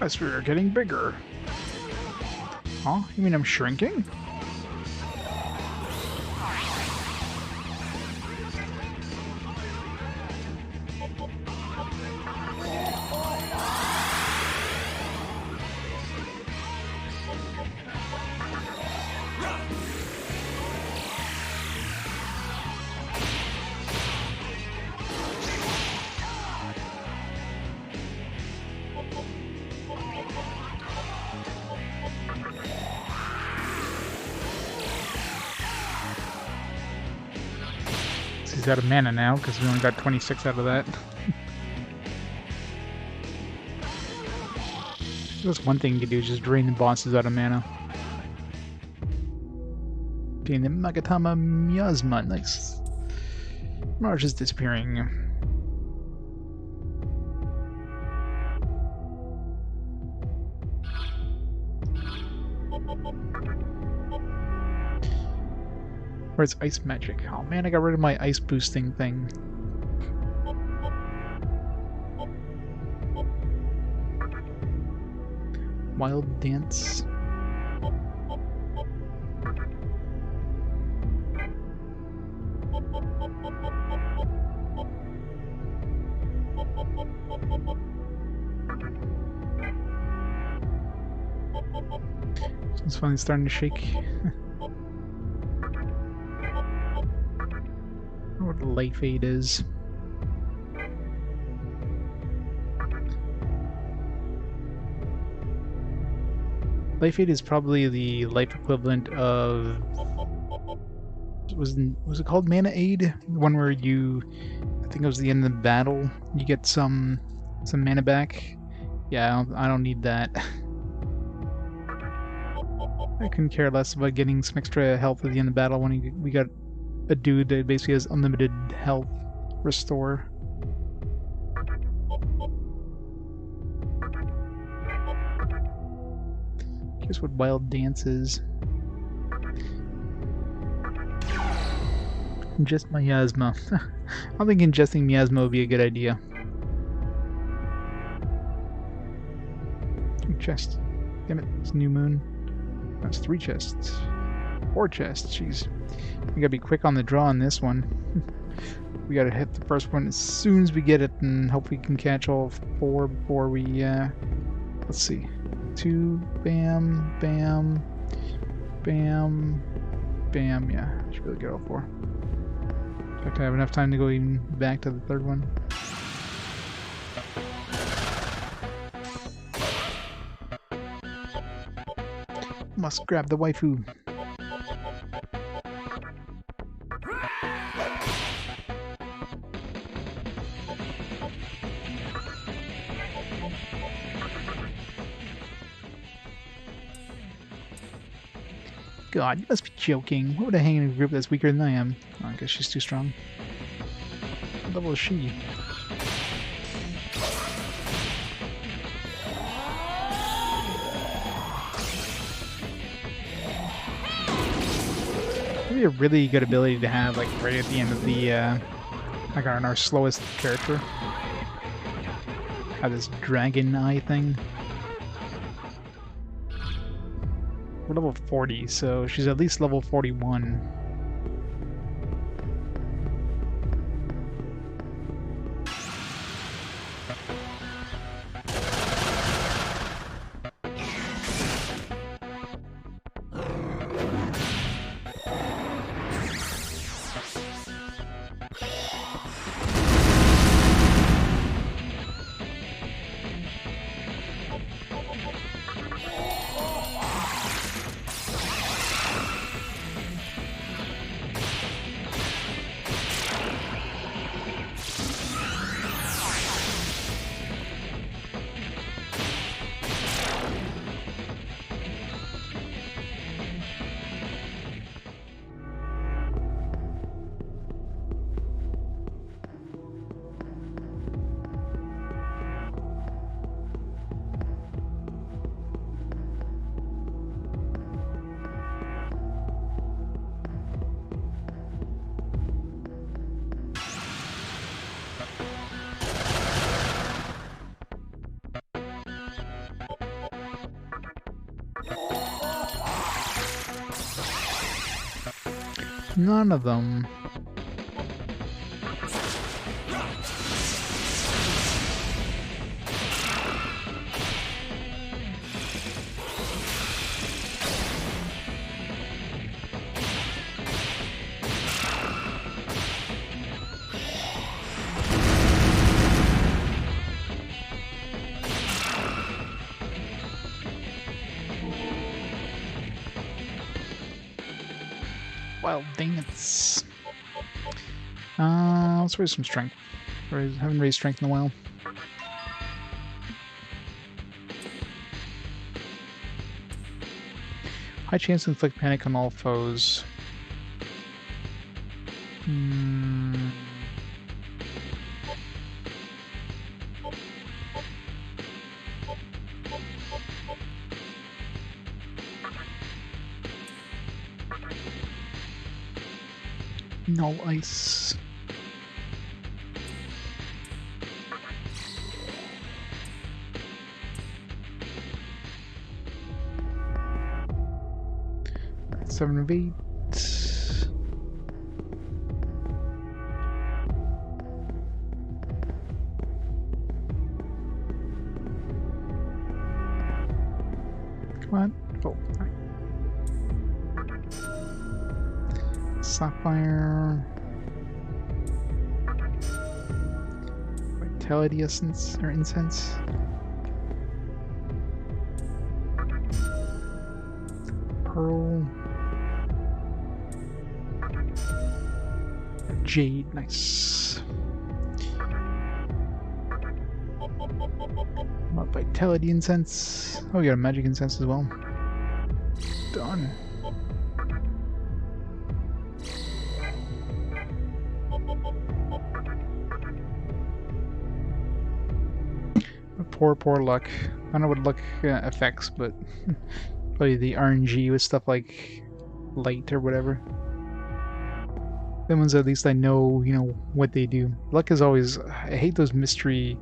As we're getting bigger. Huh? You mean I'm shrinking? He's out of mana now because we only got 26 out of that. That's one thing you can do, is just drain the bosses out of mana. Getting the Magatama miasma, nice. Marge is disappearing. Where's ice magic? Oh man, I got rid of my ice boosting thing. Wild dance. It's finally starting to shake. What the light fade is. Life fade is probably the life equivalent of was it called Mana Aid? The one where you, I think it was the end of the battle, you get some mana back. Yeah, I don't need that. I couldn't care less about getting some extra health at the end of the battle when we got a dude that basically has unlimited health restore. Guess what wild dance is. Ingest miasma. I don't think ingesting miasma would be a good idea. Chest. Damn it, it's new moon. That's 3 chests. 4 chests, jeez. We gotta be quick on the draw on this one. We gotta hit the first one as soon as we get it and hope we can catch all 4 before we, let's see. 2, bam, bam, bam, bam, yeah. I should really get all 4. In fact, I have enough time to go even back to the 3rd one. Must grab the waifu. God, you must be joking. What would I hang in a group that's weaker than I am? Oh, I guess she's too strong. What level is she? Maybe a really good ability to have, like, right at the end of the, like, on our slowest character. Have this dragon eye thing. We're level 40, so she's at least level 41. None of them. Wild dance. Let's raise some strength. Haven't raised strength in a while. High chance to inflict panic on all foes. No ice. Seven of 8. Come on. Oh, right. Sapphire. Vitality essence or incense. Pearl. Jade, nice. What vitality incense? Oh, we got a magic incense as well. Done. Poor luck. I don't know what luck affects, but probably the RNG with stuff like light or whatever. The ones at least I know, what they do. Luck is always... I hate those mystery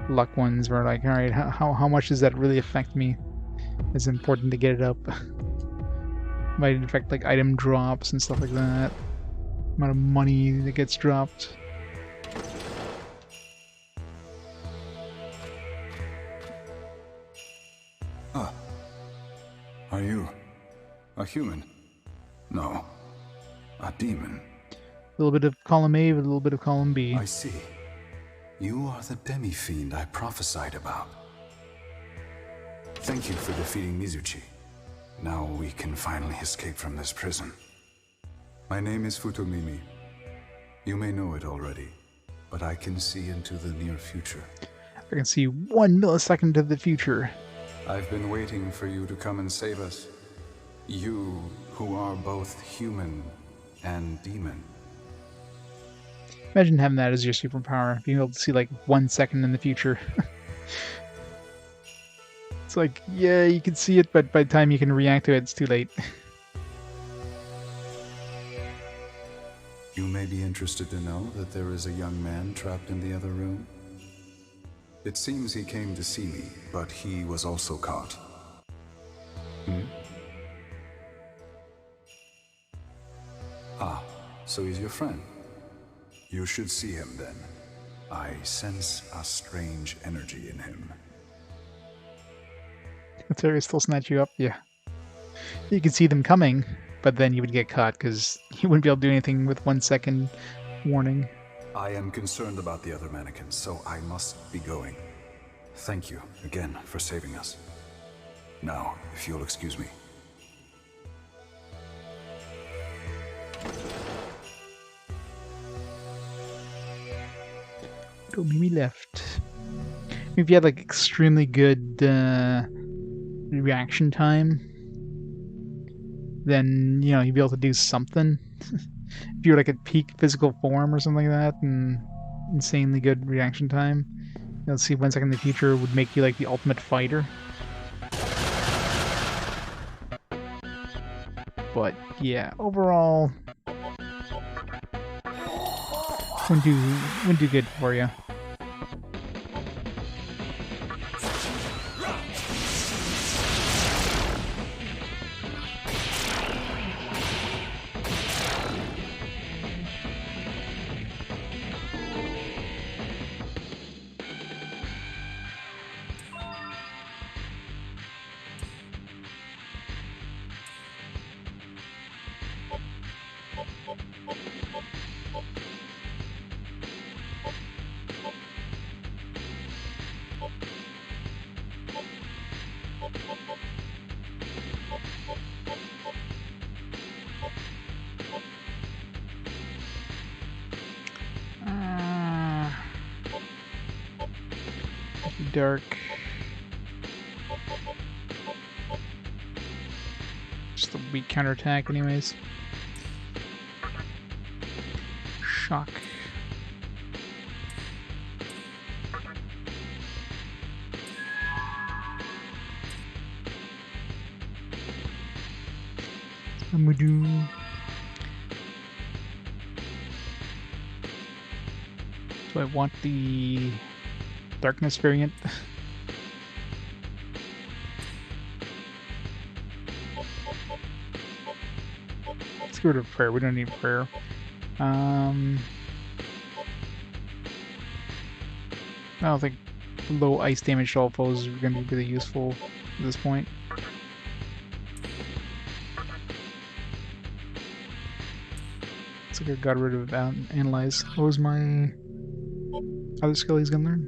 luck ones where like, alright, how much does that really affect me? It's important to get it up. Might affect like item drops and stuff like that. Amount of money that gets dropped. Are you a human? No, a demon. A little bit of column A with a little bit of column B. I see. You are the demi-fiend I prophesied about. Thank you for defeating Mizuchi. Now we can finally escape from this prison. My name is Futomimi. You may know it already, but I can see into the near future. I can see 1 millisecond to the future. I've been waiting for you to come and save us. You, who are both human and demon. Imagine having that as your superpower, being able to see like 1 second in the future. It's like, yeah, you can see it, but by the time you can react to it, it's too late. You may be interested to know that there is a young man trapped in the other room. It seems he came to see me, but he was also caught. Ah, so he's your friend. You should see him then. I sense a strange energy in him. The terrorists still snatch you up? Yeah. You can see them coming, but then you would get caught because you wouldn't be able to do anything with 1 second warning. I am concerned about the other mannequins, so I must be going. Thank you again for saving us. Now, if you'll excuse me. Mimi left. If you had like extremely good reaction time, then you'd be able to do something. If you were like at peak physical form or something like that, and insanely good reaction time, let's see, 1 second in the future would make you like the ultimate fighter. But yeah, overall, wouldn't do good for you. dark. Just a weak counterattack anyways. Shock. Amudu. Do I want the darkness variant? Let's get rid of prayer. We don't need prayer. I don't think low ice damage to all foes are going to be really useful at this point. Looks like I got rid of Analyze. What was my other skill he's going to learn?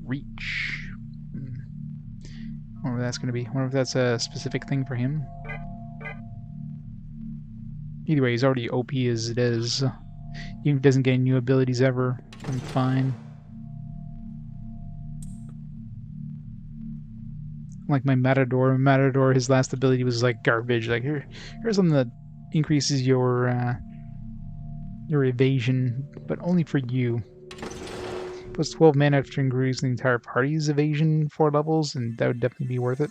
Reach. I wonder what that's going to be. I wonder if that's a specific thing for him. Either way, he's already OP as it is. Even if he doesn't get any new abilities ever, I'm fine. Like my Matador. Matador, his last ability was like garbage. Like here's something that increases your evasion, but only for you. Plus 12 mana after increasing the entire party's evasion 4 levels, and that would definitely be worth it.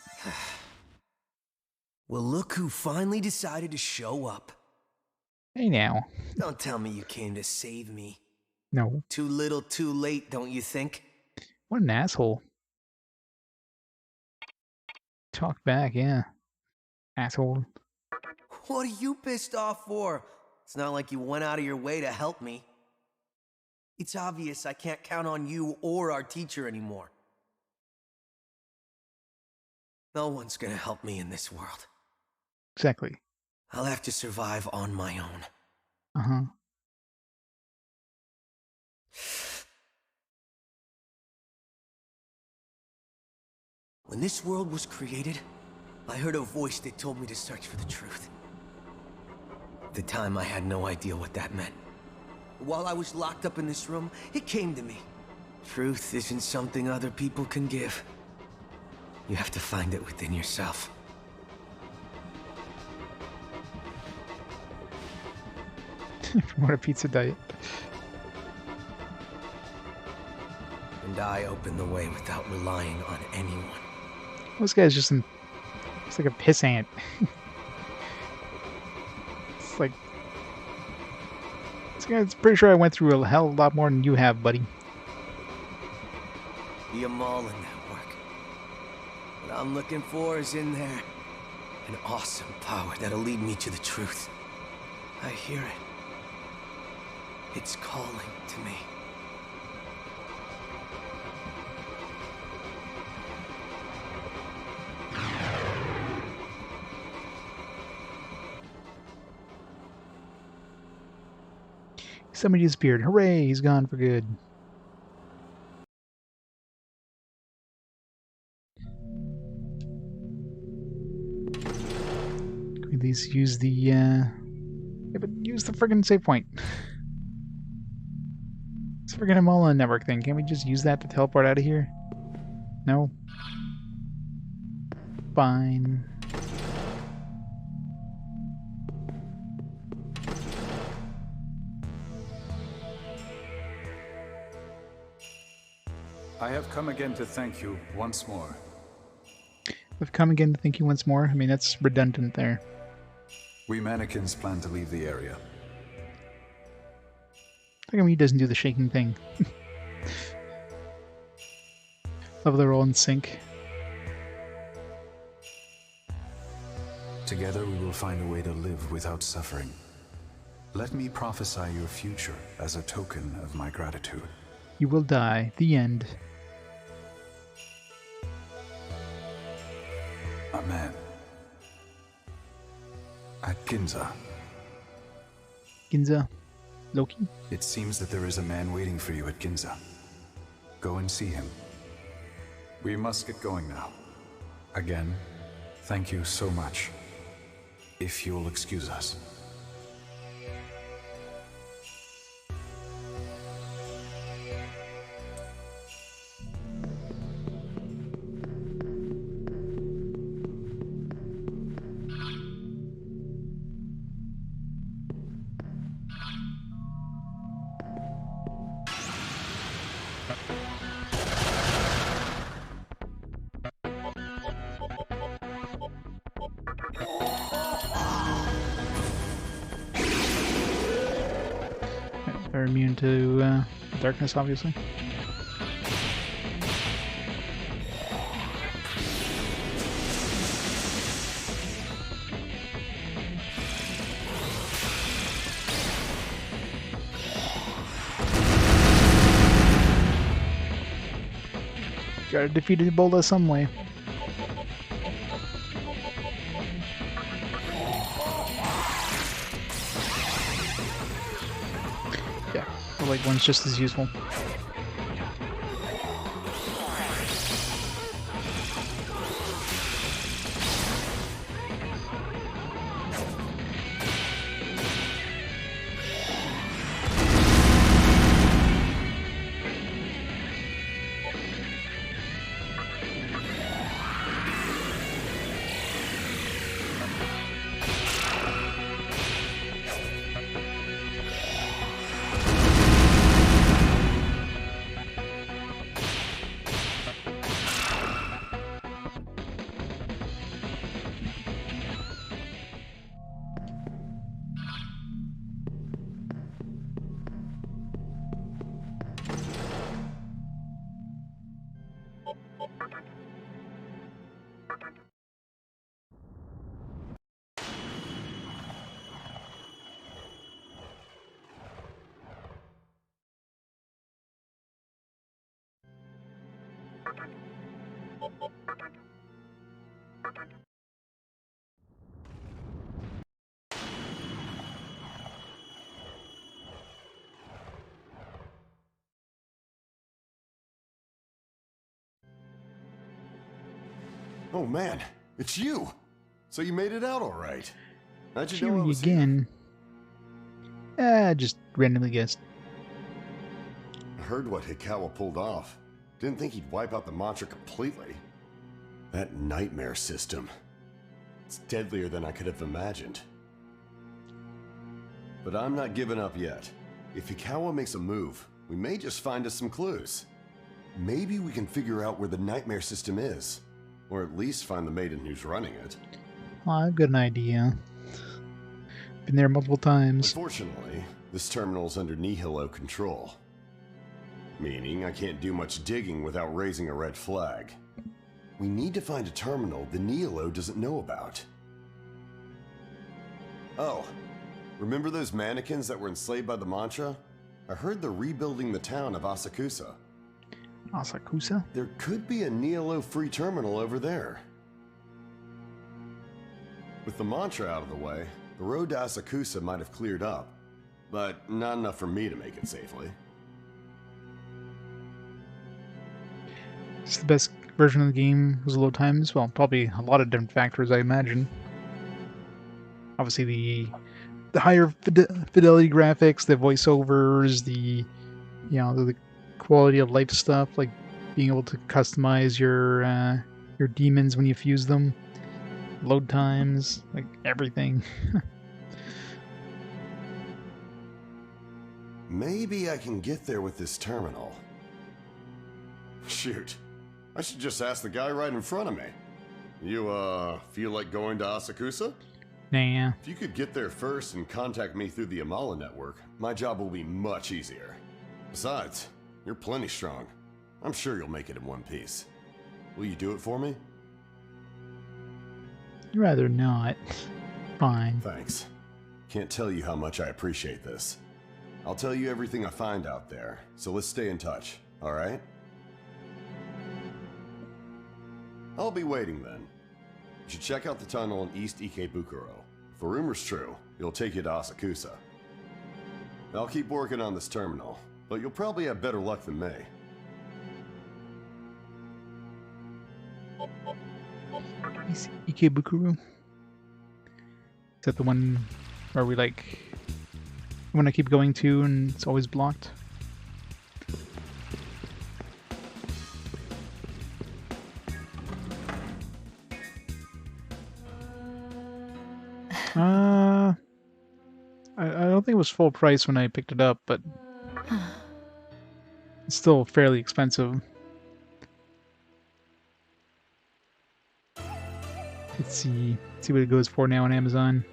Well, look who finally decided to show up. Hey now. Don't tell me you came to save me. No. Too little, too late, don't you think? What an asshole. Talk back, yeah. Asshole. What are you pissed off for? It's not like you went out of your way to help me. It's obvious I can't count on you or our teacher anymore. No one's gonna help me in this world. Exactly. I'll have to survive on my own. Uh-huh. When this world was created, I heard a voice that told me to search for the truth. At the time, I had no idea what that meant. While I was locked up in this room, it came to me. Truth isn't something other people can give. You have to find it within yourself. What a pizza diet. And I open the way without relying on anyone. This guy's just it's like a piss ant. It's like... This guy's pretty sure I went through a hell of a lot more than you have, buddy. Be a mall in that work. What I'm looking for is in there. An awesome power that'll lead me to the truth. I hear it. It's calling to me. Somebody disappeared. Hooray, he's gone for good. Can we at least use the, yeah, but use the friggin' save point. This friggin' Amola network thing. Can't we just use that to teleport out of here? No? Fine. I have come again to thank you once more. I've come again to thank you once more. I mean, that's redundant there. We mannequins plan to leave the area. How come he doesn't do the shaking thing? Love they're all in sync. Together we will find a way to live without suffering. Let me prophesy your future as a token of my gratitude. You will die. The end. A man. At Ginza. Ginza. Loki. It seems that there is a man waiting for you at Ginza. Go and see him. We must get going now. Again, thank you so much. If you'll excuse us. are immune to darkness, obviously. Gotta defeat Ebola some way. Yeah, the light one's just as useful. Oh man, it's you! So you made it out all right. How'd you know I Cheery was here? again. Just randomly guessed. I heard what Hikawa pulled off. Didn't think he'd wipe out the mantra completely. That nightmare system. It's deadlier than I could have imagined. But I'm not giving up yet. If Hikawa makes a move, we may just find us some clues. Maybe we can figure out where the nightmare system is. Or at least find the maiden who's running it. Oh, I've got an idea. Been there multiple times. Unfortunately, this terminal's under Nihilo control. Meaning I can't do much digging without raising a red flag. We need to find a terminal the Nihilo doesn't know about. Oh, remember those mannequins that were enslaved by the mantra? I heard they're rebuilding the town of Asakusa. Asakusa? There could be a Nihilo free terminal over there. With the mantra out of the way, the road to Asakusa might have cleared up, but not enough for me to make it safely. It's the best version of the game was load times. Well, probably a lot of different factors, I imagine. Obviously, the higher fidelity graphics, the voiceovers, the quality of life stuff, like being able to customize your demons when you fuse them, load times, like everything. Maybe I can get there with this terminal. Shoot, I should just ask the guy right in front of me. You, feel like going to Asakusa? Nah. If you could get there first and contact me through the Amala network, my job will be much easier. Besides, you're plenty strong. I'm sure you'll make it in one piece. Will you do it for me? Rather not. Fine. Thanks. Can't tell you how much I appreciate this. I'll tell you everything I find out there, so let's stay in touch, alright? I'll be waiting then. You should check out the tunnel in East Ikebukuro. If the rumor's true, it'll take you to Asakusa. I'll keep working on this terminal, but you'll probably have better luck than me. Ikebukuro? Is that the one where we the one I keep going to and it's always blocked? I don't think it was full price when I picked it up, but it's still fairly expensive. Let's see what it goes for now on Amazon.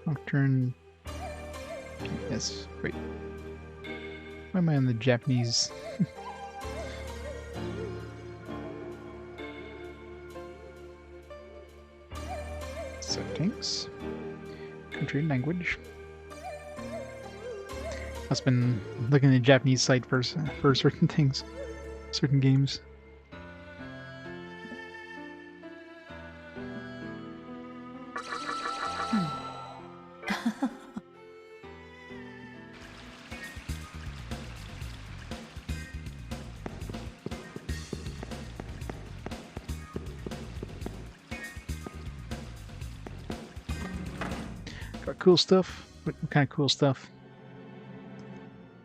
Nocturne. Yes. Wait. Why am I on the Japanese? Settings. Country and language. I've been looking at the Japanese site for certain things, certain games. Got cool stuff. What kind of cool stuff?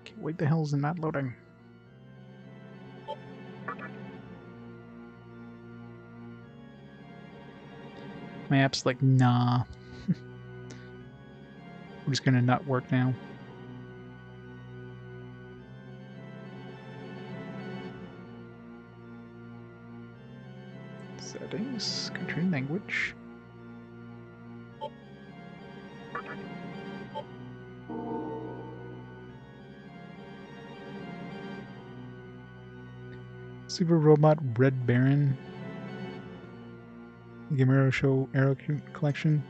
Okay, wait, the hell is it not loading? My app's like, nah. We're just gonna not work now. Settings, country and language. Super Robot Red Baron. Gamero Show Arrow Collection.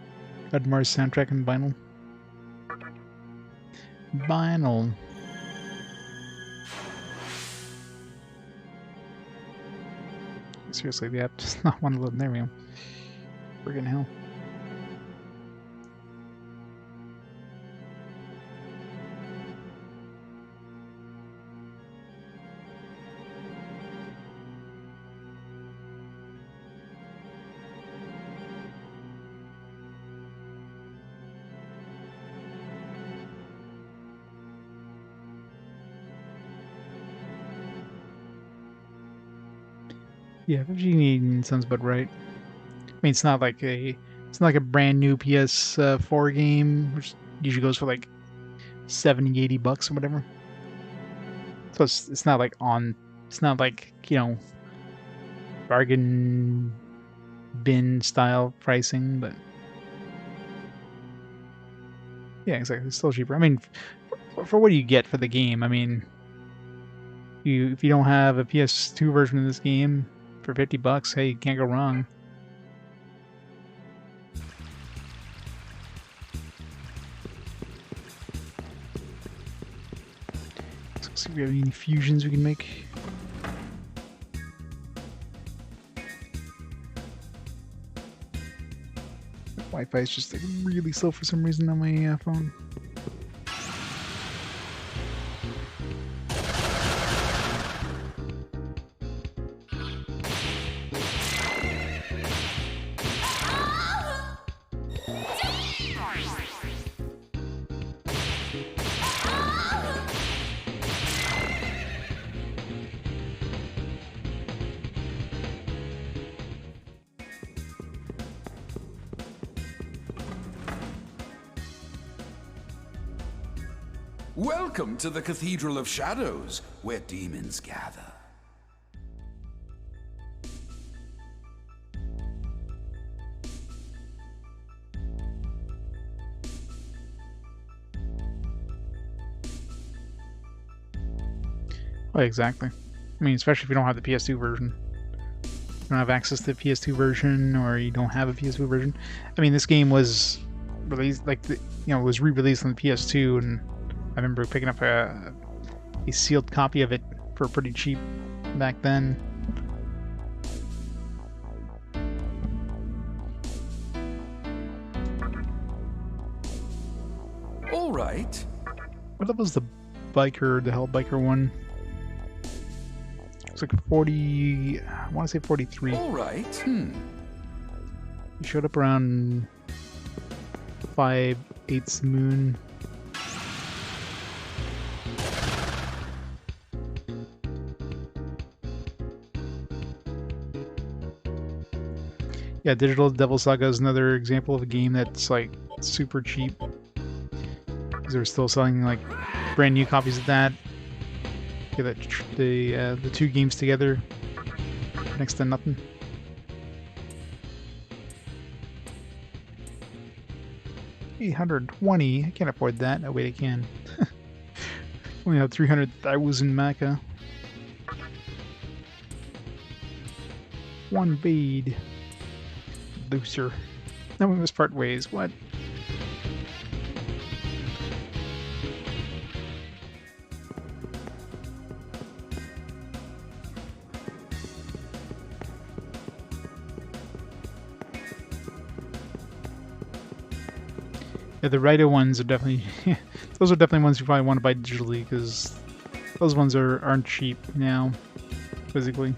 Admar's soundtrack and vinyl. Vinyl. Seriously, the app does not want to load. There we go. Friggin' hell. Yeah, FFWD sounds about right. I mean, it's not like a brand new PS4 game, which usually goes for like $70-$80 or whatever. So it's not like you know, bargain bin style pricing, but yeah, exactly. It's still cheaper. I mean, for what do you get for the game? I mean, if you don't have a PS2 version of this game for $50, hey, you can't go wrong. Let's see if we have any fusions we can make. Wi-Fi is just like really slow for some reason on my phone. Welcome to the Cathedral of Shadows, where demons gather. Oh, exactly. I mean, especially if you don't have the PS2 version. You don't have access to the PS2 version, or you don't have a PS2 version. I mean, this game was released, like, was re-released on the PS2, and I remember picking up a sealed copy of it for pretty cheap back then. All right. What was the biker, the Hell Biker one? It's like 40, I want to say 43. All right. He showed up around 5/8 moon. Yeah, Digital Devil Saga is another example of a game that's like super cheap. Because they're still selling like brand new copies of that. Get the two games together for next to nothing. $820. I can't afford that. Oh wait, I can. Only have 300,000 Maca. One bead. Loser. Now we must part ways. What? Yeah, the Raito ones are definitely... those are definitely ones you probably want to buy digitally, because those ones aren't cheap now, physically.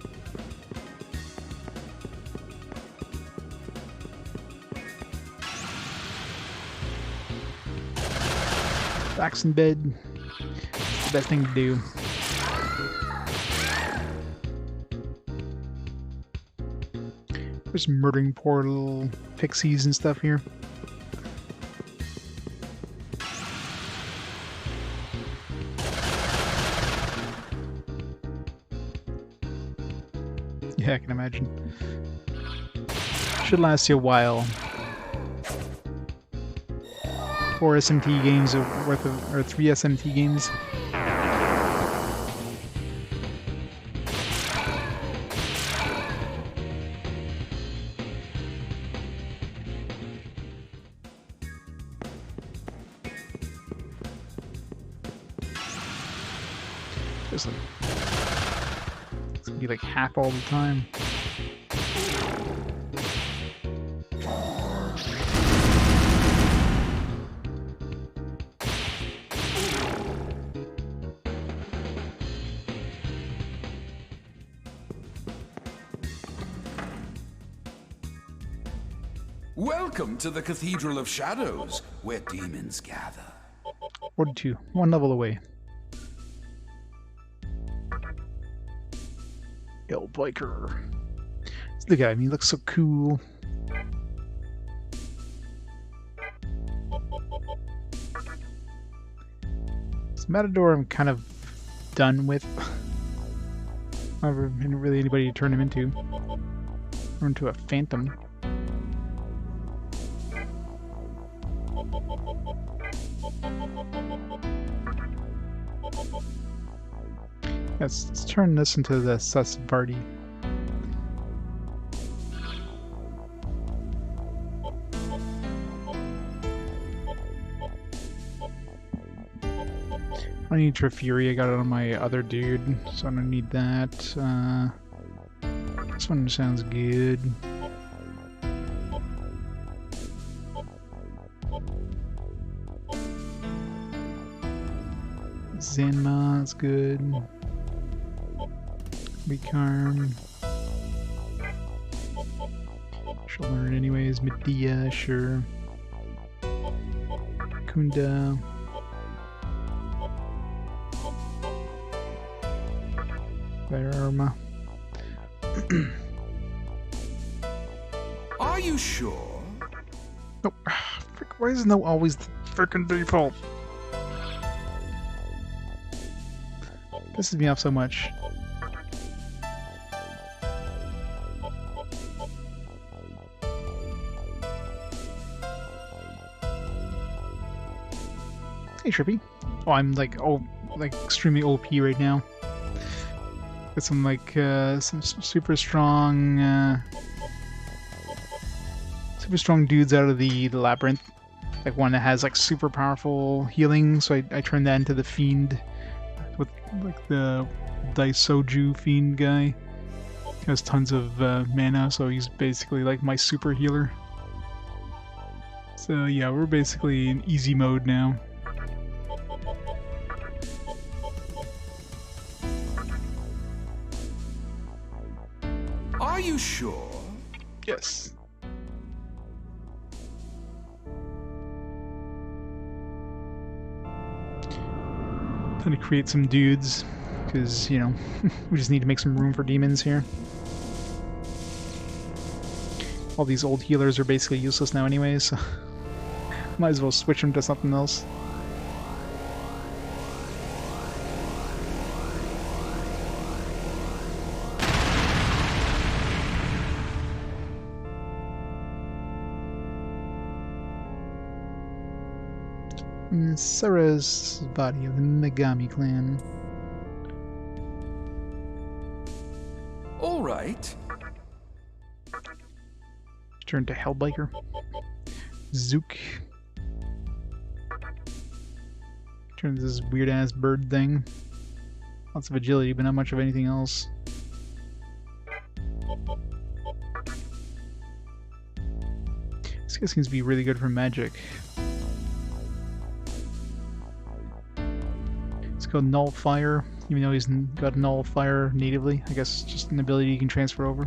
Backs in bed. It's the best thing to do. There's murdering poor little pixies and stuff here. Yeah, I can imagine. Should last you a while. 4 SMT games worth of, or 3 SMT games. Just like, it's gonna be like half all the time. Welcome to the Cathedral of Shadows, where demons gather. 42, one level away. Yo, biker. It's the guy. I mean, he looks so cool. This Matador I'm kind of done with. Never really anybody to turn him into. Turn into a phantom. Let's turn this into the sus party. I need Trifuri, I got it on my other dude, so I don't need that. This one sounds good. Zenma is good. Recarm. She'll learn it anyways. Medea, sure. Kunda. Verma. Are you sure? No. Frick, why is no always the frickin' default? Pisses me off so much. Hey, Trippy. Oh, I'm like, extremely OP right now. Got some like some super strong dudes out of the labyrinth. Like one that has like super powerful healing, so I turned that into the fiend with like the Daisoju fiend guy. He has tons of mana, so he's basically like my super healer. So yeah, we're basically in easy mode now. Are you sure? Yes. Trying to create some dudes, because, you know, we just need to make some room for demons here. All these old healers are basically useless now anyways, so might as well switch them to something else. Sarah's body of the Megami clan. All right. Turn to Hellbiker. Zook. Turn to this weird ass bird thing. Lots of agility, but not much of anything else. This guy seems to be really good for magic. It's called Null Fire, even though he's got Null Fire natively. I guess just an ability you can transfer over.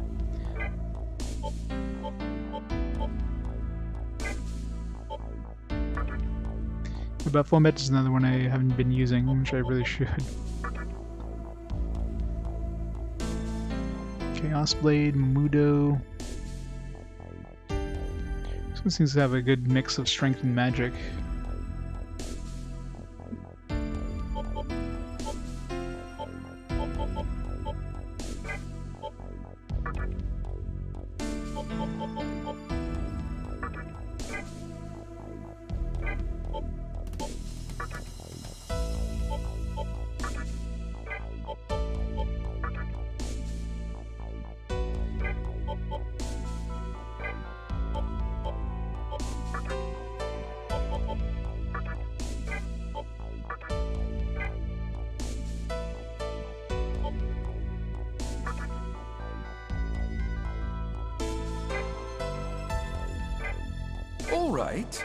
The Baphomet is another one I haven't been using, which I really should. Chaos Blade, Mamudo. This one seems to have a good mix of strength and magic. All right.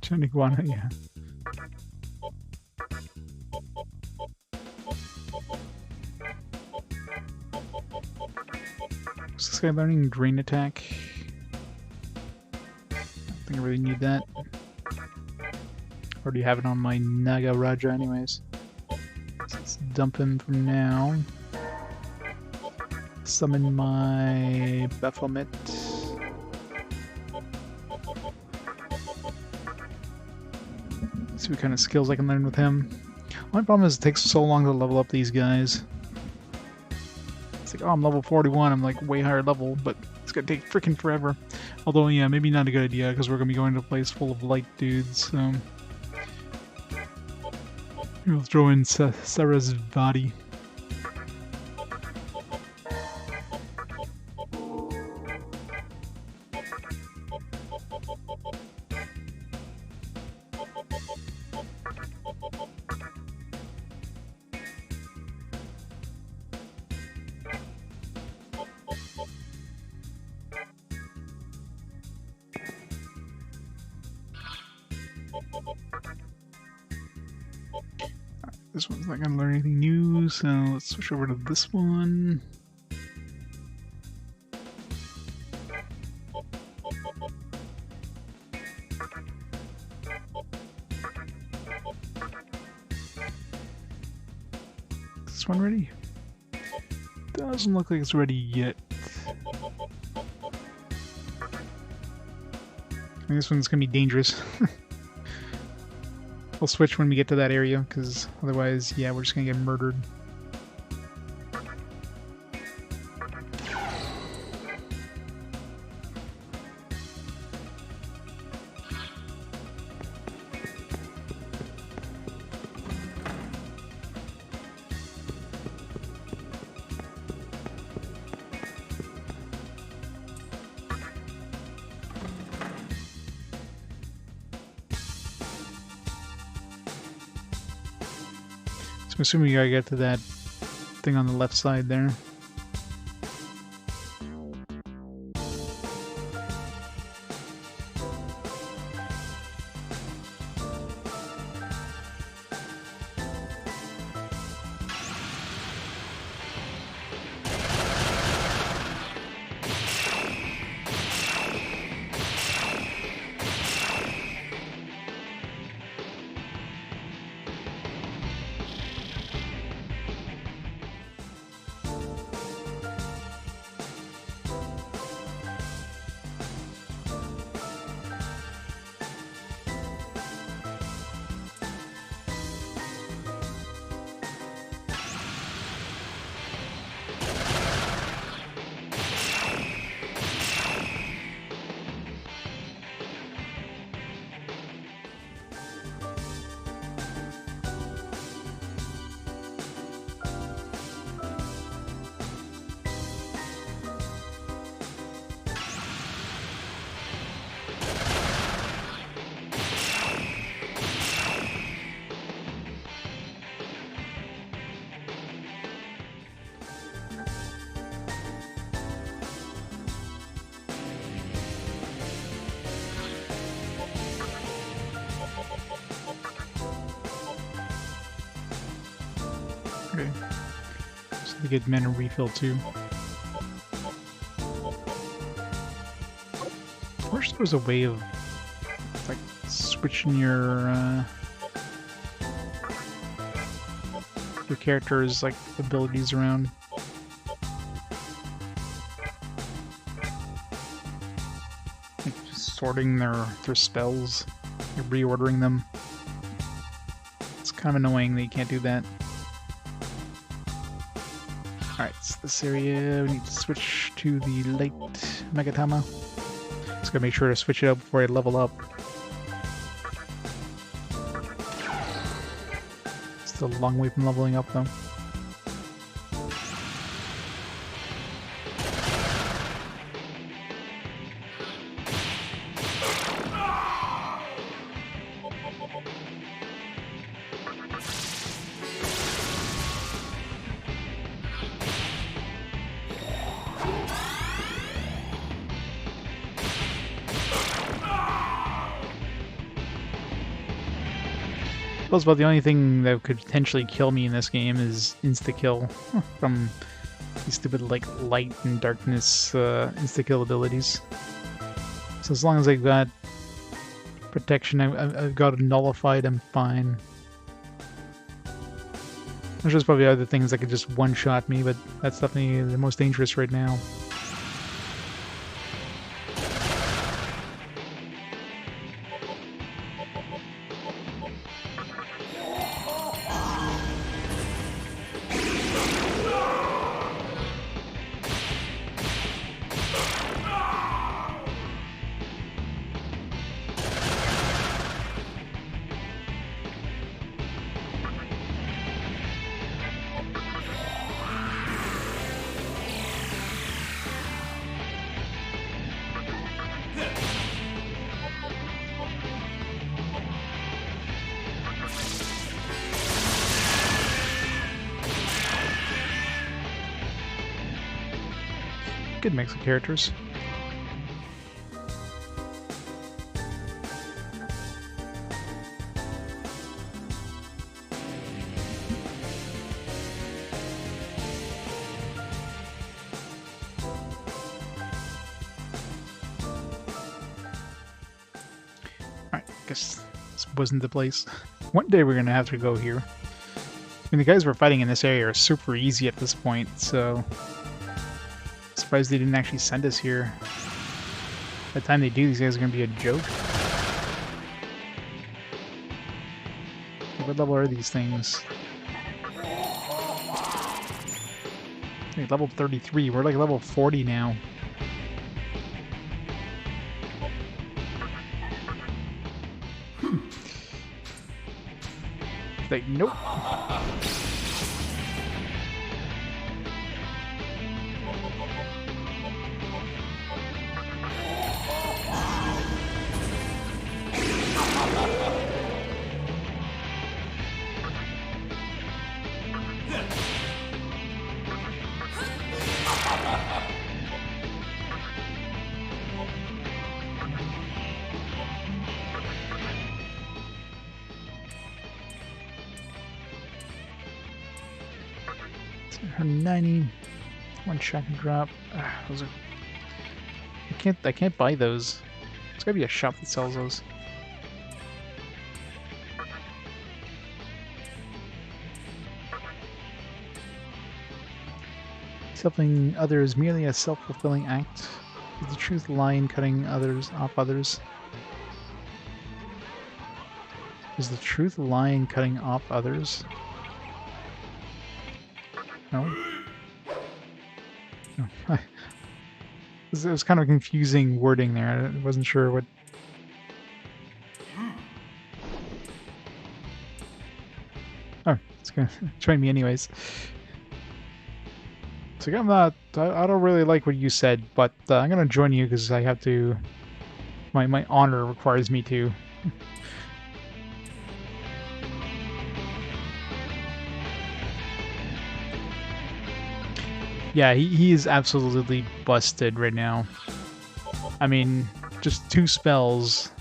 Giant iguana, yeah. Is this guy learning Drain Attack? I don't think I really need that. Already have it on my Naga Raja anyways. So let's dump him for now. Summon my Baphomet. See what kind of skills I can learn with him. My problem is it takes so long to level up these guys. It's like, oh, I'm level 41, I'm like way higher level, but it's gonna take freaking forever. Although, yeah, maybe not a good idea, because we're gonna be going to a place full of light dudes, so... We'll throw in Sarah's body. This one's not gonna learn anything new, so let's switch over to this one. Is this one ready? Doesn't look like it's ready yet. I think this one's gonna be dangerous. We'll switch when we get to that area, because otherwise, yeah, we're just gonna get murdered. So I'm assuming you gotta get to that thing on the left side there. Okay. So they get mana refill too. I wish there was a way of like switching your characters' like abilities around. Like just sorting their spells, or reordering them. It's kind of annoying that you can't do that. Alright, so this area, we need to switch to the light Magatama. Just gotta make sure to switch it out before I level up. Still a long way from leveling up though. I suppose about the only thing that could potentially kill me in this game is insta-kill from these stupid like light and darkness insta-kill abilities. So as long as I've got protection, I've got it nullified, I'm fine. There's probably other things that could just one-shot me, but that's definitely the most dangerous right now. Good mix of characters. Alright, guess this wasn't the place. One day we're gonna have to go here. I mean, the guys we're fighting in this area are super easy at this point, so surprised they didn't actually send us here. By the time they do, these guys are going to be a joke. What level are these things? Like level 33. We're like level 40 now. Like, nope. Her 90, one shot and drop. Those are. I can't buy those. There's gotta be a shop that sells those. Helping others merely a self-fulfilling act. Is the truth lie in cutting others off others? Is the truth lie in cutting off others? No? No. It was kind of confusing wording there. I wasn't sure what... Oh, it's gonna join me anyways. So I'm not... I don't really like what you said, but I'm gonna join you because I have to... My honor requires me to. Yeah, he is absolutely busted right now. I mean, just 2 spells.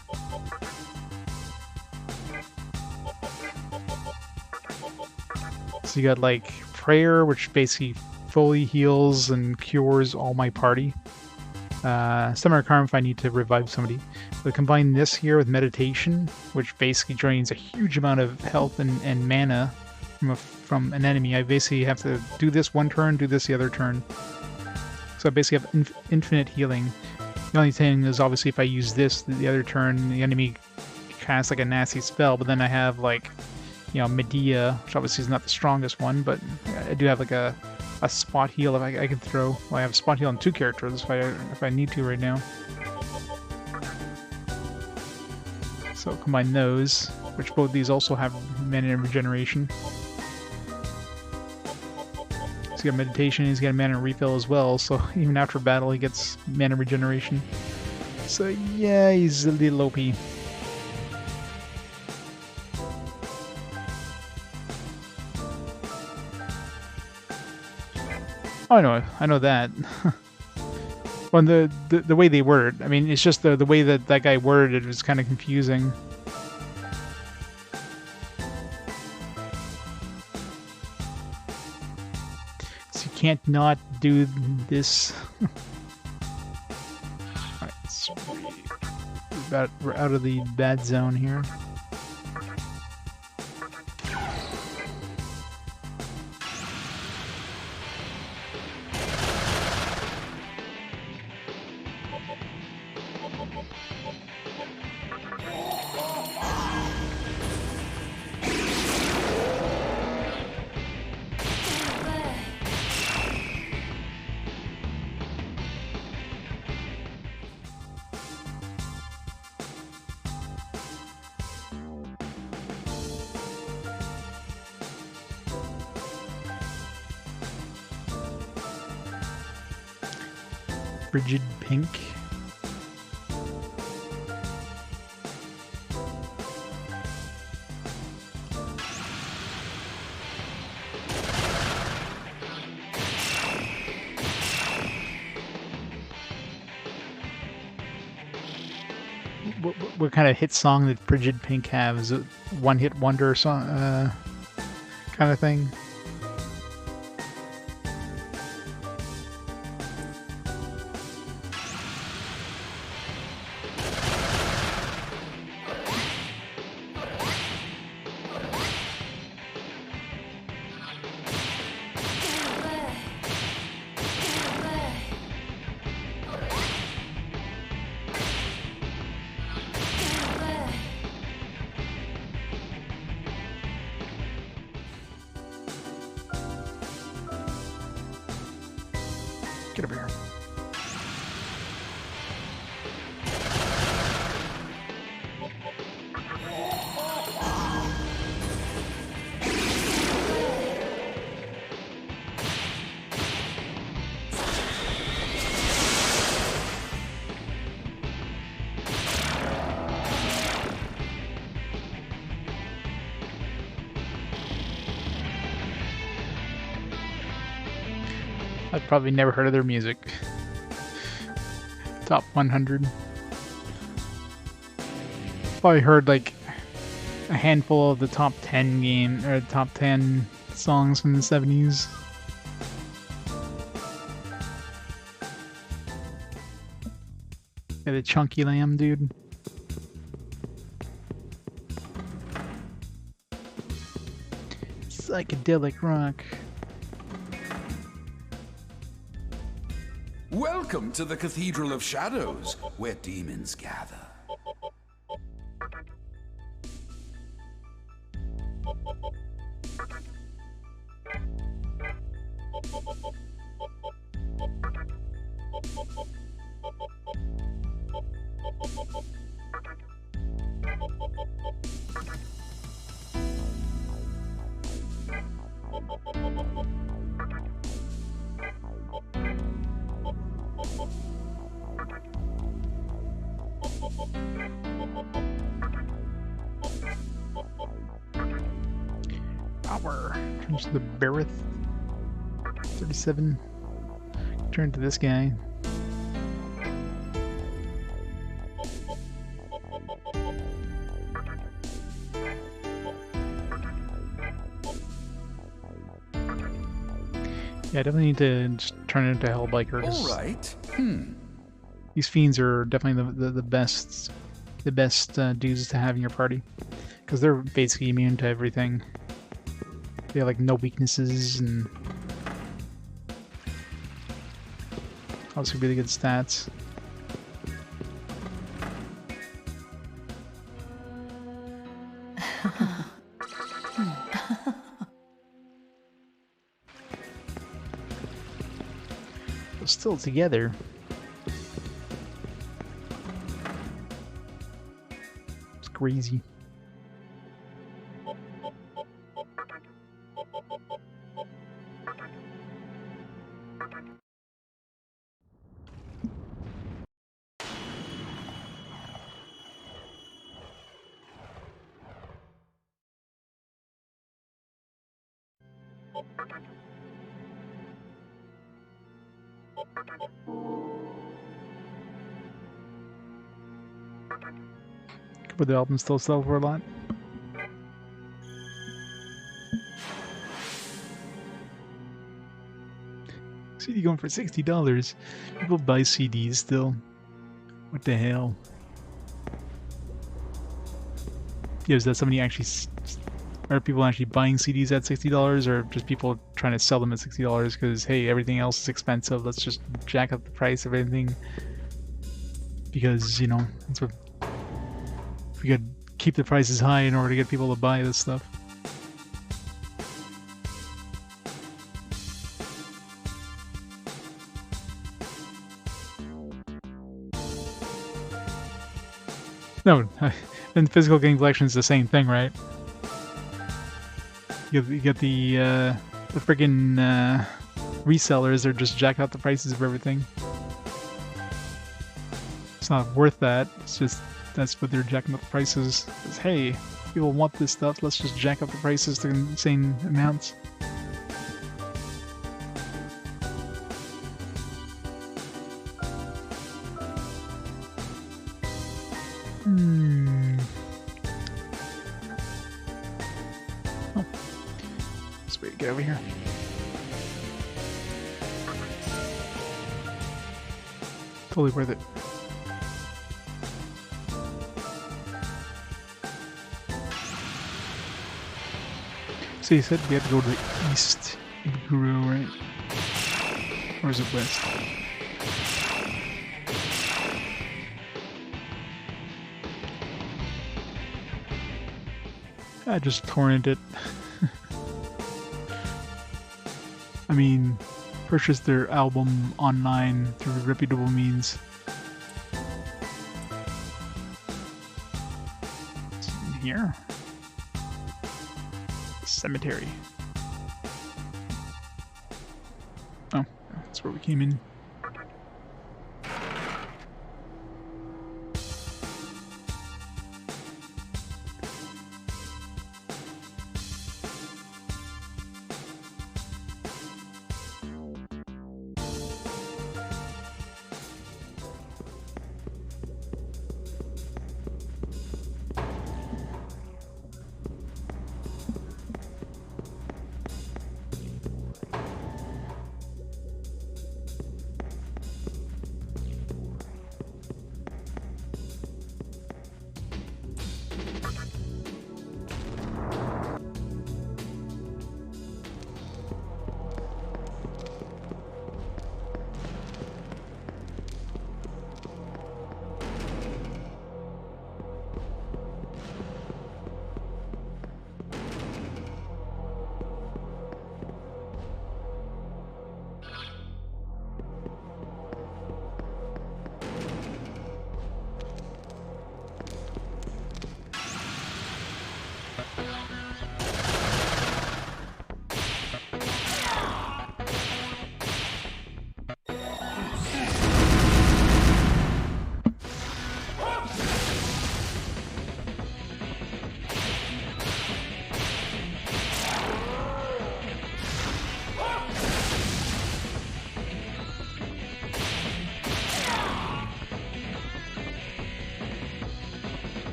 So you got like prayer, which basically fully heals and cures all my party. Summoner Karma if I need to revive somebody. But combine this here with meditation, which basically drains a huge amount of health and mana from an enemy. I basically have to do this one turn, do this the other turn. So I basically have infinite healing. The only thing is obviously if I use this the other turn, the enemy casts like a nasty spell, but then I have like, you know, Medea, which obviously is not the strongest one, but I do have like a spot heal if I can throw. Well, I have a spot heal on 2 characters if I need to right now. So combine those, which both these also have mana regeneration. He's got meditation, he's got a mana refill as well, so even after battle he gets mana regeneration. So yeah, he's a little OP. Oh, I know that. Well, the way they worded, I mean, it's just the way that guy worded it was kind of confusing. So you can't not do this. Alright, we're out of the bad zone here. Frigid pink. What kind of hit song did Frigid Pink have? Is it one hit wonder song kind of thing? Get over here. I've probably never heard of their music. Top 100. Probably heard like a handful of the top 10 game or top 10 songs from the 70s. Yeah, the Chunky Lamb, dude. Psychedelic rock. Welcome to the Cathedral of Shadows, where demons gather. Power. Turns to the Barrett. 37. Turn to this guy. Yeah, I definitely need to just turn into Hellbiker. All right. These fiends are definitely the best dudes to have in your party, because they're basically immune to everything. They have like no weaknesses and also really good stats. We're still together. It's crazy. But the album still sell for a lot. CD going for $60. People buy CDs still. What the hell? Yeah, is that somebody actually... Are people actually buying CDs at $60, or just people trying to sell them at $60 because, hey, everything else is expensive, let's just jack up the price of everything? Because, you know, that's what... We could keep the prices high in order to get people to buy this stuff. No, and physical game collection is the same thing, right? You get the friggin' resellers are just jack out the prices of everything. It's not worth that. It's just that's what they're jacking up the prices. It's, hey, people want this stuff. Let's just jack up the prices to insane amounts. Oh. Let's wait to get over here. Totally worth it. So you said we had to go to the east Ibukuro, right? Or is it west? I just torrented it. I mean, purchased their album online through reputable means. It's in here. Cemetery. Oh, that's where we came in.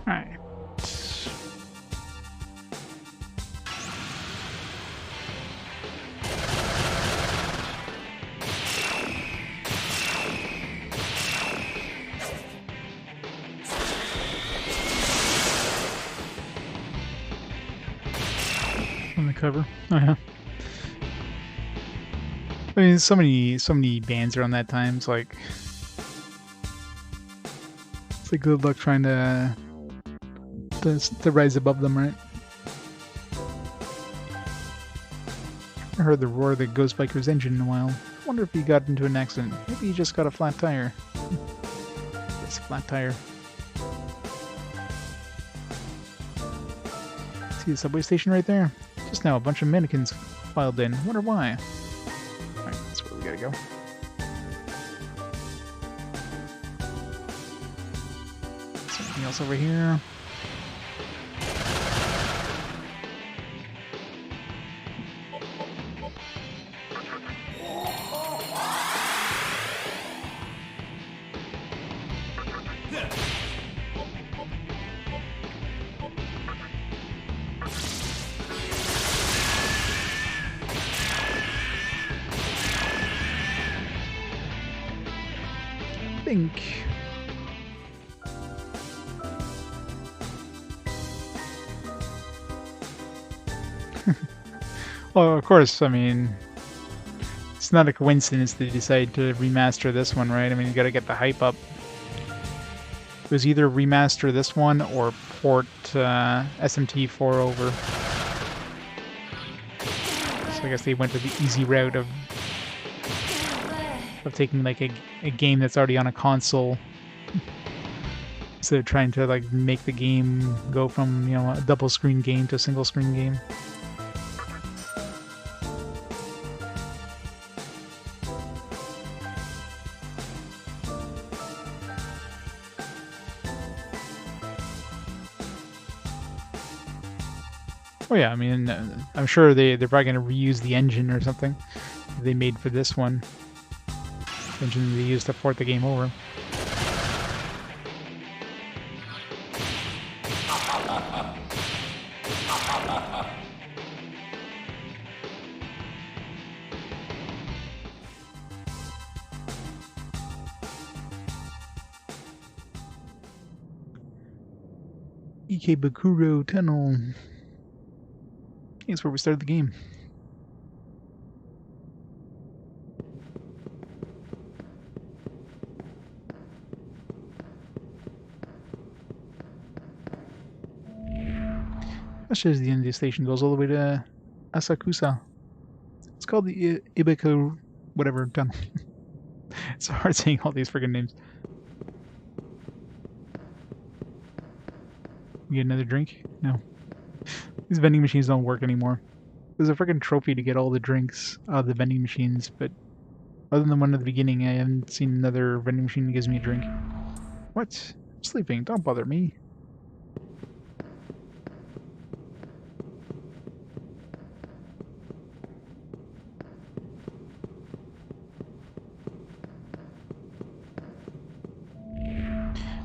Alright. On the cover. Oh yeah. I mean, so many bands around that time. It's like good luck trying to rise above them, right? I heard the roar of the Ghost Biker's engine in a while. Wonder if he got into an accident. Maybe he just got a flat tire. It's a flat tire. See the subway station right there? Just now, a bunch of mannequins filed in. Wonder why. Alright, that's where we gotta go. Something else over here. Think. Well, of course, I mean, it's not a coincidence they decide to remaster this one, right? I mean, you gotta get the hype up. It was either remaster this one or port SMT 4 over. So I guess they went with the easy route of taking like a game that's already on a console instead of trying to like make the game go from, you know, a double screen game to a single screen game. Oh yeah, I mean, I'm sure they're probably going to reuse the engine or something they made for this one. Engine they used to port the game over. Ikebukuro Tunnel. That's where we started the game. That shows the end of the station goes all the way to Asakusa. It's called the Ibeko whatever tunnel. It's hard saying all these friggin' names. You get another drink? No. These vending machines don't work anymore. There's a friggin' trophy to get all the drinks out of the vending machines, but other than the one at the beginning, I haven't seen another vending machine that gives me a drink. What? I'm sleeping. Don't bother me.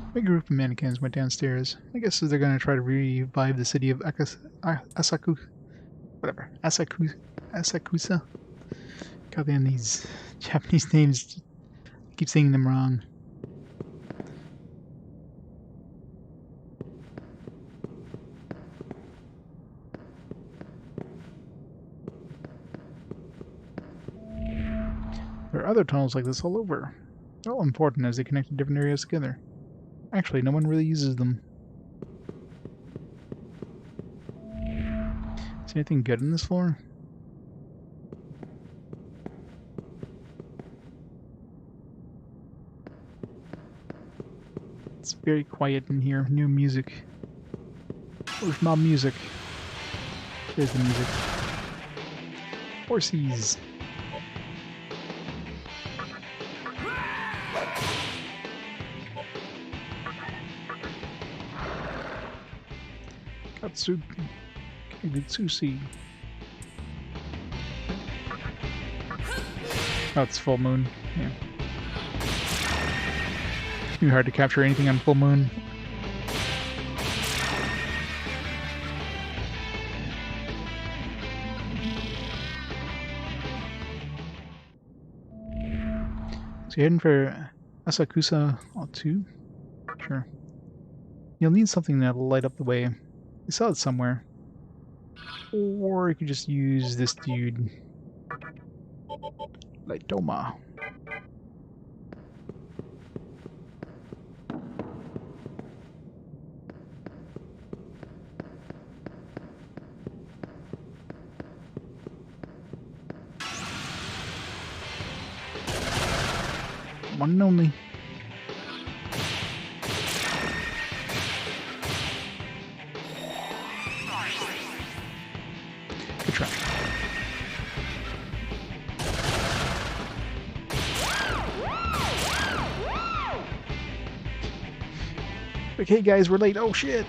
A big group of mannequins went downstairs. I guess they're going to try to revive the city of Asakusa. God damn, these Japanese names. I keep saying them wrong. There are other tunnels like this all over. They're all important as they connect different areas together. Actually, no one really uses them. Is anything good on this floor? It's very quiet in here. New music. Where's my music? There's the music. Horsies. Katsuki. Oh, it's full moon. Yeah. It's too hard to capture anything on full moon. So you're heading for Asakusa 2? Sure. You'll need something that'll light up the way. You saw it somewhere. Or you could just use this dude. Lightoma. One and only. Good try. Okay, guys, we're late. Oh, shit.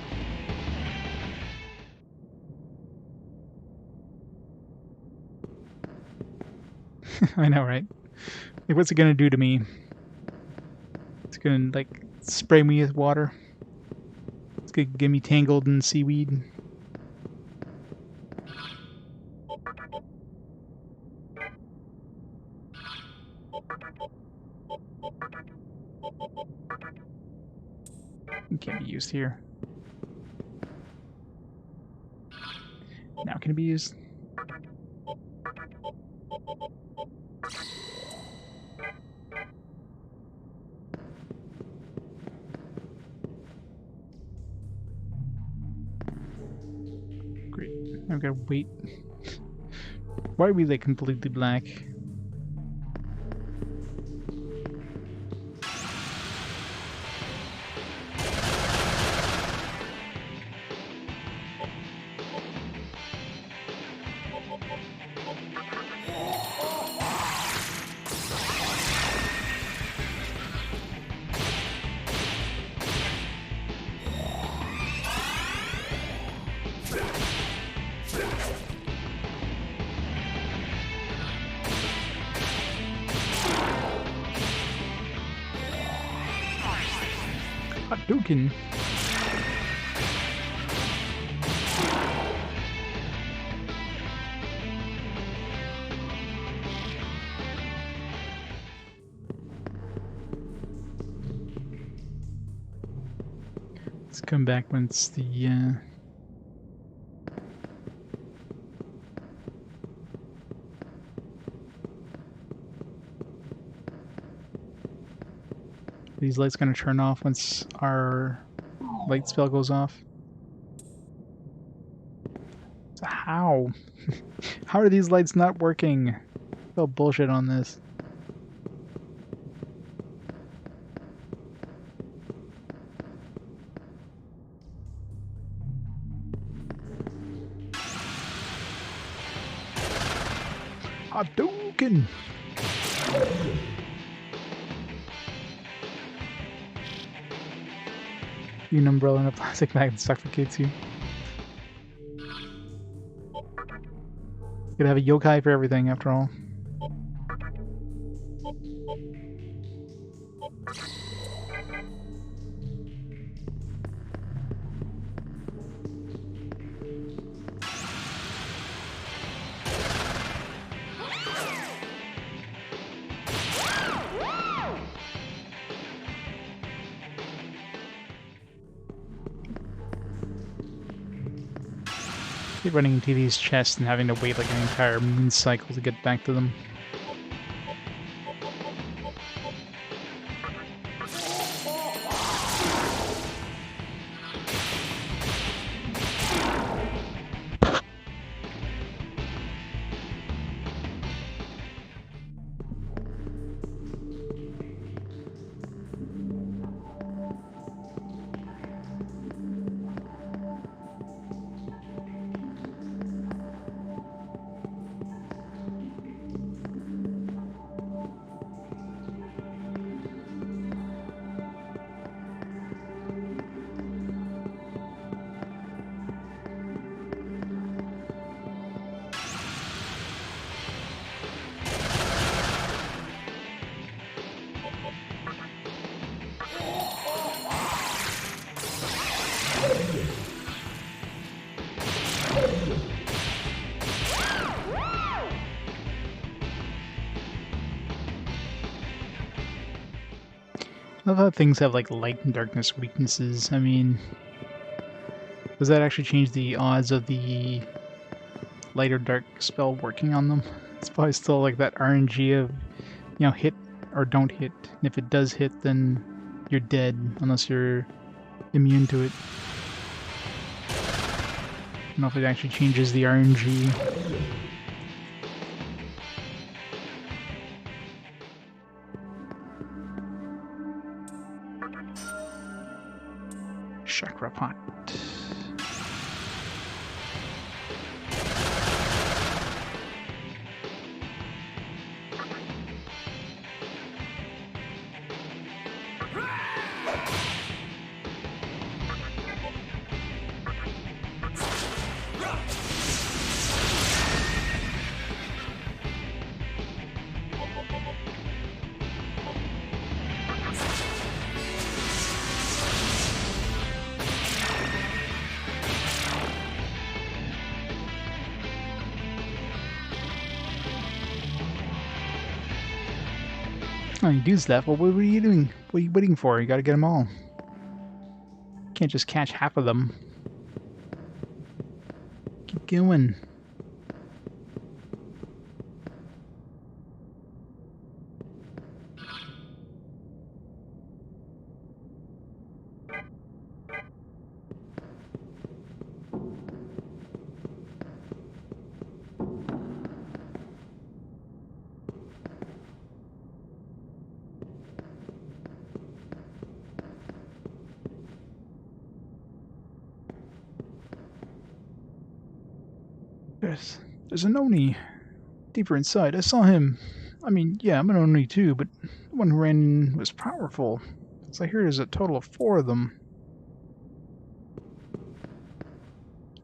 I know, right? Like, what's it gonna do to me? It's gonna, like, spray me with water. It's gonna get me tangled in seaweed. It can't be used here. Now can it be used? Great. I've got to wait. Why are we like completely black? Hadouken. Let's come back once the these lights gonna turn off once our light spell goes off. So how? How are these lights not working? Oh, bullshit on this. Hadouken! An umbrella in a plastic bag that suffocates you. Could have a yokai for everything, after all. Keep running into these chests and having to wait like an entire moon cycle to get back to them. I love how things have like light and darkness weaknesses. I mean, does that actually change the odds of the light or dark spell working on them? It's probably still like that RNG of, you know, hit or don't hit. And if it does hit, then you're dead unless you're immune to it. I don't know if it actually changes the RNG. Chakra pot. Oh, you do stuff. Well, what are you doing? What are you waiting for? You gotta get them all. Can't just catch half of them. Keep going. There's an Oni deeper inside. I saw him. I mean, yeah, I'm an Oni too, but the one who ran in was powerful. So I hear there's a total of 4 of them.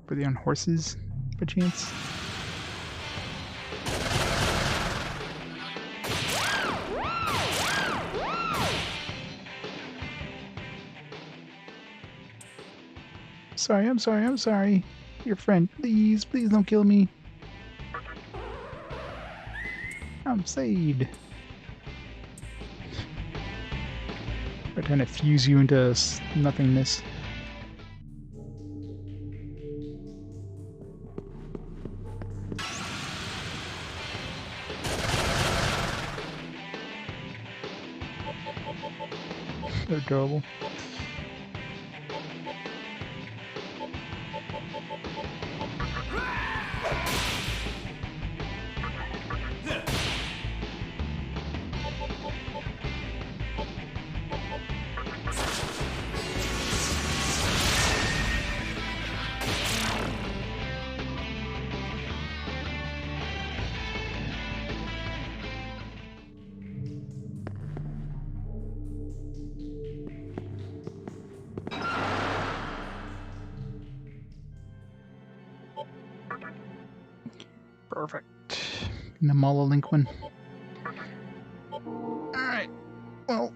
Were they on horses, by chance? I'm sorry. Your friend, please don't kill me. I'm saved. We're trying to fuse you into nothingness. They're adorable. Perfect. Namala Linkman. Alright. Well,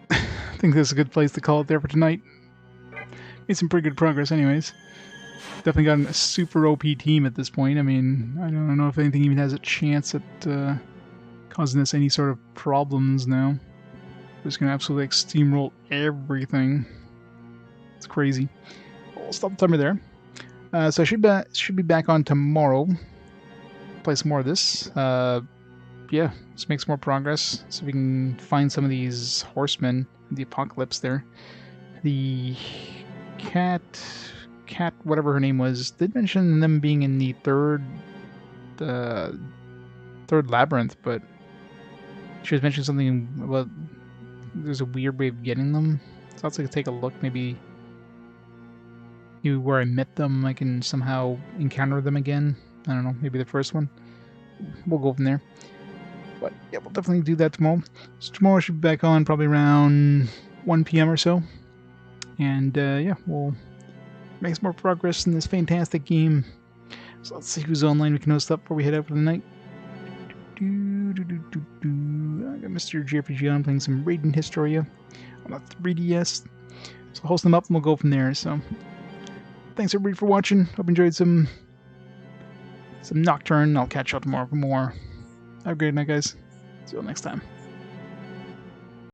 I think this is a good place to call it there for tonight. Made some pretty good progress anyways. Definitely got a super OP team at this point. I mean, I don't know if anything even has a chance at causing us any sort of problems now. We're just gonna absolutely like steamroll everything. It's crazy. We'll stop the timer there. So I should be back on tomorrow. Play some more of this. Yeah, let's make some more progress. So we can find some of these horsemen in the apocalypse there. The cat, whatever her name was, did mention them being in the third labyrinth, but she was mentioning something about there's a weird way of getting them. So let's take a look. Maybe where I met them, I can somehow encounter them again. I don't know, maybe the first one. We'll go from there. But yeah, we'll definitely do that tomorrow. So tomorrow I should be back on probably around 1 p.m. or so. And yeah, we'll make some more progress in this fantastic game. So let's see who's online we can host up before we head out for the night. I got Mr. JRPG on playing some Raiden Historia on the 3DS. So I'll host them up and we'll go from there. So thanks everybody for watching. Hope you enjoyed some Nocturne. I'll catch you up tomorrow for more. Have a great night, guys. See you all next time.